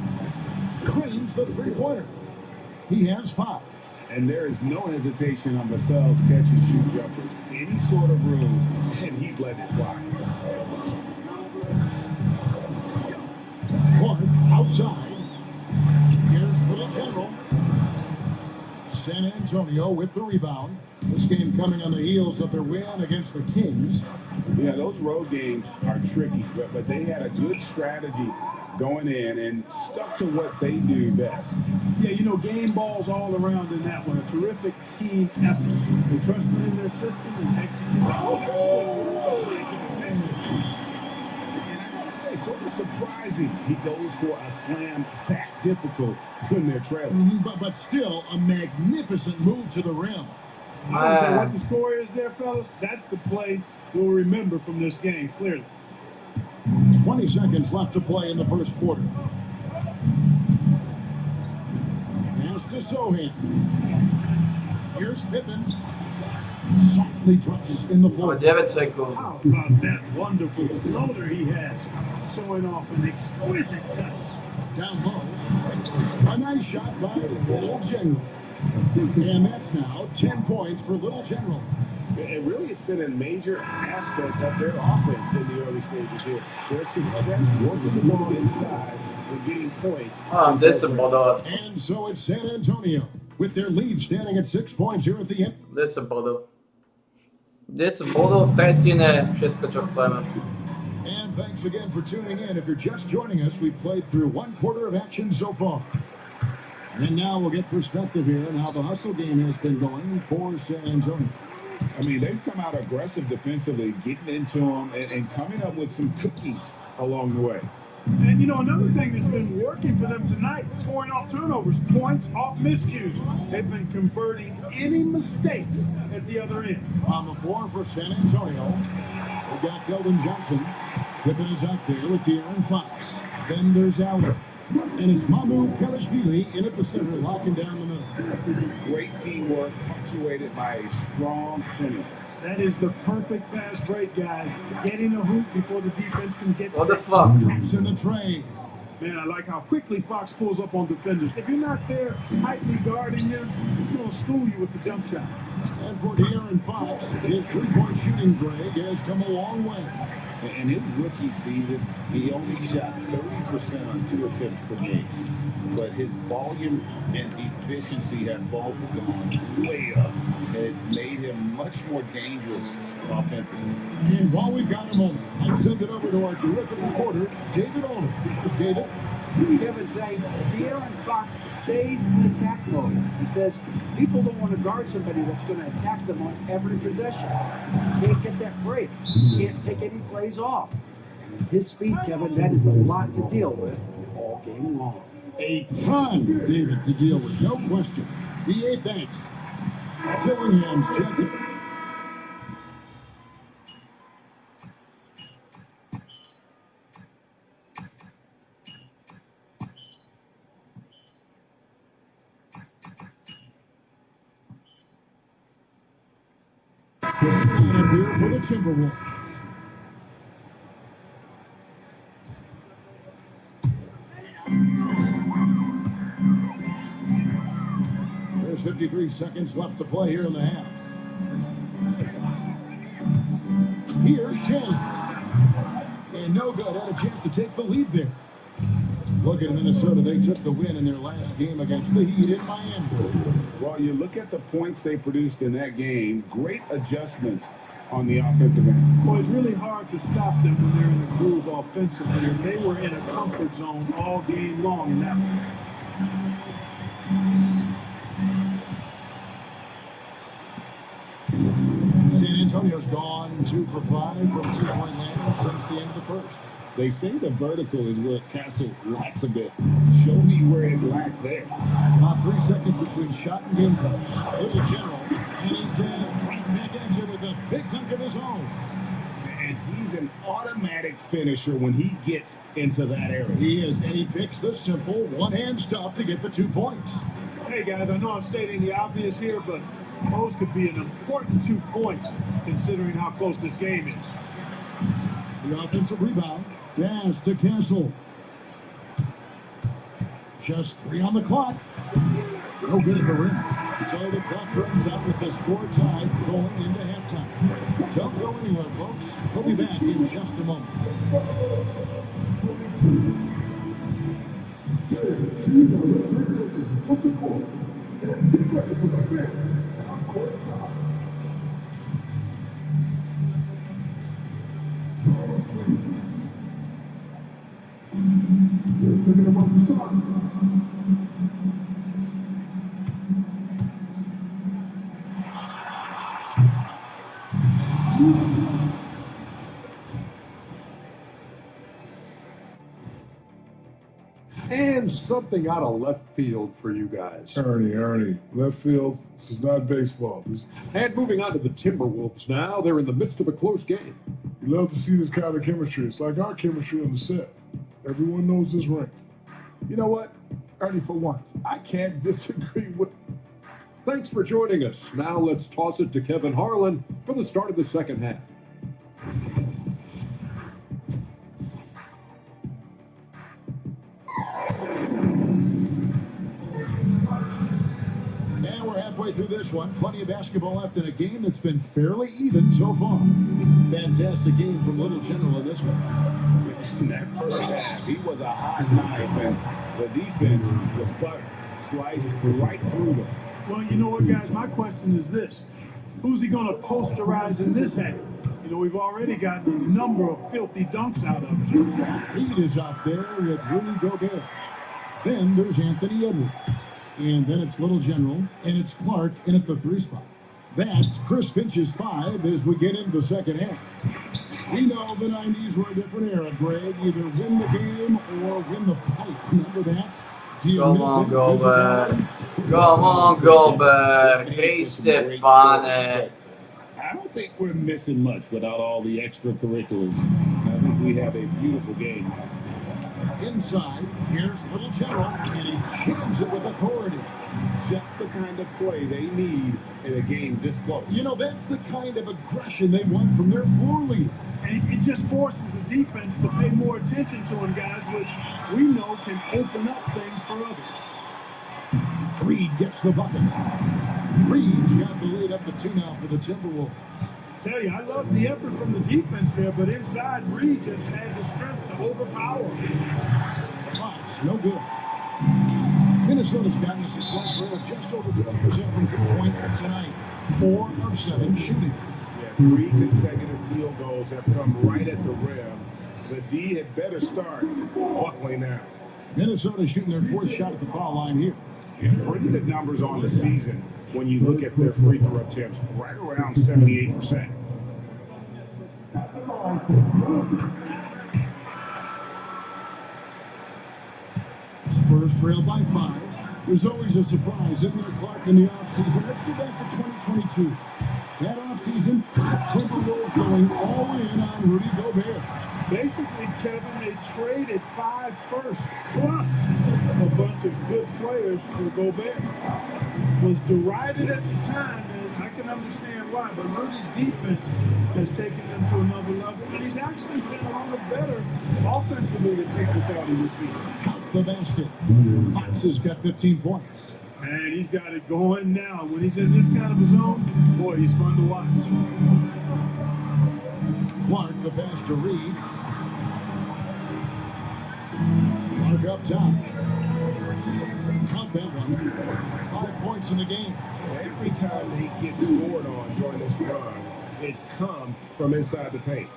Creams the three-pointer. He has 5.
And there is no hesitation on Vassell's catch-and-shoot jumpers. Any sort of room, and he's letting it fly.
Clark outside. Here's Little General. San Antonio with the rebound. This game coming on the heels of their win against the Kings.
Yeah, those road games are tricky, but they had a good strategy going in and stuck to what they do best.
Yeah, you know, game balls all around in that one. A terrific team effort. They trusted in their system and executed.
Say sort of surprising he goes for a slam that difficult when they're trailing.
But still a magnificent move to the rim.
I don't care what the score is there, fellas. That's the play we'll remember from this game, clearly.
20 seconds left to play in the first quarter. Pass to Sohan. Here's Pippen. Softly drops in the floor.
9 sekund.
How about that wonderful floater he has, showing off an exquisite touch.
Down low. A nice shot by Little General. And that's now 10 points for Little General.
And really, it's been a major aspect of their offense in the early stages here. Their success working the ball inside and getting points.
And so it's San Antonio with their lead standing at 6 points here at the end.
10 bodov. 10 bodov, tretine, všetko čo chceme.
And thanks again for tuning in. If you're just joining us, we've played through 1 quarter of action so far. And now we'll get perspective here on how the hustle game has been going for San Antonio.
I mean, they've come out aggressive defensively, getting into them and coming up with some cookies along the way.
And, you know, another thing that's been working for them tonight, scoring off turnovers, points off miscues. They've been converting any mistakes at the other end.
On the floor for San Antonio, we've got Keldon Johnson. Pippen is out there with De'Aaron Fox. Then there's Allen. And it's Mamu Kelishvili in at the center, locking down the middle.
Great teamwork, punctuated by a strong finish.
That is the perfect fast break, guys. Getting a hoop before the defense can get
What the
set.
fuck?
Drops in the tray.
Man, I like how quickly Fox pulls up on defenders. If you're not there tightly guarding him, he's going to school you with the jump shot.
And for De'Aaron Fox, his three-point shooting, Greg, has come a long way.
In his rookie season, he only shot 30% on 2 attempts per game. But his volume and efficiency have both gone way up. And it's made him much more dangerous offensively.
And while we've got a moment, I send it over to our terrific reporter, David Olin. David?
Kevin, thanks. De'Aaron Fox stays in attack mode. He says people don't want to guard somebody that's going to attack them on every possession. Can't get that break. Can't take any plays off. And with his speed, Kevin, that is a lot to deal with all game long.
A ton, David, to deal with, no question. BA, thanks. Gillingham's checked. And here for the Timberwolves. There's 53 seconds left to play here in the half. Here's Taylor. And no good. Had a chance to take the lead there. Look at Minnesota. They took the win in their last game against the Heat in Miami.
Well, you look at the points they produced in that game, great adjustments on the offensive end.
Well, it's really hard to stop them when they're in the groove offensively. And they were in a comfort zone all game long in that one.
San Antonio's gone 2 for 5 from three-point land since the end of the first.
They say the vertical is where Castle lacks a bit. Show me where it lacked there.
About 3 seconds between shot and game clock. Here's a general, and he says right back at you with a big dunk of his own.
And he's an automatic finisher when he gets into that area.
He is, and he picks the simple one-hand stuff to get the 2 points.
Hey, guys, I know I'm stating the obvious here, but those could be an important 2 points considering how close this game is.
The offensive rebound. Pass to Castle. Just 3 on the clock. No good at the rim. So the clock runs out with the score tied going into halftime. Don't go anywhere, folks. We'll be back in just a moment.
And something out of left field for you guys.
Ernie, left field, this is not baseball.
And moving on to the Timberwolves now. They're in the midst of a close game.
You love to see this kind of chemistry. It's like our chemistry on the set. Everyone knows this ring.
You know what, Ernie, for once, I can't disagree with.
Thanks for joining us. Now let's toss it to Kevin Harlan for the start of the second half.
And we're halfway through this one. Plenty of basketball left in a game that's been fairly even so far. Fantastic game from Little General in this one.
In that first half, he was a hot knife, and the defense was sliced right through them.
Well, you know what, guys? My question is this. Who's he going to posterize in this half? You know, we've already gotten a number of filthy dunks out of him.
Heat is out there with Rudy Gobert. Then there's Anthony Edwards. And then it's Little General, and it's Clark in at the 3 spot. That's Chris Finch's 5 as we get into the second half. We know the 90s were a different era, Greg. Either win the game or win the fight. Remember that?
Come on, Gobert. Come on, Gobert. Paste it, Bonnet.
I don't think we're missing much without all the extracurriculars. I think we have a beautiful game now.
Inside, here's Little General, and he jams it with authority.
Just the kind of play they need in a game this close.
You know, that's the kind of aggression they want from their floor leader.
And it just forces the defense to pay more attention to him, guys, which we know can open up things for others.
Reed gets the bucket. Reed's got the lead up to 2 now for the Timberwolves.
Tell you, I love the effort from the defense there, but inside, Reed just had the strength to overpower him.
Fox, no good. Minnesota's gotten a success rate of just over 12% from three-point tonight. 4 of 7 shooting.
Yeah, 3 consecutive field goals have come right at the rim. The D had better start buckling now.
Minnesota shooting their 4th shot at the foul line here.
Yeah, pretty good numbers on the season when you look at their free throw attempts, right around 78%.
Spurs trail by 5. There's always a surprise in there, Clark, in the offseason. Let's go back to 2022. That offseason, Timberwolves going all in on Rudy Gobert.
Basically, Kevin, they traded 5 firsts plus a bunch of good players for Gobert. Was derided at the time, and I can understand why, but Rudy's defense has taken them to another level, and he's actually been a little better offensively than people thought he would be.
Count the basket. Fox has got 15 points.
And he's got it going now. When he's in this kind of a zone, boy, he's fun to watch.
Clark, the pass to Reed. Clark up top. Count that one. 5 points in the game.
Every time that he gets scored on during this run, it's come from inside the paint.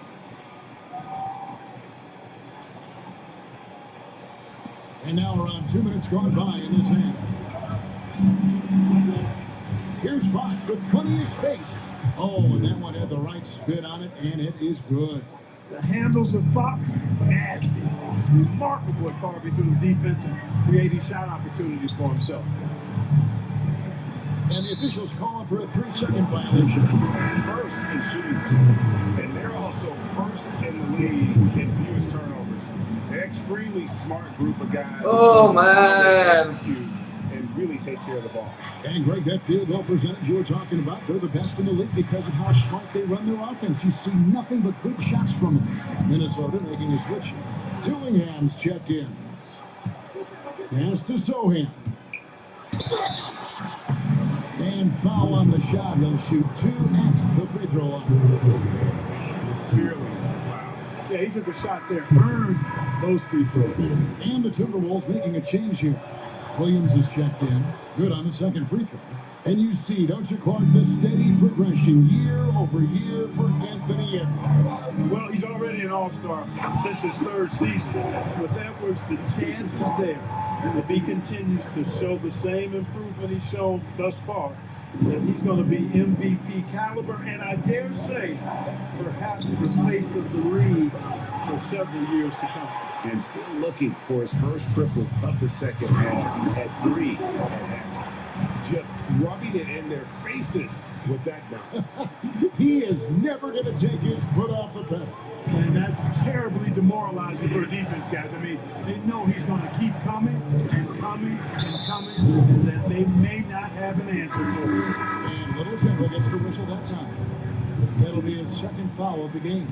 And now around 2 minutes gone by in this half. Here's Fox with plenty of space. Oh, and that one had the right spin on it, and it is good.
The handles of Fox, nasty. Remarkable at carving through the defense and creating shot opportunities for himself.
And the officials calling for a 3-second violation.
First in shootings, and they're also first in the league in fewest turnovers. An extremely smart group of guys.
Oh, man.
And really take care of the ball.
And Greg, that field goal percentage you were talking about, they're the best in the league because of how smart they run their offense. You see nothing but good shots from them. Minnesota making a switch. Dillingham's checked in. Pass to Sohan. And foul on the shot. He'll shoot 2 at the free throw line.
Clearly foul.
Yeah, he took a shot there, earned those free throws.
And the Timberwolves making a change here. Williams is checked in. Good on the second free throw. And you see, don't you, Clark, the steady progression year over year for Anthony Edwards.
Well, he's already an all-star since his 3rd season. With Edwards, the chance is there. If he continues to show the same improvement he's shown thus far, then he's going to be MVP caliber, and I dare say, perhaps the face of the league for several years to come.
And still looking for his first triple of the second half. He had 3 at halftime. Just rubbing it in their faces with that now.
He is never going to take his foot off the pedal.
And that's terribly demoralizing for a defense, guys. I mean, they know he's going to keep coming and coming and coming, and that they may not have an answer for him.
And Little General gets the whistle that time. That'll be his 2nd foul of the game.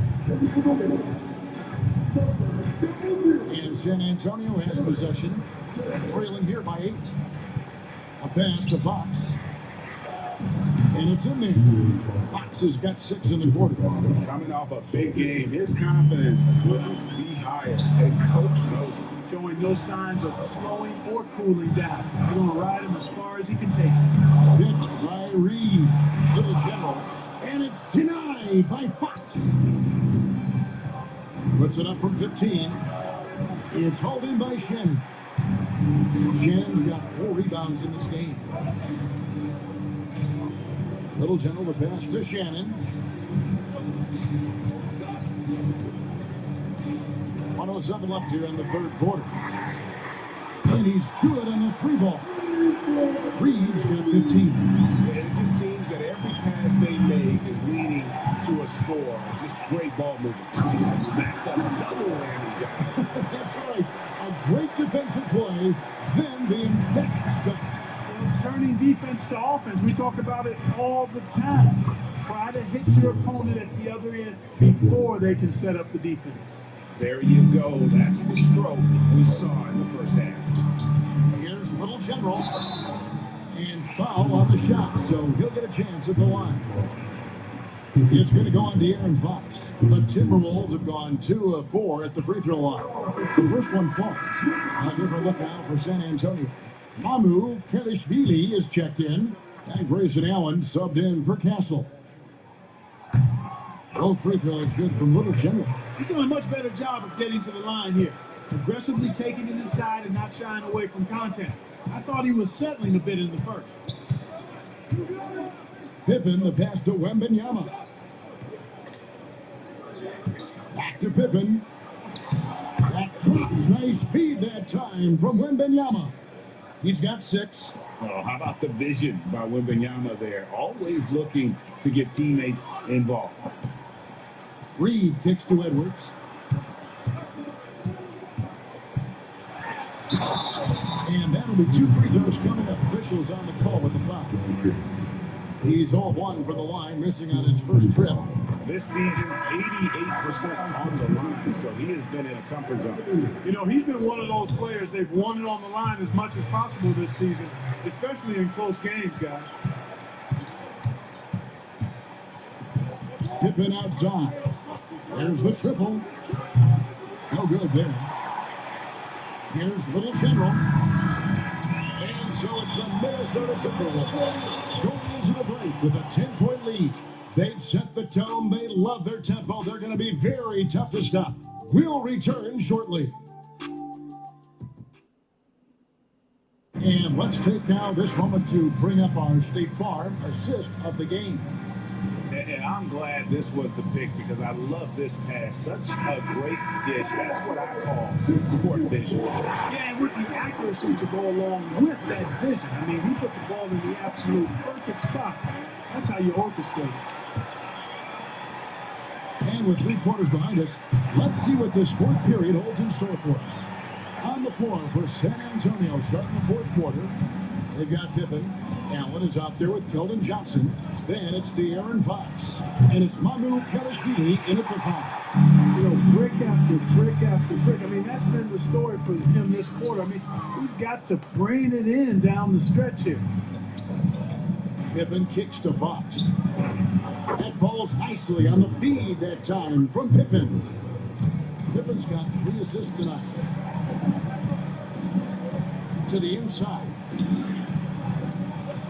And San Antonio has possession, trailing here by 8. A pass to Fox. And it's in there. Fox has got 6 in the quarter.
Coming off a big game, his confidence couldn't be higher. And coach knows it.
Showing no signs of slowing or cooling down. He's going to ride him as far as he can take him.
Hit by Reed. Little General. And it's denied by Fox. Puts it up from 15. It's hauled in by Shannon. Shannon's got 4 rebounds in this game. Little General, the pass to Shannon. 1:07 left here in the 3rd quarter. And he's good on the 3-ball. Reed's got 15.
And it just seems that every pass they make is leading to a score. Just great ball movement. That's a double whammy, guys.
That's right.
Switch to offense. We talk about it all the time. Try to hit your opponent at the other end before they can set up the defense.
There you go. That's the stroke we saw in the first half.
Here's Little General. And foul on the shot, so he'll get a chance at the line. It's going to go on to Aaron Fox. The Timberwolves have gone 2 of 4 at the free throw line. The first one falls. I'll give a look out for San Antonio. Mamu Kelishvili is checked in, and Grayson Allen subbed in for Castle. Both free throws good from Little General.
He's doing a much better job of getting to the line here. Aggressively taking it inside and not shying away from contact. I thought he was settling a bit in the first.
Pippen, the pass to Wembanyama. Back to Pippen. That drops. Nice speed that time from Wembanyama. He's got 6.
Oh, how about the vision by Wembanyama there? Always looking to get teammates involved.
Reed kicks to Edwards. And that'll be 2 free throws coming up. Officials on the call with the foul. He's 0-1 from the line, missing on his first trip.
This season, 88% on the line, so he has been in a comfort zone.
You know, he's been one of those players, they've wanted on the line as much as possible this season, especially in close games, guys.
Pippen outside. There's the triple. No good there. Here's Little General. And so it's the Minnesota Timberwolves going into the break with a 10-point lead. They've set the tone. They love their tempo. They're going to be very tough to stop. We'll return shortly. And let's take now this moment to bring up our State Farm assist of the game.
And I'm glad this was the pick because I love this pass. Such a great dish. That's what I call court vision.
Yeah, and with the accuracy to go along with that vision. I mean, he put the ball in the absolute perfect spot. That's how you orchestrate it.
And with 3 quarters behind us, let's see what this fourth period holds in store for us. On the floor for San Antonio, starting the fourth quarter, they've got Pippen. Allen is out there with Keldon Johnson. Then it's De'Aaron Fox. And it's Mamu Kelishvili in at the 5.
You know, brick after brick after brick. I mean, that's been the story for him this quarter. I mean, he's got to bring it in down the stretch here.
Pippen kicks to Fox. That falls nicely on the feed that time from Pippen. Pippen's got 3 assists tonight. To the inside.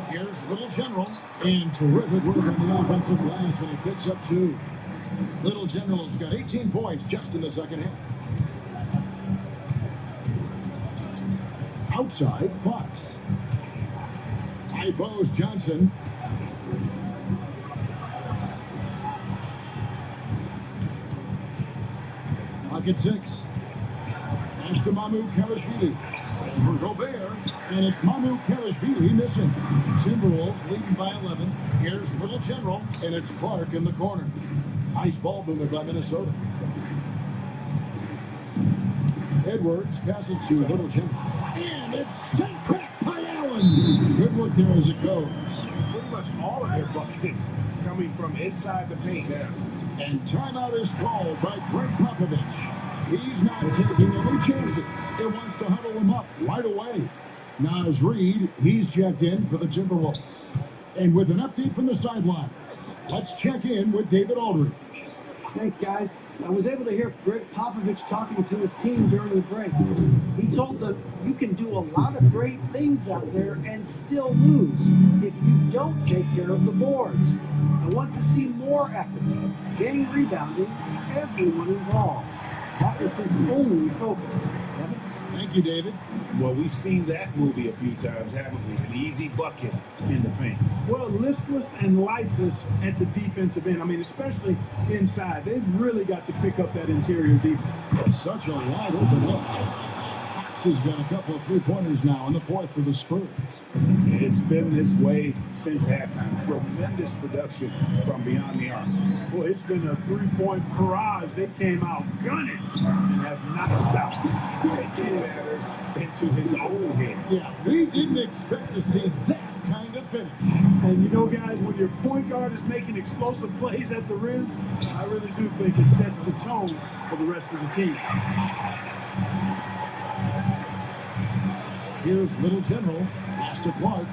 Here's Little General. And terrific work on the offensive glass, and he picks up 2. Little General's got 18 points just in the second half. Outside, Fox. High post, Johnson. Pocket 6. Pass to Mamu Kelishvili. For Gobert, and it's Mamu Kelishvili missing. Timberwolves leading by 11. Here's Little General, and it's Clark in the corner. Nice ball movement by Minnesota. Edwards passes to Little General. And it's sent back by Allen. Good work there as it goes.
Pretty much all of their buckets coming from inside the paint now.
And timeout is called by Greg Popovich. He's not taking any chances. He wants to huddle him up right away. Naz Reid, he's checked in for the Timberwolves. And with an update from the sidelines, let's check in with David Aldridge.
Thanks, guys. I was able to hear Greg Popovich talking to his team during the break. He told them, you can do a lot of great things out there and still lose if you don't take care of the boards. I want to see more effort, getting rebounding, everyone involved. That was his only focus. Kevin?
Thank you, David.
Well, we've seen that movie a few times, haven't we? An easy bucket in the paint.
Well, listless and lifeless at the defensive end. I mean, especially inside. They've really got to pick up that interior defense.
Such a wide open look. Fox has got a couple of 3-pointers now in the fourth for the Spurs.
It's been this way since halftime. Tremendous production from beyond the arc.
Well, it's been a 3-point barrage. They came out gunning and have not stopped.
Taking matters into his own hand.
Yeah, we didn't expect to see that kind of finish.
And you know, guys, when your point guard is making explosive plays at the rim, I really do think it sets the tone for the rest of the team.
Here's Little General, pass to Clark.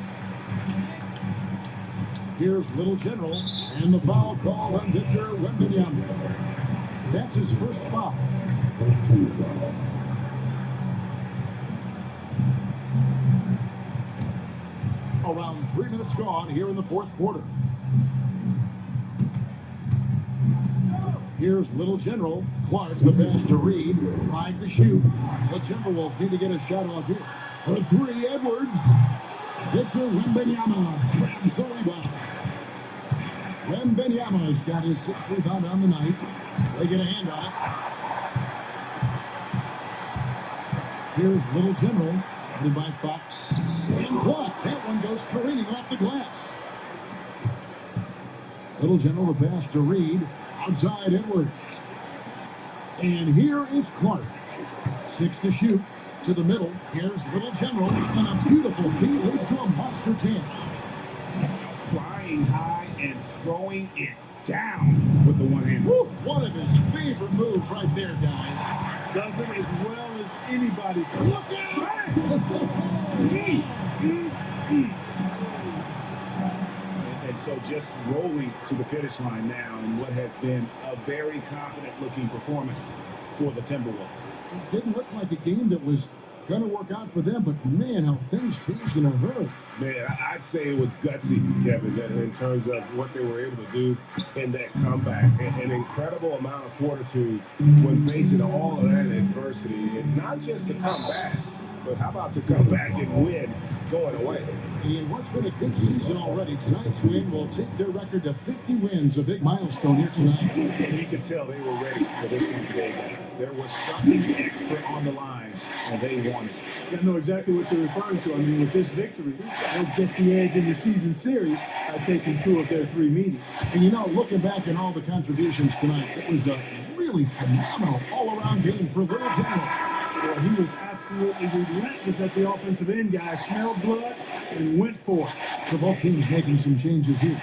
Here's Little General, and the foul call on Victor Wembanyama. That's his first foul. Around 3 minutes gone here in the fourth quarter. Here's Little General. Clark, the pass to Reed. 5 to shoot. The Timberwolves need to get a shot off here. For 3, Edwards. Victor Wembanyama grabs the rebound. Wembanyama's got his 6th rebound on the night. They get a hand on it. Here's Little General, headed by Fox. And blocked. That one goes careening off the glass. Little General, the pass to Reed. Outside Edwards. And here is Clark. 6 to shoot. To the middle. Here's Little General. And a beautiful feed leads to a monster 10.
Flying high and throwing it down with the one hand.
Woo, one of his favorite moves right there, guys.
Does it as well as anybody.
Look
And so just rolling to the finish line now in what has been a very confident looking performance for the Timberwolves.
It didn't look like a game that was going to work out for them, but man, how things changed in a hurry.
Man, I'd say it was gutsy, Kevin, in terms of what they were able to do in that comeback. An incredible amount of fortitude when facing all of that adversity. And not just to come back, but how about to come back and win going away?
And what's been a good season already, tonight's win will take their record to 50 wins, a big milestone here tonight.
And you could tell they were ready for this one today, guys. There was something extra on the line, and they wanted it.
I know exactly what you're referring to. I mean, with this victory, they'll get the edge in the season series by taking 2 of their 3 meetings.
And you know, looking back at all the contributions tonight, it was a really phenomenal all-around game for Little General.
Well, he was absolutely relentless at the offensive end, guys. Smelled blood and went for it.
So both teams making some changes here.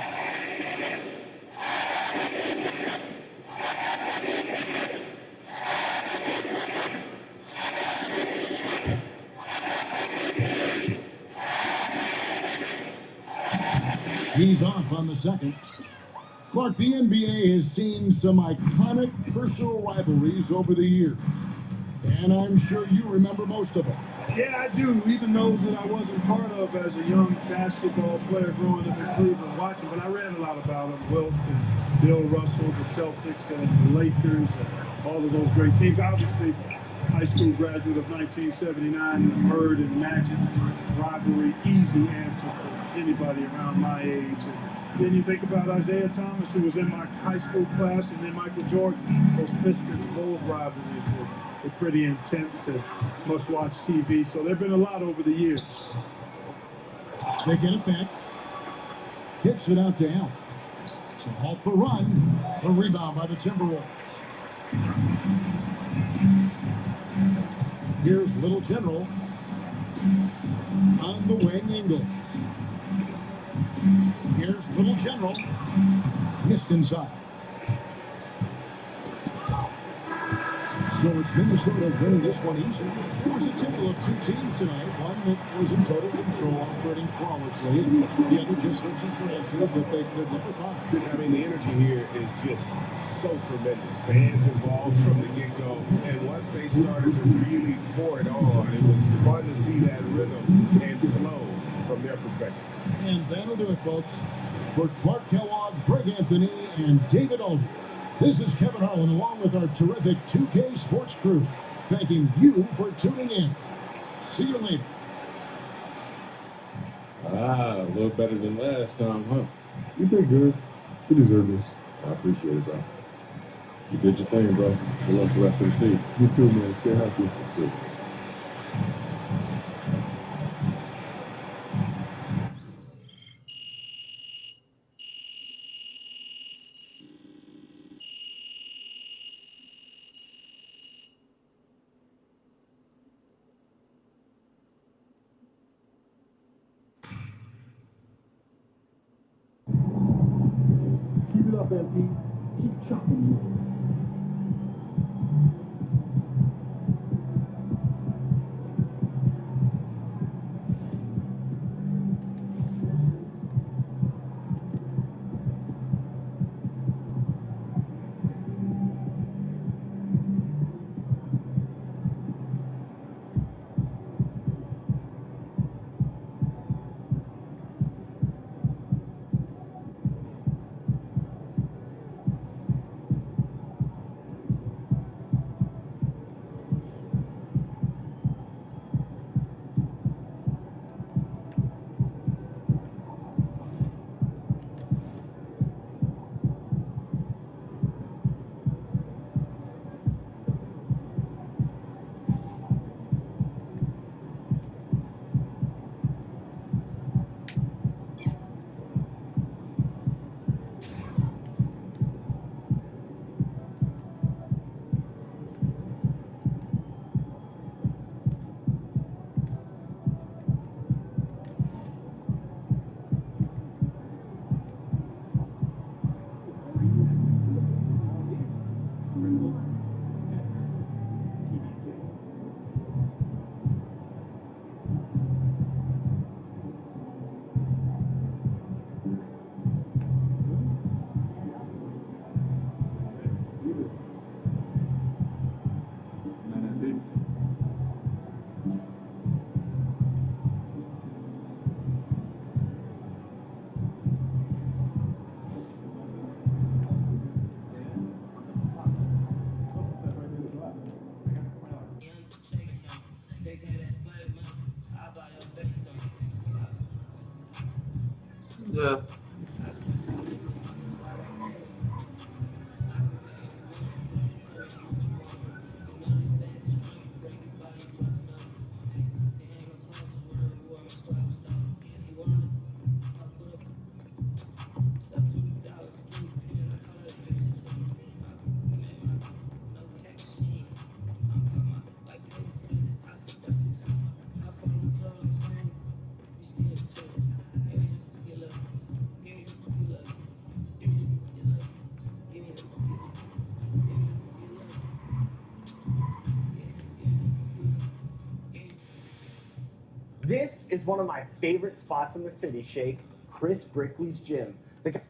He's off on the second. Clark, the NBA has seen some iconic personal rivalries over the years. And I'm sure you remember most of them.
Yeah, I do. Even those that I wasn't part of as a young basketball player growing up in Cleveland watching. But I read a lot about them. Wilt and Bill Russell, the Celtics and the Lakers, and all of those great teams. Obviously, high school graduate of 1979, the Bird and Magic rivalry, easy answer for anybody around my age. And then you think about Isaiah Thomas, who was in my high school class, and then Michael Jordan. Those Pistons-Bulls rivalries were pretty intense and must-watch TV. So there have been a lot over the years.
They get it back. Kicks it out to Allen. To halt the run. The rebound by the Timberwolves. Here's Little General. On the wing, Ingle. Here's Little General. Missed inside. So it's Minnesota winning this one easily. It was a tale of 2 teams tonight. One that was in total control, operating flawlessly. The other just searching for answers that they could never find.
I mean, the energy here is just so tremendous. Fans involved from the get-go. And once they started to really pour it on, it was fun to see that rhythm and flow from their perspective.
And that'll do it, folks. For Clark Kellogg, Greg Anthony, and David Aldridge. This is Kevin Harlan along with our terrific 2K Sports crew, thanking you for tuning in. See you later.
A little better than last time, huh? You did good. You deserve this. I appreciate it, bro. You did your thing, bro. Good luck the rest of the season. You too, man. Stay healthy. You too.
up, MP. Keep chopping me.
Yeah.
This is one of my favorite spots in the city, Shake. Chris Brickley's gym. The guy.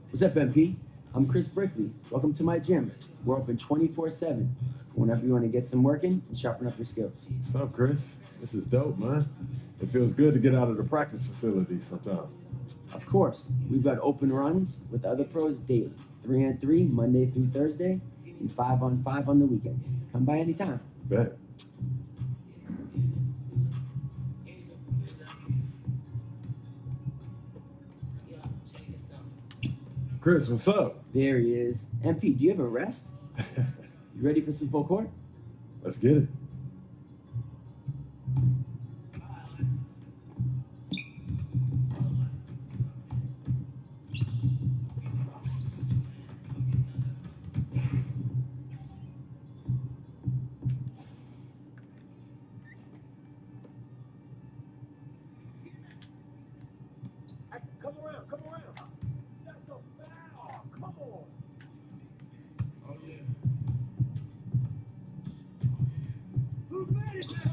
What's up, MP? I'm Chris Brickley. Welcome to my gym. We're open 24/7. Whenever you want to get some working and sharpen up your skills.
What's up, Chris? This is dope, man. It feels good to get out of the practice facility sometime.
Of course, we've got open runs with other pros daily. 3-on-3 Monday through Thursday, and 5-on-5 on the weekends. Come by anytime.
Bet. Chris, what's up?
There he is. MP, do you have a rest? You ready for some full court?
Let's get it.
Come around, come around. That's a foul. Come on. Oh, yeah. Who's made it now?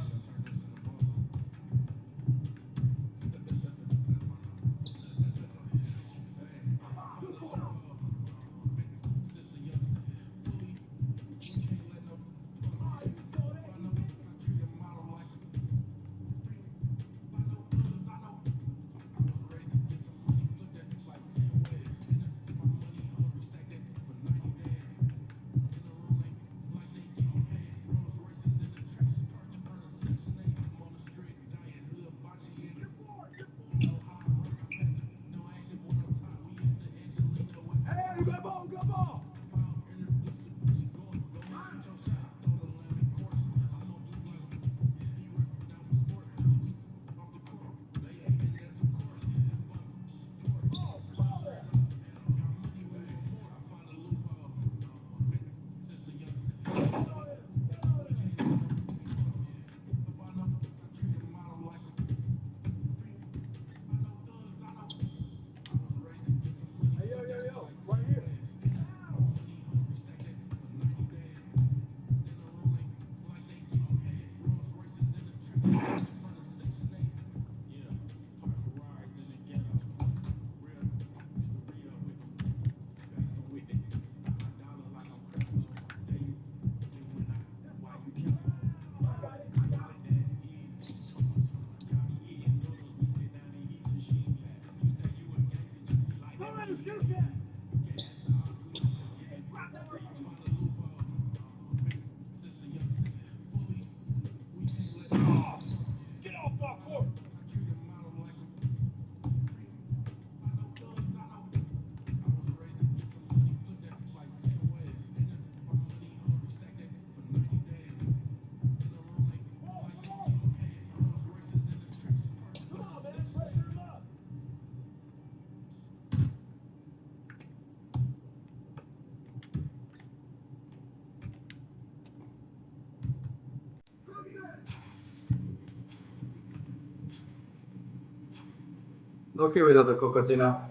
Do che vedo da cocotina?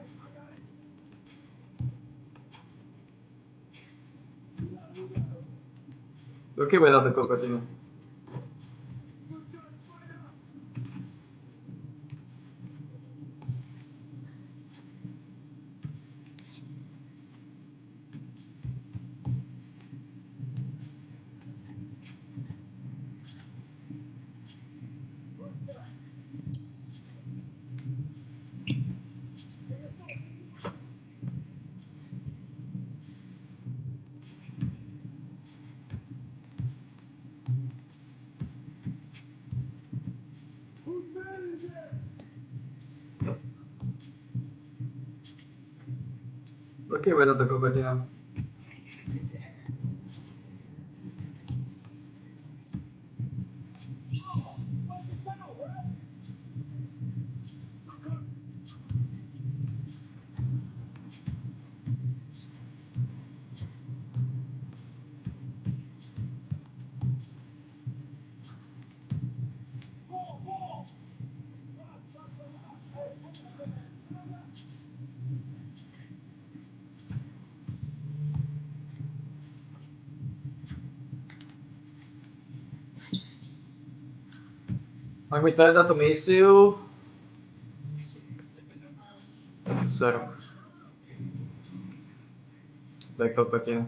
Do che vedo da cocotina? Do che vedo da cocotina? Ak mi to je táto misiu? Tak to seru. To je kokotina.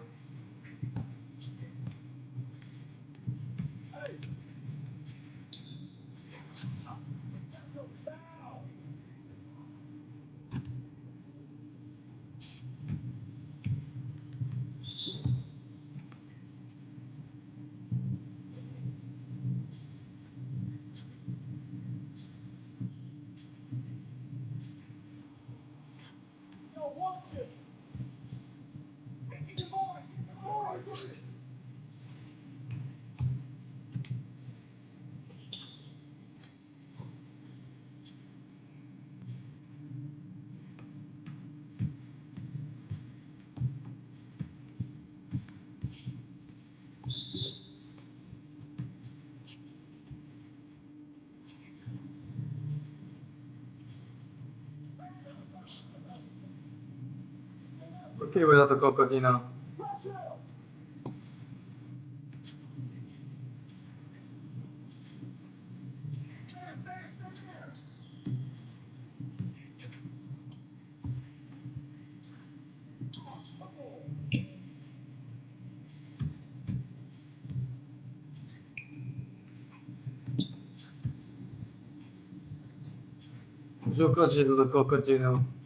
Do che vedo da cocotina? Gioco da cocotina.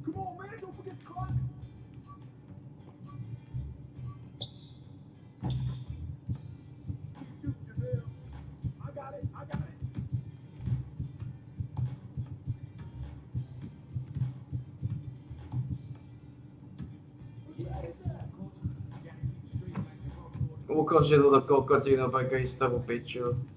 Come on, man, don't forget the clock. Shoot, Giselle. I got it, I got it.
Comunque ho scelto da cocotina perché stavo peggio.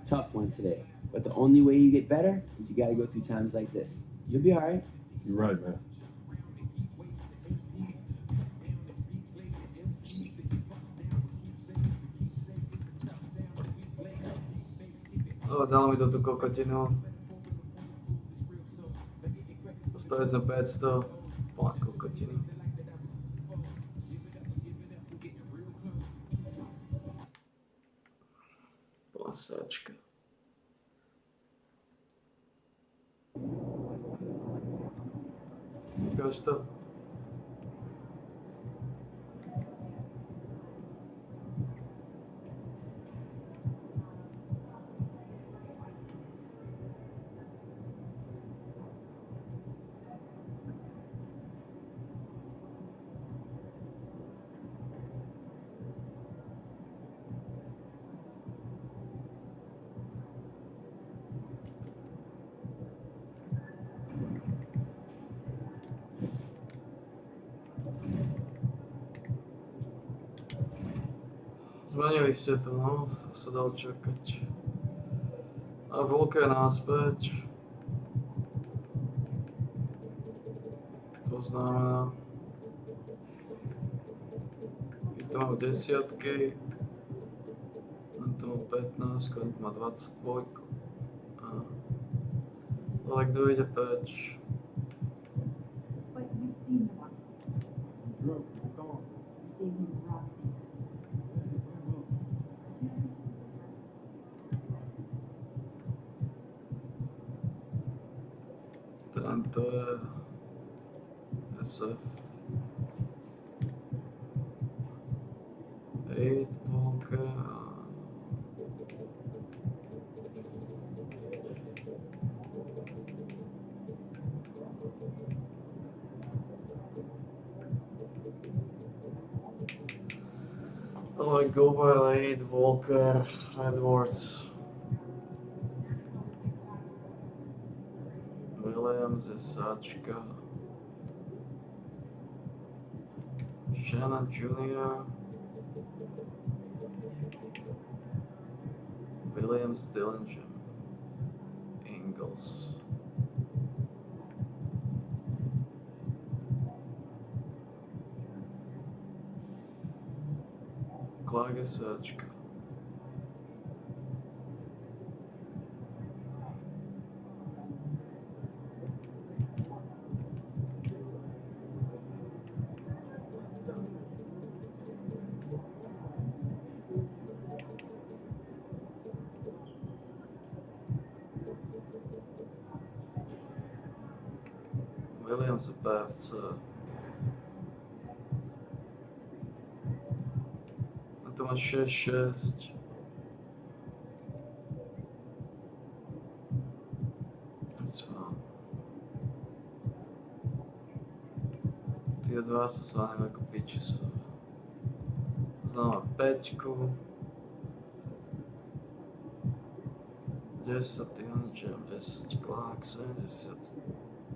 Tough one today. But the only way you get better is you got to go through times like this. You'll be all right.
You're right, man.
Dal mi to tú kokotinu. Dostali sme 500. Bola kokotiny. Pasačka. Ukáž to. Zmenili ste to, no, to sa dalo čakať. A Volker naspäť. To znamená... Keď to má desiatky, on to má 15, on to má 22. Ale kto ide peč? Tento je SF. 8 Volker. Ale Gobert, 8 Volker, Edwards. Williams je sáčka. Shannon Jr. Williams, Dillinger. Ingles. Clark je sáčka. Williams je PFC. A to má 6-6. Tie dva sa zvajú ako pičisové. Znamená 5. 10 Dillinger, 10 Clark, 70,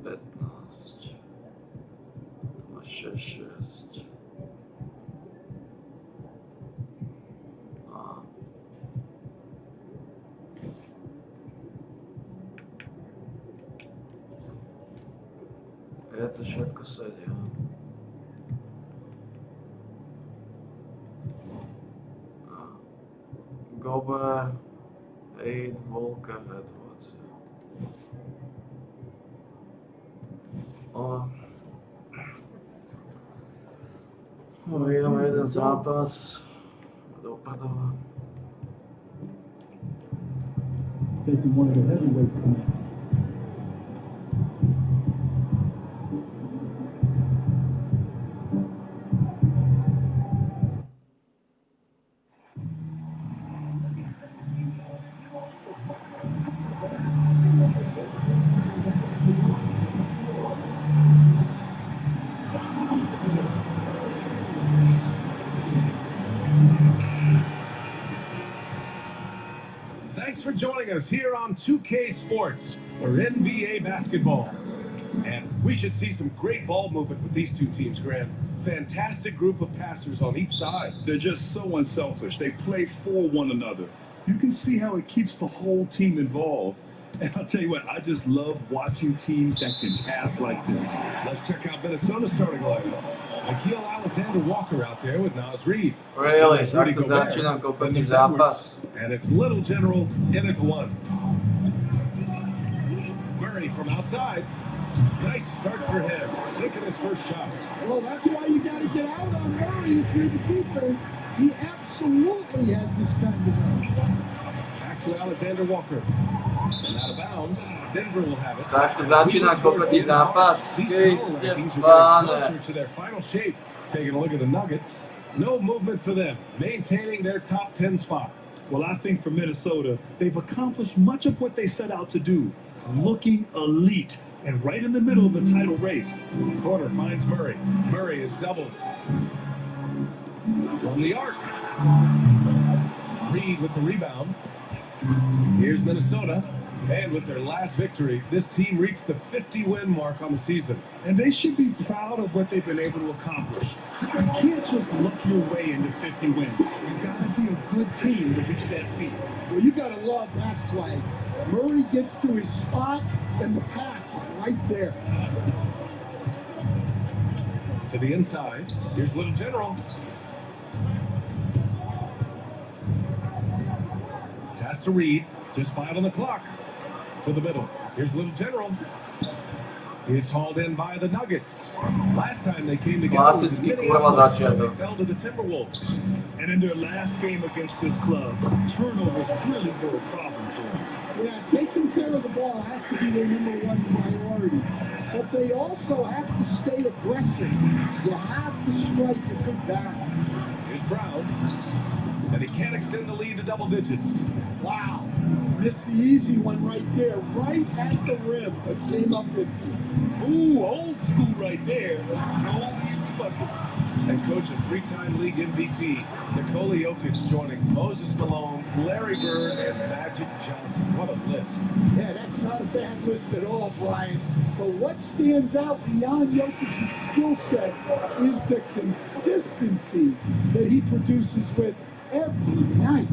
15. To má 6-6. Je to všetko sedia. Gobert, 8, Volker, Edwards. Vyhráme jeden zápas. Dopadová.
Facing one of the heavyweights tonight.
Thanks for joining us here on 2K Sports for NBA basketball. And we should see some great ball movement with these two teams, Grant. Fantastic group of passers on each side.
They're just so unselfish. They play for one another. You can see how it keeps the whole team involved. And I'll tell you what, I just love watching teams that can pass like this.
Let's check out Minnesota's starting lineup. Nikhil Alexander-Walker out there with Naz Reid.
Really?
Rudy
Tak to
Gobert.
začínám kompletní
Then there's
zápas.
Edwards, and it's Little General in at one. Murray from outside. Nice start for him. Sinking his first shot.
Well, that's why you got to get out on Murray if you're the defense. He absolutely has this kind of run.
Back to Alexander-Walker. And out of bounds. Denver will have it.
Tak to začíná kompletní zápas.
These
Kriste
power rankings are
páne.
getting closer to their final shape. Taking a look at the Nuggets. No movement for them. Maintaining their top 10 spot.
Well, I think for Minnesota, they've accomplished much of what they set out to do, looking elite and right in the middle of the title race.
Corner finds Murray. Murray is doubled. From the arc. Reid with the rebound. Here's Minnesota. And with their last victory, this team reached the 50-win mark on the season.
And they should be proud of what they've been able to accomplish. You can't just luck your way into 50 wins. You gotta be a good team to reach that feat.
Well, you got to love that play. Murray gets to his spot, and the pass is right there.
To the inside. Here's Little General. Pass to Reid. Just 5 on the clock. To the middle. Here's Little General. It's hauled in by the Nuggets. Last time they came together was in
Klasický kurva
Minneapolis, where
začiatok.
they fell to the Timberwolves.
And in their last game against this club, turnovers really were a problem for them.
Yeah, taking care of the ball has to be their #1 priority. But they also have to stay aggressive. You have to strike a good balance.
Here's Brown. And he can't extend the lead to double digits.
Wow. Missed the easy one right there, right at the rim, but came up with.
Ooh, old school right there. No easy buckets.
And coach a 3-time league MVP, Nikola Jokic joining Moses Malone, Larry Bird, and Magic Johnson. What a list.
Yeah, that's not a bad list at all, Brian. But what stands out beyond Jokic's skill set is the consistency that he produces with every night.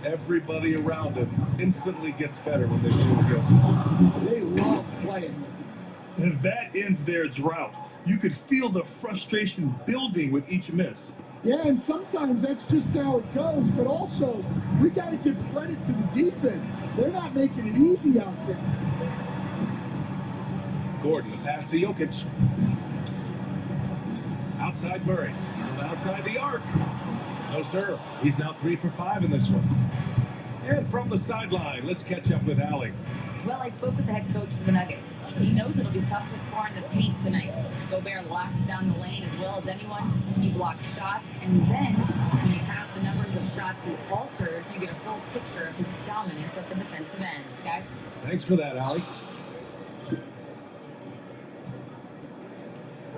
Everybody around him instantly gets better when they shoot Jokic.
They love playing with him.
And that ends their drought. You could feel the frustration building with each miss.
Yeah, and sometimes that's just how it goes. But also, we got to give credit to the defense. They're not making it easy out there.
Gordon, the pass to Jokic. Outside Murray. Outside the arc. No, sir. He's now 3 for 5 in this one. And from the sideline, let's catch up with Allie.
Well, I spoke with the head coach for the Nuggets. He knows it'll be tough to score in the paint tonight. Gobert locks down the lane as well as anyone. He blocks shots, and then when you count the numbers of shots he alters, you get a full picture of his dominance at the defensive end. Guys?
Thanks for that, Allie.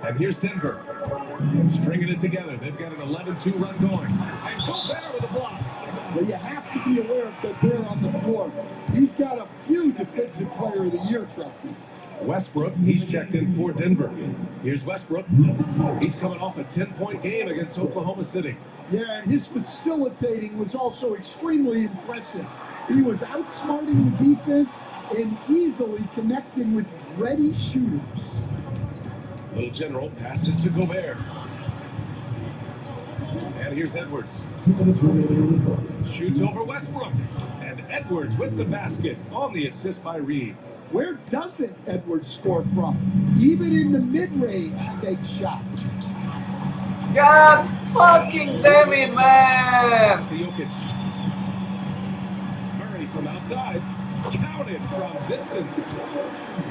And here's Denver. Stringing it together. They've got an 11-2 run going. And Gobert with a block.
But you have to be aware of Gobert on the floor. He's got a few Defensive Player of the Year trophies.
Westbrook, he's checked in for Denver. Here's Westbrook. He's coming off a 10-point game against Oklahoma City.
Yeah, and his facilitating was also extremely impressive. He was outsmarting the defense and easily connecting with ready shooters.
Little General passes to Gobert. And here's Edwards. Shoots over Westbrook. And Edwards with the basket on the assist by Reid.
Where doesn't Edwards score from? Even in the mid-range, he makes shots.
God fucking damn it, man!
Pass to Jokic. Murray from outside. Counted from distance.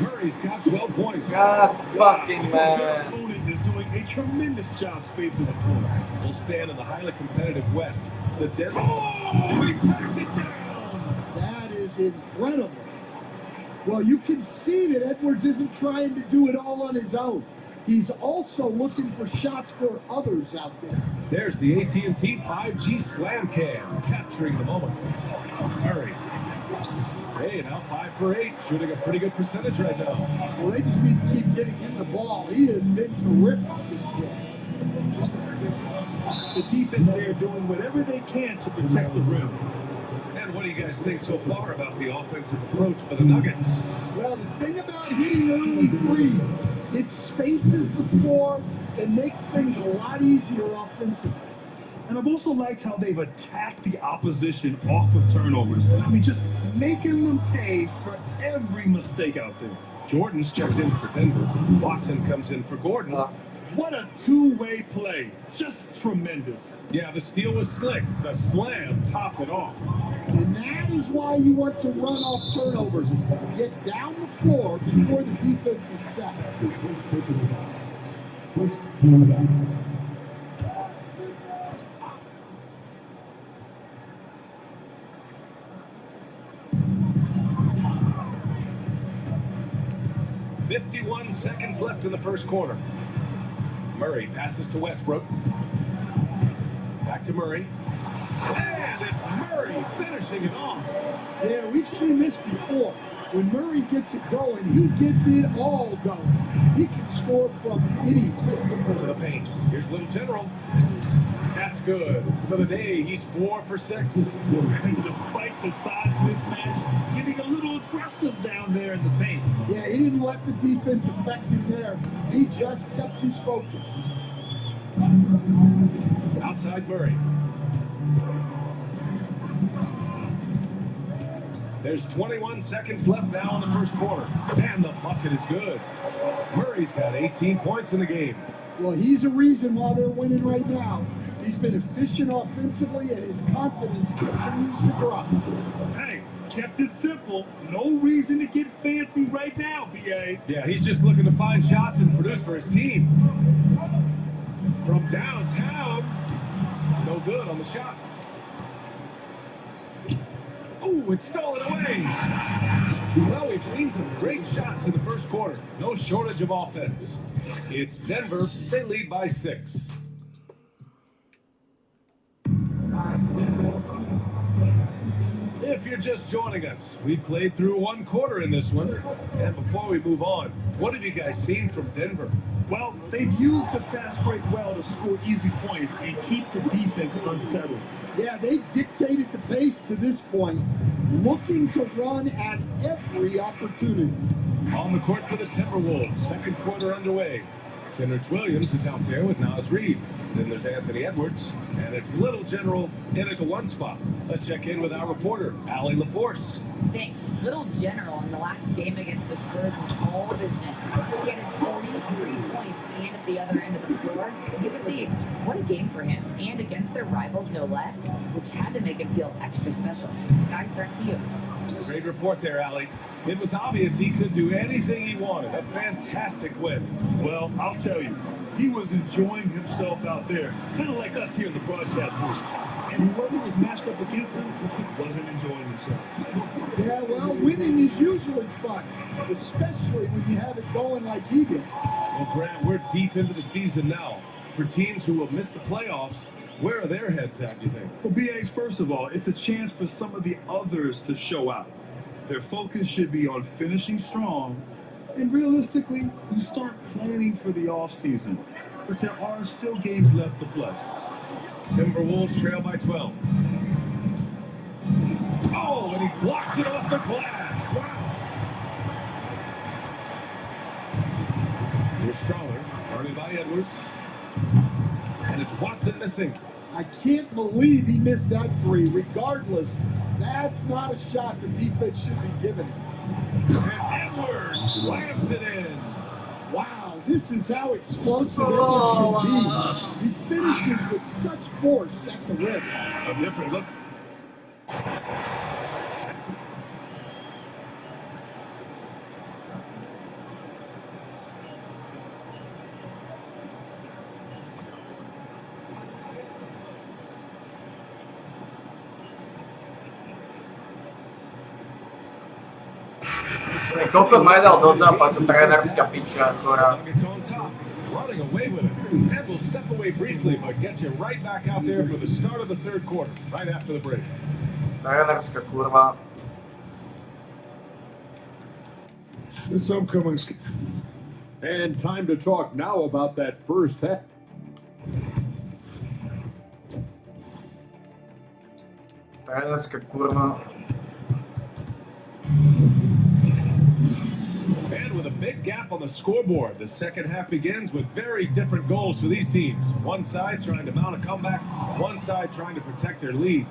Murray's got 12 points.
God fucking
Their
man.
opponent is doing a tremendous job spacing the floor.
Will stand in the highly competitive West. The Denver. Oh, he backs it down.
That is incredible. Well, you can see that Edwards isn't trying to do it all on his own. He's also looking for shots for others out there.
There's the AT&T 5G Slam Cam, capturing the moment. Murray. Hey, now 5 for 8, shooting a pretty good percentage right now.
Well, they just need to keep getting him the ball. He has been terrific this year.
The defense there doing whatever they can to protect the rim.
And what do you guys think so far about the offensive approach for the Nuggets?
Well, the thing about hitting early threes, it spaces the floor and makes things a lot easier offensively.
And I've also liked how they've attacked the opposition off of turnovers. I mean, just making them pay for every mistake out there.
Jordan's checked in for Denver. Watson comes in for Gordon.
What a two-way play. Just tremendous.
Yeah, the steal was slick. The slam topped it off.
And that is why you want to run off turnovers, is to get down the floor before the defense is set.
First team down.
.51 seconds left in the first quarter. Murray passes to Westbrook. Back to Murray. And it's Murray finishing it off.
Yeah, we've seen this before. When Murray gets it going, he gets it all going. He can score from anywhere.
To the paint. Here's Little General. That's good. For the day, he's 4 for 6.
And despite the size mismatch, getting a little aggressive down there in the paint.
Yeah, he didn't let the defense affect him there. He just kept his focus.
Outside Murray. There's 21 seconds left now in the first quarter. And the bucket is good. Murray's got 18 points in the game.
Well, he's a reason why they're winning right now. He's been efficient offensively, and his confidence continues to grow.
Hey, kept it simple. No reason to get fancy right now, B.A.
Yeah, he's just looking to find shots and produce for his team. From downtown, no good on the shot. Ooh, it's stolen away. Well, we've seen some great shots in the first quarter. No shortage of offense. It's Denver. They lead by 6. If you're just joining us, we played through one quarter in this one. And before we move on, what have you guys seen from Denver?
Well, they've used the fast break well to score easy points and keep the defense unsettled.
Yeah, they dictated the pace to this point, looking to run at every opportunity.
On the court for the Timberwolves, second quarter underway. Kenrich Williams is out there with Naz Reid. Then there's Anthony Edwards, and it's Little General in at the 1 spot. Let's check in with our reporter, Allie LaForce.
Thanks. Little General in the last game against the Spurs was all business. He had his 43 points and at the other end of the floor. He's a thief. What a game for him. And against their rivals, no less, which had to make him feel extra special. Guys, back to you.
Great report there, Allie. It was obvious he could do anything he wanted. A fantastic win.
Well, I'll tell you, he was enjoying himself out there, kind of like us here in the broadcast booth. And whoever was matched up against him wasn't enjoying himself.
Yeah, well, winning is usually fun, especially when you have it going like he did.
Well, Grant, we're deep into the season now. For teams who will miss the playoffs, where are their heads at, you think?
Well, BA, first of all, it's a chance for some of the others to show out. Their focus should be on finishing strong, and realistically, you start planning for the offseason. But there are still games left to play.
Timberwolves trail by 12. Oh, and he blocks it off the glass. Wow. Here's Stroller, guarded by Edwards. And it's Watson missing.
I can't believe he missed that three. Regardless, that's not a shot the defense should be giving him.
And Edwards slams it in.
Wow, this is how explosive Edwards can be. He finishes with such force at the rim.
A different look.
Koliko má dal do zápasu trénerská piča, akorát.
Running away with it. And will step away briefly, but get you right back out there for the start of the third quarter, right after the break.
Trénerská kurva.
This upcoming.
And time to talk now about that first half.
Trénerská kurva.
big gap on the scoreboard. The second half begins with very different goals for these teams. One side trying to mount a comeback, one side trying to protect their lead.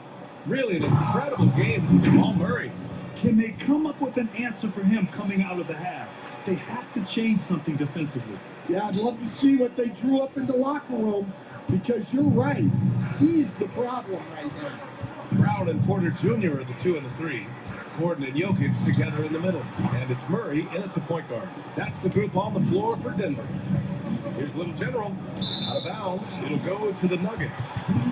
Really an incredible game from Jamal Murray.
Can they come up with an answer for him coming out of the half? They have to change something defensively.
Yeah, I'd love to see what they drew up in the locker room, because you're right. He's the problem right there.
Brown and Porter Jr. are the 2 and the 3. Gordon and Jokic together in the middle. And it's Murray in at the point guard. That's the group on the floor for Denver. Here's Little General. Out of bounds. It'll go to the Nuggets.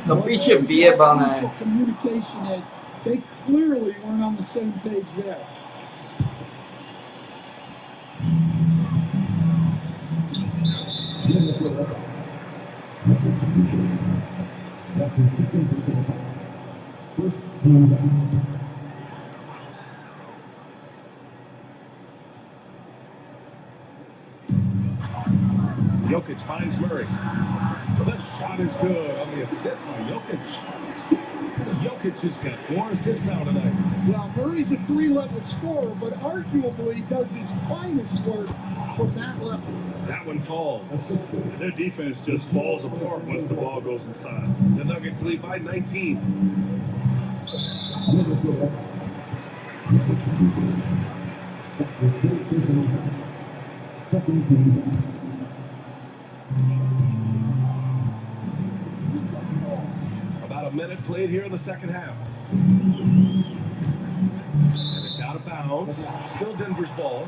To piče vyjebané.
Communication is they clearly weren't on the same page there.
That's his second personal foul. First team foul.
Jokic finds Murray. The shot is good on the assist by Jokic. Jokic has got 4 assists now tonight.
Well, Murray's a 3-level scorer, but arguably does his finest work from that level.
That one falls.
Their defense just falls apart once the ball goes inside.
The Nuggets lead by 19.
Second team.
About a minute played here in the second half. And it's out of bounds. Still Denver's ball.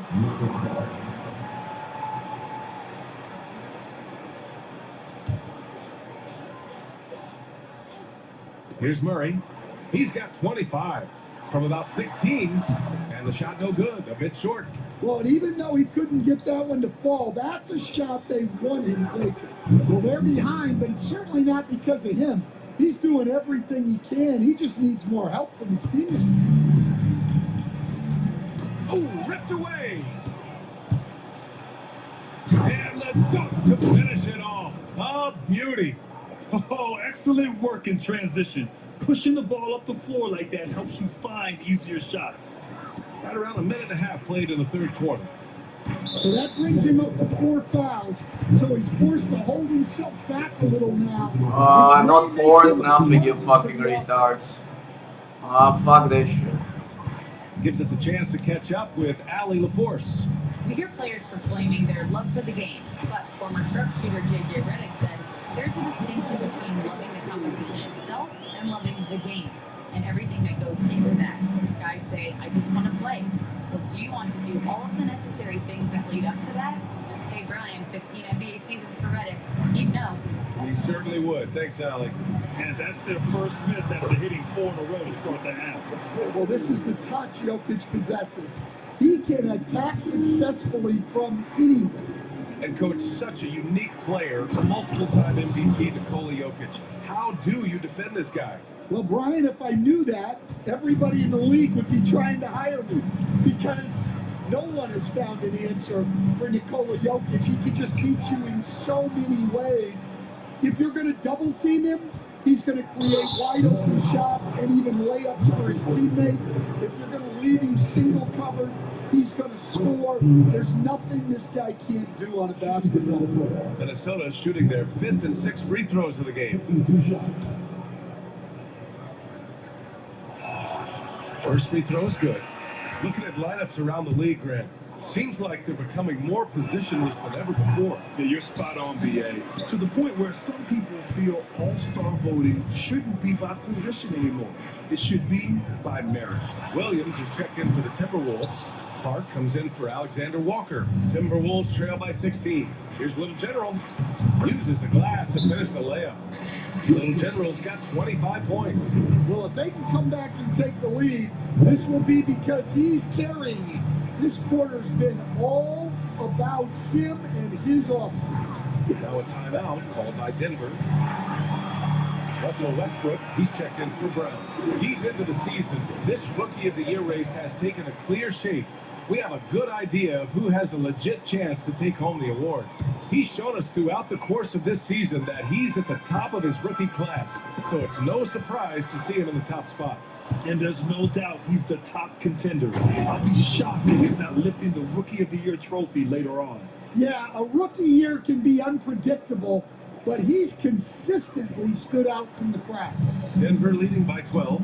Here's Murray. He's got 25 from about 16. And the shot no good, a bit short.
Well, and even though he couldn't get that one to fall, that's a shot they want him taking. Well, they're behind, but it's certainly not because of him. He's doing everything he can. He just needs more help from his teammates.
Oh, ripped away. And the dunk to finish it off. A beauty.
Oh, excellent work in transition. Pushing the ball up the floor like that helps you find easier shots.
Right around a minute and a half played in the third quarter.
So that brings him up to 4 fouls. So he's forced to hold himself back a little now.
I'm not forced nothing, you fucking retards. Fuck this shit.
Gives us a chance to catch up with Allie LaForce.
We hear players proclaiming their love for the game, but former sharpshooter J.J. Redick said there's a distinction between loving the competition itself and loving the game and everything that goes into that. Guys say, I just want to play. Well, do you want to do all of the necessary things that lead up to that? Hey, Brian, 15 NBA seasons for Redick. He'd know.
He certainly would. Thanks, Allie.
And that's their first miss after hitting 4 in a row to start the half.
Well, this is the touch Jokic possesses. He can attack successfully from anywhere.
And coach, such a unique player, multiple-time MVP Nikola Jokic. How do you defend this guy?
Well, Brian, if I knew that, everybody in the league would be trying to hire me, because no one has found an answer for Nikola Jokic. He can just beat you in so many ways. If you're going to double team him, he's going to create wide open shots and even layups for his teammates. If you're going to leave him single covered, he's going to score. There's nothing this guy can't do on a basketball court.
Minnesota is shooting their 5th and 6th free throws of the game. First free throw is good. Looking at lineups around the league, Grant, seems like they're becoming more positionless than ever before.
Yeah, you're spot on, BA. To the point where some people feel all-star voting shouldn't be by position anymore. It should be by merit.
Williams is checked in for the Timberwolves. Clark comes in for Alexander Walker. Timberwolves trail by 16. Here's Little General. Uses the glass to finish the layup. Little General's got 25 points.
Well, if they can come back and take the lead, this will be because he's carrying it. This quarter's been all about him and his offense.
Now a timeout called by Denver. Russell Westbrook, he's checked in for Brown. Deep into the season, this Rookie of the Year race has taken a clear shape. We have a good idea of who has a legit chance to take home the award. He's shown us throughout the course of this season that he's at the top of his rookie class, so it's no surprise to see him in the top spot.
And there's no doubt he's the top contender. I'll be shocked if he's not lifting the Rookie of the Year trophy later on.
Yeah, a rookie year can be unpredictable, but he's consistently stood out from the crowd.
Denver leading by 12.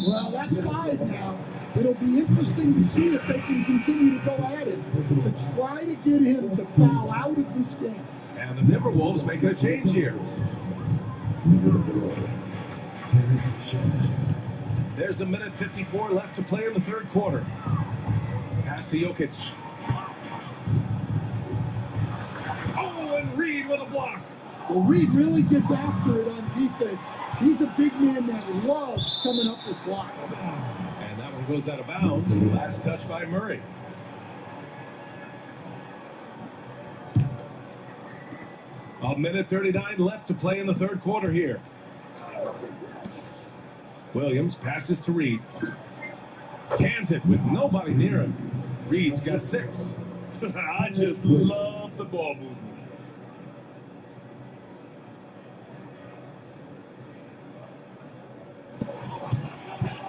Well, that's 5 now. It'll be interesting to see if they can continue to go at it to try to get him to foul out of this game.
And the Timberwolves making a change here. There's a minute 54 left to play in the third quarter. Pass to Jokic. Oh, and Reed with a block.
Well, Reed really gets after it on defense. He's a big man that loves coming up with blocks.
And that one goes out of bounds. Last touch by Murray. A minute 39 left to play in the third quarter here. Williams passes to Reed. Cans it with nobody near him. Reed's got 6.
I just love the ball movement.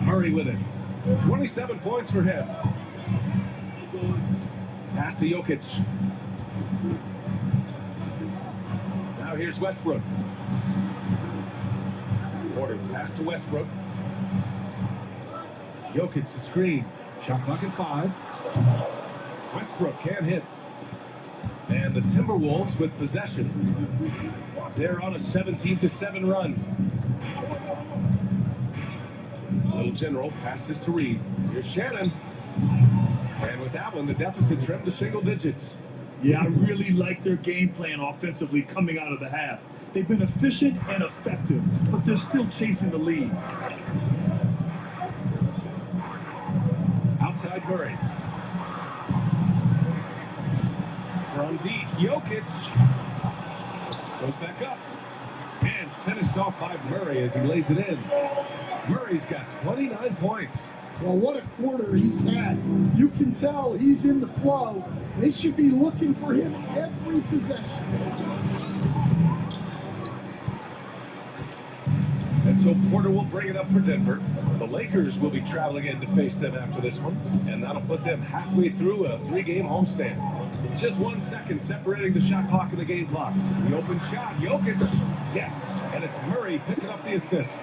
Murray with it. 27 points for him. Pass to Jokic. Now here's Westbrook. Porter pass to Westbrook. Jokic the screen. Shot clock at 5. Westbrook can't hit. And the Timberwolves with possession. They're on a 17-7 run. Little General passes to Reed. Here's Shannon. And with that one, the deficit trimmed to single digits.
Yeah, I really like their game plan offensively coming out of the half. They've been efficient and effective, but they're still chasing the lead.
Outside Murray. From deep, Jokic goes back up. And finished off by Murray as he lays it in. Murray's got 29 points.
Well, what a quarter he's had. You can tell he's in the flow. They should be looking for him every possession.
And so Porter will bring it up for Denver. The Lakers will be traveling in to face them after this one, and that'll put them halfway through a 3-game homestand. Just 1 second separating the shot clock and the game clock. The open shot, Jokic, yes, and it's Murray picking up the assist.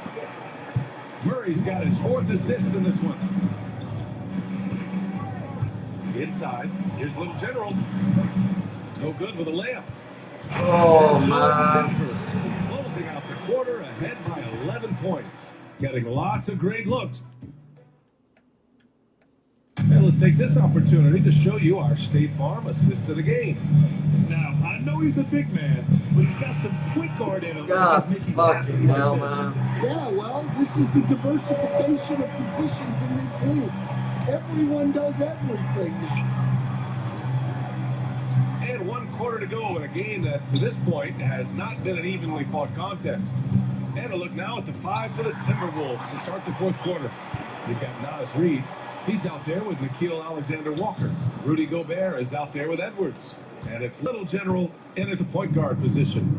Murray's got his 4th assist in this one. Inside, here's Little General. No good with a layup.
Oh, man.
Closing out the quarter ahead by 11 points. Getting lots of great looks. And let's take this opportunity to show you our State Farm assist of the game.
Now, I know he's a big man, but he's got some point guard in him.
God
Making
fucking
passes like
hell,
this.
man.
Yeah, well, this is the diversification of positions in this league. Everyone does everything now.
And 1 quarter to go in a game that, to this point, has not been an evenly fought contest. And a look now at the 5 for the Timberwolves to start the 4th quarter. You've got Naz Reid. He's out there with Nickeil Alexander-Walker. Rudy Gobert is out there with Edwards. And it's Little General in at the point guard position.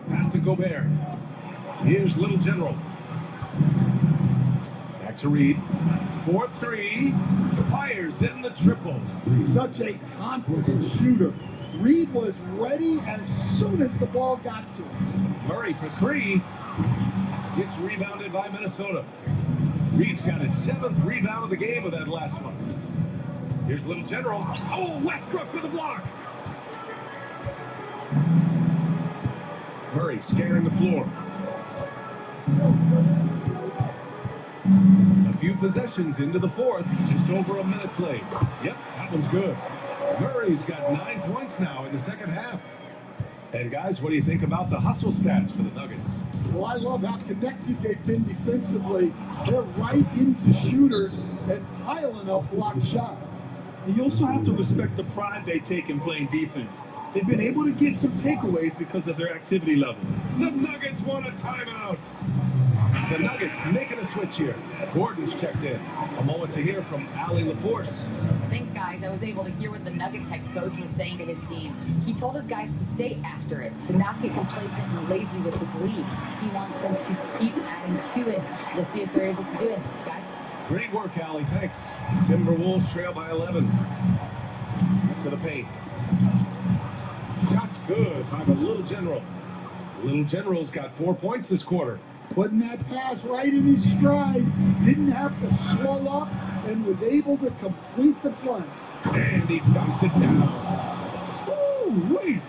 Pass to Gobert. Here's Little General. Back to Reed. 4-3. Fires in the triple.
Such a confident shooter. Reed was ready as soon as the ball got to him.
Murray for 3. Gets rebounded by Minnesota. Reed's got his 7th rebound of the game with that last one. Here's Little General. Oh, Westbrook with a block. Murray scaring the floor. A few possessions into the 4th. Just over a minute played. Yep, that one's good. Murray's got 9 points now in the second half. And guys, what do you think about the hustle stats for the Nuggets?
Well, I love how connected they've been defensively. They're right into shooters and piling up blocked shots.
And you also have to respect the pride they take in playing defense. They've been able to get some takeaways because of their activity level.
The Nuggets want a timeout. The Nuggets making a switch here. Gordon's checked in. A moment to hear from Allie LaForce.
Thanks, guys. I was able to hear what the Nuggets head coach was saying to his team. He told his guys to stay after it, to not get complacent and lazy with this lead. He wants them to keep adding to it. We'll see if they're able to do it, guys.
Great work, Allie. Thanks. Timberwolves trail by 11. To the paint. Shot's good by the Little General. Little General's got 4 points this quarter.
Putting that pass right in his stride, didn't have to slow up, and was able to complete the play.
And he dumps it down.
Woo, wait.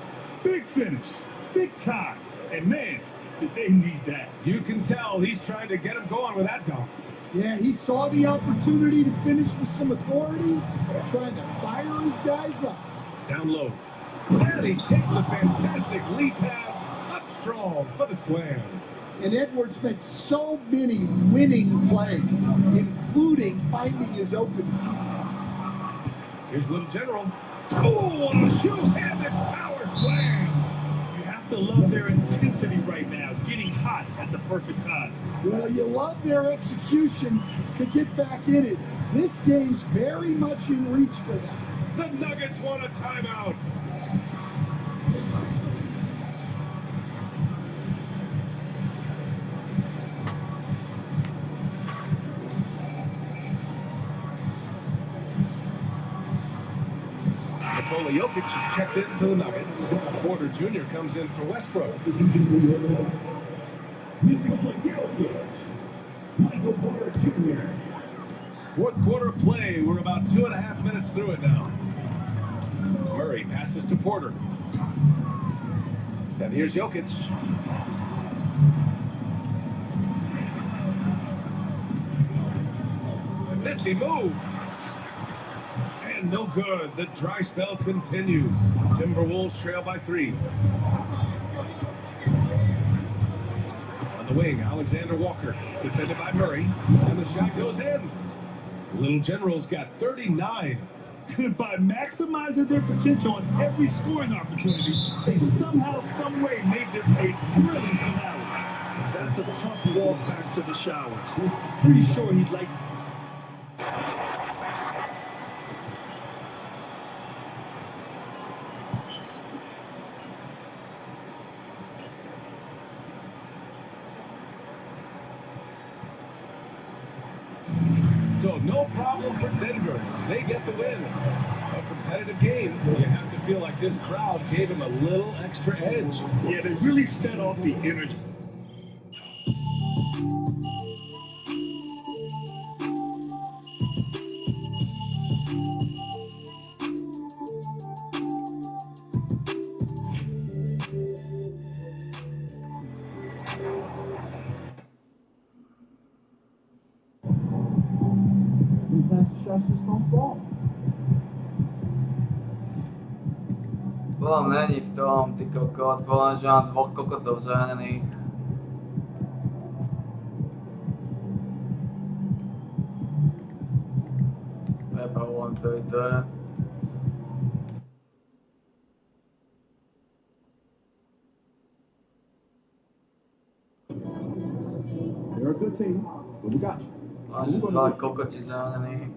Big finish. Big time. And man, did they need that.
You can tell he's trying to get him going with that dunk.
Yeah, he saw the opportunity to finish with some authority, trying to fire his guys up.
Down low. And he takes the fantastic lead pass up strong for the slam.
And Edwards makes so many winning plays, including finding his open team.
Here's Little General. Oh, on a two-handed power slam.
You have to love their intensity right now, getting hot at the perfect time.
Well, you love their execution to get back in it. This game's very much in reach for them.
The Nuggets want a timeout. Nikola Jokic is checked into the Nuggets. Porter Jr. comes in for Westbrook.
Nikola Jokic. Michael Porter Jr.
Fourth quarter of play. We're about 2.5 minutes through it now. Murray passes to Porter. And here's Jokic. Nifty move. And no good. The dry spell continues. Timberwolves trail by 3. On the wing, Alexander Walker, defended by Murray. And the shot goes in. Little General's got 39.
By maximizing their potential on every scoring opportunity, they've somehow, some way made this a thrilling finale. That's a tough walk back to the shower. Pretty sure he'd like
So no problem for Denver as they get the win. A competitive game. You have to feel like this crowd gave him a little extra edge.
Yeah, they really fed off the energy.
Sometimes the shots just don't fall.
בוא, není v tom, ty kokot, podľa že mám 2 kokotov zranených. To je problém, ktorý to je.
They're a good team, but we got you.
Máš 2 kokoti zranených.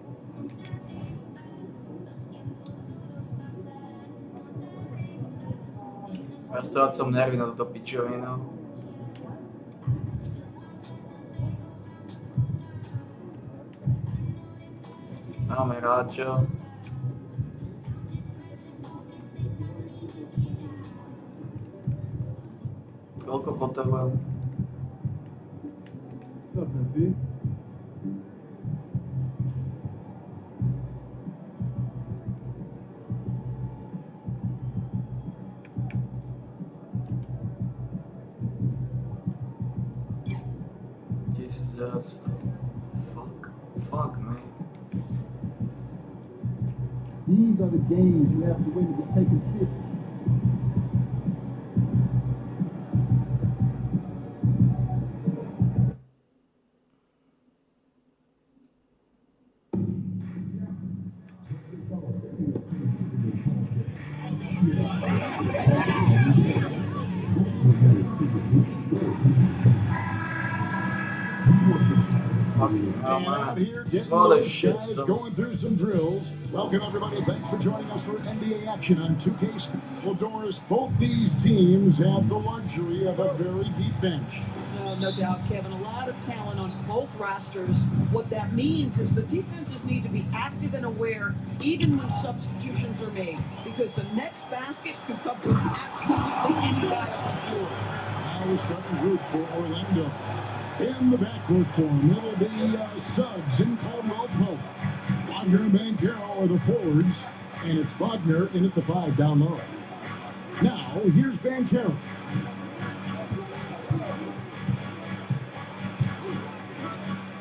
Strácať som nervy na toto pičovinu. Máme Ráčo. Koľko potrebujem?
Nothing, B.
Just fuck me.
These are the games you have to win to be taken seriously.
And out here getting
What a
those
shit
guys
stuff.
going through some drills. Welcome, everybody. Thanks for joining us for NBA action on 2K. Well, Doris, both these teams have the luxury of a very deep bench.
No doubt, Kevin. A lot of talent on both rosters. What that means is the defenses need to be active and aware even when substitutions are made, because the next basket could come from absolutely any guy on the floor.
Now we're starting group for Orlando. In the backcourt for him, it'll be Suggs and Caldwell Pope. Wagner and Banchero are the forwards, and it's Wagner in at the 5 down low. Now, here's Banchero.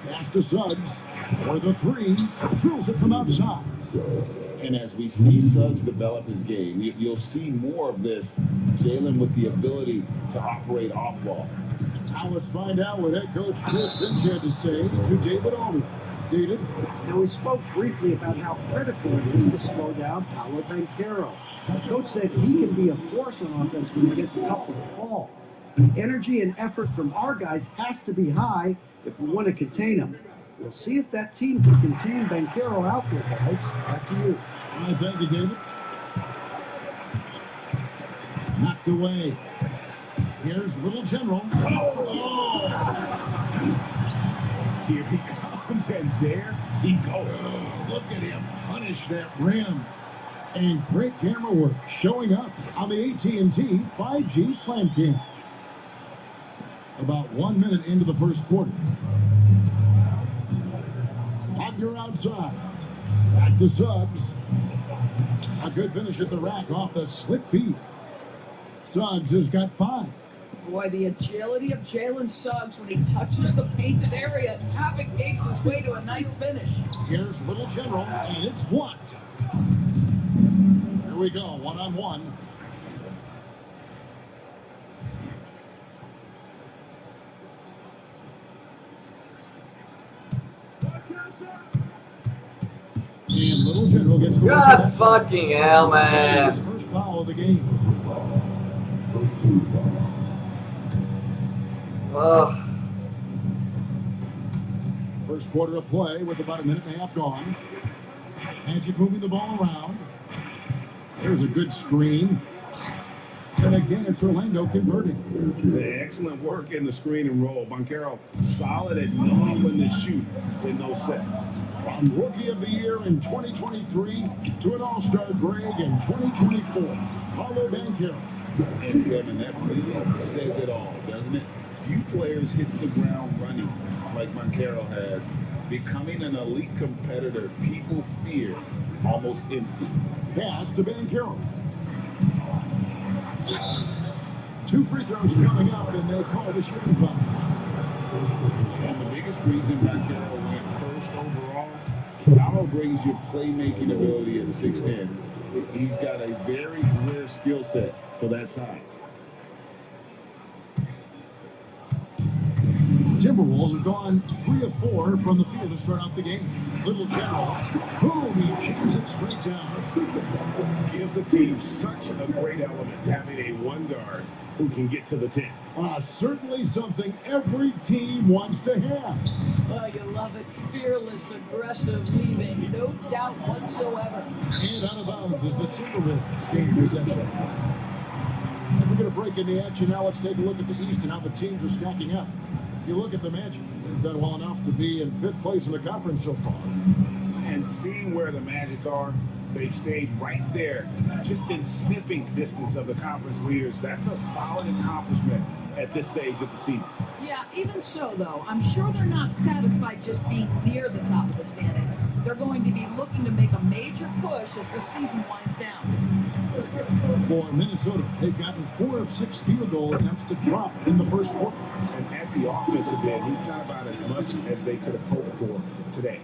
Pass to Suggs for the 3. Drills it from outside.
And as we see Suggs develop his game, you'll see more of this. Jalen with the ability to operate off ball.
Now let's find out what head coach Chris Finch had to say to David Aldridge. David?
Now, we spoke briefly about how critical it is to slow down Paolo Banchero. Coach said he can be a force on offense when he gets a couple to fall. The energy and effort from our guys has to be high if we want to contain him. We'll see if that team can contain Banchero out there, guys. Back to you.
All right, thank you, David. Knocked away. Here's Little General. Oh!
Here he comes, and there he goes.
Look at him punish that rim. And great camera work showing up on the AT&T 5G Slam Cam. About 1 minute into the first quarter. Wagner outside. Back to Suggs. A good finish at the rack off the slick feet. Suggs has got 5.
Boy, the agility of Jalen Suggs when he touches the painted area navigates his way to a nice finish.
Here's Little General, and it's blocked. Here we go, one-on-one. And Little General gets the
God fucking hell, man.
his first foul of the game.
Ugh.
First quarter of play with about a minute and a half gone. Magic moving the ball around. There's a good screen. And again, it's Orlando converting.
Excellent work in the screen and roll. Banchero solid at knowing when to shoot in those sets.
From Rookie of the Year in 2023 to an All-Star Greg in 2024. Paolo Banchero.
And Kevin, that really says it all, doesn't it? Few players hit the ground running like Banchero has. Becoming an elite competitor, people fear almost instantly.
Pass to Banchero. 2 free throws coming up, and they call the shooting foul.
And the biggest reason Banchero went first overall, Paolo brings your playmaking ability at 6'10". He's got a very rare skill set for that size.
Timberwolves have gone 3 of 4 from the field to start out the game. Little General, boom, he jams it straight down.
Gives the team such a great element having a one guard who can get to the 10.
Certainly something every team wants to have.
Oh, you love it. Fearless, aggressive, leaving. No doubt whatsoever.
And out of bounds is the Timberwolves gain possession. As we get a break in the action now, let's take a look at the East and how the teams are stacking up. You look at the Magic, they've done well enough to be in 5th place in the conference so far.
And seeing where the Magic are, they've stayed right there, just in sniffing distance of the conference leaders. That's a solid accomplishment at this stage of the season.
Yeah, even so, though, I'm sure they're not satisfied just being near the top of the standings. They're going to be looking to make a major push as the season winds down.
For Minnesota, they've gotten 4 of 6 field goal attempts to drop in the first quarter.
And at the offensive end, he's done about as much as they could have hoped for today.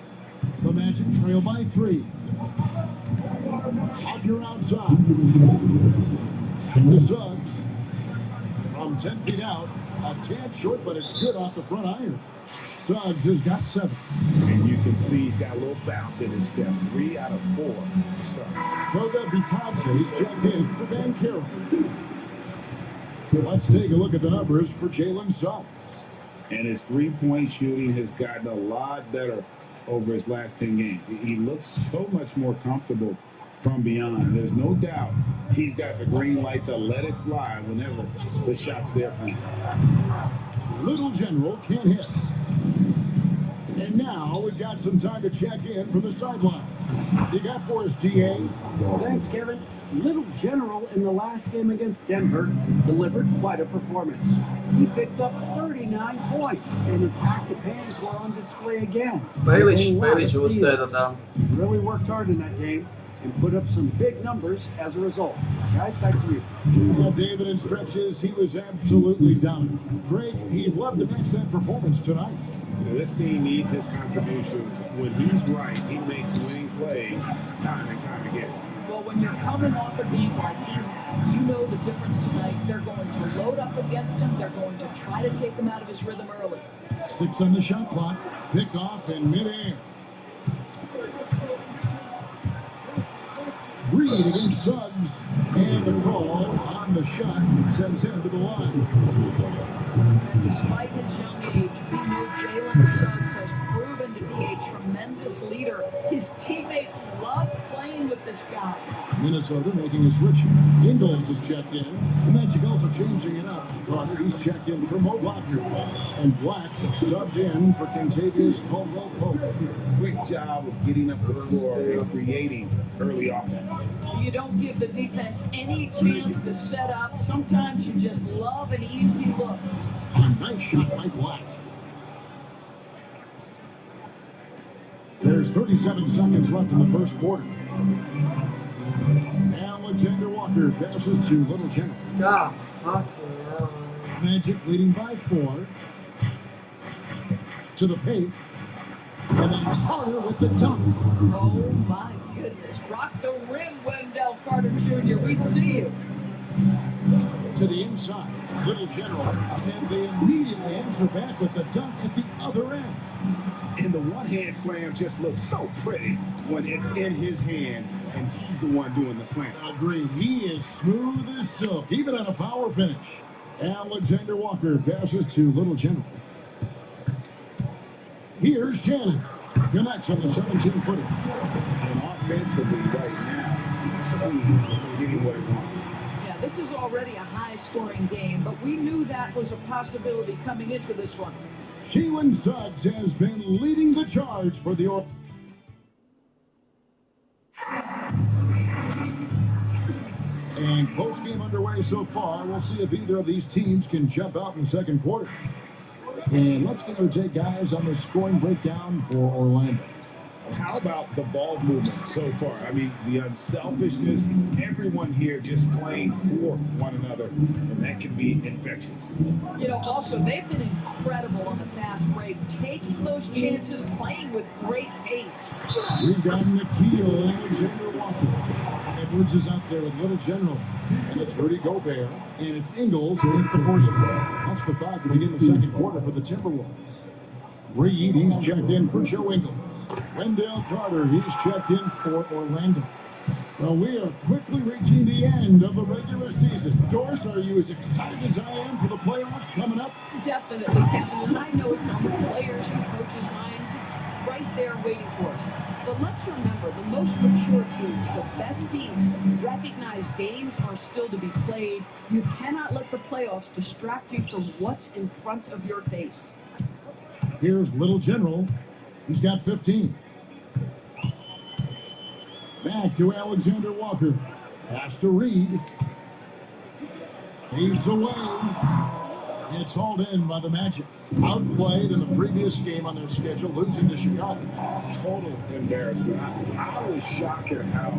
The Magic trail by 3. Wagner outside. To Suggs. From 10 feet out. A tad short, but it's good off the front iron. Suggs has got 7.
And you can see he's got a little bounce in his step. 3 out of 4 to start.
Goga Bitadze's checked in for Banchero. So let's take a look at the numbers for Jalen Suggs.
And his three-point shooting has gotten a lot better over his last 10 games. He looks so much more comfortable from beyond. There's no doubt he's got the green light to let it fly whenever the shot's there for him.
Little General can't hit. And now we've got some time to check in from the sideline. You got for us, DA?
Thanks, Kevin. Little General in the last game against Denver delivered quite a performance. He picked up 39 points, and his active hands were on display again.
Bailey ostaje da dam.
Really worked hard in that game and put up some big numbers as a result. Guys, back to you.
Yeah, David, in stretches, he was absolutely dominant. Greg, he'd love to match that performance tonight.
This team needs his contributions. When he's right, he makes winning plays time and time again.
Well, when you're coming off a game like he had, you know the difference tonight. They're going to load up against him. They're going to try to take him out of his rhythm early.
6 on the shot clock. Pick off in midair. Reed against Suggs. And the call on the shot sends him to the line.
And despite his young age, we know Jalen Suggs has proven to be a tremendous leader. His teammates love playing with this guy.
Minnesota making a switch. Ingles is checked in. The Magic also changing it up. Carter, he's checked in for Mo Wagner. And Black subbed in for Contavious Caldwell-Pope.
Quick job of getting up the floor and creating early offense.
You don't give the defense any chance to set up. Sometimes you just love an easy look.
A nice shot by Black. There's 37 seconds left in the first quarter. Alexander Walker passes to Little General.
God fucking hell.
Magic leading by 4. To the paint. And then Carter with the dunk.
Oh my goodness. Rock the rim, Wendell Carter Jr. We see you.
To the inside. Little General. And they immediately answer back with the dunk at the other end.
And the one-hand slam just looks so pretty when it's in his hand and he's the one doing the slam.
Agree. He is smooth as silk, even on a power finish. Alexander Walker passes to Little General. Here's Shannon. Connects on the 17-footer.
And offensively right now, he's clean, getting what he wants.
Yeah, this is already a high-scoring game, but we knew that was a possibility coming into this one.
Jalen Suggs has been leading the charge for the And close game underway so far. We'll see if either of these teams can jump out in the second quarter. And let's get our take, guys, on the scoring breakdown for Orlando.
How about the ball movement so far? I mean, the unselfishness, everyone here just playing for one another, and that can be infectious.
You know, also, they've been incredible on the fast break, taking those chances, playing with great pace.
Rebound Nikhil Alexander Walker. Edwards is out there with Little General. And it's Rudy Gobert. And it's Ingles with the force. That's the 5 to begin the second quarter for the Timberwolves. Reed, he's checked in for Joe Ingles. Wendell Carter, he's checked in for Orlando. Well, we are quickly reaching the end of the regular season. Doris, are you as excited as I am for the playoffs coming up?
Definitely, Kevin. And I know it's on the players and coaches' minds. It's right there waiting for us. But let's remember, the most mature teams, the best teams, recognize games are still to be played. You cannot let the playoffs distract you from what's in front of your face.
Here's Little General. He's got 15. Back to Alexander Walker. Pass to Reed. Fades away. It's hauled in by the Magic. Outplayed in the previous game on their schedule, losing to Chicago.
Total embarrassment. I was shocked at how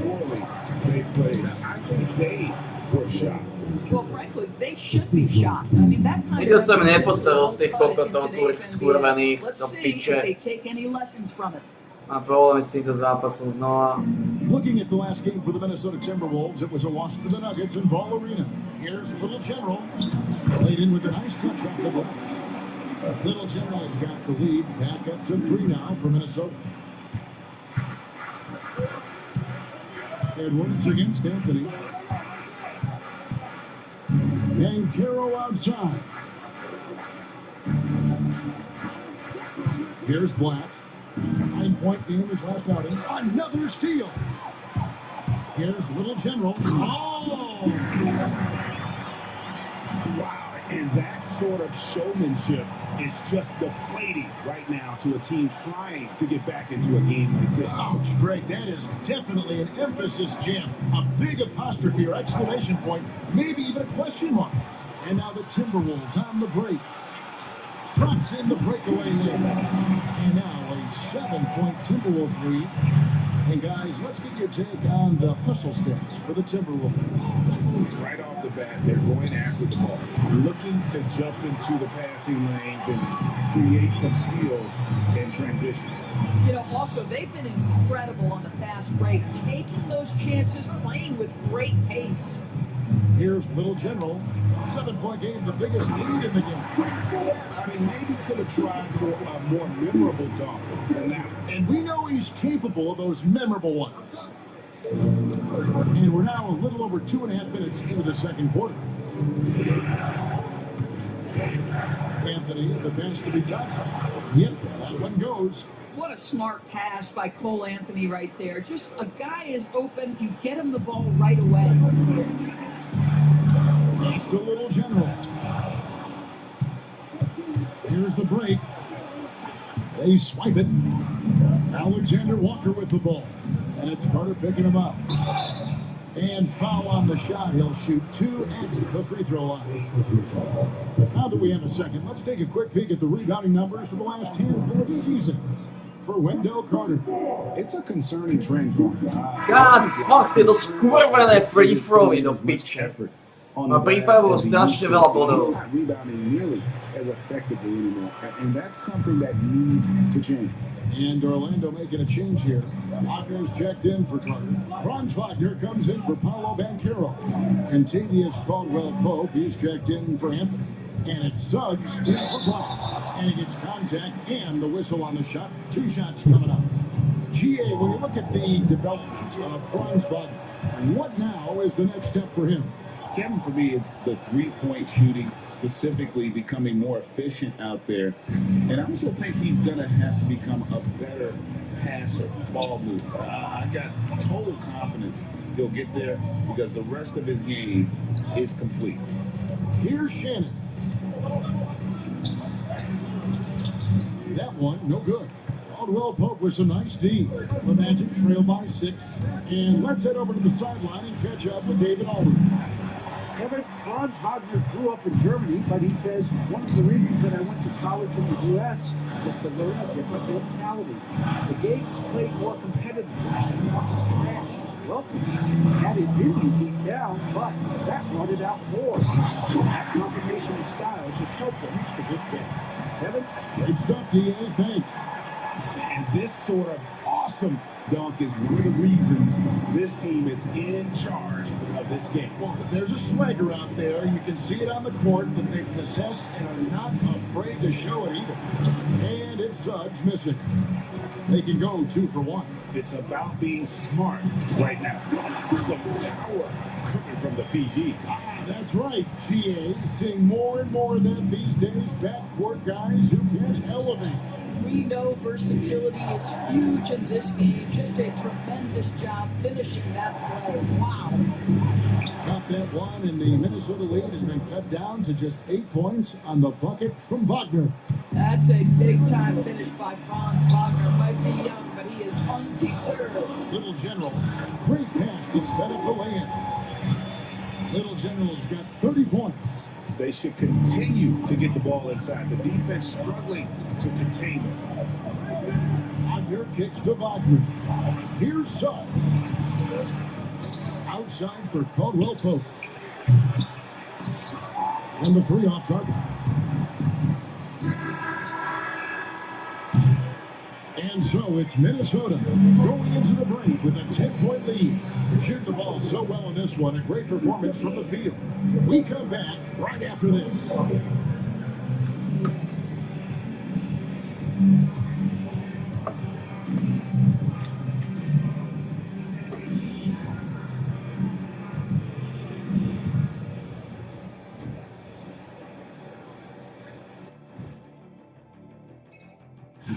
poorly they played. I think they were shocked.
Well, frankly, they should be shocked. I mean, that kind
Vidio
of...
sam nepostaral z tých kokotov kurk skurvených
Let's
do
see if
piče.
they take any lessons from it.
Mám problémy s týmto zápasom znova.
Looking at the last game for the Minnesota Timberwolves, it was a loss to the Nuggets in Ball Arena. Here's Little General. Played in with a nice touch off the glass. Little General has got the lead. Back up to 3 now for Minnesota. Edwards against Anthony. And Caro outside. Here's Black. 9-point game his last outing. Another steal. Here's Little General. Oh!
Wow, and that sort of showmanship is just deflating right now to a team trying to get back into a game like this.
Ouch, Greg, that is definitely an emphasis jam. A big apostrophe or exclamation point, maybe even a question mark. And now the Timberwolves on the break. Drops in the breakaway lane. And now a 7-point Timberwolves lead. And guys, let's get your take on the hustle stats for the Timberwolves.
Right off the bat, they're going after the ball, looking to jump into the passing lanes and create some steals in transition.
You know, also, they've been incredible on the fast break, taking those chances, playing with great pace.
Here's Little General. 7-point game, the biggest lead in the game.
I mean, maybe could have tried for a more memorable dunk than that.
And we know he's capable of those memorable ones. And we're now a little over 2.5 minutes into the second quarter. Anthony, the pass to be touched. Yep, that one goes.
What a smart pass by Cole Anthony right there. Just a guy is open, you get him the ball right away.
Pass to Little General. Here's the break. They swipe it. Alexander Walker with the ball. And it's Carter picking him up. And foul on the shot. He'll shoot 2 at the free throw line. Now that we have a second, let's take a quick peek at the rebounding numbers for the last handful of seasons for Wendell Carter.
It's a concerning trend for him.
God fuck, tyto skurvené free throwy do piče. A pripravil strašne veľa bodov.
He's not rebounding nearly as effectively anymore, and that's something that needs to change.
And Orlando making a change here. Wagner's checked in for Carter. Franz Wagner comes in for Paolo Banchero. And Tavius Caldwell-Pope, he's checked in for Anthony. And it's Suggs in for Brown. And he gets contact and the whistle on the shot. 2 shots coming up. GA, when you look at the development of Franz Wagner, what now is the next step for him?
Kevin, for me, it's the three-point shooting, specifically becoming more efficient out there. And I also think he's going to have to become a better passer, ball mover. I got total confidence he'll get there because the rest of his game is complete.
Here's Shannon. That one, no good. Caldwell Pope with some nice D. The Magic trail by 6. And let's head over to the sideline and catch up with David Aldridge.
Kevin, Franz Wagner grew up in Germany, but he says one of the reasons that I went to college in the U.S. was to learn a different mentality. The game is played more competitively. Trash is welcome. Had it in you deep down, but that brought it out more. That combination of styles has helped him to this day. Kevin?
Great stuff, D.A. Thanks.
And this sort of awesome dunk is one of the reasons this team is in charge of this game.
Well, there's a swagger out there. You can see it on the court that they possess and are not afraid to show it either. And it's Suggs missing. They can go 2 for 1.
It's about being smart right now. Some power coming from the PG.
That's right, GA. Seeing more and more of that these days. Backcourt guys who can elevate.
We know versatility is huge in this game. Just a tremendous job finishing that play. Wow.
Got that one, and the Minnesota lead has been cut down to just 8 points on the bucket from Wagner.
That's a big-time finish by Franz Wagner. Might be young, but he is undeterred.
Little General, great pass to set up the lay-in. Little General's got 30 points.
They should continue to get the ball inside. The defense struggling to contain it.
Wagner kicks to Wagner. Here's Suggs. Outside for Caldwell Pope. And the 3 off target. And so it's Minnesota going into the break with a 10-point lead. Shoot the ball so well in this one. A great performance from the field. We come back right after this.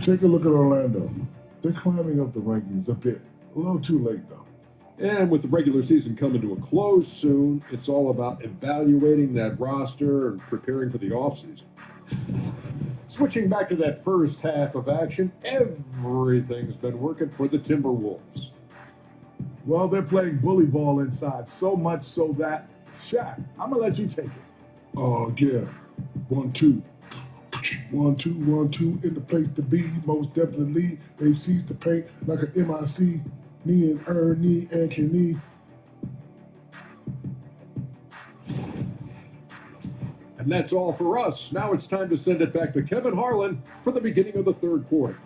Take a look at Orlando. They're climbing up the rankings a bit. A little too late, though.
And with the regular season coming to a close soon, it's all about evaluating that roster and preparing for the offseason. Switching back to that first half of action, everything's been working for the Timberwolves.
Well, they're playing bully ball inside, so much so that, Shaq, I'm going to let you take it. Oh, yeah. 1, 2. 1, 2, 1, 2, in the place to be. Most definitely, they seize the paint like an MIC. Me and Ernie and Kenny.
And that's all for us. Now it's time to send it back to Kevin Harlan for the beginning of the third quarter.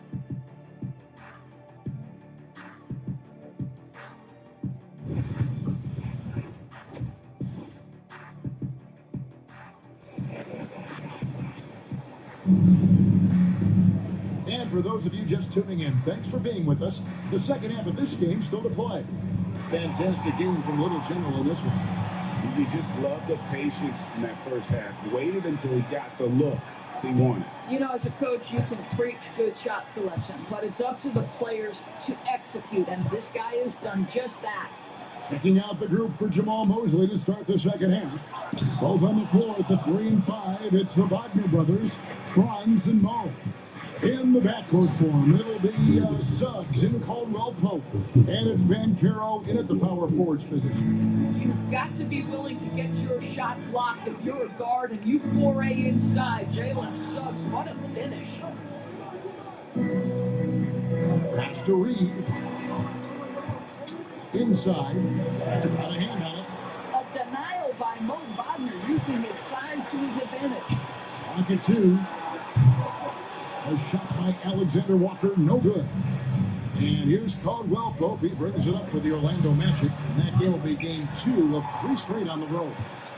And for those of you just tuning in, thanks for being with us. The second half of this game still to play. Fantastic game from Little General in this one.
You just love the patience in that first half. Waited until he got the look he wanted.
You know, as a coach, you can preach good shot selection, but it's up to the players to execute, and this guy has done just that.
Checking out the group for Jamal Mosley to start the second half. Both on the floor at the 3 and 5. It's the Wagner brothers, Franz and Mo. In the backcourt form, it'll be Suggs and Caldwell Pope. And it's Banchero in at the power forwards position.
You've got to be willing to get your shot blocked if you're a guard and you foray inside. Jalen Suggs, what a finish.
Pass to Reed. Inside. Got a hand on it.
A denial by Mo Wagner using his size to his advantage.
Pocket 2. A shot by Alexander Walker, no good. And here's Caldwell Pope. He brings it up for the Orlando Magic. And that game will be game 2 of 3 straight on the road.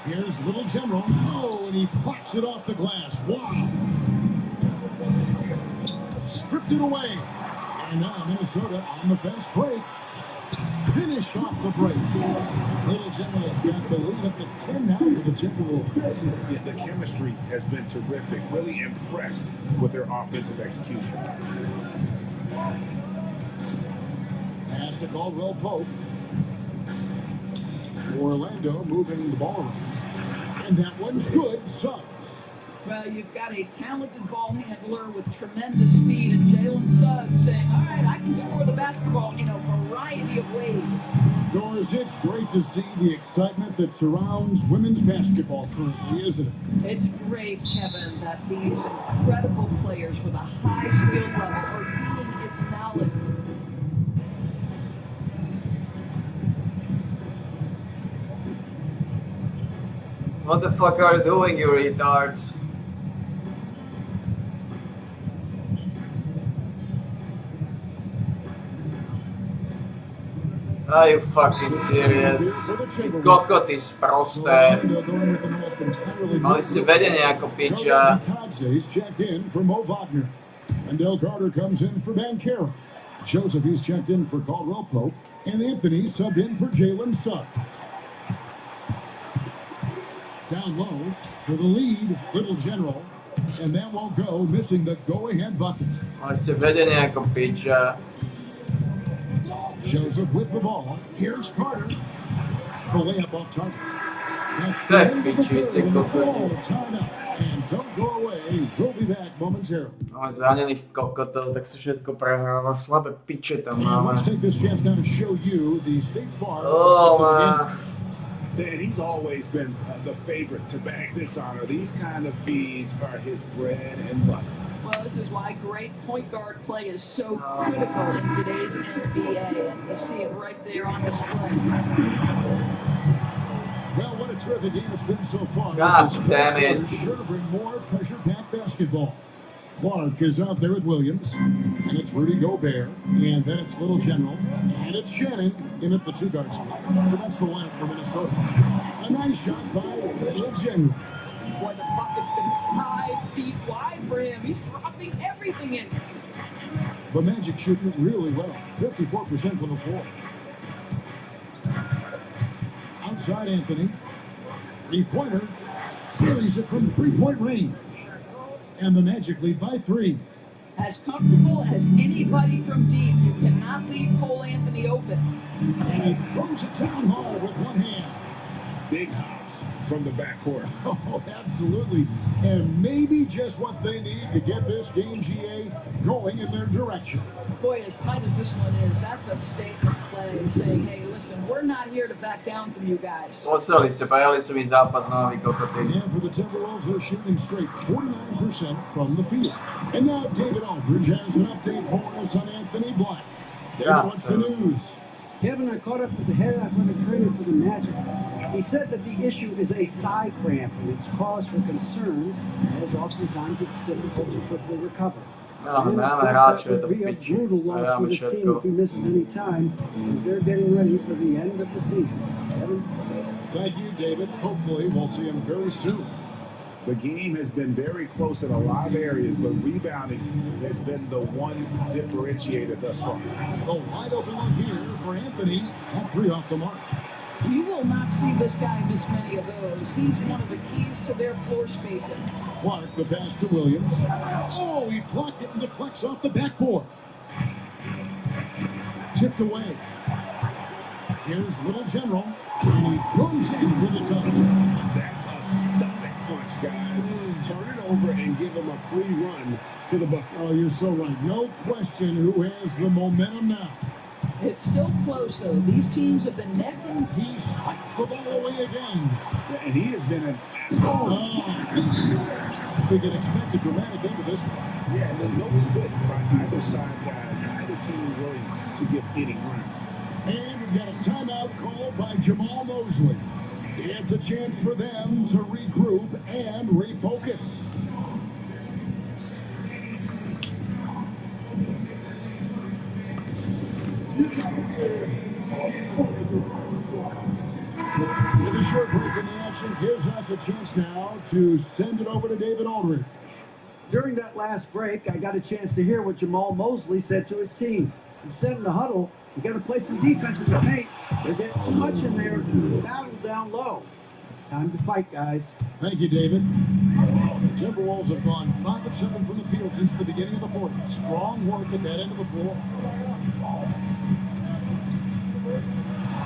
Here's Little General. Oh, and he plucks it off the glass. Wow. Stripped it away. And now Minnesota on the fast break. Finished off the break. Little General's got the lead up to 10 now for the Timberwolves.
Yeah, the chemistry has been terrific. Really impressed with their offensive execution.
Pass to Caldwell Pope. Orlando moving the ball around. And that one's good. Suggs.
Well, you've got a talented ball handler with tremendous speed, and Jalen Suggs saying, all right, I can score the basketball in a variety of ways.
Doris, it's great to see the excitement that surrounds women's basketball currently, isn't it?
It's great, Kevin, that these incredible players with a high skill level are being acknowledged.
What the fuck are you doing, you retards? Are you fucking serious? Kokotis prosté. Mali ste vedenie ako piča.
Checked in for Mo Wagner. And Del Carter comes in for Banchero. Joseph, he's checked in for Caldwell Pope. And Anthony subbed in for Jalen Suggs. Down low for the lead, Little General. And that won't go, missing the go-ahead bucket.
Mali ste vedenie ako piča.
Joseph with the ball. Here's Carter. The layup off target.
To je v piči, ste kokoti.
And don't go away. We'll be back momentarily.
Máme zranených kokotov, tak sa všetko prehráva. Slabé piče tam máme.
Let's take this chance now to show you the State Farm.
And he's always been the favorite to bag this honor. These kind of feeds are his bread and butter.
Well, this is why great point guard play is so critical in today's NBA, and you see it right there on display.
Well, what a terrific game it's been so far.
God damn it.
Sure to bring more pressure-packed basketball. Clark is out there with Williams, and it's Rudy Gobert, and then it's Little General, and it's Shannon in at the two-guard spot. So that's the lineup for Minnesota. A nice shot by Little General.
Boy, the bucket's been 5 feet wide for him. He's dropping everything in.
The Magic shooting it really well. 54% from the floor. Outside Anthony. Three-pointer. Carries it from three-point range. And the Magic lead by 3.
As comfortable as anybody from deep, you cannot leave Cole Anthony open.
And he throws it down hard with one hand.
Big hops from the backcourt.
Oh, absolutely. And maybe just what they need to get this game, GA, going in their direction.
Boy, as tight as this one is, that's a statement play saying, hey, listen, we're not here to back down from you guys.
Oseli se, pa jeli su mi zapad navika oko tih.
And for the Timberwolves, they're shooting straight 49% from the field. And now David Aldridge has an update for us on Anthony Black. David, what's the news?
Kevin, I caught up with the head athletic trainer for the Magic. He said that the issue is a thigh cramp, and it's cause for concern, as oftentimes it's difficult to quickly recover.
Nemamo
And of
hráče,
course,
je
that
to
would
v
be a
piči.
brutal loss for
Hráme
this team
všetko.
if he misses any time, as they're getting ready for the end of the season. Kevin?
Thank you, David. Hopefully, we'll see him very soon.
The game has been very close in a lot of areas, but rebounding has been the one differentiator thus far.
A wide open look here for Anthony at 3 off the mark.
You will not see this guy miss many of those. He's one of the keys to their floor spacing.
Clark, the pass to Williams. Oh, he blocked it and deflects off the backboard. Tipped away. Here's Little General, and he goes in for the dunk.
That's a stomach punch, guys. Turn it over and give him a free run to the bucket.
Oh, you're so right. No question who has the momentum now.
It's still close, though. These teams have been neck and
He swipes the ball away again.
And he has been an...
We can expect a dramatic end to this one.
Yeah, and then no quit by either side, guys. Neither team willing to give any ground.
And we've got a timeout called by Jamal Mosley. It's a chance for them to regroup and refocus. With a short break in the action gives us a chance now to send it over to David Aldridge.
During that last break, I got a chance to hear what Jamal Mosley said to his team. He said in the huddle, you got to play some defense in the paint. They're getting too much in there. Battle down low. Time to fight, guys.
Thank you, David. The Timberwolves have gone 5 of 7 from the field since the beginning of the fourth. Strong work at that end of the floor.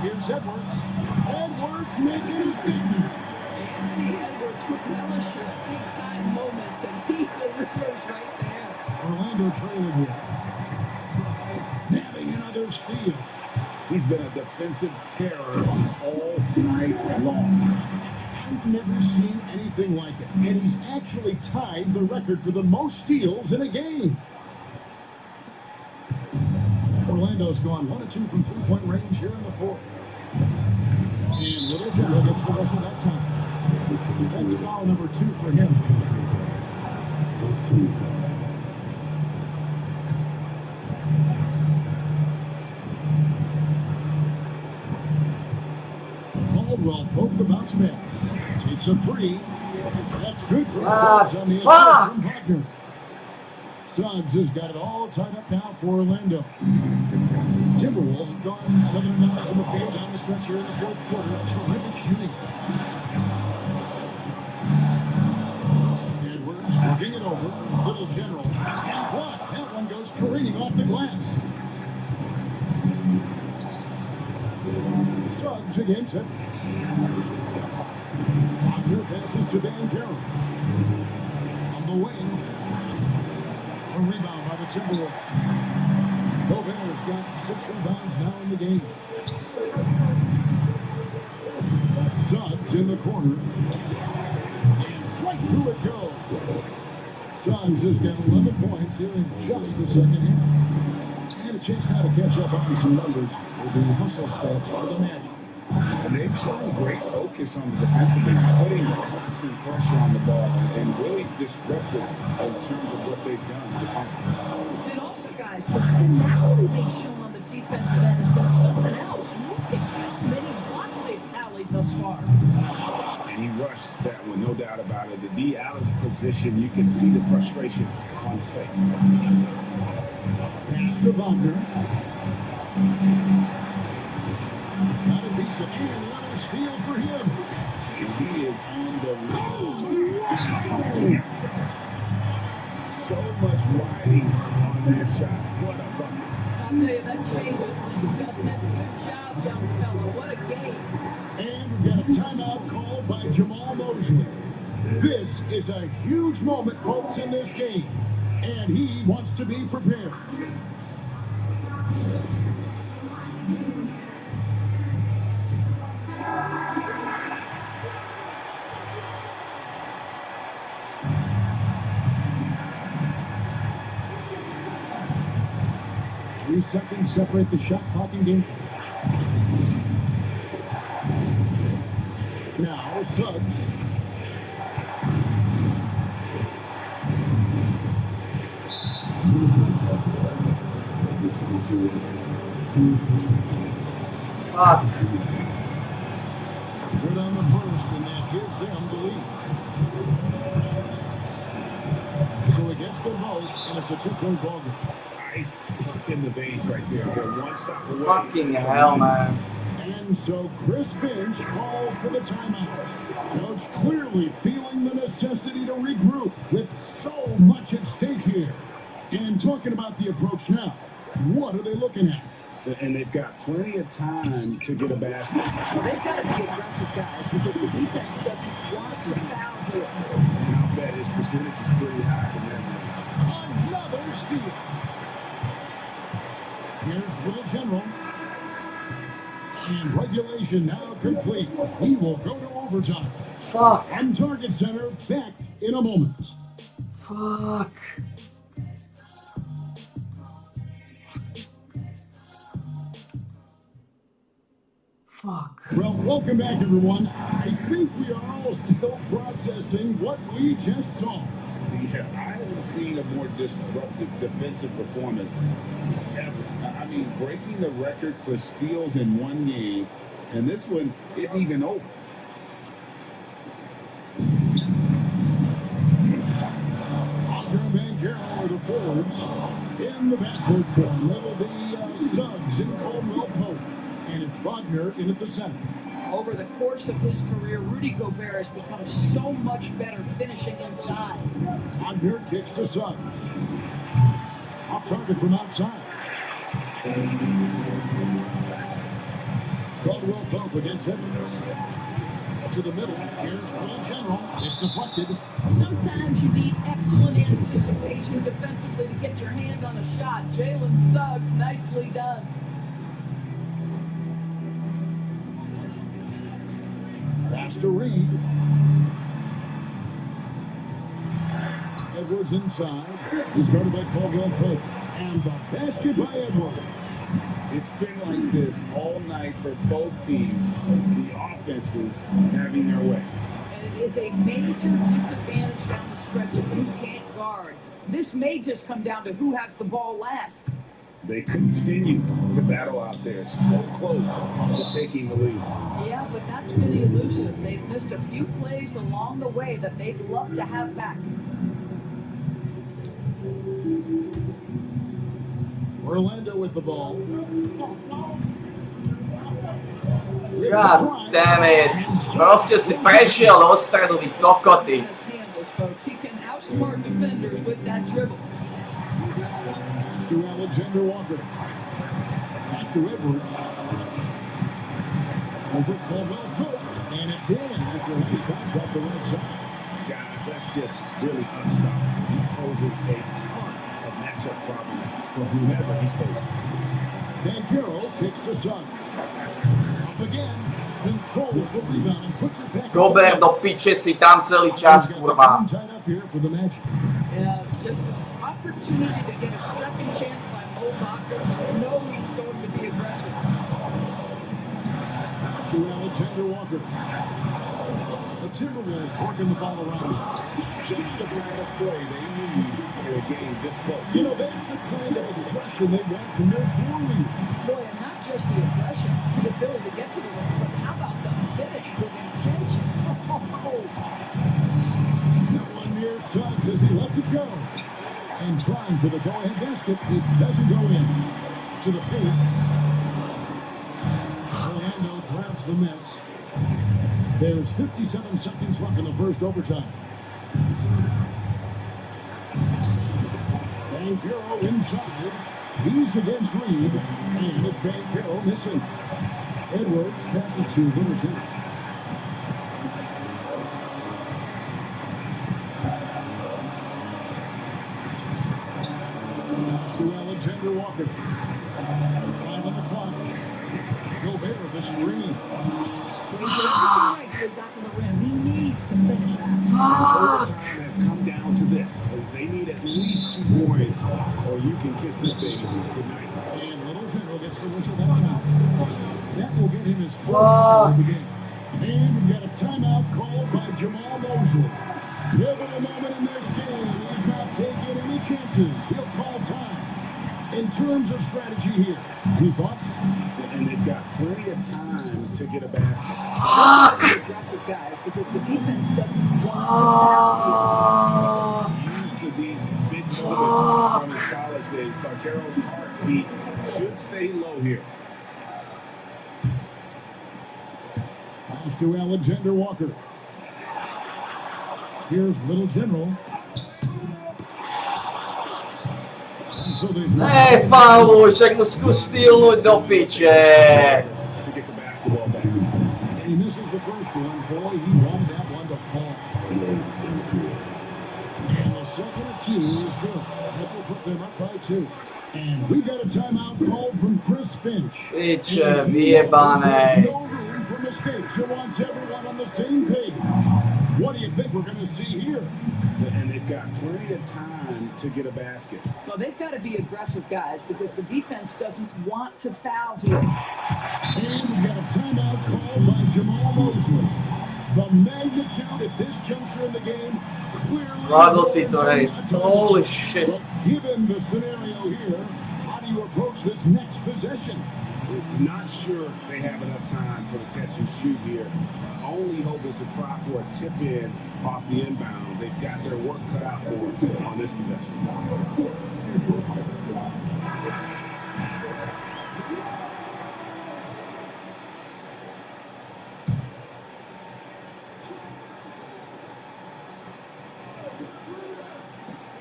Here's Edwards. Edwards making a statement.
Anthony Edwards relishes big-time moments, and he's the Rivers right there.
Orlando trailing here. Nabbing another steal.
He's been a defensive terror all night long.
I've never seen anything like it. And he's actually tied the record for the most steals in a game. Orlando's gone 1 of 2 from three-point range here in the fourth. And Little General gets the rest of that time. That's foul number 2 for him. Caldwell poked the bounce pass. Takes a 3. That's good for Suggs on the inside from Wagner. Suggs has got it all tied up now for Orlando. Timberwolves have gone 7-9 from the field down the stretch here in the fourth quarter. Terrific shooting. Edwards working it over. Little General. And blocked. That one goes careening off the glass. Suggs against it. Wagner passes to Dan Carroll. On the wing. A rebound by the Timberwolves. Gobert's got 6 rebounds now in the game. Suggs in the corner. And right through it goes. Suggs has got 11 points here in just the second half. And a chance now to catch up on some numbers with the hustle stats for the Magic.
And they've shown great focus on the defensive end, putting constant pressure on the ball and really disruptive in terms of what they've done defensively.
And also, guys, the tenacity they've shown on the defensive end has been something else. Look at how many blocks they've tallied thus far.
And he rushed that one, no doubt about it. To be out of position, you can see the frustration on his face.
Pass to Wagner. Not a piece of and another steal for him.
He is on the move. So much wide waiting on that shot. What a bucket.
I'll tell you, that changes things, doesn't it? Good job, young fella. What a game.
And we've got a timeout called by Jamal Mosley. This is a huge moment, folks, in this game. And he wants to be prepared. Three seconds separate the shot clock and game. Now, Suggs.
Fuck.
Good on the first, and that gives them the lead. So it gets them both, and it's a 2-point ball game.
Ice in the veins right there. They're one stop away.
Fucking hell, man.
And so Chris Finch calls for the timeout. Coach clearly feeling the necessity to regroup with so much at stake here. And talking about the approach now, what are they looking at?
And they've got plenty of time to get a basket.
Well, they've got to be aggressive, guys, because the defense doesn't want to foul here.
And I'll bet his percentage is pretty high from that.
Another steal. Here's Little General. And regulation now complete. We will go to overtime.
Fuck.
On Target Center, back in a moment.
Fuck. Fuck.
Well, welcome back, everyone. I think we are all still processing what we just saw.
Yeah, I haven't seen a more disruptive defensive performance ever. I mean, breaking the record for steals in one game, and this one isn't even over.
Wagner and Carroll are the forwards. In the backcourt form, it'll be Suggs and Caldwell Pope. And it's Wagner in at the center.
Over the course of his career, Rudy Gobert has become so much better finishing inside.
Wagner kicks to Suggs. Off target from outside. Caldwell Pope against Edwards. To the middle. Here's Little General. It's deflected.
Sometimes you need excellent anticipation defensively to get your hand on a shot. Jalen Suggs, nicely done.
Pass to Reed. Edwards inside. He's guarded by Caldwell Pope. And the basket by Edwards.
It's been like this all night for both teams. The offenses having their way.
And it is a major disadvantage down the stretch if you can't guard. This may just come down to who has the ball last.
They continue to battle out there, so close to taking the lead.
Yeah, but that's been elusive. They've missed a few plays along the way that they'd love to have back.
Orlando with the ball.
God damn it. Prostě si prešiel do stredu, vy kokoty.
Folks, he can outsmart defenders with that dribble.
To Alexander Walker. Back to Edwards. Over Caldwell Pope. And it's in after a nice bounce off the right side.
Guys, that's just really unstoppable. He poses a ton of matchup problems for whomever he's facing.
Banchero kicks to Suggs. Up again. Controls the rebound and puts it back.
Gobert do piče si tam celý čas, kurva.
Tied up here for the Magic.
Yeah, just an opportunity to get a second chance by Mo Wagner. No, he's going to be aggressive.
To Alexander Walker. The Timberwolves working the ball around.
Just the kind of play they need in a game this close.
You know, that's the kind of aggression they want from their four lead.
Boy, and not just the aggression, the ability to get to the rim, but how about the finish with intention?
No one near Suggs as he lets it go. And trying for the go-ahead basket, it doesn't go in. To the paint. Orlando grabs the miss. There's 57 seconds left in the first overtime. Banchero inside. He's against Reed, and it's Banchero missing. Edwards passes to Littleton. To Alexander Walker. 5 on the clock. Gobert, the screen.
He got to the rim. He needs to finish that.
Overtime has come down to this. They need at least 2 points, or you can kiss this baby good night.
And Littleton gets the whistle that time. That will get him his 4th of the game. And we've got a timeout called by Jamal Mosley. Pivotal moment in this game. He's not taking any chances. He'll call time. In terms of strategy here, any thoughts?
And they've got plenty of time to get a basket.
Aggressive guys because the defense doesn't want
Used to these big moments from his college days. Banchero's heartbeat should stay low here.
Pass to Alexander Walker. Here's Little General. So they
Čak mu zkus stýlnout do piče.
To get the basketball back.
And he misses the first one. Boy, he wanted that one to fall. And the second of 2 is good. That will put them up by 2. And we've got a timeout called from Chris Finch.
Piče, vyjebanej.
No room for mistakes. He wants everyone on the same page. What do you think we're going to see here?
And they've got plenty of time to get a basket.
Well, they've got to be aggressive guys because the defense doesn't want to foul here.
And we've got a timeout called by Jamal Mosley. The magnitude at this juncture in the game clearly...
Zvládl si to, hej. Holy shit.
But given the scenario here, how do you approach this next possession?
Not sure they have enough time for the catch and shoot here. Only hope is to try for a tip in off the inbound. They've got their work cut out for them on this possession.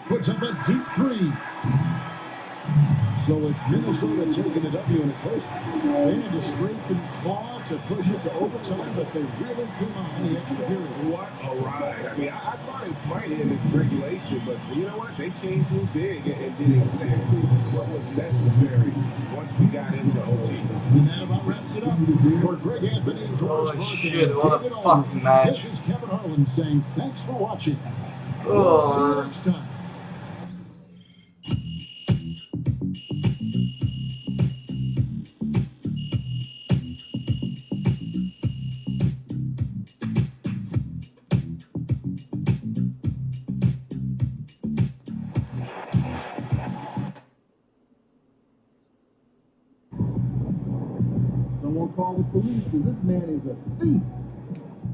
Puts up a deep 3. So it's Minnesota taking the W in a close. They had to scrape and claw to push it to overtime, but they really come on the extra period.
What a ride. I mean, I thought it might end in regulation, but you know what? They came through big and did exactly what was necessary once we got into OT.
And that about wraps it up for Greg Anthony and George
Holy
Clark.
shit, what a fucking match.
This is Kevin Harlan saying thanks for watching.
Oh.
We'll see you next time.
Someone call the police because this man is a thief.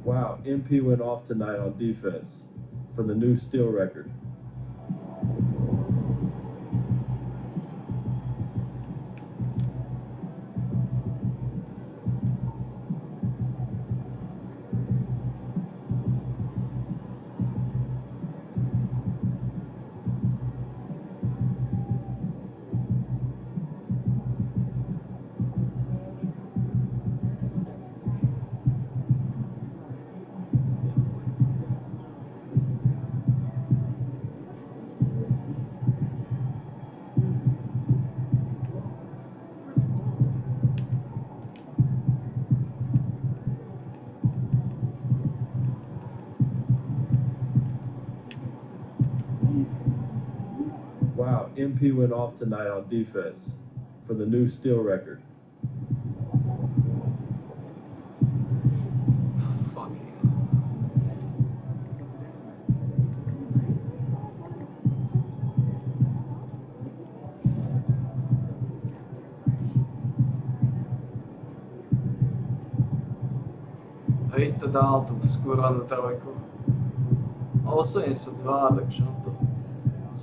Wow, MP went off tonight on defense for the new steal record. Wow, MP went off tonight on defense for the new steal record.
Fuck. Hejte dál tu skoro na trojku. 82, takže na to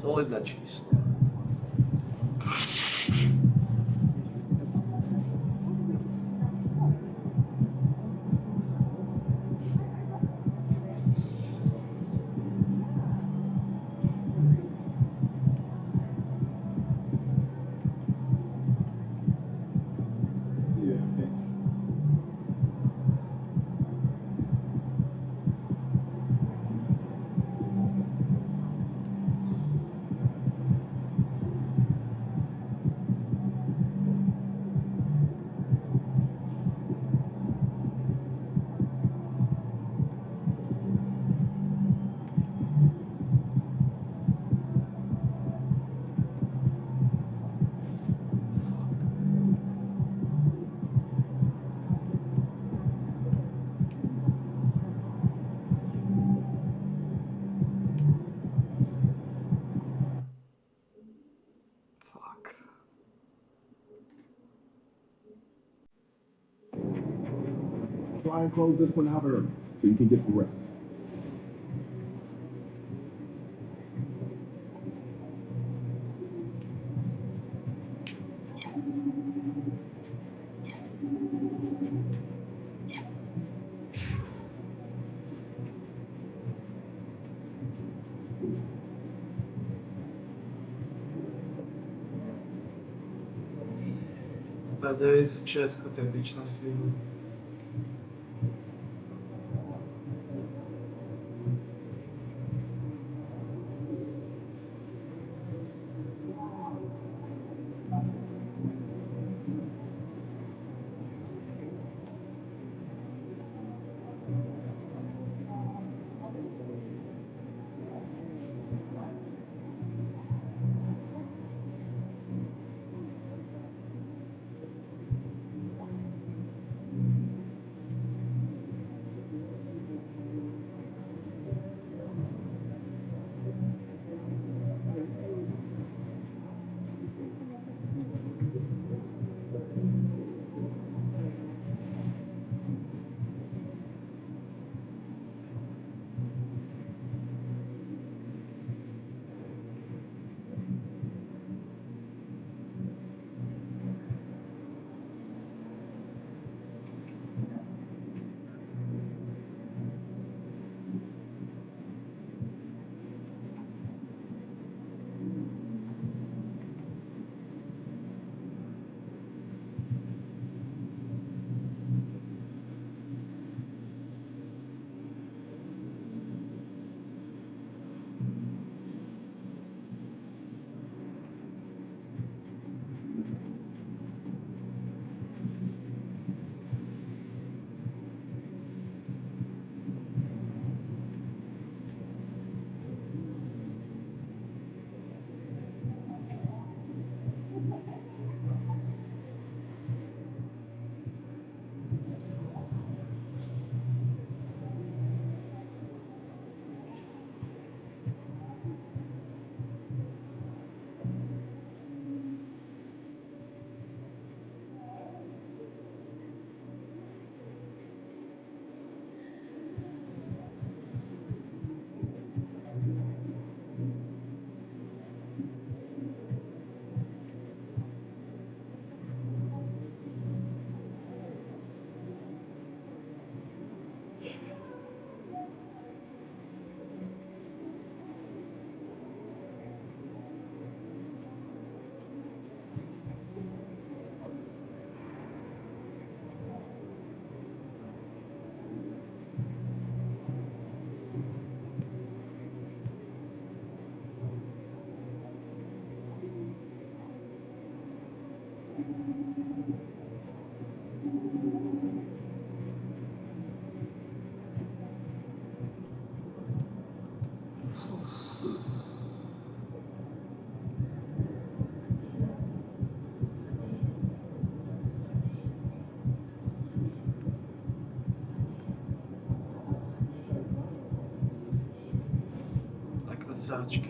solidné číslo.
try and close this one out early so you can get the rest.
Надеюсь, честно, ты лично с ним. Красавчики.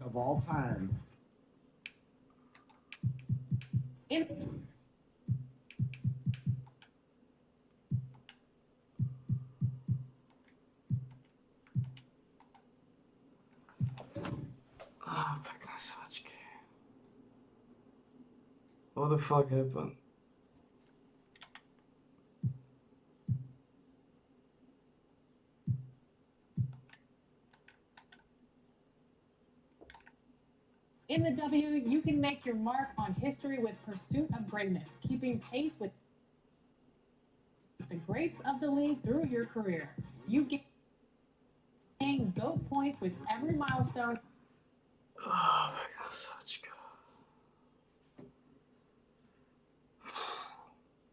Of all time.
Ah, красавчики. What the fuck happened?
In the W, you can make your mark on history with Pursuit of Greatness, keeping pace with the greats of the league through your career. You gain GOAT points with every milestone